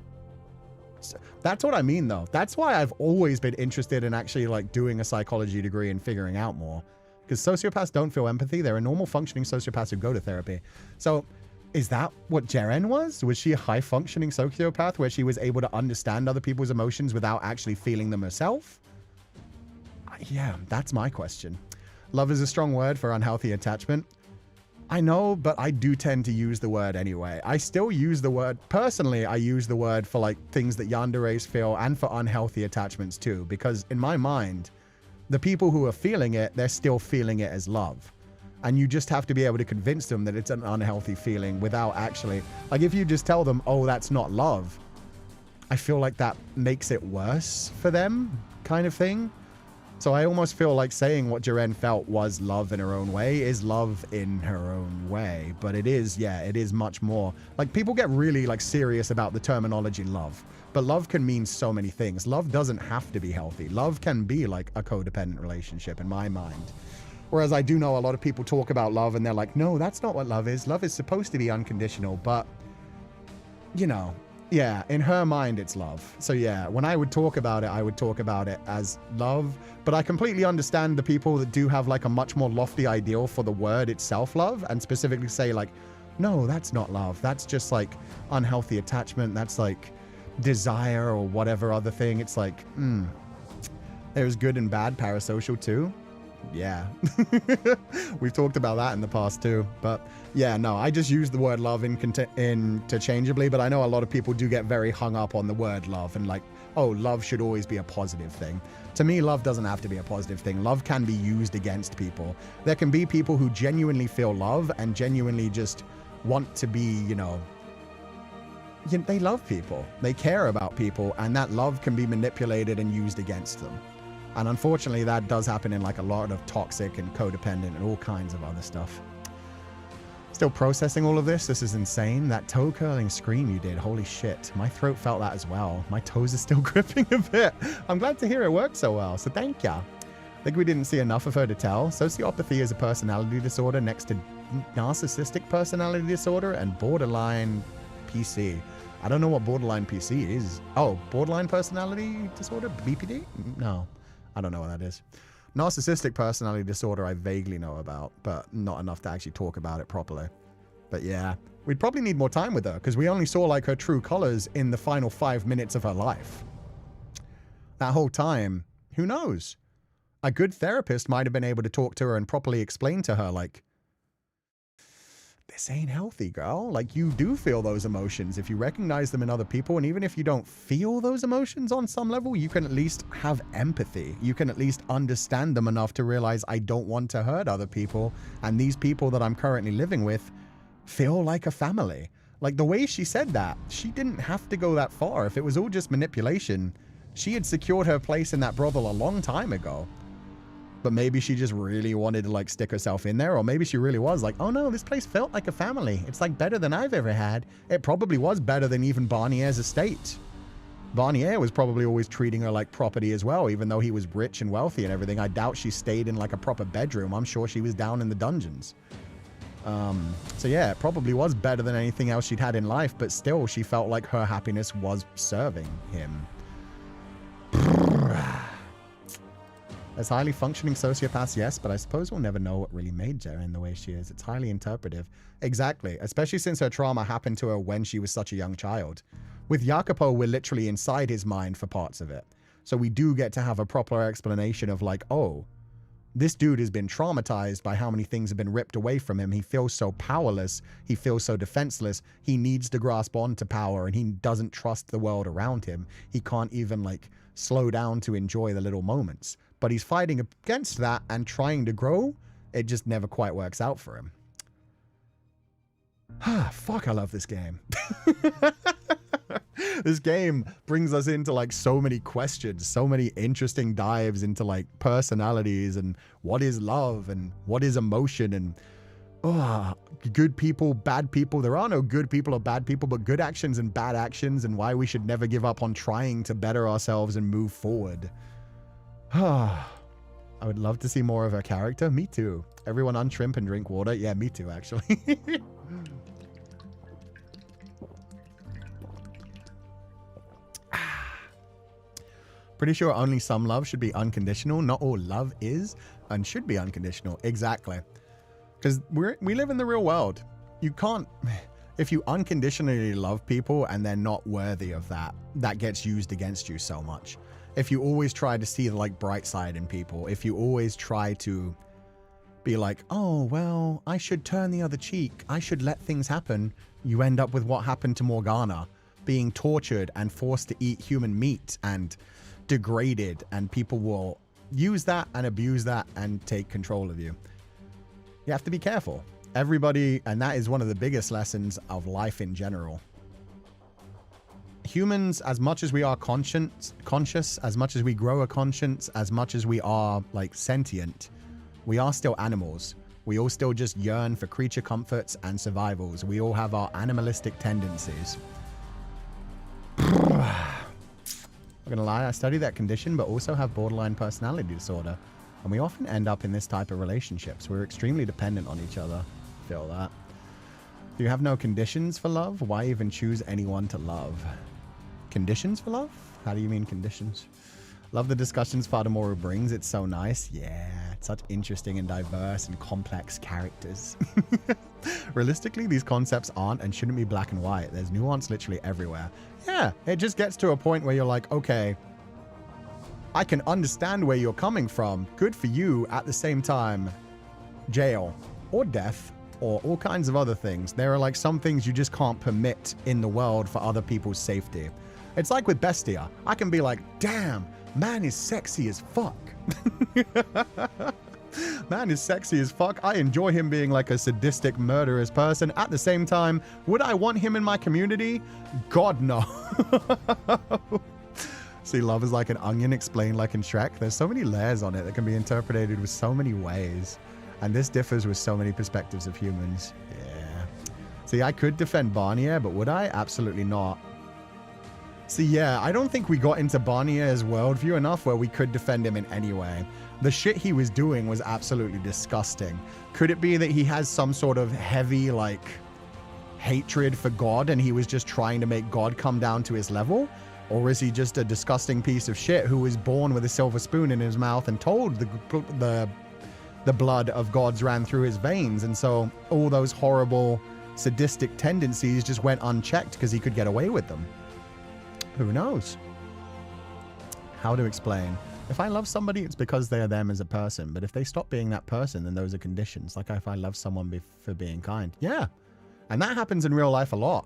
So that's what I mean though. That's why I've always been interested in actually like doing a psychology degree and figuring out more. Because sociopaths don't feel empathy. There are normal functioning sociopaths who go to therapy. So is that what Jeren was? Was she a high functioning sociopath where she was able to understand other people's emotions without actually feeling them herself? Yeah, that's my question. Love is a strong word for unhealthy attachment. I know, but I do tend to use the word anyway. I still use the word, personally, I use the word for like things that yanderes feel and for unhealthy attachments too, because in my mind, the people who are feeling it, they're still feeling it as love. And you just have to be able to convince them that it's an unhealthy feeling without actually, like if you just tell them, oh, that's not love, I feel like that makes it worse for them kind of thing. So I almost feel like saying what Jeren felt was love in her own way is love in her own way. But it is, yeah, it is much more. Like people get really like serious about the terminology love. But love can mean so many things. Love doesn't have to be healthy. Love can be like a codependent relationship in my mind. Whereas I do know a lot of people talk about love and they're like, no, that's not what love is. Love is supposed to be unconditional. But, you know, yeah, in her mind, it's love. So yeah, when I would talk about it, I would talk about it as love. But I completely understand the people that do have like a much more lofty ideal for the word itself, love, and specifically say like, no, that's not love. That's just like unhealthy attachment. That's like desire or whatever other thing. It's like, there's good and bad parasocial too. Yeah. We've talked about that in the past too. But yeah, no, I just use the word love interchangeably, but I know a lot of people do get very hung up on the word love and like, oh, love should always be a positive thing. To me, love doesn't have to be a positive thing. Love can be used against people. There can be people who genuinely feel love and genuinely just want to be, you know, they love people. They care about people, and that love can be manipulated and used against them. And unfortunately, that does happen in like a lot of toxic and codependent and all kinds of other stuff. Still processing all of this. This is insane. That toe curling scream you did. Holy shit. My throat felt that as well. My toes are still gripping a bit. I'm glad to hear it worked so well. So thank ya. I think we didn't see enough of her to tell. Sociopathy is a personality disorder next to narcissistic personality disorder and borderline PC. I don't know what borderline PC is. Oh, borderline personality disorder? BPD? No. I don't know what that is. Narcissistic personality disorder I vaguely know about, but not enough to actually talk about it properly. But yeah, we'd probably need more time with her because we only saw like her true colors in the final 5 minutes of her life. That whole time, who knows? A good therapist might have been able to talk to her and properly explain to her like, this ain't healthy, girl. Like, you do feel those emotions if you recognize them in other people. And even if you don't feel those emotions on some level, you can at least have empathy. You can at least understand them enough to realize I don't want to hurt other people. And these people that I'm currently living with feel like a family. Like the way she said that, she didn't have to go that far. If it was all just manipulation, she had secured her place in that brothel a long time ago. But maybe she just really wanted to like stick herself in there, or maybe she really was like, oh no, this place felt like a family. It's like better than I've ever had. It probably was better than even Barnier's estate. Barnier was probably always treating her like property as well, even though he was rich and wealthy and everything. I doubt she stayed in like a proper bedroom. I'm sure she was down in the dungeons. So yeah, it probably was better than anything else she'd had in life, but still she felt like her happiness was serving him. As highly functioning sociopaths, yes, but I suppose we'll never know what really made Jaren the way she is. It's highly interpretive. Exactly, especially since her trauma happened to her when she was such a young child. With Jacopo, we're literally inside his mind for parts of it. So we do get to have a proper explanation of like, oh, this dude has been traumatized by how many things have been ripped away from him. He feels so powerless. He feels so defenseless. He needs to grasp onto power and he doesn't trust the world around him. He can't even like slow down to enjoy the little moments. But he's fighting against that and trying to grow. It just never quite works out for him. Fuck, I love this game. This game brings us into like so many questions, so many interesting dives into like personalities and what is love and what is emotion and good people, bad people. There are no good people or bad people, but good actions and bad actions, and why we should never give up on trying to better ourselves and move forward. I would love to see more of her character. Me too. Everyone untrimp and drink water. Yeah, me too, actually. Pretty sure only some love should be unconditional. Not all love is and should be unconditional. Exactly. Because we live in the real world. You can't... If you unconditionally love people and they're not worthy of that, that gets used against you so much. If you always try to see the like bright side in people, if you always try to be like, oh, well, I should turn the other cheek, I should let things happen, you end up with what happened to Morgana, being tortured and forced to eat human meat and degraded, and people will use that and abuse that and take control of you. You have to be careful. Everybody, and that is one of the biggest lessons of life in general. Humans, as much as we are conscious, as much as we grow a conscience, as much as we are like sentient, we are still animals. We all still just yearn for creature comforts and survivals. We all have our animalistic tendencies. I'm gonna lie, I study that condition, but also have borderline personality disorder. And we often end up in this type of relationships. We're extremely dependent on each other. Feel that. If you have no conditions for love, why even choose anyone to love? Conditions for love? How do you mean conditions? Love the discussions Fata Morgana brings. It's so nice. Yeah, it's such interesting and diverse and complex characters. Realistically, these concepts aren't and shouldn't be black and white. There's nuance literally everywhere. Yeah, it just gets to a point where you're like, okay, I can understand where you're coming from. Good for you. At the same time, jail or death or all kinds of other things. There are like some things you just can't permit in the world for other people's safety. It's like with Bestia. I can be like, damn, man is sexy as fuck. Man is sexy as fuck. I enjoy him being like a sadistic, murderous person. At the same time, would I want him in my community? God, no. See, love is like an onion explained like in Shrek. There's so many layers on it that can be interpreted with so many ways. And this differs with so many perspectives of humans. Yeah. See, I could defend Barnier, but would I? Absolutely not. See, yeah, I don't think we got into Barnier's worldview enough where we could defend him in any way. The shit he was doing was absolutely disgusting. Could it be that he has some sort of heavy, like, hatred for God and he was just trying to make God come down to his level? Or is he just a disgusting piece of shit who was born with a silver spoon in his mouth and told the blood of gods ran through his veins, and so all those horrible sadistic tendencies just went unchecked because he could get away with them? Who knows? How to explain? If I love somebody, it's because they are them as a person. But if they stop being that person, then those are conditions. Like if I love someone for being kind. Yeah. And that happens in real life a lot.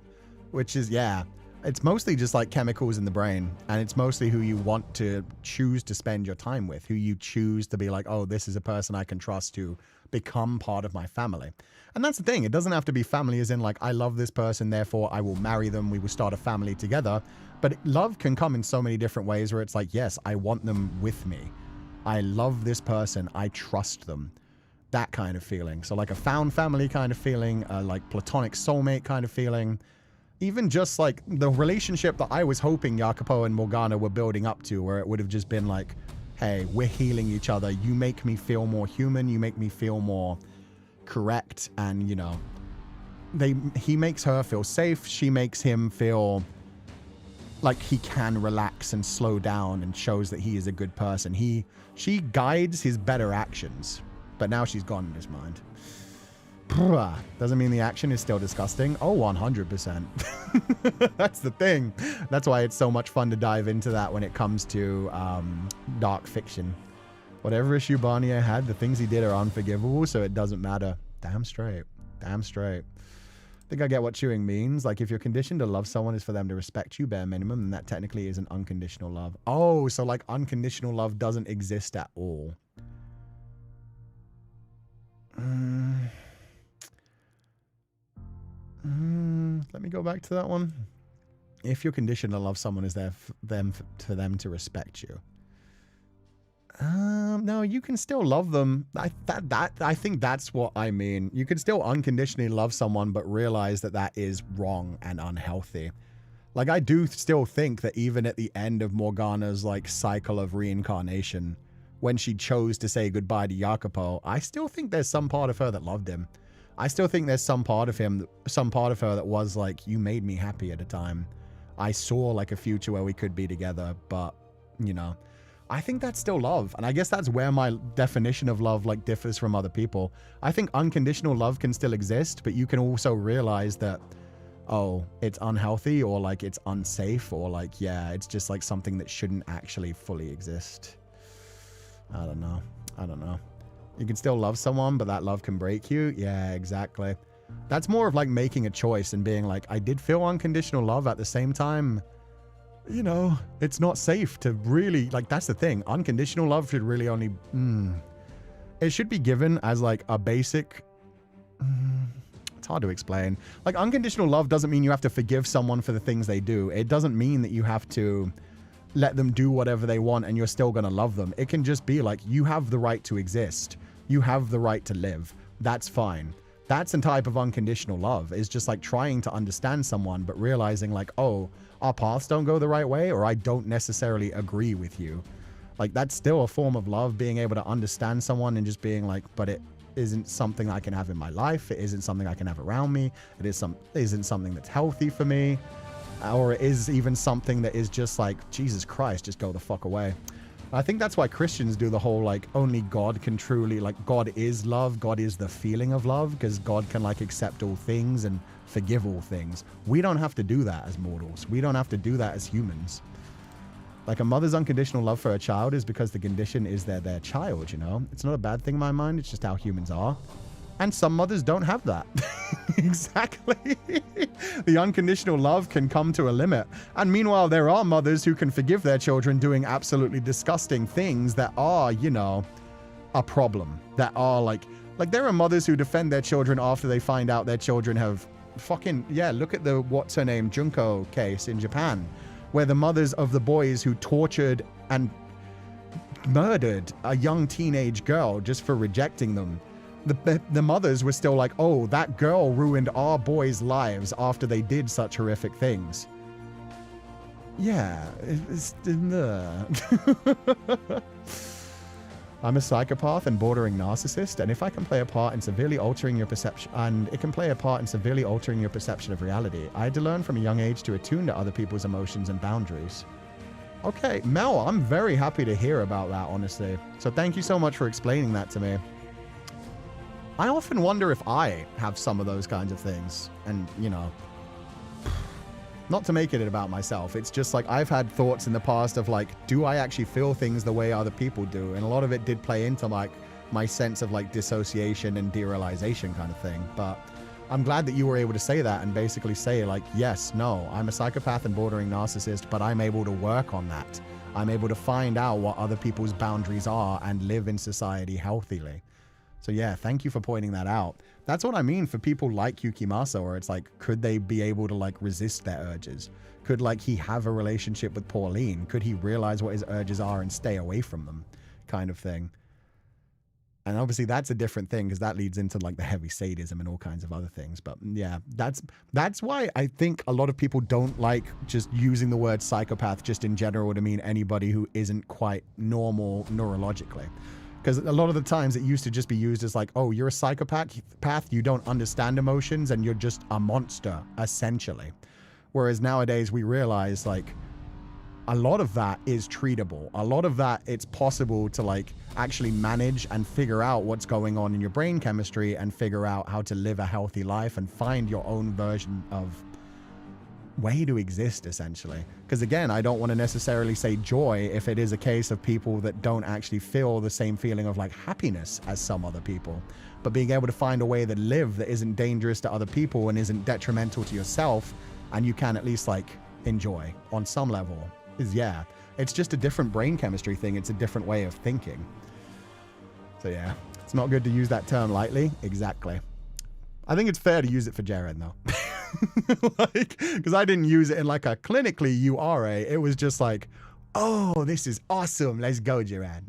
Which is, yeah. It's mostly just like chemicals in the brain. And it's mostly who you want to choose to spend your time with. Who you choose to be like, oh, this is a person I can trust to become part of my family. And that's the thing. It doesn't have to be family as in like, I love this person, therefore I will marry them. We will start a family together. But love can come in so many different ways where it's like, yes, I want them with me. I love this person. I trust them. That kind of feeling. So like a found family kind of feeling, like platonic soulmate kind of feeling. Even just like the relationship that I was hoping Jacopo and Morgana were building up to, where it would have just been like, hey, we're healing each other. You make me feel more human. You make me feel more correct. And, you know, he makes her feel safe. She makes him feel like he can relax and slow down and shows that he is a good person. She guides his better actions, but now she's gone in his mind. Doesn't mean the action is still disgusting. Oh, 100%. That's the thing. That's why it's so much fun to dive into that when it comes to dark fiction. Whatever issue Barnier had, the things he did are unforgivable, so it doesn't matter. Damn straight. Damn straight. I think I get what chewing means. Like, if you're conditioned to love someone is for them to respect you, bare minimum, then that technically isn't unconditional love. Oh, so like unconditional love doesn't exist at all. Let me go back to that one. If you're conditioned to love someone, is there for them to respect you? No, you can still love them. I think that's what I mean. You can still unconditionally love someone, but realize that that is wrong and unhealthy. Like, I do still think that even at the end of Morgana's like cycle of reincarnation, when she chose to say goodbye to Jacopo, I still think there's some part of her that loved him. I still think there's some part of him, some part of her that was like, you made me happy at a time. I saw like a future where we could be together, but you know, I think that's still love. And I guess that's where my definition of love like differs from other people. I think unconditional love can still exist, but you can also realize that, oh, it's unhealthy or like it's unsafe or like, yeah, it's just like something that shouldn't actually fully exist. I don't know. I don't know. You can still love someone, but that love can break you. Yeah, exactly. That's more of like making a choice and being like, I did feel unconditional love at the same time. You know, it's not safe to really, like, that's the thing. Unconditional love should really only, it should be given as like a basic, it's hard to explain. Like, unconditional love doesn't mean you have to forgive someone for the things they do. It doesn't mean that you have to let them do whatever they want and you're still going to love them. It can just be like, you have the right to exist. You have the right to live. That's fine. That's a type of unconditional love, is just like trying to understand someone, but realizing like, oh, our paths don't go the right way, or I don't necessarily agree with you. Like, that's still a form of love, being able to understand someone and just being like, but it isn't something I can have in my life. It isn't something I can have around me. It isn't something that's healthy for me. Or it is even something that is just like, Jesus Christ, just go the fuck away. I think that's why Christians do the whole like, only God can truly, like, God is love, God is the feeling of love, because God can like accept all things and forgive all things. We don't have to do that as mortals. We don't have to do that as humans. Like, a mother's unconditional love for a child is because the condition is their child, you know? It's not a bad thing in my mind, it's just how humans are. And some mothers don't have that. Exactly. The unconditional love can come to a limit. And meanwhile, there are mothers who can forgive their children doing absolutely disgusting things that are, you know, a problem. That are like there are mothers who defend their children after they find out their children have fucking, yeah, look at the, what's her name, Junko case in Japan, where the mothers of the boys who tortured and murdered a young teenage girl just for rejecting them, the mothers were still like, oh, that girl ruined our boys' lives after they did such horrific things. Yeah. I'm a psychopath and bordering narcissist, and if I can play a part in severely altering your perception, of reality, I had to learn from a young age to attune to other people's emotions and boundaries. Okay, Mel, I'm very happy to hear about that, honestly. So thank you so much for explaining that to me. I often wonder if I have some of those kinds of things, and, you know, not to make it about myself. It's just like, I've had thoughts in the past of like, do I actually feel things the way other people do? And a lot of it did play into like my sense of like dissociation and derealization kind of thing. But I'm glad that you were able to say that and basically say like, yes, no, I'm a psychopath and bordering narcissist, but I'm able to work on that. I'm able to find out what other people's boundaries are and live in society healthily. So yeah, thank you for pointing that out. That's what I mean for people like Yukimasa, where it's like, could they be able to like resist their urges? Could like he have a relationship with Pauline? Could he realize what his urges are and stay away from them, kind of thing? And obviously that's a different thing, because that leads into like the heavy sadism and all kinds of other things. But yeah, that's why I think a lot of people don't like just using the word psychopath just in general to mean anybody who isn't quite normal neurologically. Because a lot of the times it used to just be used as like, oh, you're a psychopath, you don't understand emotions, and you're just a monster, essentially. Whereas nowadays we realize like, a lot of that is treatable. A lot of that, it's possible to like actually manage and figure out what's going on in your brain chemistry and figure out how to live a healthy life and find your own version of way to exist, essentially. Because again, I don't want to necessarily say joy if it is a case of people that don't actually feel the same feeling of like happiness as some other people. But being able to find a way to live that isn't dangerous to other people and isn't detrimental to yourself, and you can at least like enjoy on some level, is yeah, it's just a different brain chemistry thing. It's a different way of thinking. So yeah, it's not good to use that term lightly. Exactly. I think it's fair to use it for Jaren though. Like, because I didn't use it in like a clinically you are a, it was just like, oh, this is awesome, let's go, Jaren.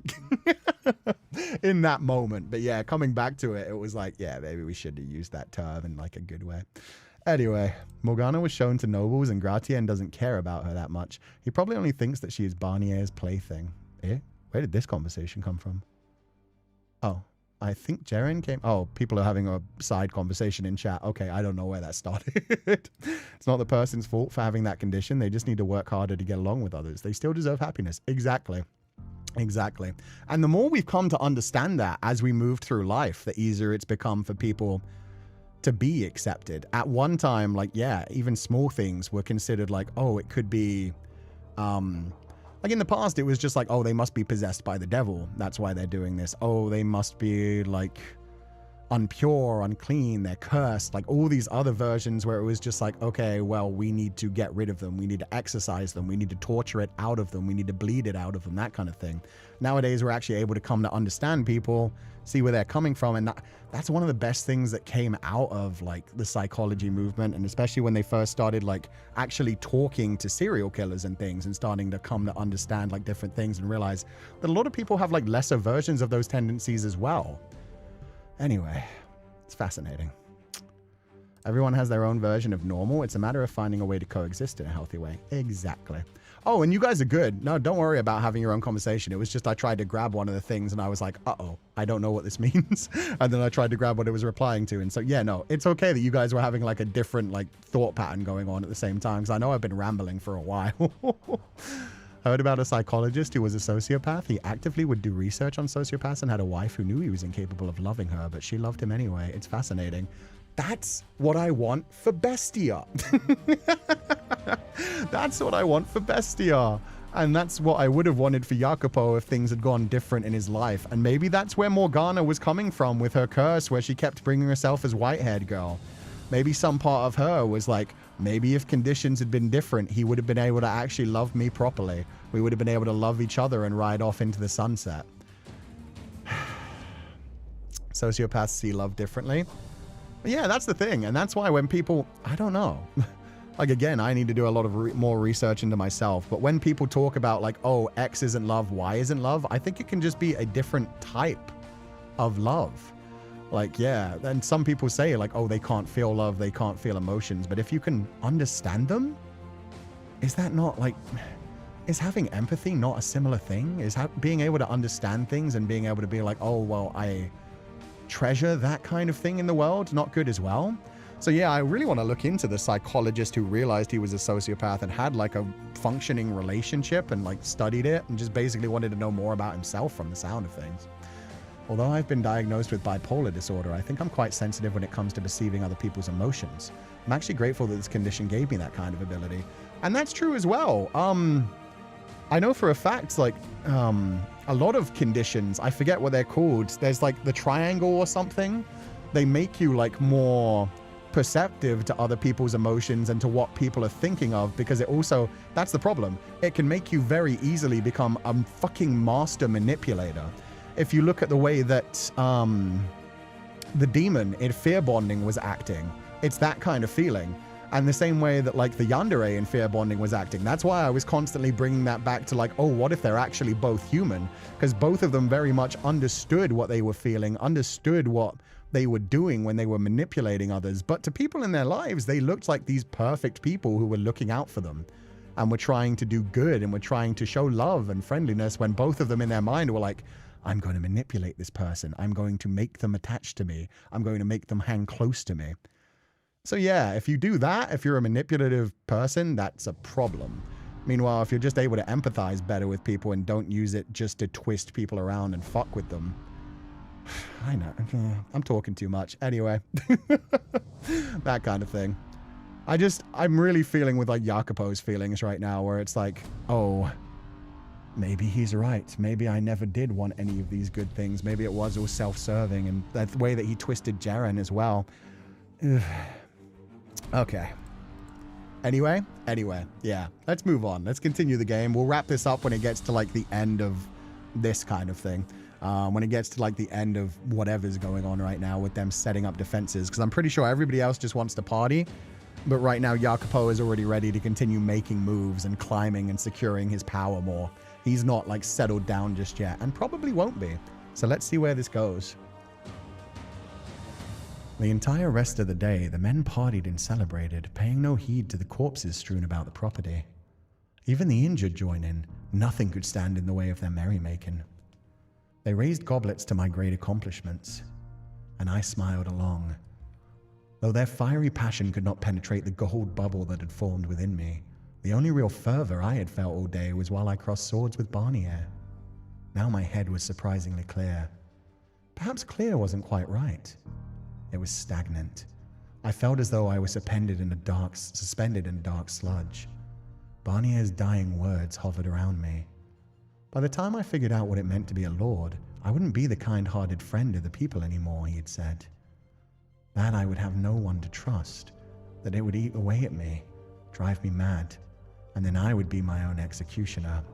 In that moment. But yeah, coming back to it, it was like, yeah, maybe we should have used that term in like a good way. Anyway, Morgana was shown to nobles and Gratien doesn't care about her that much. He probably only thinks that she is Barnier's plaything. Eh? Where did this conversation come from? Oh, I think Jaren came... Oh, people are having a side conversation in chat. Okay, I don't know where that started. It's not the person's fault for having that condition. They just need to work harder to get along with others. They still deserve happiness. Exactly. Exactly. And the more we've come to understand that as we move through life, the easier it's become for people to be accepted. At one time, like, yeah, even small things were considered like, oh, it could be... like in the past, it was just like, oh, they must be possessed by the devil. That's why they're doing this. Oh, they must be like unpure, unclean, they're cursed. Like all these other versions where it was just like, okay, well, we need to get rid of them. We need to exorcise them. We need to torture it out of them. We need to bleed it out of them, that kind of thing. Nowadays, we're actually able to come to understand people, see where they're coming from. And that's one of the best things that came out of like the psychology movement. And especially when they first started like actually talking to serial killers and things and starting to come to understand like different things and realize that a lot of people have like lesser versions of those tendencies as well. Anyway, it's fascinating. Everyone has their own version of normal. It's a matter of finding a way to coexist in a healthy way. Exactly. Oh, and you guys are good. No, don't worry about having your own conversation. It was just I tried to grab one of the things and I was like, uh-oh, I don't know what this means. And then I tried to grab what it was replying to. And so, yeah, no, it's okay that you guys were having like a different like thought pattern going on at the same time, because I know I've been rambling for a while. Heard about a psychologist who was a sociopath. He actively would do research on sociopaths and had a wife who knew he was incapable of loving her, but she loved him anyway. It's fascinating. That's what I want for Bestia. That's what I want for Bestia. And that's what I would have wanted for Jacopo if things had gone different in his life. And maybe that's where Morgana was coming from with her curse, where she kept bringing herself as white-haired girl. Maybe some part of her was like, maybe if conditions had been different, he would have been able to actually love me properly. We would have been able to love each other and ride off into the sunset. Sociopaths see love differently. But yeah, that's the thing. And that's why when people, I don't know. Like, again, I need to do a lot of more research into myself. But when people talk about like, oh, X isn't love, Y isn't love, I think it can just be a different type of love. Like, yeah, and some people say like, oh, they can't feel love, they can't feel emotions. But if you can understand them, is that not like, is having empathy not a similar thing? Is being able to understand things and being able to be like, oh, well, I treasure that kind of thing in the world not good as well? So yeah, I really want to look into the psychologist who realized he was a sociopath and had like a functioning relationship and like studied it and just basically wanted to know more about himself from the sound of things. Although I've been diagnosed with bipolar disorder, I think I'm quite sensitive when it comes to perceiving other people's emotions. I'm actually grateful that this condition gave me that kind of ability. And that's true as well. I know for a fact, like, a lot of conditions, I forget what they're called. There's like the triangle or something. They make you like more perceptive to other people's emotions and to what people are thinking of, because it also, that's the problem. It can make you very easily become a fucking master manipulator. If you look at the way that the demon in Fear Bonding was acting, it's that kind of feeling. And the same way that like the yandere in Fear Bonding was acting. That's why I was constantly bringing that back to like, oh, what if they're actually both human? Because both of them very much understood what they were feeling, understood what they were doing when they were manipulating others. But to people in their lives, they looked like these perfect people who were looking out for them and were trying to do good and were trying to show love and friendliness, when both of them in their mind were like, I'm going to manipulate this person. I'm going to make them attached to me. I'm going to make them hang close to me. So yeah, if you do that, if you're a manipulative person, that's a problem. Meanwhile, if you're just able to empathize better with people and don't use it just to twist people around and fuck with them. I know. I'm talking too much. Anyway. That kind of thing. I'm really feeling with like Jacopo's feelings right now, where it's like, oh, maybe he's right. Maybe I never did want any of these good things. Maybe it was all self-serving, and that way that he twisted Jaren as well. Okay. Anyway, yeah. Let's move on. Let's continue the game. We'll wrap this up when it gets to like the end of this kind of thing. When it gets to like the end of whatever's going on right now with them setting up defenses, because I'm pretty sure everybody else just wants to party. But right now, Jacopo is already ready to continue making moves and climbing and securing his power more. He's not like settled down just yet, and probably won't be. So let's see where this goes. The entire rest of the day, the men partied and celebrated, paying no heed to the corpses strewn about the property. Even the injured join in. Nothing could stand in the way of their merrymaking. They raised goblets to my great accomplishments, and I smiled along. Though their fiery passion could not penetrate the gold bubble that had formed within me, the only real fervor I had felt all day was while I crossed swords with Barnier. Now my head was surprisingly clear. Perhaps clear wasn't quite right. It was stagnant. I felt as though I was suspended in dark sludge. Barnier's dying words hovered around me. By the time I figured out what it meant to be a lord, I wouldn't be the kind-hearted friend of the people anymore, he had said. That I would have no one to trust, that it would eat away at me, drive me mad, and then I would be my own executioner.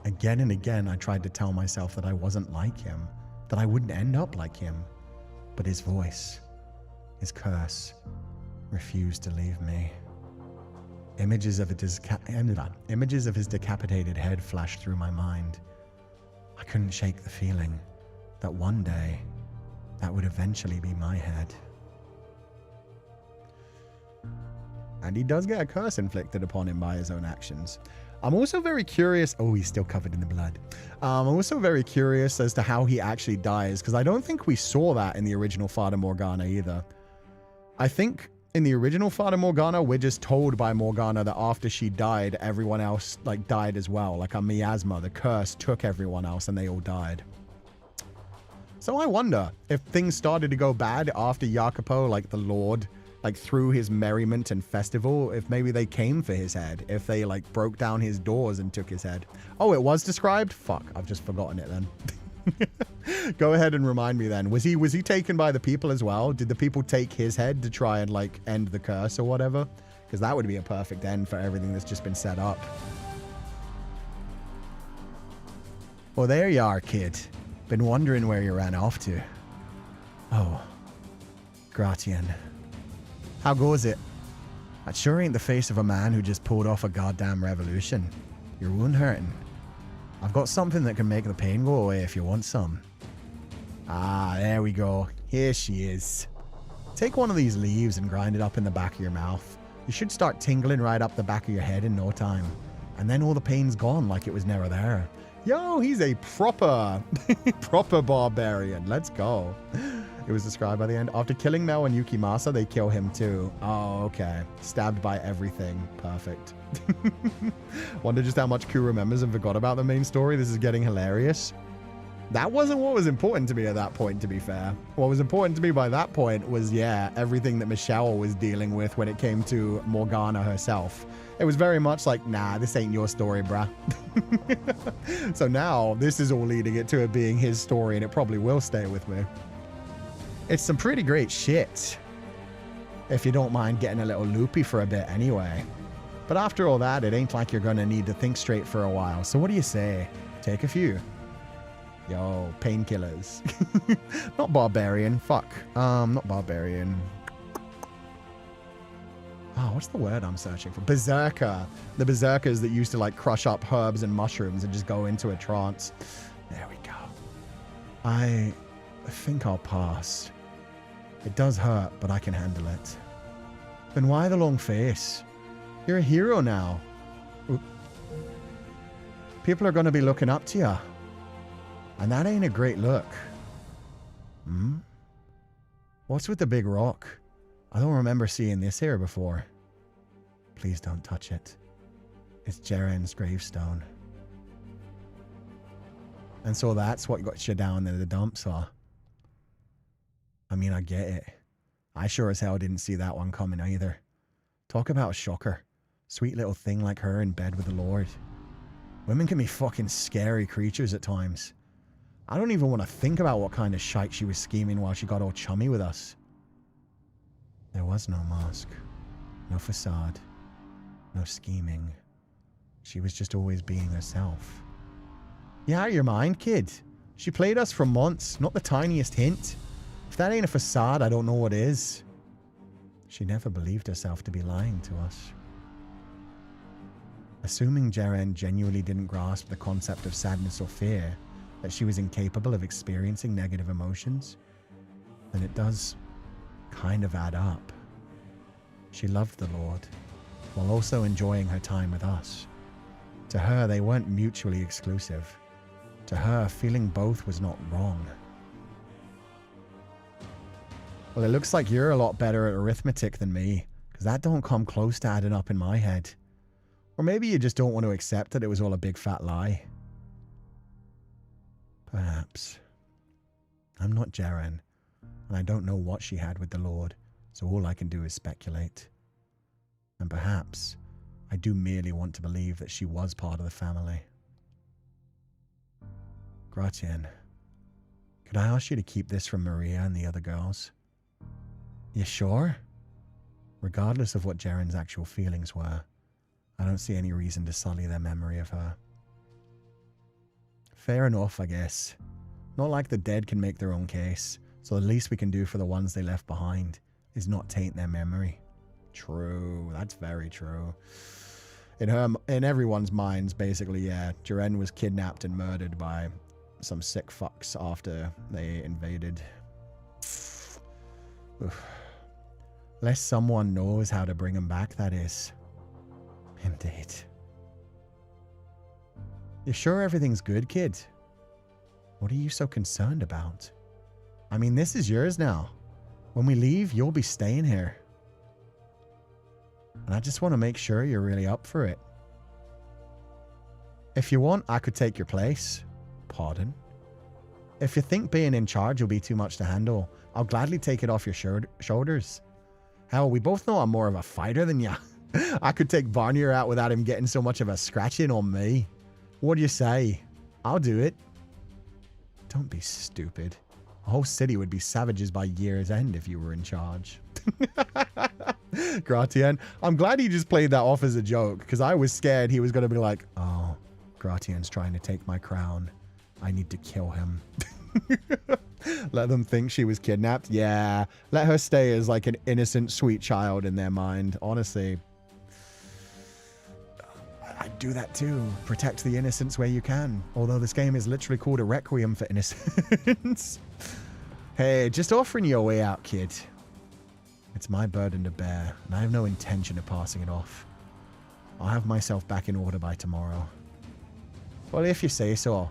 Again and again I tried to tell myself that I wasn't like him, that I wouldn't end up like him. But his voice, his curse, refused to leave me. Images of his decapitated head flashed through my mind. I couldn't shake the feeling that one day that would eventually be my head. And he does get a curse inflicted upon him by his own actions. I'm also very curious. Oh, he's still covered in the blood. I'm also very curious as to how he actually dies, because I don't think we saw that in the original Fata Morgana either. I think in the original Fata Morgana, we're just told by Morgana that after she died, everyone else like died as well. Like a miasma, the curse took everyone else and they all died. So I wonder if things started to go bad after Jacopo, like the Lord, like through his merriment and festival, if maybe they came for his head, if they like broke down his doors and took his head. Oh, it was described? Fuck, I've just forgotten it then. Go ahead and remind me then. Was he taken by the people as well? Did the people take his head to try and like end the curse or whatever? Because that would be a perfect end for everything that's just been set up. Well, there you are, kid. Been wondering where you ran off to. Oh, Gratian. How goes it? That sure ain't the face of a man who just pulled off a goddamn revolution. Your wound hurting. I've got something that can make the pain go away if you want some. Ah, there we go. Here she is. Take one of these leaves and grind it up in the back of your mouth. You should start tingling right up the back of your head in no time. And then all the pain's gone like it was never there. Yo, he's a proper barbarian. Let's go. It was described by the end. After killing Mel and Yukimasa, they kill him too. Oh, okay. Stabbed by everything. Perfect. Wonder just how much Q remembers and forgot about the main story. This is getting hilarious. That wasn't what was important to me at that point, to be fair. What was important to me by that point was, yeah, everything that Michelle was dealing with when it came to Morgana herself. It was very much like, nah, this ain't your story, bruh. So now, this is all leading it to it being his story, and it probably will stay with me. It's some pretty great shit, if you don't mind getting a little loopy for a bit anyway. But after all that, it ain't like you're gonna need to think straight for a while. So what do you say? Take a few. Yo, painkillers. Not barbarian. Fuck. Not barbarian. Oh, what's the word I'm searching for? Berserker. The berserkers that used to like crush up herbs and mushrooms and just go into a trance. There we go. I think I'll pass. It does hurt, but I can handle it. Then why the long face? You're a hero now. Oop. People are going to be looking up to you. And that ain't a great look. Hmm? What's with the big rock? I don't remember seeing this here before. Please don't touch it. It's Jaren's gravestone. And so that's what got you down in the dumps, huh? I mean, I get it. I sure as hell didn't see that one coming either. Talk about a shocker. Sweet little thing like her in bed with the Lord. Women can be fucking scary creatures at times. I don't even want to think about what kind of shite she was scheming while she got all chummy with us. There was no mask. No facade. No scheming. She was just always being herself. You out of your mind, kid? She played us for months, not the tiniest hint. If that ain't a facade, I don't know what is. She never believed herself to be lying to us. Assuming Jaren genuinely didn't grasp the concept of sadness or fear, that she was incapable of experiencing negative emotions, then it does kind of add up. She loved the Lord, while also enjoying her time with us. To her, they weren't mutually exclusive. To her, feeling both was not wrong. Well, it looks like you're a lot better at arithmetic than me, because that don't come close to adding up in my head. Or maybe you just don't want to accept that it was all a big fat lie. Perhaps. I'm not Jaren, and I don't know what she had with the Lord, so all I can do is speculate. And perhaps I do merely want to believe that she was part of the family. Gratien, could I ask you to keep this from Maria and the other girls? You sure? Regardless of what Jaren's actual feelings were, I don't see any reason to sully their memory of her. Fair enough, I guess. Not like the dead can make their own case, so the least we can do for the ones they left behind is not taint their memory. True, that's very true. In everyone's minds, basically, yeah, Jaren was kidnapped and murdered by some sick fucks after they invaded. Oof. Unless someone knows how to bring him back, that is. Indeed. You sure everything's good, kid? What are you so concerned about? I mean, this is yours now. When we leave, you'll be staying here. And I just want to make sure you're really up for it. If you want, I could take your place. Pardon? If you think being in charge will be too much to handle, I'll gladly take it off your shoulders. Hell, we both know I'm more of a fighter than ya. I could take Barnier out without him getting so much of a scratching on me. What do you say? I'll do it. Don't be stupid. A whole city would be savages by year's end if you were in charge. Gratien, I'm glad he just played that off as a joke, because I was scared he was going to be like, oh, Gratien's trying to take my crown. I need to kill him. Let them think she was kidnapped. Yeah, let her stay as like an innocent, sweet child in their mind. Honestly, I'd do that too. Protect the innocence where you can. Although this game is literally called a Requiem for innocence. Hey, just offering you a way out, kid. It's my burden to bear, and I have no intention of passing it off. I'll have myself back in order by tomorrow. Well, if you say so.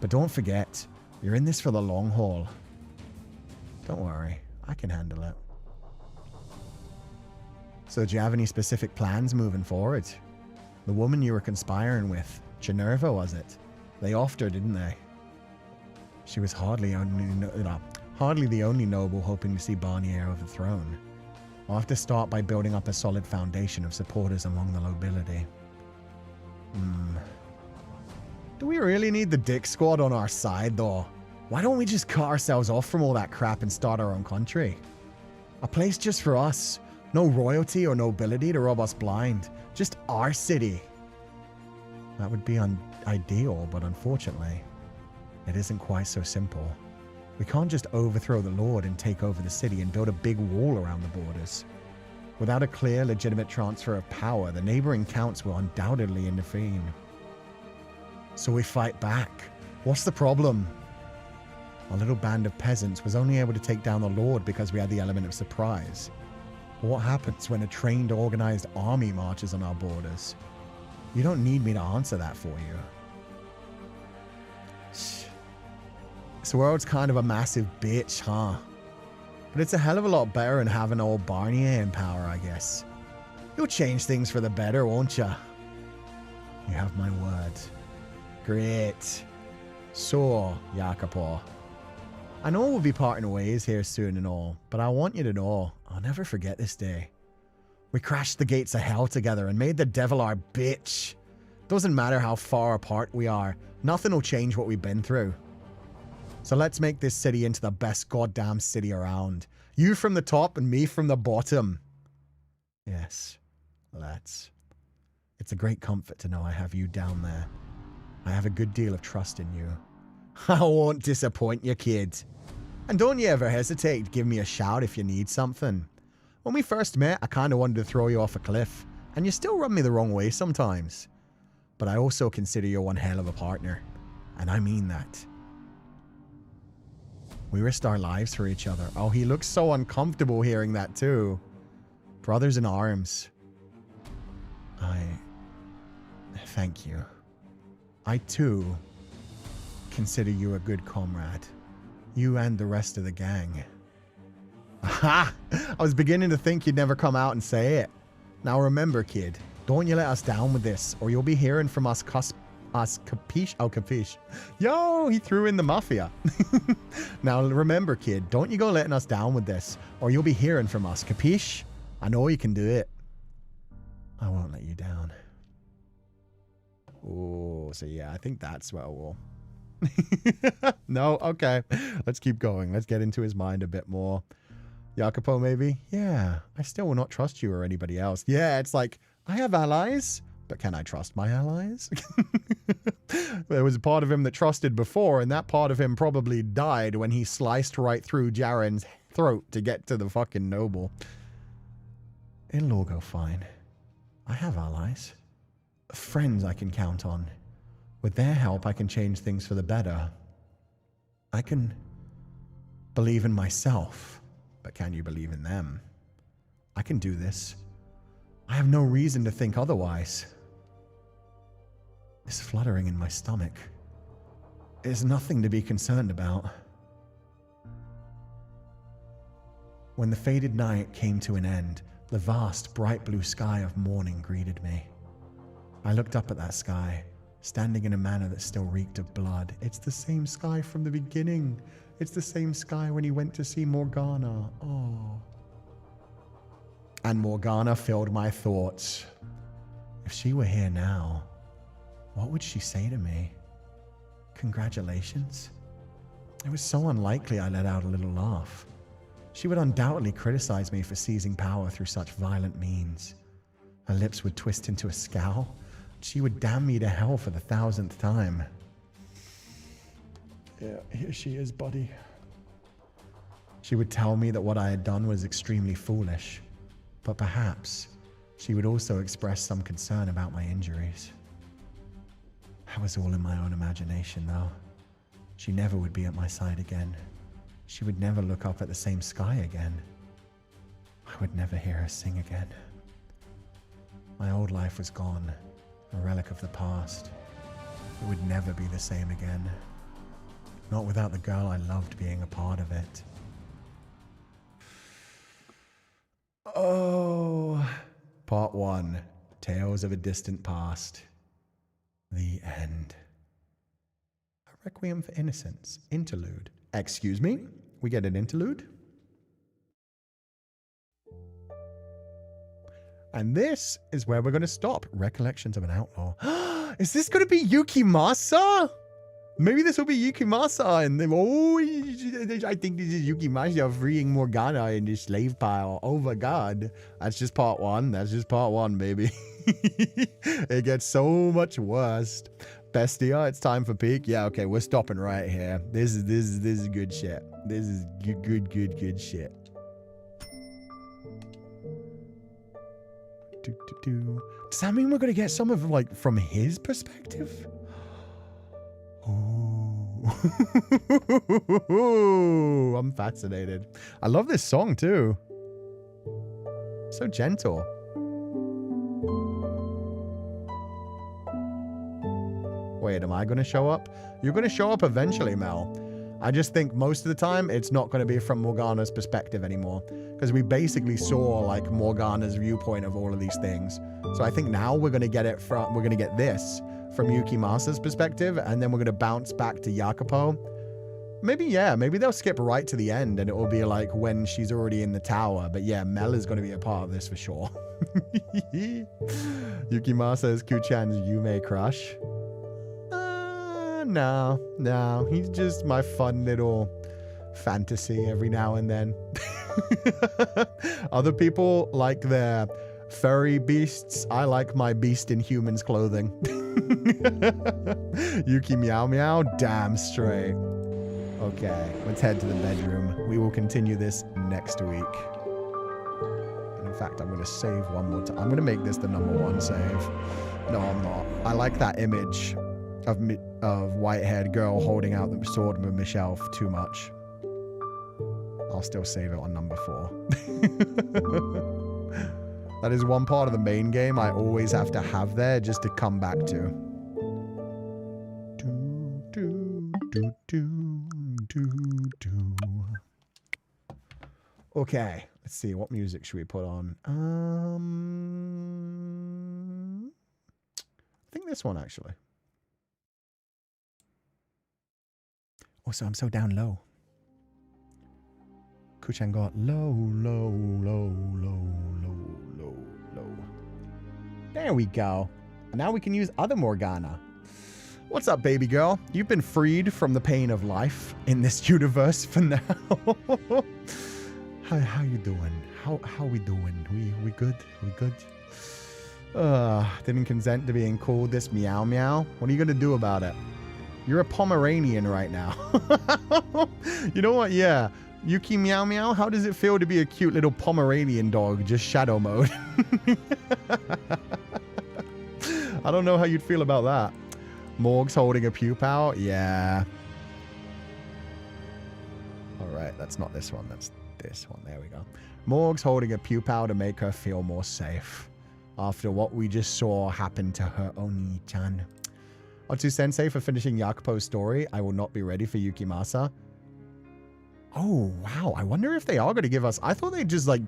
But don't forget, you're in this for the long haul. Don't worry, I can handle it. So do you have any specific plans moving forward? The woman you were conspiring with, Chinerva, was it? They offed her, didn't they? She was hardly the only noble hoping to see Barnier overthrown. I'll have to start by building up a solid foundation of supporters among the nobility. Do we really need the Dick Squad on our side, though? Why don't we just cut ourselves off from all that crap and start our own country? A place just for us. No royalty or nobility to rub us blind. Just our city. That would be ideal, but unfortunately, it isn't quite so simple. We can't just overthrow the Lord and take over the city and build a big wall around the borders. Without a clear, legitimate transfer of power, the neighboring counts will undoubtedly intervene. So we fight back. What's the problem? Our little band of peasants was only able to take down the Lord because we had the element of surprise. What happens when a trained, organized army marches on our borders? You don't need me to answer that for you. This world's kind of a massive bitch, huh? But it's a hell of a lot better than having old Barnier in power, I guess. You'll change things for the better, won't ya? You have my word. Great. So, Jacopo, I know we'll be parting ways here soon and all, but I want you to know I'll never forget this day. We crashed the gates of hell together and made the devil our bitch. Doesn't matter how far apart we are, nothing will change what we've been through. So let's make this city into the best goddamn city around. You from the top and me from the bottom. Yes, let's. It's a great comfort to know I have you down there. I have a good deal of trust in you. I won't disappoint you, kid. And don't you ever hesitate to give me a shout if you need something. When we first met, I kind of wanted to throw you off a cliff, and you still rub me the wrong way sometimes. But I also consider you one hell of a partner, and I mean that. We risked our lives for each other. Oh, he looks so uncomfortable hearing that too. Brothers in arms. Thank you. I too consider you a good comrade. You and the rest of the gang. Aha! I was beginning to think you'd never come out and say it. Now remember, kid, don't you let us down with this, or you'll be hearing from us capiche? Oh, capiche. Yo, he threw in the mafia. Now remember, kid, don't you go letting us down with this, or you'll be hearing from us, capiche? I know you can do it. I won't let you down. Oh, so yeah, I think that's what I will. No, okay. Let's keep going. Let's get into his mind a bit more. Jacopo, maybe? Yeah, I still will not trust you or anybody else. Yeah, it's like, I have allies, but can I trust my allies? There was a part of him that trusted before, and that part of him probably died when he sliced right through Jaren's throat to get to the fucking noble. It'll all go fine. I have allies. Friends I can count on. With their help, I can change things for the better. I can believe in myself, but can you believe in them? I can do this. I have no reason to think otherwise. This fluttering in my stomach is nothing to be concerned about. When the faded night came to an end, the vast, bright blue sky of morning greeted me. I looked up at that sky, standing in a manner that still reeked of blood. It's the same sky from the beginning. It's the same sky when he went to see Morgana. Oh. And Morgana filled my thoughts. If she were here now, what would she say to me? Congratulations? It was so unlikely I let out a little laugh. She would undoubtedly criticize me for seizing power through such violent means. Her lips would twist into a scowl. She would damn me to hell for the 1000th time. Yeah, here she is, buddy. She would tell me that what I had done was extremely foolish, but perhaps she would also express some concern about my injuries. That was all in my own imagination, though. She never would be at my side again. She would never look up at the same sky again. I would never hear her sing again. My old life was gone. A relic of the past. It would never be the same again. Not without the girl I loved being a part of it. Oh. Part 1. Tales of a Distant Past. The end. A Requiem for Innocence. Interlude. Excuse me? We get an interlude? And this is where we're going to stop. Recollections of an Outlaw. Is this going to be Yukimasa? Maybe this will be Yukimasa. And then, oh, I think this is Yukimasa freeing Morgana in the slave pile. Oh my god. That's just part 1. That's just part 1, baby. It gets so much worse. Bestia, it's time for peak. Yeah, okay, we're stopping right here. This is good shit. This is good shit. Does that mean we're going to get some of, like, from his perspective? Oh. I'm fascinated. I love this song, too. So gentle. Wait, am I going to show up? You're going to show up eventually, Mel. I just think most of the time it's not going to be from Morgana's perspective anymore, because we basically saw like Morgana's viewpoint of all of these things. So I think now we're going to get this from Yukimasa's perspective, and then we're going to bounce back to Jacopo. Maybe they'll skip right to the end and it will be like when she's already in the tower. But yeah, Mel is going to be a part of this for sure. Yukimasa is Kuchan's Yume crush. No, he's just my fun little fantasy every now and then. Other people like their furry beasts. I like my beast in human's clothing. Yuki Meow Meow, damn straight. Okay, let's head to the bedroom. We will continue this next week. And in fact, I'm going to save one more time. I'm going to make this the #1 save. No, I'm not. I like that image of white-haired girl holding out the sword with Michelle too much. I'll still save it on #4. That is one part of the main game I always have to have there just to come back to. Okay, let's see. What music should we put on? I think this one, actually. Also, I'm so down low. Kuchan got low. There we go. And now we can use other Morgana. What's up, baby girl? You've been freed from the pain of life in this universe for now. How you doing? How we doing? We good? We good? Didn't consent to being called this Meow Meow. What are you gonna do about it? You're a Pomeranian right now. You know what? Yeah. Yuki Meow Meow, how does it feel to be a cute little Pomeranian dog, just shadow mode? I don't know how you'd feel about that. Morg's holding a Pupal? Yeah. Alright, that's not this one. That's this one. There we go. Morg's holding a Pupal to make her feel more safe after what we just saw happen to her Oni-chan. Otsu Sensei for finishing Jacopo's story. I will not be ready for Yukimasa. Oh, wow. I wonder if they are going to give us... I thought they'd just like...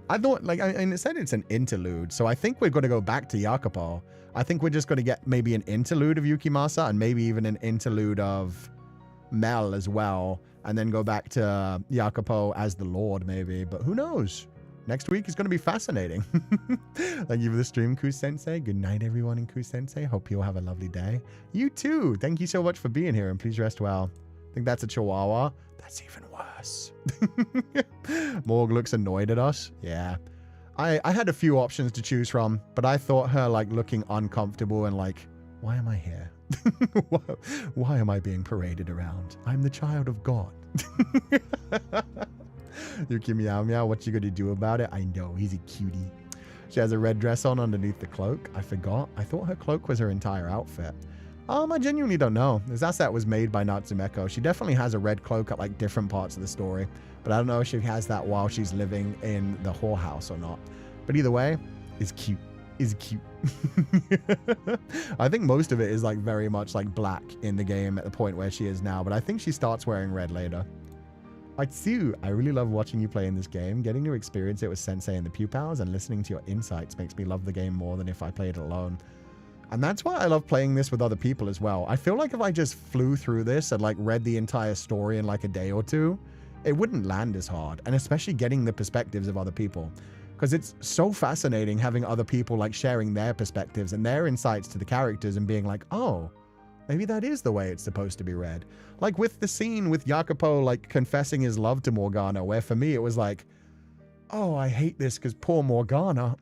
and it said it's an interlude, so I think we're going to go back to Jacopo. I think we're just going to get maybe an interlude of Yukimasa and maybe even an interlude of Mel as well, and then go back to Jacopo as the Lord maybe, but who knows? Next week is going to be fascinating. Thank you for the stream, Ku-sensei. Good night, everyone in Ku-sensei. Hope you'll have a lovely day. You too. Thank you so much for being here, and please rest well. I think that's a Chihuahua. That's even worse. Morg looks annoyed at us. Yeah. I had a few options to choose from, but I thought her like looking uncomfortable and like, why am I here? Why am I being paraded around? I'm the child of God. Yuki Meow Meow, what you gonna do about it? I know, he's a cutie. She has a red dress on underneath the cloak. I forgot. I thought her cloak was her entire outfit. I genuinely don't know. This asset was made by Natsumeko. She definitely has a red cloak at like different parts of the story, but I don't know if she has that while she's living in the whorehouse or not. But either way, it's cute. Is cute. I think most of it is like very much like black in the game at the point where she is now, but I think she starts wearing red later. Atsu, I really love watching you play in this game. Getting to experience it with Sensei and the Pupals and listening to your insights makes me love the game more than if I played it alone. And that's why I love playing this with other people as well. I feel like if I just flew through this and like read the entire story in like a day or two, it wouldn't land as hard. And especially getting the perspectives of other people. Because it's so fascinating having other people like sharing their perspectives and their insights to the characters and being like, oh, maybe that is the way it's supposed to be read. Like with the scene with Jacopo like confessing his love to Morgana, where for me it was like, oh, I hate this because poor Morgana.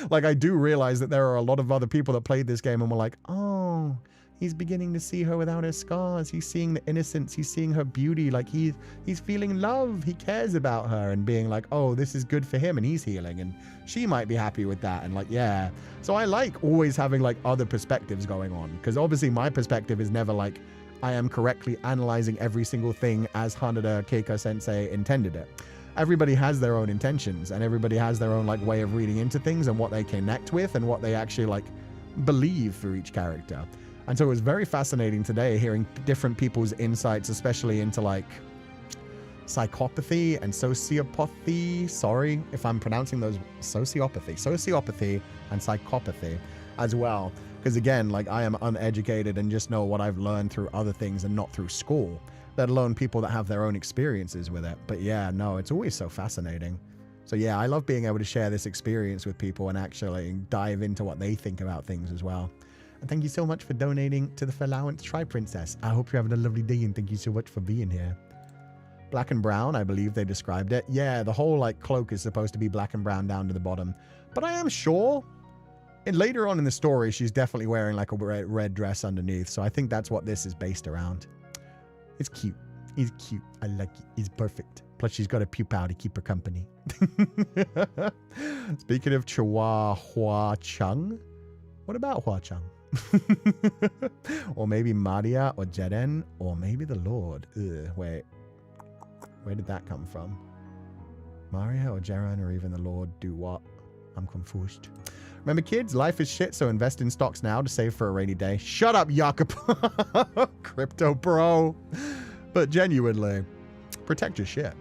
Like I do realize that there are a lot of other people that played this game and were like, oh, he's beginning to see her without her scars. He's seeing the innocence. He's seeing her beauty. Like he's feeling love. He cares about her and being like, oh, this is good for him and he's healing and she might be happy with that. And like, yeah. So I like always having like other perspectives going on, because obviously my perspective is never like I am correctly analyzing every single thing as Hanada Keiko Sensei intended it. Everybody has their own intentions and everybody has their own like way of reading into things and what they connect with and what they actually like believe for each character. And so it was very fascinating today hearing different people's insights, especially into like psychopathy and sociopathy. Sorry if I'm pronouncing those. Sociopathy and psychopathy as well. Because again, like I am uneducated and just know what I've learned through other things and not through school, let alone people that have their own experiences with it. But yeah, no, it's always so fascinating. So yeah, I love being able to share this experience with people and actually dive into what they think about things as well. And thank you so much for donating to the Féileacán Tri-Princess. I hope you're having a lovely day and thank you so much for being here. Black and brown, I believe they described it. Yeah, the whole like cloak is supposed to be black and brown down to the bottom. But I am sure, and later on in the story, she's definitely wearing like a red dress underneath. So I think that's what this is based around. It's cute. He's cute. I like it. He's perfect. Plus she's got a Pupal to keep her company. Speaking of Chihuahua Chung, what about Hua Chung? Or maybe Maria or Jeden, or maybe the Lord. Ugh, wait. Where did that come from? Maria or Jeren or even the Lord do what? I'm confused. Remember, kids, life is shit, so invest in stocks now to save for a rainy day. Shut up, Jakob. Crypto bro. But genuinely, protect your shit.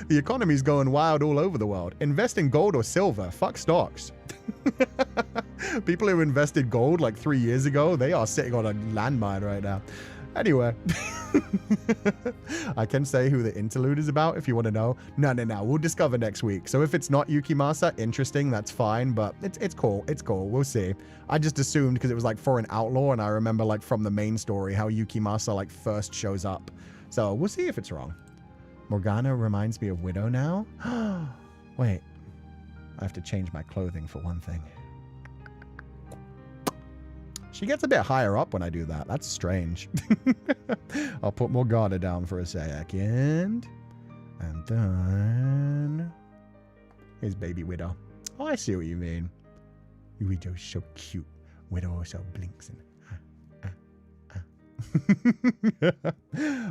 The economy's going wild all over the world. Invest in gold or silver. Fuck stocks. People who invested gold like 3 years ago, they are sitting on a landmine right now. Anyway, I can say who the interlude is about if you want to know. No. We'll discover next week. So if it's not Yukimasa, interesting, that's fine. But it's cool. It's cool. We'll see. I just assumed because it was like for an outlaw. And I remember like from the main story how Yukimasa like first shows up. So we'll see if it's wrong. Morgana reminds me of Widow now. Wait. I have to change my clothing for one thing. She gets a bit higher up when I do that. That's strange. I'll put Morgana down for a second. And then... here's baby Widow. Oh, I see what you mean. Widow's so cute. Widow also blinks and...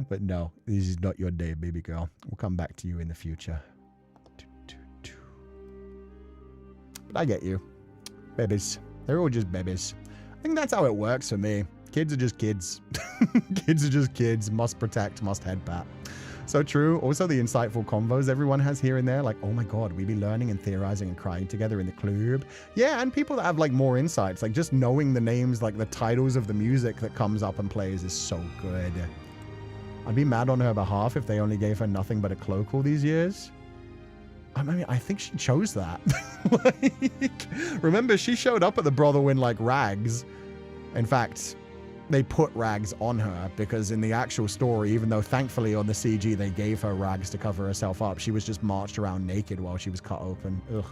But no, this is not your day, baby girl. We'll come back to you in the future. But I get you. Babies. They're all just babies. I think that's how it works for me. Kids are just kids. Kids are just kids. Must protect, must headbat. So true. Also the insightful convos everyone has here and there. Like, oh my God, we be learning and theorizing and crying together in the club. Yeah, and people that have like more insights. Like just knowing the names, like the titles of the music that comes up and plays is so good. I'd be mad on her behalf if they only gave her nothing but a cloak all these years. I mean, I think she chose that. Like, remember, she showed up at the brothel in like rags. In fact, they put rags on her because in the actual story, even though thankfully on the CG they gave her rags to cover herself up, she was just marched around naked while she was cut open. Ugh.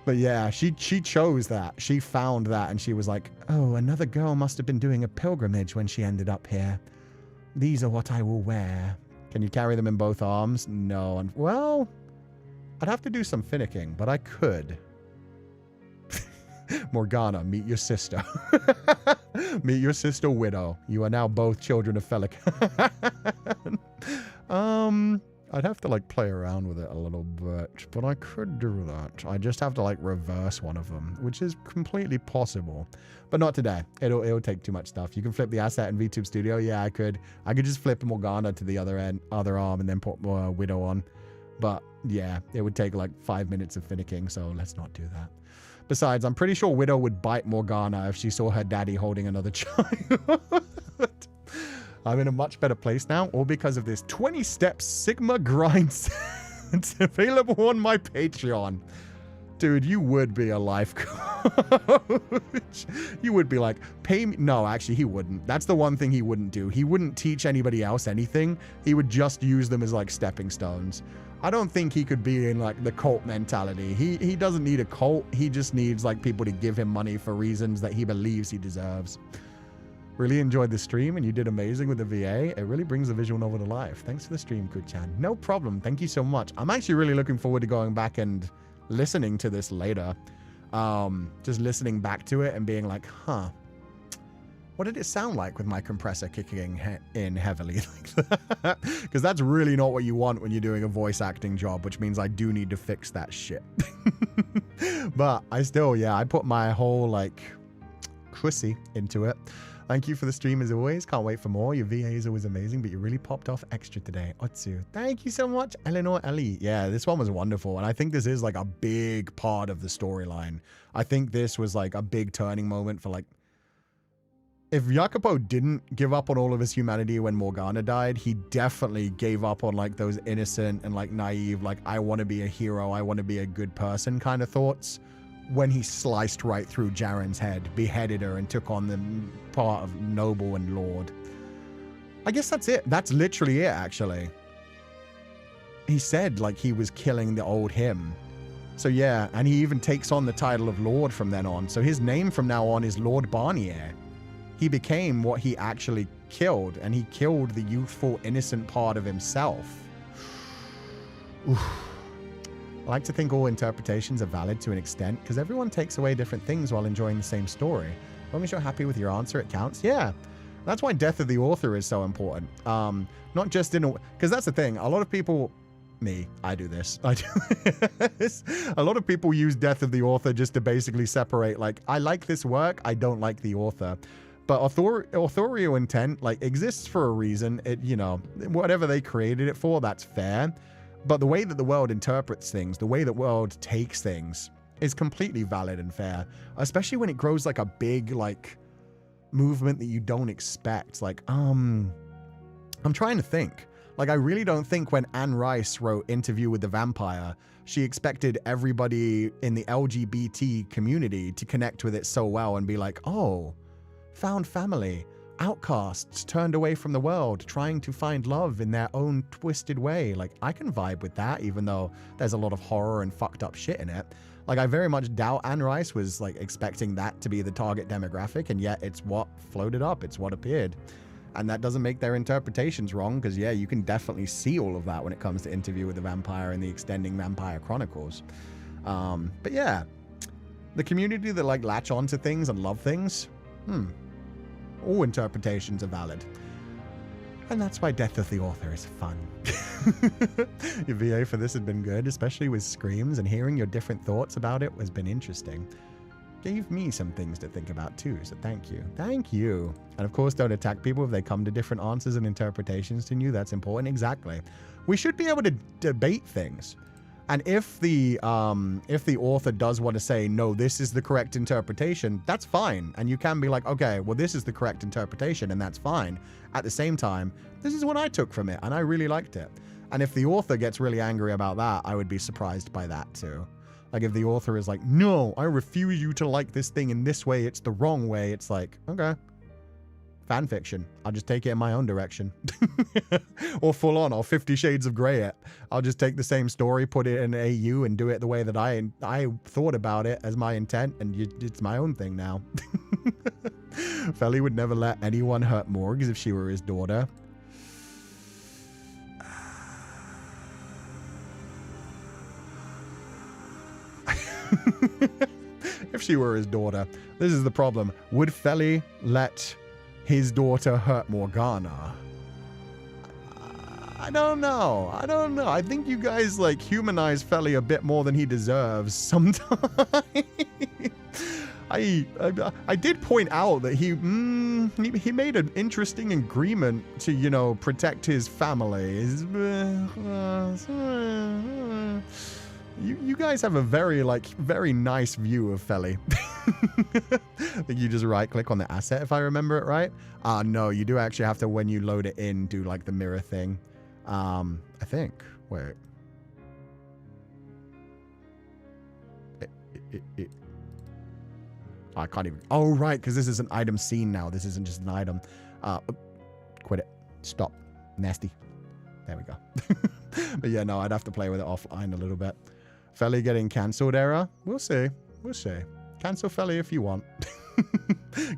But yeah, she chose that. She found that and she was like, oh, another girl must have been doing a pilgrimage when she ended up here. These are what I will wear. Can you carry them in both arms? No. And well... I'd have to do some finicking, but I could. Morgana, meet your sister. Meet your sister Widow. You are now both children of Féileacán. I'd have to like play around with it a little bit, but I could do that. I just have to like reverse one of them, which is completely possible, but not today. It'll take too much stuff. You can flip the asset in VTube Studio. Yeah, I could just flip Morgana to the other arm and then put Widow on. But yeah, it would take like 5 minutes of finicking, so let's not do that. Besides, I'm pretty sure Widow would bite Morgana if she saw her daddy holding another child. I'm in a much better place now, all because of this 20-step Sigma grind set. It's available on my Patreon. Dude, you would be a life coach. You would be like, pay me. No, actually, he wouldn't. That's the one thing he wouldn't do. He wouldn't teach anybody else anything. He would just use them as like stepping stones. I don't think he could be in like the cult mentality. He doesn't need a cult. He just needs like people to give him money for reasons that he believes he deserves. Really enjoyed the stream and you did amazing with the VA. It really brings the visual novel to life. Thanks for the stream, Kuchan. No problem. Thank you so much. I'm actually really looking forward to going back and listening to this later. Just listening back to it and being like, huh, what did it sound like with my compressor kicking in heavily like that? Because that's really not what you want when you're doing a voice acting job, which means I do need to fix that shit. But I still, yeah, I put my whole like pussy into it. Thank you for the stream as always. Can't wait for more. Your VA is always amazing, but you really popped off extra today. Otsu, thank you so much. Eleanor Ellie. Yeah, this one was wonderful. And I think this is like a big part of the storyline. I think this was like a big turning moment for like, if Jacopo didn't give up on all of his humanity when Morgana died, he definitely gave up on like those innocent and like naive, like I want to be a hero, I want to be a good person kind of thoughts when he sliced right through Jaren's head, beheaded her, and took on the part of noble and lord. I guess that's it. That's literally it, actually. He said like he was killing the old him. So yeah, and he even takes on the title of lord from then on. So his name from now on is Lord Barnier. He became what he actually killed, and he killed the youthful, innocent part of himself. Oof. I like to think all interpretations are valid to an extent, because everyone takes away different things while enjoying the same story. As long as you're happy with your answer, it counts. Yeah, that's why death of the author is so important. Not just in a... Because that's the thing. A lot of people... I do this. I do this. A lot of people use death of the author just to basically separate, like, I like this work, I don't like the author. But authorial intent, like, exists for a reason. It, you know, whatever they created it for, that's fair. But the way that the world interprets things, the way the world takes things, is completely valid and fair. Especially when it grows like a big, like, movement that you don't expect. Like, I'm trying to think. Like, I really don't think when Anne Rice wrote Interview with the Vampire, she expected everybody in the LGBT community to connect with it so well and be like, oh, found family, outcasts turned away from the world, trying to find love in their own twisted way. Like, I can vibe with that, even though there's a lot of horror and fucked up shit in it. Like, I very much doubt Anne Rice was, like, expecting that to be the target demographic, and yet it's what floated up, it's what appeared. And that doesn't make their interpretations wrong, because, yeah, you can definitely see all of that when it comes to Interview with the Vampire and the extending Vampire Chronicles. But yeah, the community that, like, latch onto things and love things, all interpretations are valid. And that's why Death of the Author is fun. Your VA for this has been good, especially with screams, and hearing your different thoughts about it has been interesting. Gave me some things to think about too, so thank you. Thank you. And of course, don't attack people if they come to different answers and interpretations to you. That's important. Exactly. We should be able to debate things. And if the author does want to say, no, this is the correct interpretation, that's fine. And you can be like, okay, well, this is the correct interpretation, and that's fine. At the same time, this is what I took from it, and I really liked it. And if the author gets really angry about that, I would be surprised by that too. Like, if the author is like, no, I refuse you to like this thing in this way, it's the wrong way, it's like, okay. Fan fiction. I'll just take it in my own direction. Or full on, I'll 50 Shades of Grey it. I'll just take the same story, put it in AU, and do it the way that I thought about it as my intent, and it's my own thing now. Feli would never let anyone hurt Morgs if she were his daughter. If she were his daughter. This is the problem. Would Feli let his daughter hurt Morgana? I don't know. I think you guys, like, humanize Feli a bit more than he deserves sometimes. I did point out that he made an interesting agreement to, you know, protect his family. You guys have a very nice view of Feli. I think you just right-click on the asset, if I remember it right. No, you do actually have to, when you load it in, do, like, the mirror thing. I think. Wait. I can't even... Oh, right, because this is an item scene now. This isn't just an item. Quit it. Stop. Nasty. There we go. But yeah, no, I'd have to play with it offline a little bit. Feli getting cancelled era? We'll see. We'll see. Cancel Feli if you want.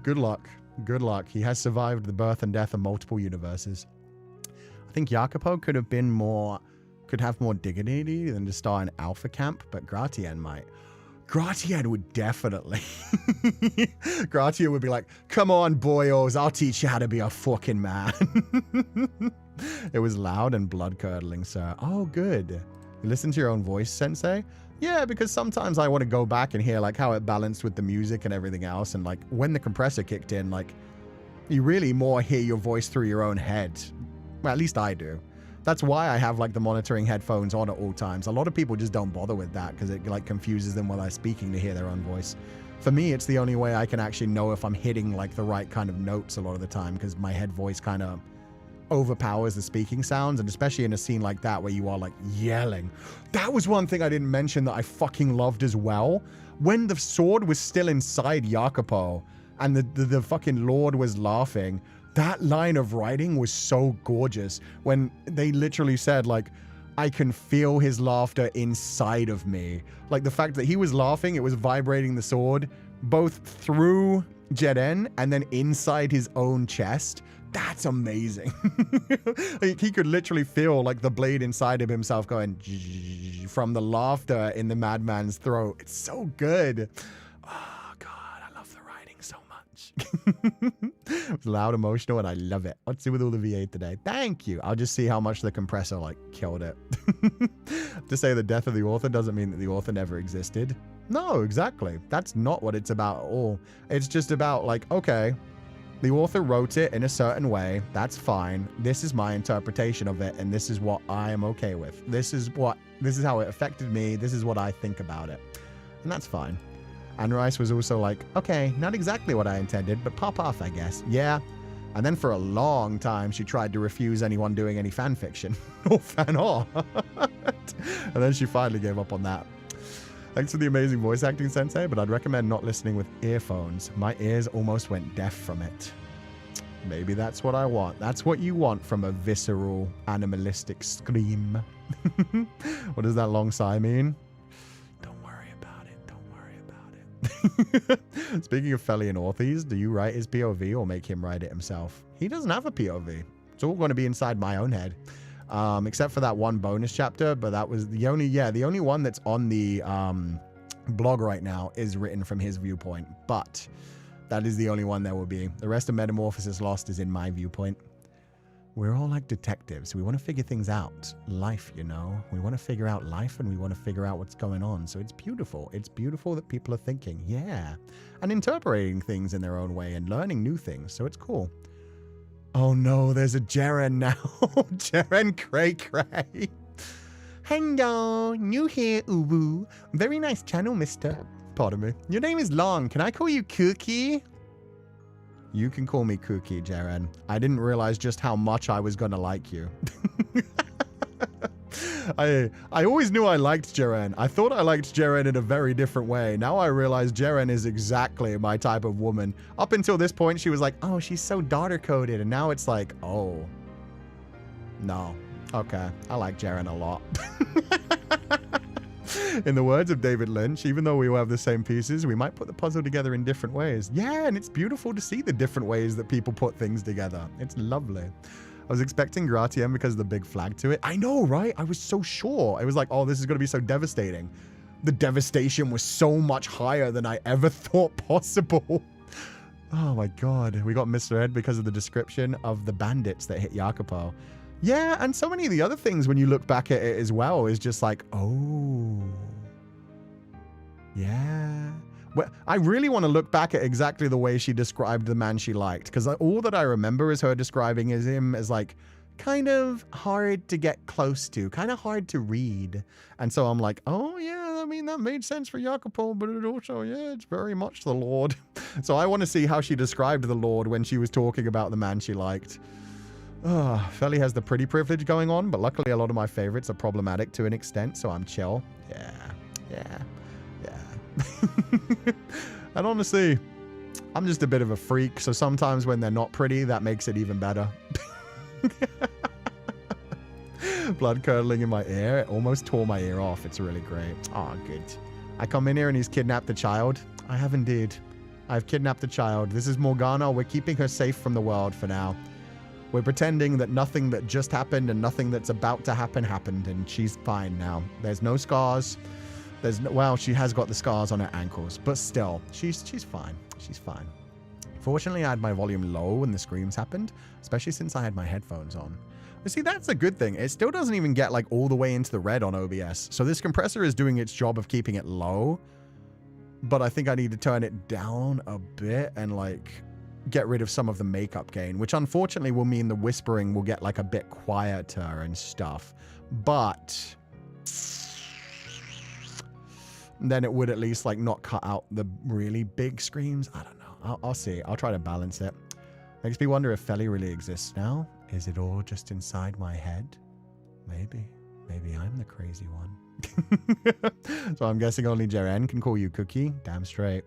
Good luck. Good luck. He has survived the birth and death of multiple universes. I think Jacopo could have more dignity than to star in Alpha Camp, but Gratien might. Gratien would definitely. Gratien would be like, come on, boyos, I'll teach you how to be a fucking man. It was loud and blood-curdling, sir. Oh, good. You listen to your own voice, Sensei? Yeah, because sometimes I want to go back and hear like how it balanced with the music and everything else. And like when the compressor kicked in, like you really more hear your voice through your own head. Well, at least I do. That's why I have like the monitoring headphones on at all times. A lot of people just don't bother with that because it like confuses them while they're speaking to hear their own voice. For me, it's the only way I can actually know if I'm hitting like the right kind of notes a lot of the time because my head voice kind of overpowers the speaking sounds, and especially in a scene like that where you are like yelling. That was one thing I didn't mention that I fucking loved as well. When the sword was still inside Jacopo and the fucking Lord was laughing, that line of writing was so gorgeous when they literally said like, I can feel his laughter inside of me. Like the fact that he was laughing, it was vibrating the sword both through Jeren and then inside his own chest. That's amazing. Like, he could literally feel like the blade inside of himself going from the laughter in the madman's throat. It's so good. Oh God, I love the writing so much. It's loud, emotional, and I love it. Let's see with all the VA today. Thank you. I'll just see how much the compressor like killed it. To say the death of the author doesn't mean that the author never existed. No, exactly. That's not what it's about at all. It's just about like, okay, the author wrote it in a certain way. That's fine. This is my interpretation of it, and this is what I am okay with. This is how it affected me. This is what I think about it. And that's fine. And Rice was also like, okay, not exactly what I intended, but pop off, I guess. Yeah. And then for a long time, she tried to refuse anyone doing any fan fiction or fan art. And then she finally gave up on that. Thanks for the amazing voice acting, Sensei, but I'd recommend not listening with earphones. My ears almost went deaf from it. Maybe that's what I want. That's what you want from a visceral, animalistic scream. What does that long sigh mean? Don't worry about it. Don't worry about it. Speaking of Féileacán authors, do you write his POV or make him write it himself? He doesn't have a POV. It's all going to be inside my own head. Except for that one bonus chapter, but that was the only one that's on the blog right now is written from his viewpoint, but that is the only one there will be. The rest of Metamorphosis Lost is in my viewpoint. We're all like detectives. We want to figure things out. Life, you know. We want to figure out life and we want to figure out what's going on. So it's beautiful. It's beautiful that people are thinking, yeah, and interpreting things in their own way and learning new things. So it's cool. Oh no, there's a Jeren now. Jeren Cray Cray. Hello, new here, Uwu. Very nice channel, mister. Pardon me. Your name is long. Can I call you Cookie? You can call me Cookie, Jeren. I didn't realize just how much I was gonna like you. I always knew I liked Jeren. I thought I liked Jeren in a very different way. Now I realize Jeren is exactly my type of woman. Up until this point, she was like, oh, she's so daughter-coded. And now it's like, oh, no. Okay, I like Jeren a lot. In the words of David Lynch, even though we all have the same pieces, we might put the puzzle together in different ways. Yeah, and it's beautiful to see the different ways that people put things together. It's lovely. I was expecting Gratien because of the big flag to it. I know, right? I was so sure. I was like, oh, this is going to be so devastating. The devastation was so much higher than I ever thought possible. Oh my God. We got misread because of the description of the bandits that hit Jacopo. Yeah, and so many of the other things when you look back at it as well is just like, oh. Yeah. Well, I really want to look back at exactly the way she described the man she liked, because all that I remember is her describing him as like kind of hard to get close to, kind of hard to read. And so I'm like, oh yeah, I mean, that made sense for Jacopo, but it also, yeah, it's very much the Lord. So I want to see how she described the Lord when she was talking about the man she liked. Oh, Feli has the pretty privilege going on, but luckily a lot of my favorites are problematic to an extent, so I'm chill. Yeah. And honestly, I'm just a bit of a freak, so sometimes when they're not pretty, that makes it even better. Blood curdling in my ear. It almost tore my ear off. It's really great. Oh, good. I come in here and he's kidnapped the child. I have indeed. I've kidnapped the child. This is Morgana. We're keeping her safe from the world for now. We're pretending that nothing that just happened and nothing that's about to happen happened, and she's fine now. There's no scars. There's no, well, she has got the scars on her ankles, but still, she's fine. She's fine. Fortunately, I had my volume low when the screams happened, especially since I had my headphones on. See, that's a good thing. It still doesn't even get like all the way into the red on OBS. So this compressor is doing its job of keeping it low. But I think I need to turn it down a bit and like get rid of some of the makeup gain, which unfortunately will mean the whispering will get like a bit quieter and stuff. But then it would at least like not cut out the really big screams. I don't know. I'll see. I'll try to balance it. Makes me wonder if Feli really exists now. Is it all just inside my head? Maybe. Maybe I'm the crazy one. So I'm guessing only Jaren can call you Cookie. Damn straight.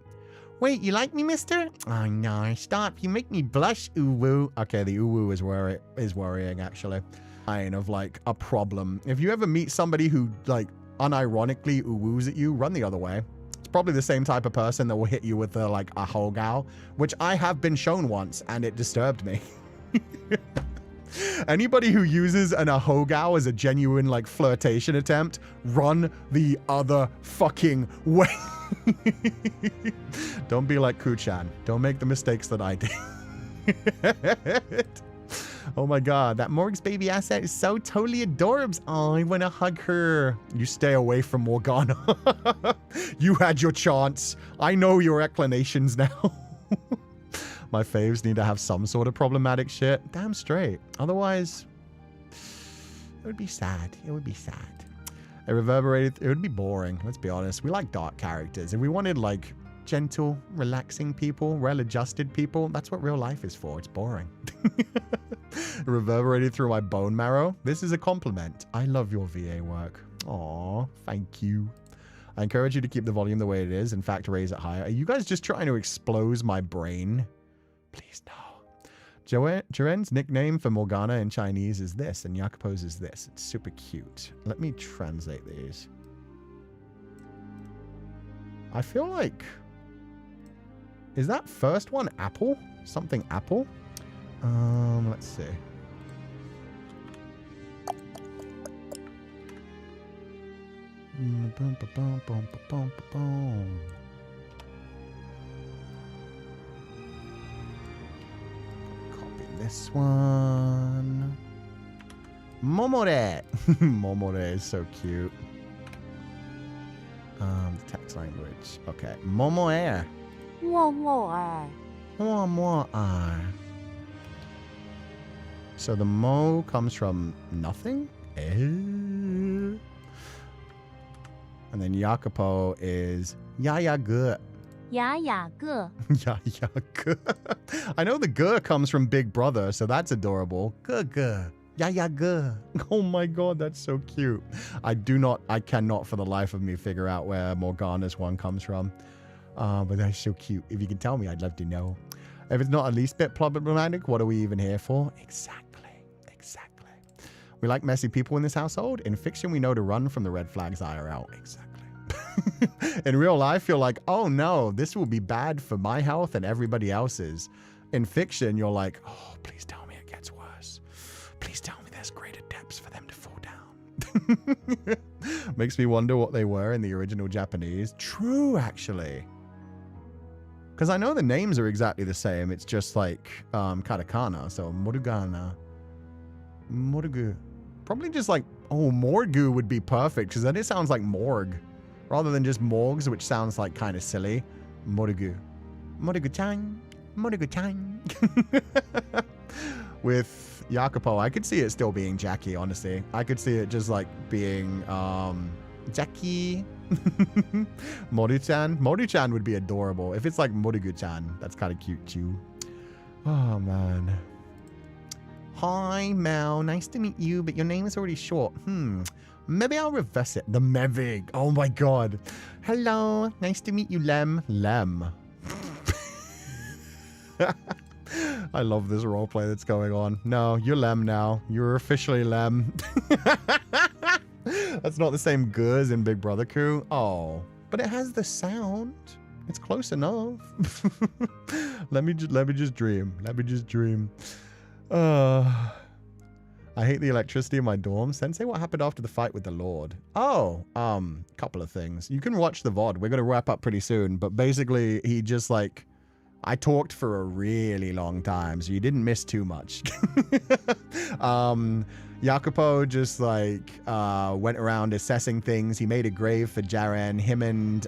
Wait, you like me, mister? Oh, no, stop. You make me blush, ooh-woo. Okay, the ooh-woo is worrying, actually. Kind of like a problem. If you ever meet somebody who, like, unironically ooh-woos at you, run the other way. It's probably the same type of person that will hit you with, like, a hogao, which I have been shown once, and it disturbed me. Anybody who uses an ahogao as a genuine, like, flirtation attempt, run the other fucking way. Don't be like Kuchan. Don't make the mistakes that I did. Oh my god, that Morg's baby asset is so totally adorbs. Oh, I want to hug her. You stay away from Morgana. You had your chance. I know your inclinations now. My faves need to have some sort of problematic shit. Damn straight. Otherwise, it would be sad. It would be sad. It reverberated. It would be boring. Let's be honest. We like dark characters. If we wanted like gentle, relaxing people, well-adjusted people, that's what real life is for. It's boring. It reverberated through my bone marrow. This is a compliment. I love your VA work. Aw, thank you. I encourage you to keep the volume the way it is. In fact, raise it higher. Are you guys just trying to expose my brain? Please no. Jaren's nickname for Morgana in Chinese is this, and Jacopo's is this. It's super cute. Let me translate these. I feel like... Is that first one apple? Something apple? Let's see. This one. Momore. Momore is so cute. Text language. Okay. Momoe. So the mo comes from nothing? And then Jacopo is ya good. Ya ge. Yeah, good. I know the "g" comes from Big Brother, so that's adorable. G. Yeah, good. Oh my god, that's so cute. I cannot for the life of me figure out where Morgana's one comes from. But that's so cute. If you can tell me, I'd love to know. If it's not at least a bit problematic, what are we even here for? Exactly. We like messy people in this household. In fiction, we know to run from the red flags IRL. Exactly. In real life, you're like, oh no, this will be bad for my health and everybody else's. In fiction, you're like, oh, please tell me it gets worse. Please tell me there's greater depths for them to fall down. Makes me wonder what they were in the original Japanese. True, actually. Because I know the names are exactly the same. It's just like katakana. So Morgana. Morgu. Probably just like, oh, Morgu would be perfect. Because then it sounds like morgue. Rather than just morgues, which sounds like kind of silly. Morgu. Morgu-chan. Morgu-chan. With Jacopo, I could see it still being Jackie, honestly. I could see it just like being Jackie. Moru-chan. Moru-chan would be adorable. If it's like Morgu-chan, that's kind of cute too. Oh, man. Hi, Mel. Nice to meet you, but your name is already short. Maybe I'll reverse it. The Mevig. Oh my god. Hello. Nice to meet you, Lem. Lem. I love this roleplay that's going on. No, you're Lem now. You're officially Lem. That's not the same good as in Big Brother Coup. Oh, but it has the sound. It's close enough. Let me just dream. Let me just dream. I hate the electricity in my dorm. Sensei, what happened after the fight with the Lord? Oh, couple of things. You can watch the VOD. We're going to wrap up pretty soon. But basically, he just like... I talked for a really long time, so you didn't miss too much. Jacopo just like went around assessing things. He made a grave for Jaren. Him and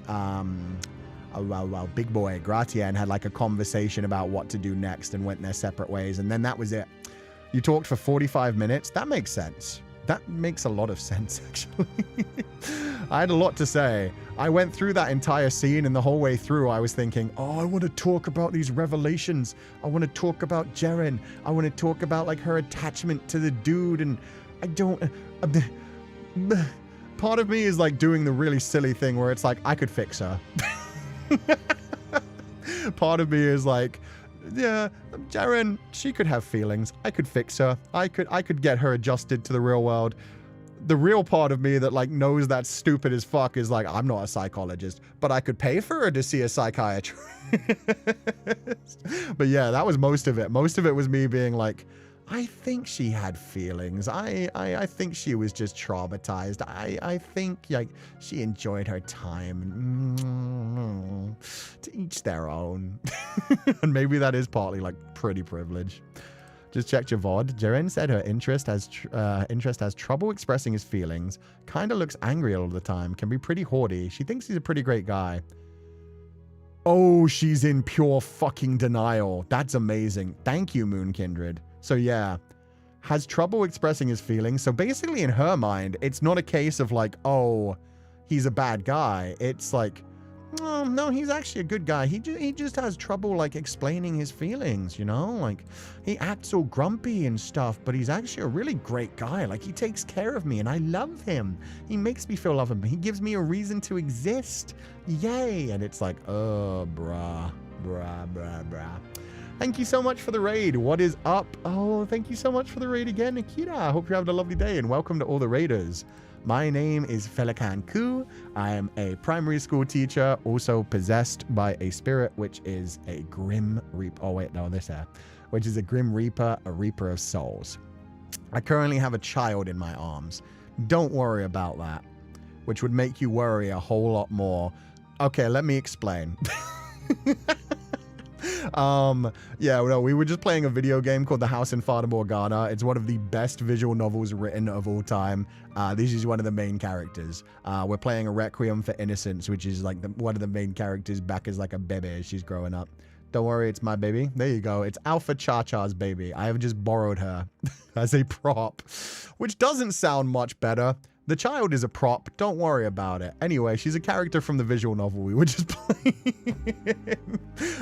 big boy Gratian had like a conversation about what to do next and went their separate ways. And then that was it. You talked for 45 minutes. That makes sense. That makes a lot of sense, actually. I had a lot to say. I went through that entire scene, and the whole way through, I was thinking, oh, I want to talk about these revelations. I want to talk about Jaren. I want to talk about, like, her attachment to the dude, and I don't... part of me is, like, doing the really silly thing where it's like, I could fix her. Part of me is like... Yeah, Jaren, she could have feelings. I could fix her. I could get her adjusted to the real world. The real part of me that like knows that's stupid as fuck is like, I'm not a psychologist, but I could pay for her to see a psychiatrist. But yeah, that was most of it. Most of it was me being like, I think she had feelings. I think she was just traumatized. I think like she enjoyed her time. To each their own. And maybe that is partly like pretty privilege. Just checked your VOD. Jaren said her interest has trouble expressing his feelings. Kind of looks angry all the time. Can be pretty haughty. She thinks he's a pretty great guy. Oh, she's in pure fucking denial. That's amazing. Thank you, Moon Kindred. So yeah, has trouble expressing his feelings. So basically in her mind, it's not a case of like, oh, he's a bad guy. It's like, oh, no, he's actually a good guy. He just has trouble like explaining his feelings, you know? Like he acts all grumpy and stuff, but he's actually a really great guy. Like he takes care of me and I love him. He makes me feel loved. He gives me a reason to exist. Yay. And it's like, oh, brah. Thank you so much for the raid. What is up? Oh, thank you so much for the raid again, Nikita. I hope you're having a lovely day and welcome to all the raiders. My name is Féileacán Ku. I am a primary school teacher, also possessed by a spirit, which is a grim reaper. Oh, wait, no, which is a grim reaper, a reaper of souls. I currently have a child in my arms. Don't worry about that, which would make you worry a whole lot more. Okay, let me explain. Yeah, no, we were just playing a video game called The House in Fata Morgana. It's one of the best visual novels written of all time. This is one of the main characters. We're playing a Requiem for Innocence, which is like one of the main characters back as like a baby as she's growing up. Don't worry, it's my baby. There you go. It's Alpha Cha-Cha's baby. I have just borrowed her as a prop, which doesn't sound much better. The child is a prop. Don't worry about it. Anyway, she's a character from the visual novel we were just playing.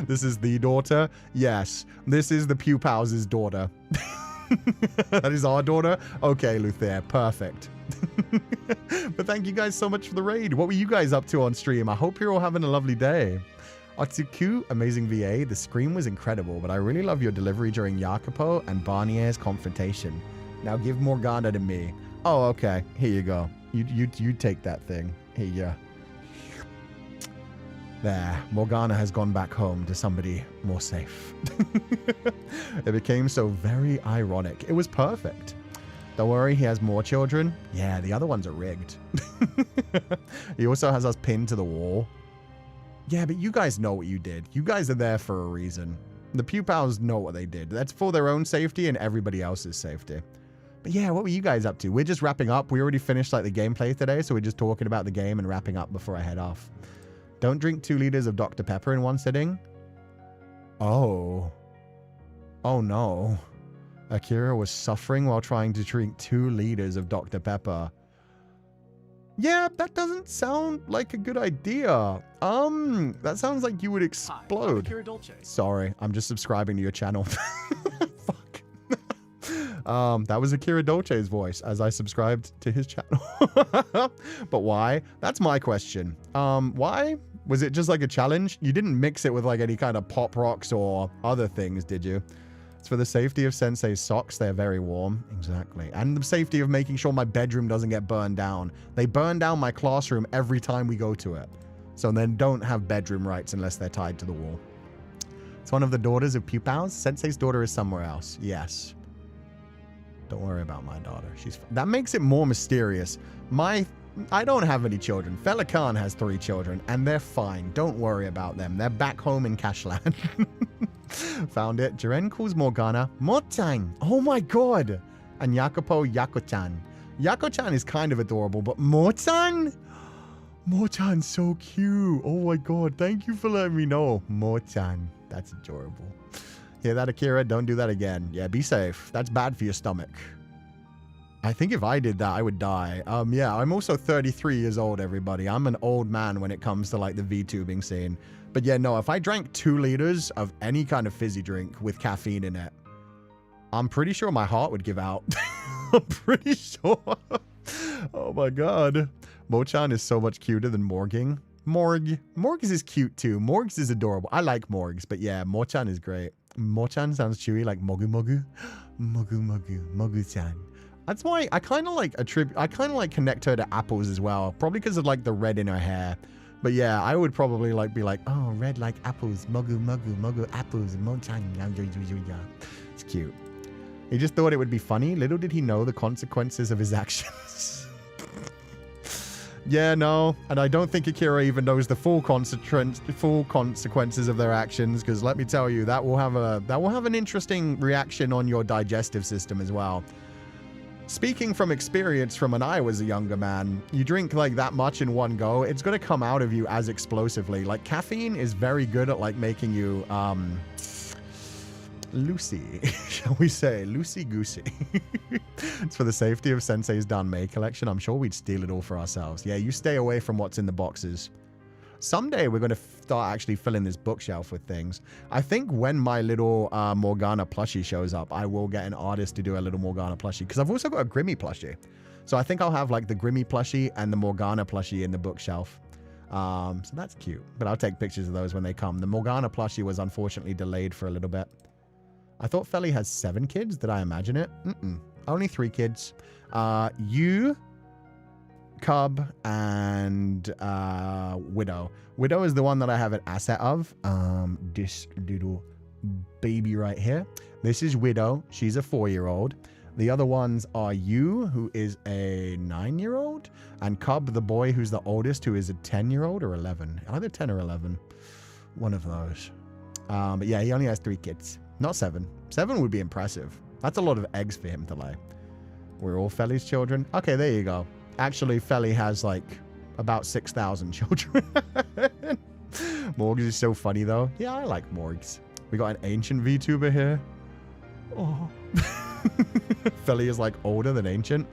This is the daughter. Yes, this is the Pupal's daughter. That is our daughter? Okay, Luther. Perfect. But thank you guys so much for the raid. What were you guys up to on stream? I hope you're all having a lovely day. Otsuku, amazing VA. The scream was incredible, but I really love your delivery during Jacopo and Barnier's confrontation. Now give Morgana to me. Oh, okay. Here you go. You take that thing. Here you go. There. Morgana has gone back home to somebody more safe. It became so very ironic. It was perfect. Don't worry, he has more children. Yeah, the other ones are rigged. He also has us pinned to the wall. Yeah, but you guys know what you did. You guys are there for a reason. The Pupals know what they did. That's for their own safety and everybody else's safety. But yeah, what were you guys up to? We're just wrapping up. We already finished like the gameplay today, so we're just talking about the game and wrapping up before I head off. Don't drink 2 liters of Dr. Pepper in one sitting. Oh. Oh no. Akira was suffering while trying to drink 2 liters of Dr. Pepper. Yeah, that doesn't sound like a good idea. That sounds like you would explode. Hi, Akira Dolce. Sorry, I'm just subscribing to your channel. Fuck. That was Akira Dolce's voice as I subscribed to his channel. But why? That's my question. Why? Was it just like a challenge? You didn't mix it with like any kind of pop rocks or other things, did you? It's for the safety of Sensei's socks. They're very warm. Exactly. And the safety of making sure my bedroom doesn't get burned down. They burn down my classroom every time we go to it. So then don't have bedroom rights unless they're tied to the wall. It's one of the daughters of Pupals. Sensei's daughter is somewhere else. Yes. Don't worry about my daughter. That makes it more mysterious. I don't have any children. Féileacán has 3 children, and they're fine. Don't worry about them. They're back home in Cashland. Found it. Jaren calls Morgana Motang. Oh my god. and Jacopo Yako-chan. Yako-chan is kind of adorable, but Mo-chan? Mo-chan's so cute. Oh my god, thank you for letting me know. Mo-chan, that's adorable. Hear that, Akira? Don't do that again. Yeah, be safe. That's bad for your stomach. I think if I did that, I would die. Yeah, I'm also 33 years old, everybody. I'm an old man when it comes to like the VTubing scene. But yeah, no, if I drank 2 liters of any kind of fizzy drink with caffeine in it, I'm pretty sure my heart would give out. I'm pretty sure. Oh my god. Mo-chan is so much cuter than Morging. Morgs is cute too. Morgs is adorable. I like Morgs, but yeah, Mo-chan is great. Mo-chan sounds chewy like Mogu Mogu. Mogu Mogu. Mogu-chan. That's why I kind of like connect her to apples as well. Probably because of like the red in her hair. But yeah, I would probably like be like, oh, red like apples. Mogu Mogu. Mogu apples. Mo-chan. It's cute. He just thought it would be funny. Little did he know the consequences of his actions. Yeah, no. And I don't think Akira even knows the full consequences of their actions, because let me tell you, that will have an interesting reaction on your digestive system as well. Speaking from experience from when I was a younger man, you drink like that much in one go, it's going to come out of you as explosively. Like caffeine is very good at like making you loosey, shall we say, loosey-goosey. It's for the safety of Sensei's Danmei collection. I'm sure we'd steal it all for ourselves. Yeah, you stay away from what's in the boxes. Someday we're going to start actually filling this bookshelf with things. I think when my little Morgana plushie shows up, I will get an artist to do a little Morgana plushie, because I've also got a Grimmy plushie. So I think I'll have like the Grimmy plushie and the Morgana plushie in the bookshelf. So that's cute. But I'll take pictures of those when they come. The Morgana plushie was unfortunately delayed for a little bit. I thought Feli has 7 kids. Did I imagine it? Only 3 kids. You, Cub, and Widow. Widow is the one that I have an asset of. This little baby right here. This is Widow. She's a 4-year-old. The other ones are you, who is a 9-year-old, and Cub, the boy, who's the oldest, who is a 10-year-old or 11. Either 10 or 11. One of those. But yeah, he only has 3 kids. Not 7. 7 would be impressive. That's a lot of eggs for him to lay. We're all Feli's children. Okay, there you go. Actually, Feli has like about 6,000 children. Morgs is so funny though. Yeah, I like Morgs. We got an ancient VTuber here. Oh. Feli is like older than ancient.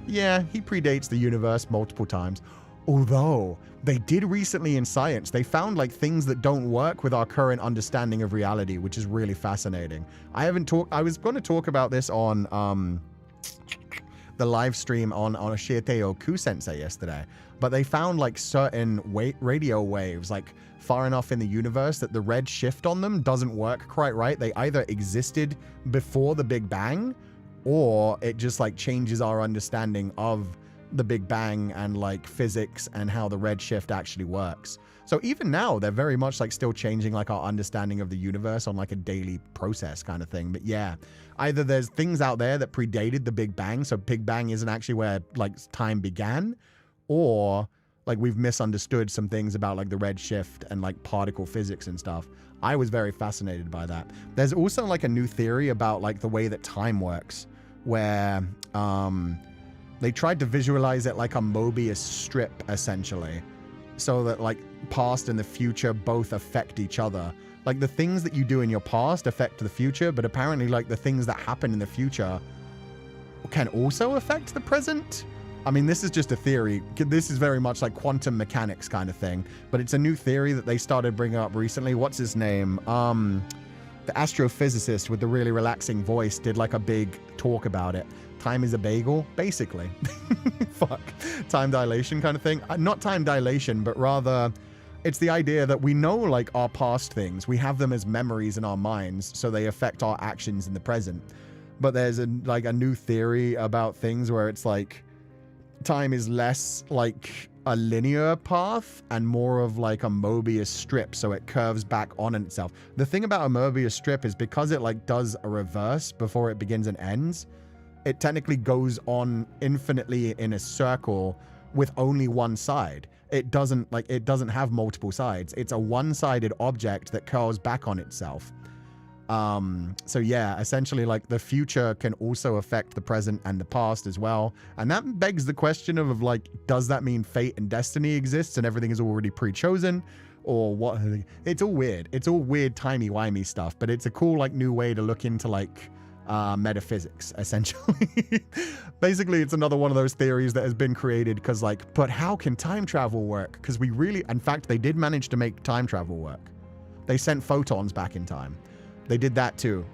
Yeah, he predates the universe multiple times. Although, they did recently in science, they found like things that don't work with our current understanding of reality, which is really fascinating. I was going to talk about this on the live stream on Shieteo Ku-sensei yesterday, but they found like certain radio waves like far enough in the universe that the red shift on them doesn't work quite right. They either existed before the Big Bang, or it just like changes our understanding of the Big Bang and like physics and how the red shift actually works. So even now, they're very much like still changing like our understanding of the universe on like a daily process kind of thing. But yeah, either there's things out there that predated the Big Bang, so Big Bang isn't actually where like time began, or like we've misunderstood some things about like the red shift and like particle physics and stuff. I was very fascinated by that. There's also like a new theory about like the way that time works, where they tried to visualize it like a Mobius strip, essentially, so that like past and the future both affect each other. Like the things that you do in your past affect the future, but apparently like the things that happen in the future can also affect the present. I mean, this is just a theory. This is very much like quantum mechanics kind of thing, but it's a new theory that they started bringing up recently. What's his name? The astrophysicist with the really relaxing voice did like a big talk about it. Time is a bagel, basically. Fuck. Time dilation kind of thing. Not time dilation, but rather it's the idea that we know like our past things. We have them as memories in our minds, so they affect our actions in the present. But there's a new theory about things where it's like time is less like a linear path and more of like a Mobius strip, so it curves back on itself. The thing about a Mobius strip is because it like does a reverse before it begins and ends, it technically goes on infinitely in a circle with only one side. It doesn't have multiple sides. It's a one-sided object that curls back on itself. So yeah, essentially like the future can also affect the present and the past as well. And that begs the question of like, does that mean fate and destiny exists and everything is already pre-chosen? Or what? It's all weird. It's all weird, timey-wimey stuff, but it's a cool like new way to look into like metaphysics, essentially. Basically, it's another one of those theories that has been created because like, but how can time travel work? Because we really, in fact, they did manage to make time travel work. They sent photons back in time. They did that too.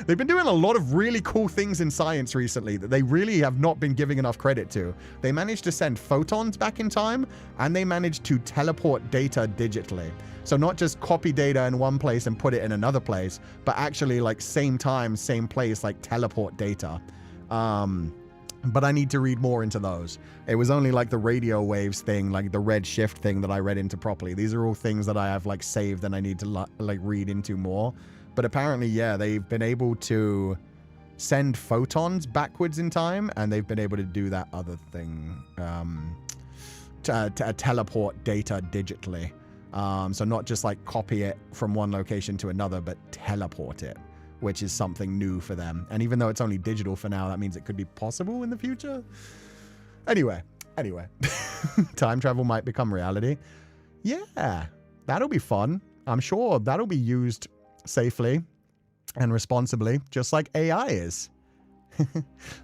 They've been doing a lot of really cool things in science recently that they really have not been giving enough credit to. They managed to send photons back in time, and they managed to teleport data digitally. So not just copy data in one place and put it in another place, but actually like same time, same place, like teleport data. But I need to read more into those. It was only like the radio waves thing, like the red shift thing that I read into properly. These are all things that I have like saved and I need to like read into more. But apparently, yeah, they've been able to send photons backwards in time, and they've been able to do that other thing, to teleport data digitally. So not just like copy it from one location to another, but teleport it, which is something new for them. And even though it's only digital for now, that means it could be possible in the future. Anyway, time travel might become reality. Yeah, that'll be fun. I'm sure that'll be used safely and responsibly, just like AI is,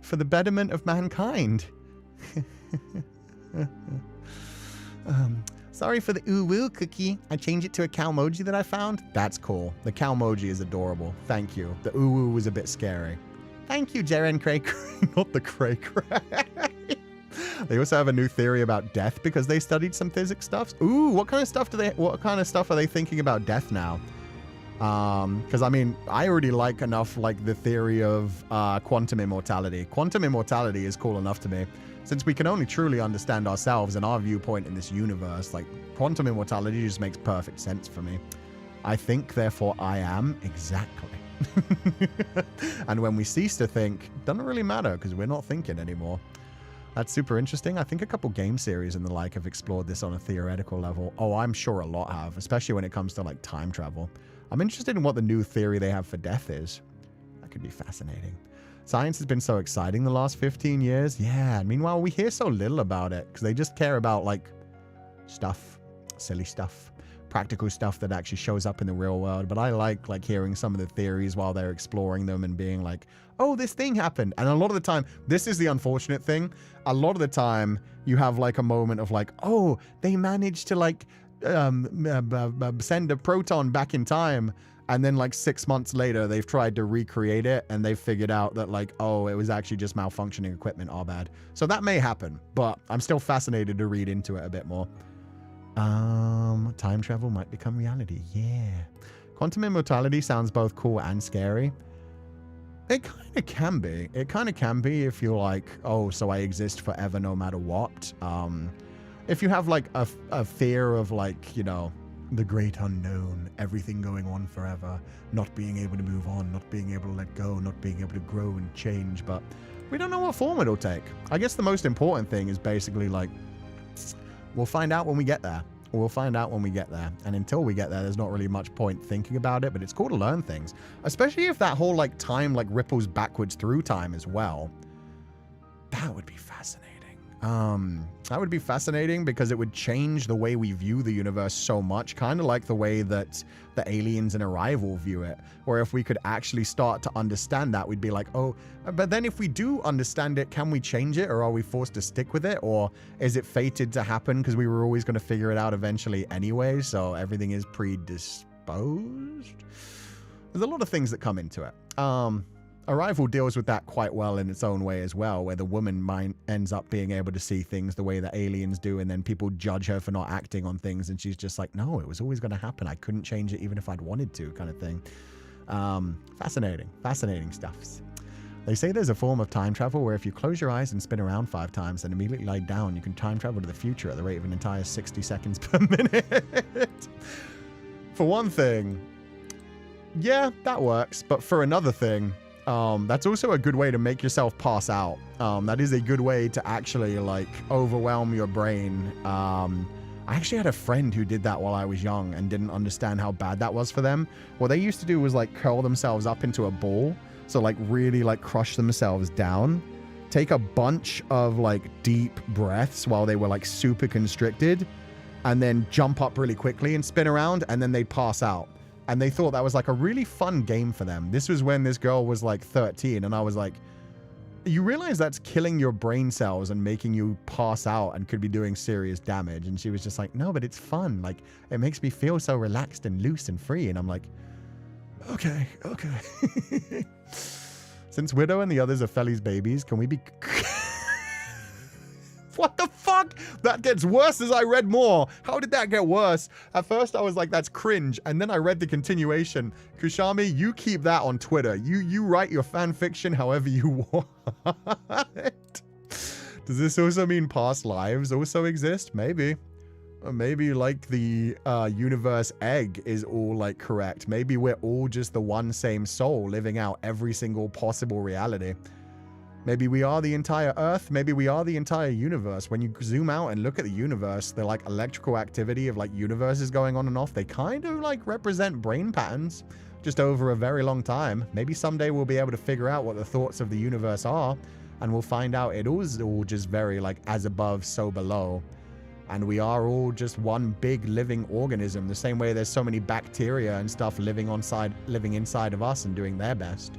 for the betterment of mankind. Sorry for the ooh-woo cookie. I changed it to a cow-moji that I found. That's cool. The cow-moji is adorable. Thank you. The ooh-woo was a bit scary. Thank you, Jaren Cray Cray. Not the Cray Cray. They also have a new theory about death because they studied some physics stuff. Ooh, what kind of stuff are they thinking about death now? Because I mean, I already like enough like the theory of quantum immortality. Quantum immortality is cool enough to me. Since we can only truly understand ourselves and our viewpoint in this universe, like quantum immortality just makes perfect sense for me. I think, therefore I am, exactly. And when we cease to think, it doesn't really matter because we're not thinking anymore. That's super interesting. I think a couple game series and the like have explored this on a theoretical level. Oh, I'm sure a lot have, especially when it comes to like time travel. I'm interested in what the new theory they have for death is. That could be fascinating. Science has been so exciting the last 15 years. Yeah, meanwhile, we hear so little about it because they just care about like stuff, silly stuff, practical stuff that actually shows up in the real world. But I like hearing some of the theories while they're exploring them and being like, oh, this thing happened. And a lot of the time, this is the unfortunate thing. A lot of the time you have like a moment of like, oh, they managed to like send a proton back in time. And then like 6 months later, they've tried to recreate it and they've figured out that like, oh, it was actually just malfunctioning equipment. Oh, bad. So that may happen, but I'm still fascinated to read into it a bit more. Time travel might become reality. Yeah. Quantum immortality sounds both cool and scary. It kind of can be. It kind of can be if you're like, oh, so I exist forever no matter what. If you have like a fear of like, you know, the great unknown, everything going on forever, not being able to move on, not being able to let go, not being able to grow and change, but we don't know what form it'll take. I guess the most important thing is basically like, we'll find out when we get there. We'll find out when we get there. And until we get there, there's not really much point thinking about it, but it's cool to learn things. Especially if that whole like time like ripples backwards through time as well. That would be fascinating. That would be fascinating because it would change the way we view the universe so much, kind of like the way that the aliens in Arrival view it. Or if we could actually start to understand that, we'd be like, oh, but then if we do understand it, can we change it? Or are we forced to stick with it? Or is it fated to happen because we were always going to figure it out eventually anyway? So everything is predisposed? There's a lot of things that come into it. Arrival deals with that quite well in its own way as well, where the woman ends up being able to see things the way that aliens do, and then people judge her for not acting on things, and she's just like, no, it was always going to happen. I couldn't change it even if I'd wanted to, kind of thing. Fascinating stuffs. They say there's a form of time travel where if you close your eyes and spin around 5 times and immediately lie down, you can time travel to the future at the rate of an entire 60 seconds per minute. For one thing, yeah, that works. But for another thing, that's also a good way to make yourself pass out. That is a good way to actually like overwhelm your brain. I actually had a friend who did that while I was young and didn't understand how bad that was for them. What they used to do was like curl themselves up into a ball. So like really like crush themselves down, take a bunch of like deep breaths while they were like super constricted, and then jump up really quickly and spin around, and then they'd pass out. And they thought that was like a really fun game for them. This was when this girl was like 13, and I was like, you realize that's killing your brain cells and making you pass out and could be doing serious damage. And she was just like, no, but it's fun. Like, it makes me feel so relaxed and loose and free. And I'm like, okay. Since Widow and the others are Feli's babies, can we be... What the fuck? That gets worse as I read more. How did that get worse? At first I was like, that's cringe. And then I read the continuation. Kushami, you keep that on Twitter. You write your fan fiction however you want. Does this also mean past lives also exist? Maybe. Or maybe like the universe egg is all like correct. Maybe we're all just the one same soul living out every single possible reality. Maybe we are the entire Earth. Maybe we are the entire universe. When you zoom out and look at the universe, the like electrical activity of like universes going on and off, they kind of like represent brain patterns just over a very long time. Maybe someday we'll be able to figure out what the thoughts of the universe are, and we'll find out it is all just very like as above, so below. And we are all just one big living organism, the same way there's so many bacteria and stuff living inside of us and doing their best.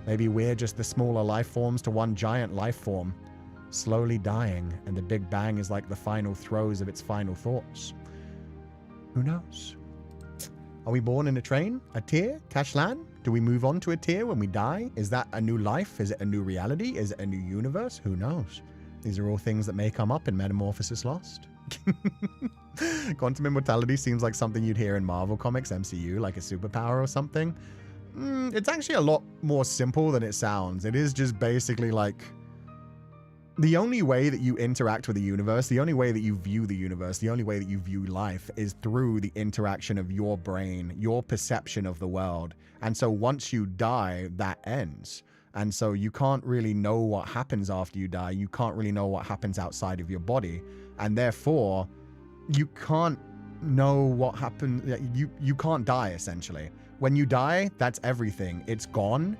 Maybe we're just the smaller life forms to one giant life form, slowly dying, and the Big Bang is like the final throes of its final thoughts. Who knows? Are we born in a train? A tier? Cashlan? Do we move on to a tier when we die? Is that a new life? Is it a new reality? Is it a new universe? Who knows? These are all things that may come up in Metamorphosis Lost. Quantum immortality seems like something you'd hear in Marvel Comics, MCU, like a superpower or something. It's actually a lot more simple than it sounds. It is just basically like the only way that you interact with the universe, the only way that you view the universe, the only way that you view life is through the interaction of your brain, your perception of the world. And so once you die, that ends. And so you can't really know what happens after you die. You can't really know what happens outside of your body. And therefore, you can't know what happened. You can't die, essentially. When you die, that's everything. It's gone.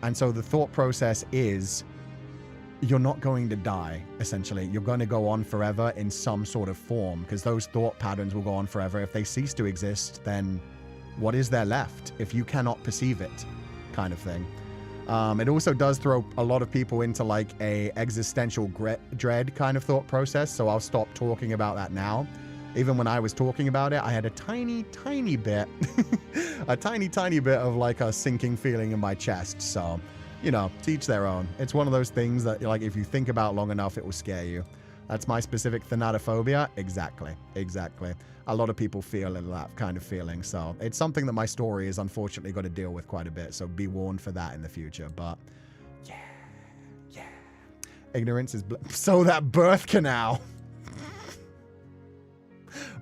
And so the thought process is you're not going to die, essentially. You're going to go on forever in some sort of form, because those thought patterns will go on forever. If they cease to exist, then what is there left if you cannot perceive it, kind of thing. It also does throw a lot of people into like a existential dread kind of thought process, so I'll stop talking about that now. Even when I was talking about it, I had a tiny bit, a tiny bit of like a sinking feeling in my chest. So, you know, to each their own. It's one of those things that like if you think about long enough, it will scare you. That's my specific thanatophobia. Exactly. A lot of people feel that kind of feeling. So it's something that my story is unfortunately got to deal with quite a bit. So be warned for that in the future. But yeah. Ignorance is so that birth canal.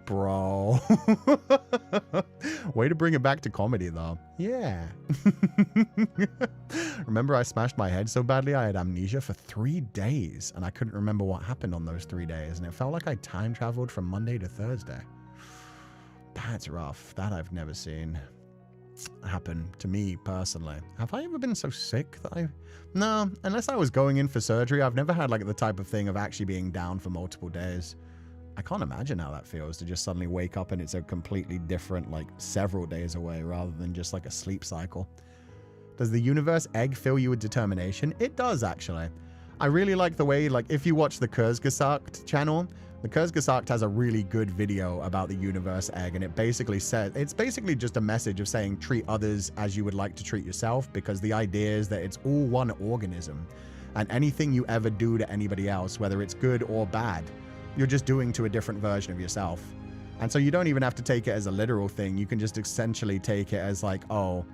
Bro. Way to bring it back to comedy, though. Yeah. Remember I smashed my head so badly I had amnesia for 3 days, and I couldn't remember what happened on those 3 days, and it felt like I time traveled from Monday to Thursday. That's rough. That I've never seen happen to me personally. Have I ever been so sick that No, unless I was going in for surgery, I've never had like the type of thing of actually being down for multiple days. I can't imagine how that feels to just suddenly wake up and it's a completely different, like, several days away rather than just like a sleep cycle. Does the universe egg fill you with determination? It does, actually. I really like the way, like, if you watch the Kurzgesagt channel, the Kurzgesagt has a really good video about the universe egg, and it basically says, it's basically just a message of saying treat others as you would like to treat yourself, because the idea is that it's all one organism, and anything you ever do to anybody else, whether it's good or bad, you're just doing to a different version of yourself. And so you don't even have to take it as a literal thing. You can just essentially take it as like, oh,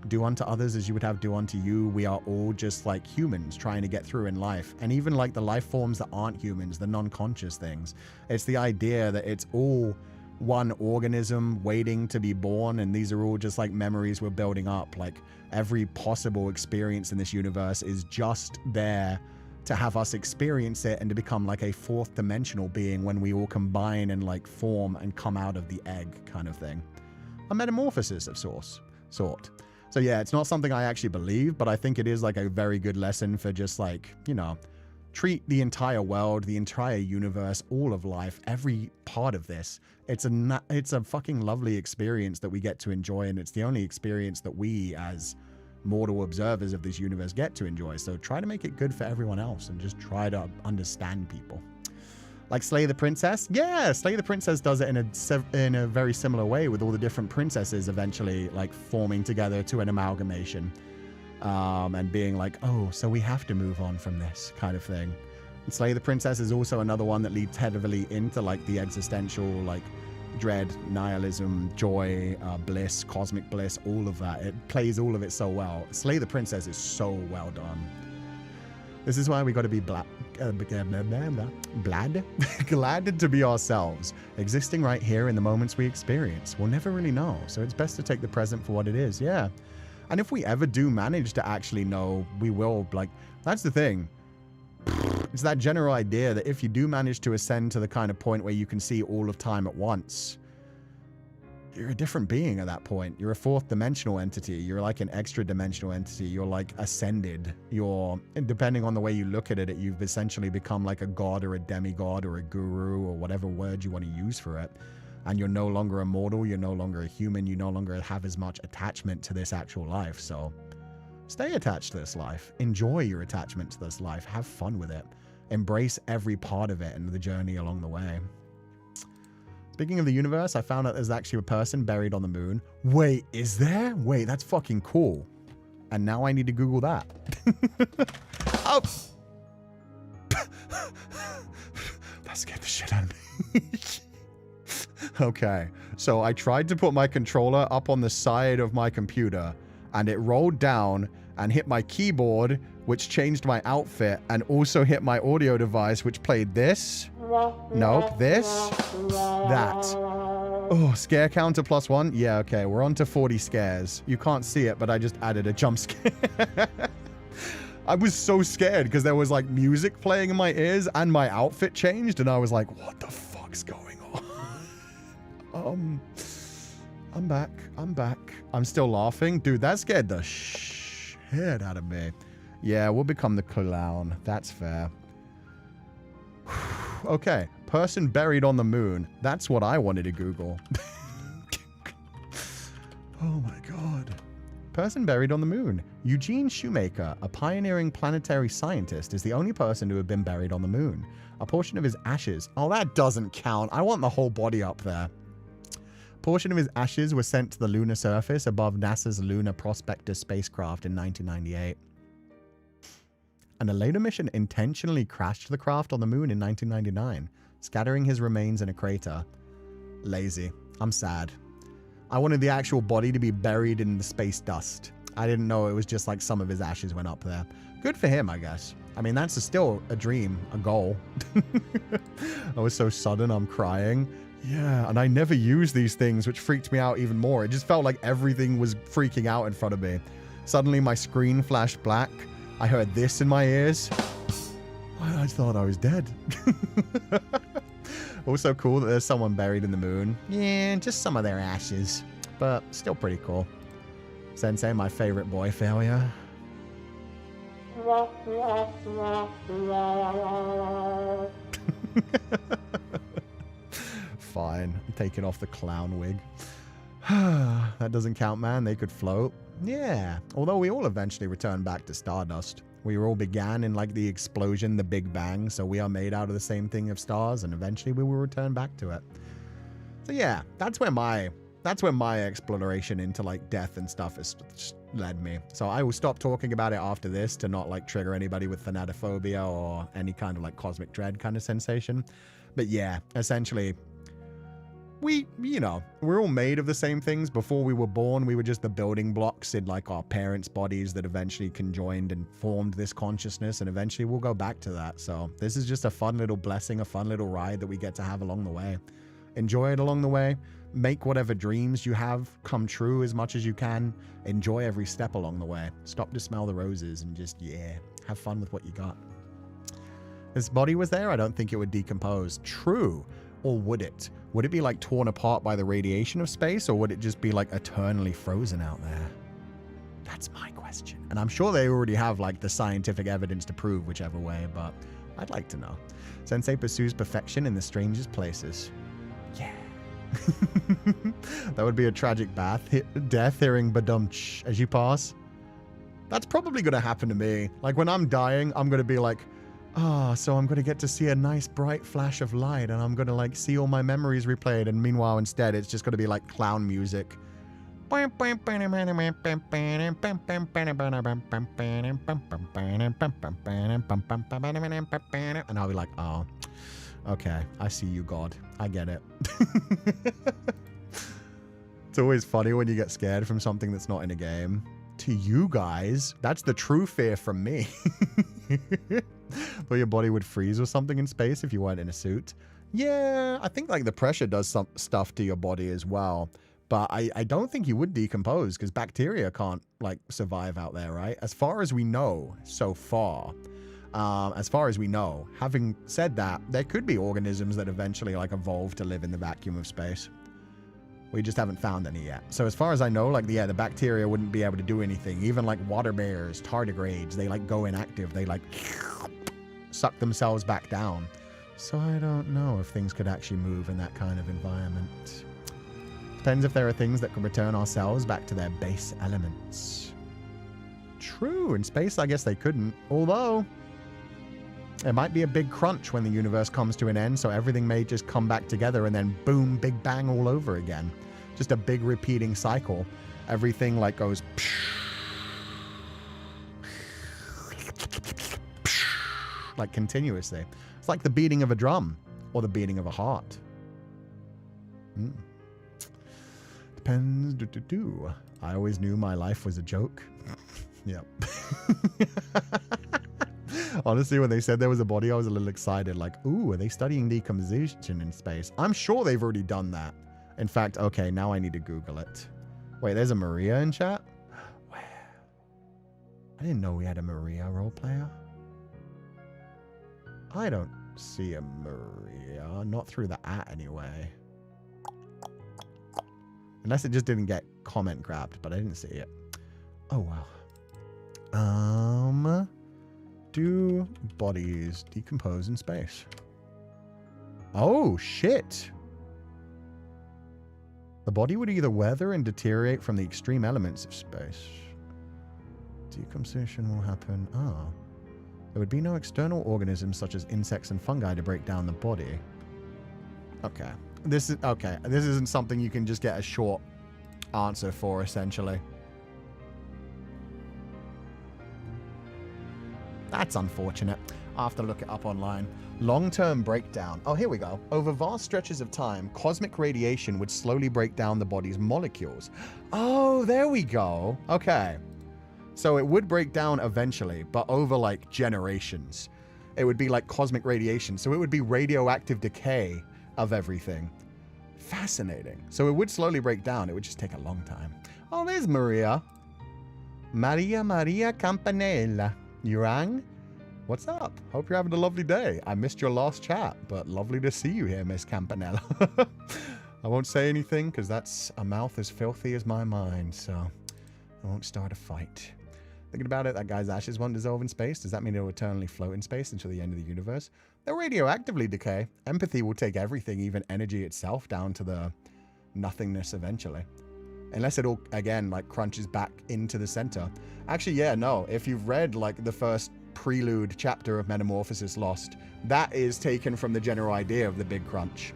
do unto others as you would have do unto you. We are all just like humans trying to get through in life. And even like the life forms that aren't humans, the non-conscious things. It's the idea that it's all one organism waiting to be born, and these are all just like memories we're building up. Like every possible experience in this universe is just there to have us experience it and to become like a fourth dimensional being when we all combine and like form and come out of the egg kind of thing. A metamorphosis of sort. So yeah, it's not something I actually believe, but I think it is like a very good lesson for just like, you know, treat the entire world, the entire universe, all of life, every part of this. It's a fucking lovely experience that we get to enjoy, and it's the only experience that we as mortal observers of this universe get to enjoy. So try to make it good for everyone else and just try to understand people. Like Slay the Princess? Yeah, Slay the Princess does it in a very similar way, with all the different princesses eventually like forming together to an amalgamation. And being like, oh, so we have to move on from this kind of thing. And Slay the Princess is also another one that leads heavily into like the existential, like dread, nihilism, joy, bliss, cosmic bliss, all of that. It plays all of it so well. Slay the Princess is so well done. This is why we got to be glad to be ourselves, existing right here in the moments we experience. We'll never really know, so it's best to take the present for what it is. Yeah. And if we ever do manage to actually know, we will, like, that's the thing. It's that general idea that if you do manage to ascend to the kind of point where you can see all of time at once, you're a different being at that point. You're a fourth dimensional entity. You're like an extra dimensional entity. You're like ascended. And depending on the way you look at it, you've essentially become like a god or a demigod or a guru or whatever word you want to use for it. And you're no longer immortal, you're no longer a human, you no longer have as much attachment to this actual life. So stay attached to this life. Enjoy your attachment to this life. Have fun with it. Embrace every part of it and the journey along the way. Speaking of the universe, I found out there's actually a person buried on the moon. Wait, is there? Wait, that's fucking cool. And now I need to Google that. Oh! That scared the shit out of me. Okay, so I tried to put my controller up on the side of my computer, and it rolled down and hit my keyboard, which changed my outfit, and also hit my audio device, which played this. Nope, this. That. Oh, scare counter +1? Yeah, okay, we're on to 40 scares. You can't see it, but I just added a jump scare. I was so scared because there was like music playing in my ears and my outfit changed, and I was like, what the fuck's going on? I'm back. I'm still laughing. Dude, that scared the shit out of me. Yeah, we'll become the clown. That's fair. Okay, person buried on the moon. That's what I wanted to Google. Oh my god. Person buried on the moon. Eugene Shoemaker, a pioneering planetary scientist, is the only person to have been buried on the moon. A portion of his ashes... Oh, that doesn't count. I want the whole body up there. Portion of his ashes were sent to the lunar surface above NASA's Lunar Prospector spacecraft in 1998. And a later mission intentionally crashed the craft on the moon in 1999, scattering his remains in a crater. Lazy. I'm sad. I wanted the actual body to be buried in the space dust. I didn't know it was just like some of his ashes went up there. Good for him, I guess. I mean, that's still a dream, a goal. I was so sudden, I'm crying. Yeah, and I never used these things, which freaked me out even more. It just felt like everything was freaking out in front of me. Suddenly, my screen flashed black. I heard this in my ears. I thought I was dead. Also cool that there's someone buried in the moon. Yeah, just some of their ashes, but still pretty cool. Sensei, my favorite boy failure. Fine. I'm taking off the clown wig. That doesn't count, man. They could float. Yeah. Although we all eventually return back to stardust. We all began in like the explosion, the Big Bang. So we are made out of the same thing of stars, and eventually we will return back to it. So yeah, that's where my exploration into like death and stuff has led me. So I will stop talking about it after this to not like trigger anybody with thanatophobia or any kind of like cosmic dread kind of sensation. But yeah, essentially, we're all made of the same things. Before we were born, we were just the building blocks in like our parents' bodies that eventually conjoined and formed this consciousness, and eventually we'll go back to that. So this is just a fun little blessing, a fun little ride that we get to have along the way. Enjoy it along the way. Make whatever dreams you have come true as much as you can. Enjoy every step along the way. Stop to smell the roses and just, yeah, have fun with what you got. This body was there, I don't think it would decompose. True. Or would it? Would it be like torn apart by the radiation of space, or would it just be like eternally frozen out there? That's my question. And I'm sure they already have like the scientific evidence to prove whichever way, but I'd like to know. Sensei pursues perfection in the strangest places. Yeah. That would be a tragic death hearing badumch as you pass. That's probably going to happen to me. Like when I'm dying, I'm going to be like, so I'm going to get to see a nice bright flash of light and I'm going to like see all my memories replayed. And meanwhile, instead, it's just going to be like clown music. And I'll be like, oh, okay, I see you, God. I get it. It's always funny when you get scared from something that's not in a game. To you guys, that's the true fear from me. But your body would freeze or something in space if you weren't in a suit. Yeah, I think like the pressure does some stuff to your body as well. But I don't think you would decompose because bacteria can't like survive out there, right? As far as we know so far. As far as we know. Having said that, there could be organisms that eventually like evolve to live in the vacuum of space. We just haven't found any yet. So as far as I know, like, yeah, the bacteria wouldn't be able to do anything. Even like water bears, tardigrades, they like go inactive. They like suck themselves back down. So I don't know if things could actually move in that kind of environment. Depends if there are things that can return our cells back to their base elements. True, in space I guess they couldn't. Although, it might be a big crunch when the universe comes to an end, so everything may just come back together and then boom, big bang all over again. Just a big repeating cycle. Everything like goes like continuously. It's like the beating of a drum or the beating of a heart. Depends. I always knew my life was a joke. Yep. Honestly, when they said there was a body, I was a little excited. Like, ooh, are they studying decomposition in space? I'm sure they've already done that. In fact, okay, now I need to Google it. Wait, there's a Maria in chat? Where? I didn't know we had a Maria role player. I don't see a Maria. Not through the anyway. Unless it just didn't get comment grabbed, but I didn't see it. Oh, wow. Do bodies decompose in space? Oh, shit. The body would either weather and deteriorate from the extreme elements of space. Decomposition will happen. There would be no external organisms such as insects and fungi to break down the body. Okay. This isn't something you can just get a short answer for, essentially. That's unfortunate. I'll have to look it up online. Long-term breakdown. Oh, here we go. Over vast stretches of time, cosmic radiation would slowly break down the body's molecules. Oh, there we go. Okay. So it would break down eventually, but over like generations. It would be like cosmic radiation. So it would be radioactive decay of everything. Fascinating. So it would slowly break down. It would just take a long time. Oh, there's Maria. Maria Campanella. You rang? What's up? Hope you're having a lovely day. I missed your last chat, but lovely to see you here, Miss Campanella. I won't say anything because that's a mouth as filthy as my mind, so I won't start a fight. Thinking about it, that guy's ashes won't dissolve in space. Does that mean it'll eternally float in space until the end of the universe? They'll radioactively decay. Empathy will take everything, even energy itself, down to the nothingness eventually. Unless it all, again, like crunches back into the center. Actually, yeah, no. If you've read like the first prelude chapter of Metamorphosis Lost, that is taken from the general idea of the Big Crunch.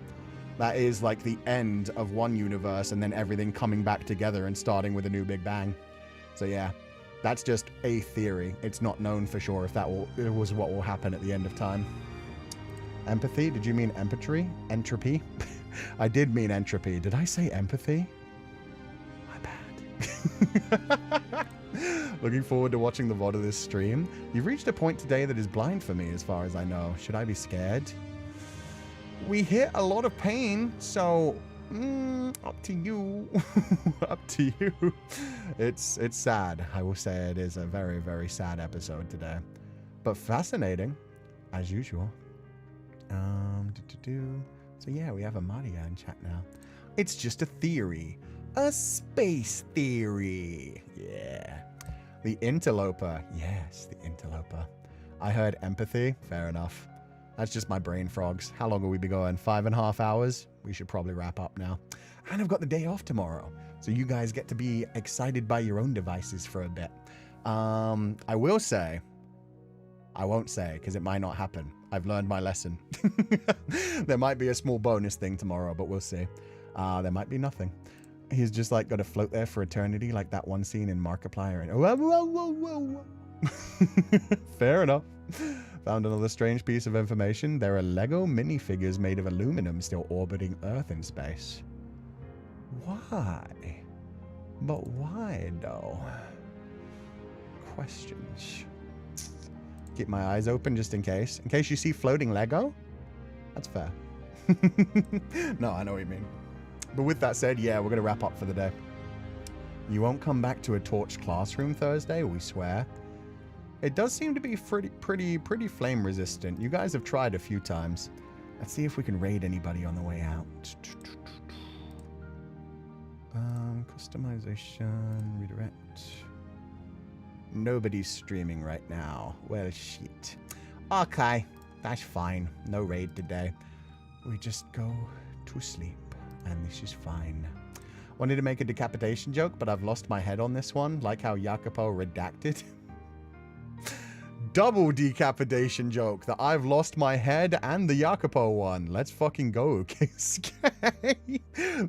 That is like the end of one universe and then everything coming back together and starting with a new Big Bang. So yeah, that's just a theory. It's not known for sure if that was what will happen at the end of time. Empathy? Did you mean empatry? Entropy? I did mean entropy. Did I say empathy? Looking forward to watching the VOD of this stream. You've reached a point today that is blind for me as far as I know. Should I be scared? We hit a lot of pain, so up to you. Up to you. It's sad. I will say it is a very, very sad episode today. But fascinating. as usual. So yeah, we have Amalia in chat now. It's just a theory. A space theory. Yeah. The interloper. Yes, the interloper. I heard empathy. Fair enough. That's just my brain frogs. How long will we be going? 5.5 hours? We should probably wrap up now. And I've got the day off tomorrow. So you guys get to be excited by your own devices for a bit. I will say, I won't say because it might not happen. I've learned my lesson. There might be a small bonus thing tomorrow, but we'll see. There might be nothing. He's just like got to float there for eternity, like that one scene in Markiplier. And whoa, whoa, whoa, whoa. Fair enough. Found another strange piece of information. There are Lego minifigures made of aluminum still orbiting Earth in space. Why? But why, though? Questions. Keep my eyes open just in case. In case you see floating Lego? That's fair. No, I know what you mean. But with that said, yeah, we're going to wrap up for the day. You won't come back to a torched classroom Thursday, we swear. It does seem to be pretty flame resistant. You guys have tried a few times. Let's see if we can raid anybody on the way out. Customization, redirect. Nobody's streaming right now. Well, shit. Okay, that's fine. No raid today. We just go to sleep, and this is fine. Wanted to make a decapitation joke, but I've lost my head on this one, like how Jacopo redacted. Double decapitation joke that I've lost my head and the Jacopo one. Let's fucking go, KSK.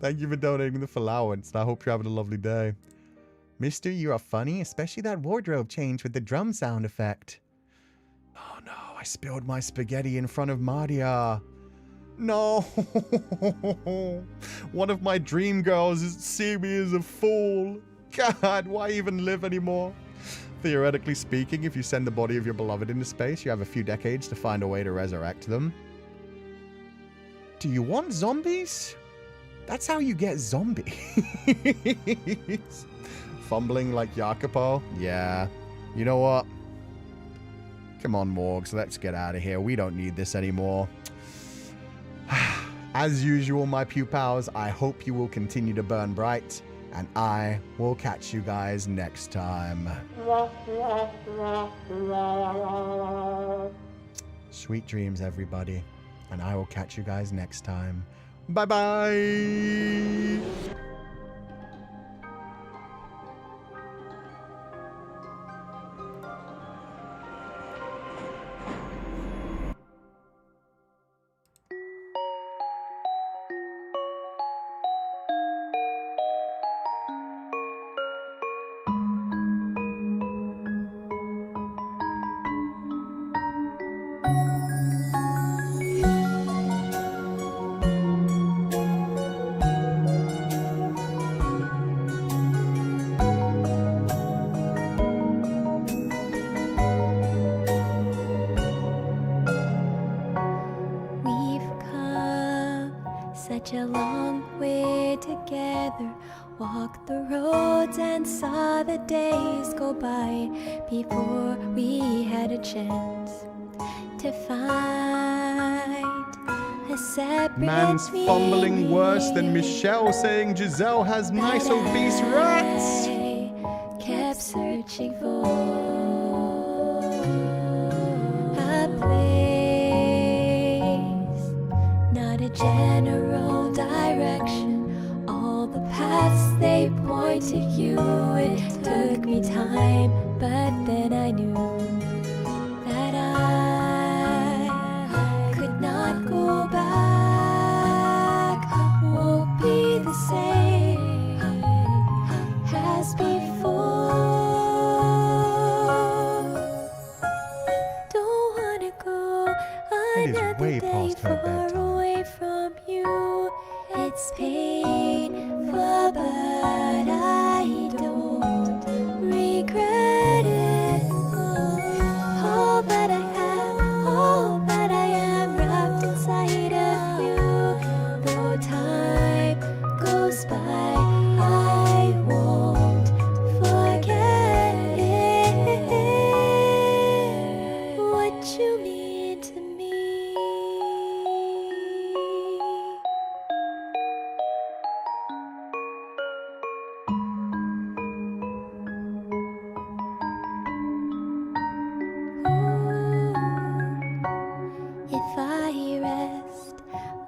Thank you for donating the allowance, and I hope you're having a lovely day. Mister, you are funny, especially that wardrobe change with the drum sound effect. Oh no, I spilled my spaghetti in front of Madia. No. One of my dream girls is see me as a fool. God, why even live anymore? Theoretically speaking, if you send the body of your beloved into space, you have a few decades to find a way to resurrect them. Do you want zombies? That's how you get zombies. Fumbling like Jacopo? Yeah. You know what? Come on, Morgs, let's get out of here. We don't need this anymore. As usual, my pupils, I hope you will continue to burn bright, and I will catch you guys next time. Sweet dreams, everybody, and I will catch you guys next time. Bye-bye! Such a long way together, walked the roads and saw the days go by before we had a chance to find a separate Man's fumbling worse than Michelle saying Giselle has nice obese rats. I kept searching for a place, not a general direction. All the paths they point to you. It took me time, but then I knew that I could not go back. Won't be the same as before. Don't wanna go another way day past her far bedtime. away from you. It's painful, but I don't regret it. All that I have, all that I am, wrapped inside of you. Though time goes by, I won't forget it. What you mean to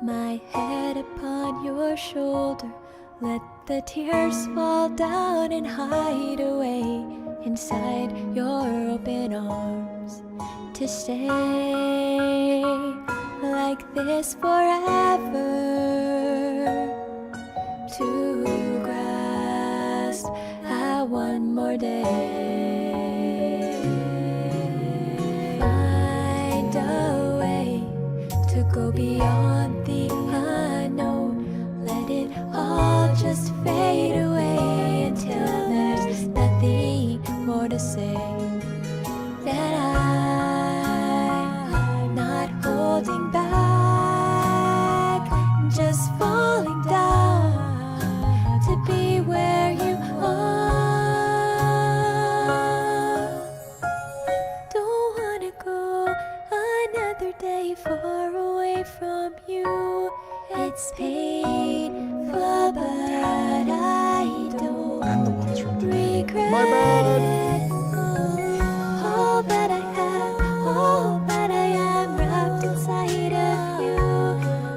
my head upon your shoulder. Let the tears fall down and hide away inside your open arms. To stay like this forever, to grasp at one more day. Find a way to go beyond the unknown. Let it all just fade away until there's nothing more to say. That I'm not holding back, just falling down to be where you are. Don't wanna go another day far away from you. It's painful, but I don't And the ones from today. regret My bad. it. All that I have, all that I am, wrapped inside of you.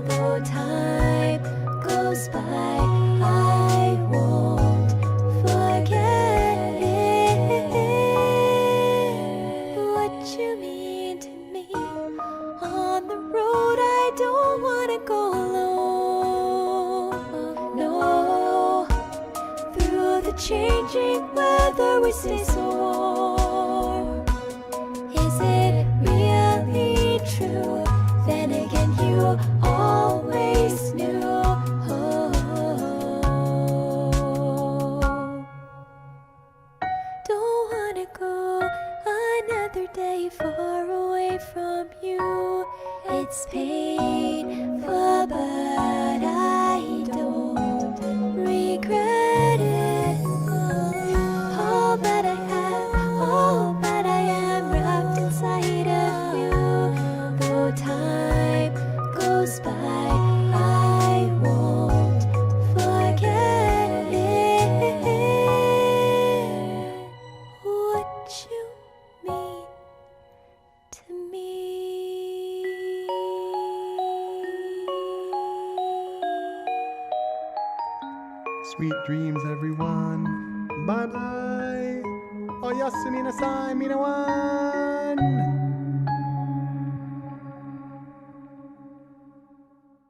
Though time goes by, I won't forget it. What you mean to me. On the road I don't wanna go alone. No, through the changing weather we stay so warm. Is it really true? Then again you always knew. Don't wanna go another day far away from you. It's painful, but I don't regret it. All that I have, all that I am, wrapped inside of you. Though time goes by, I won't forget it. What you mean to me. Sweet dreams, everyone. Bye bye. Oyasumi nasai, minawan.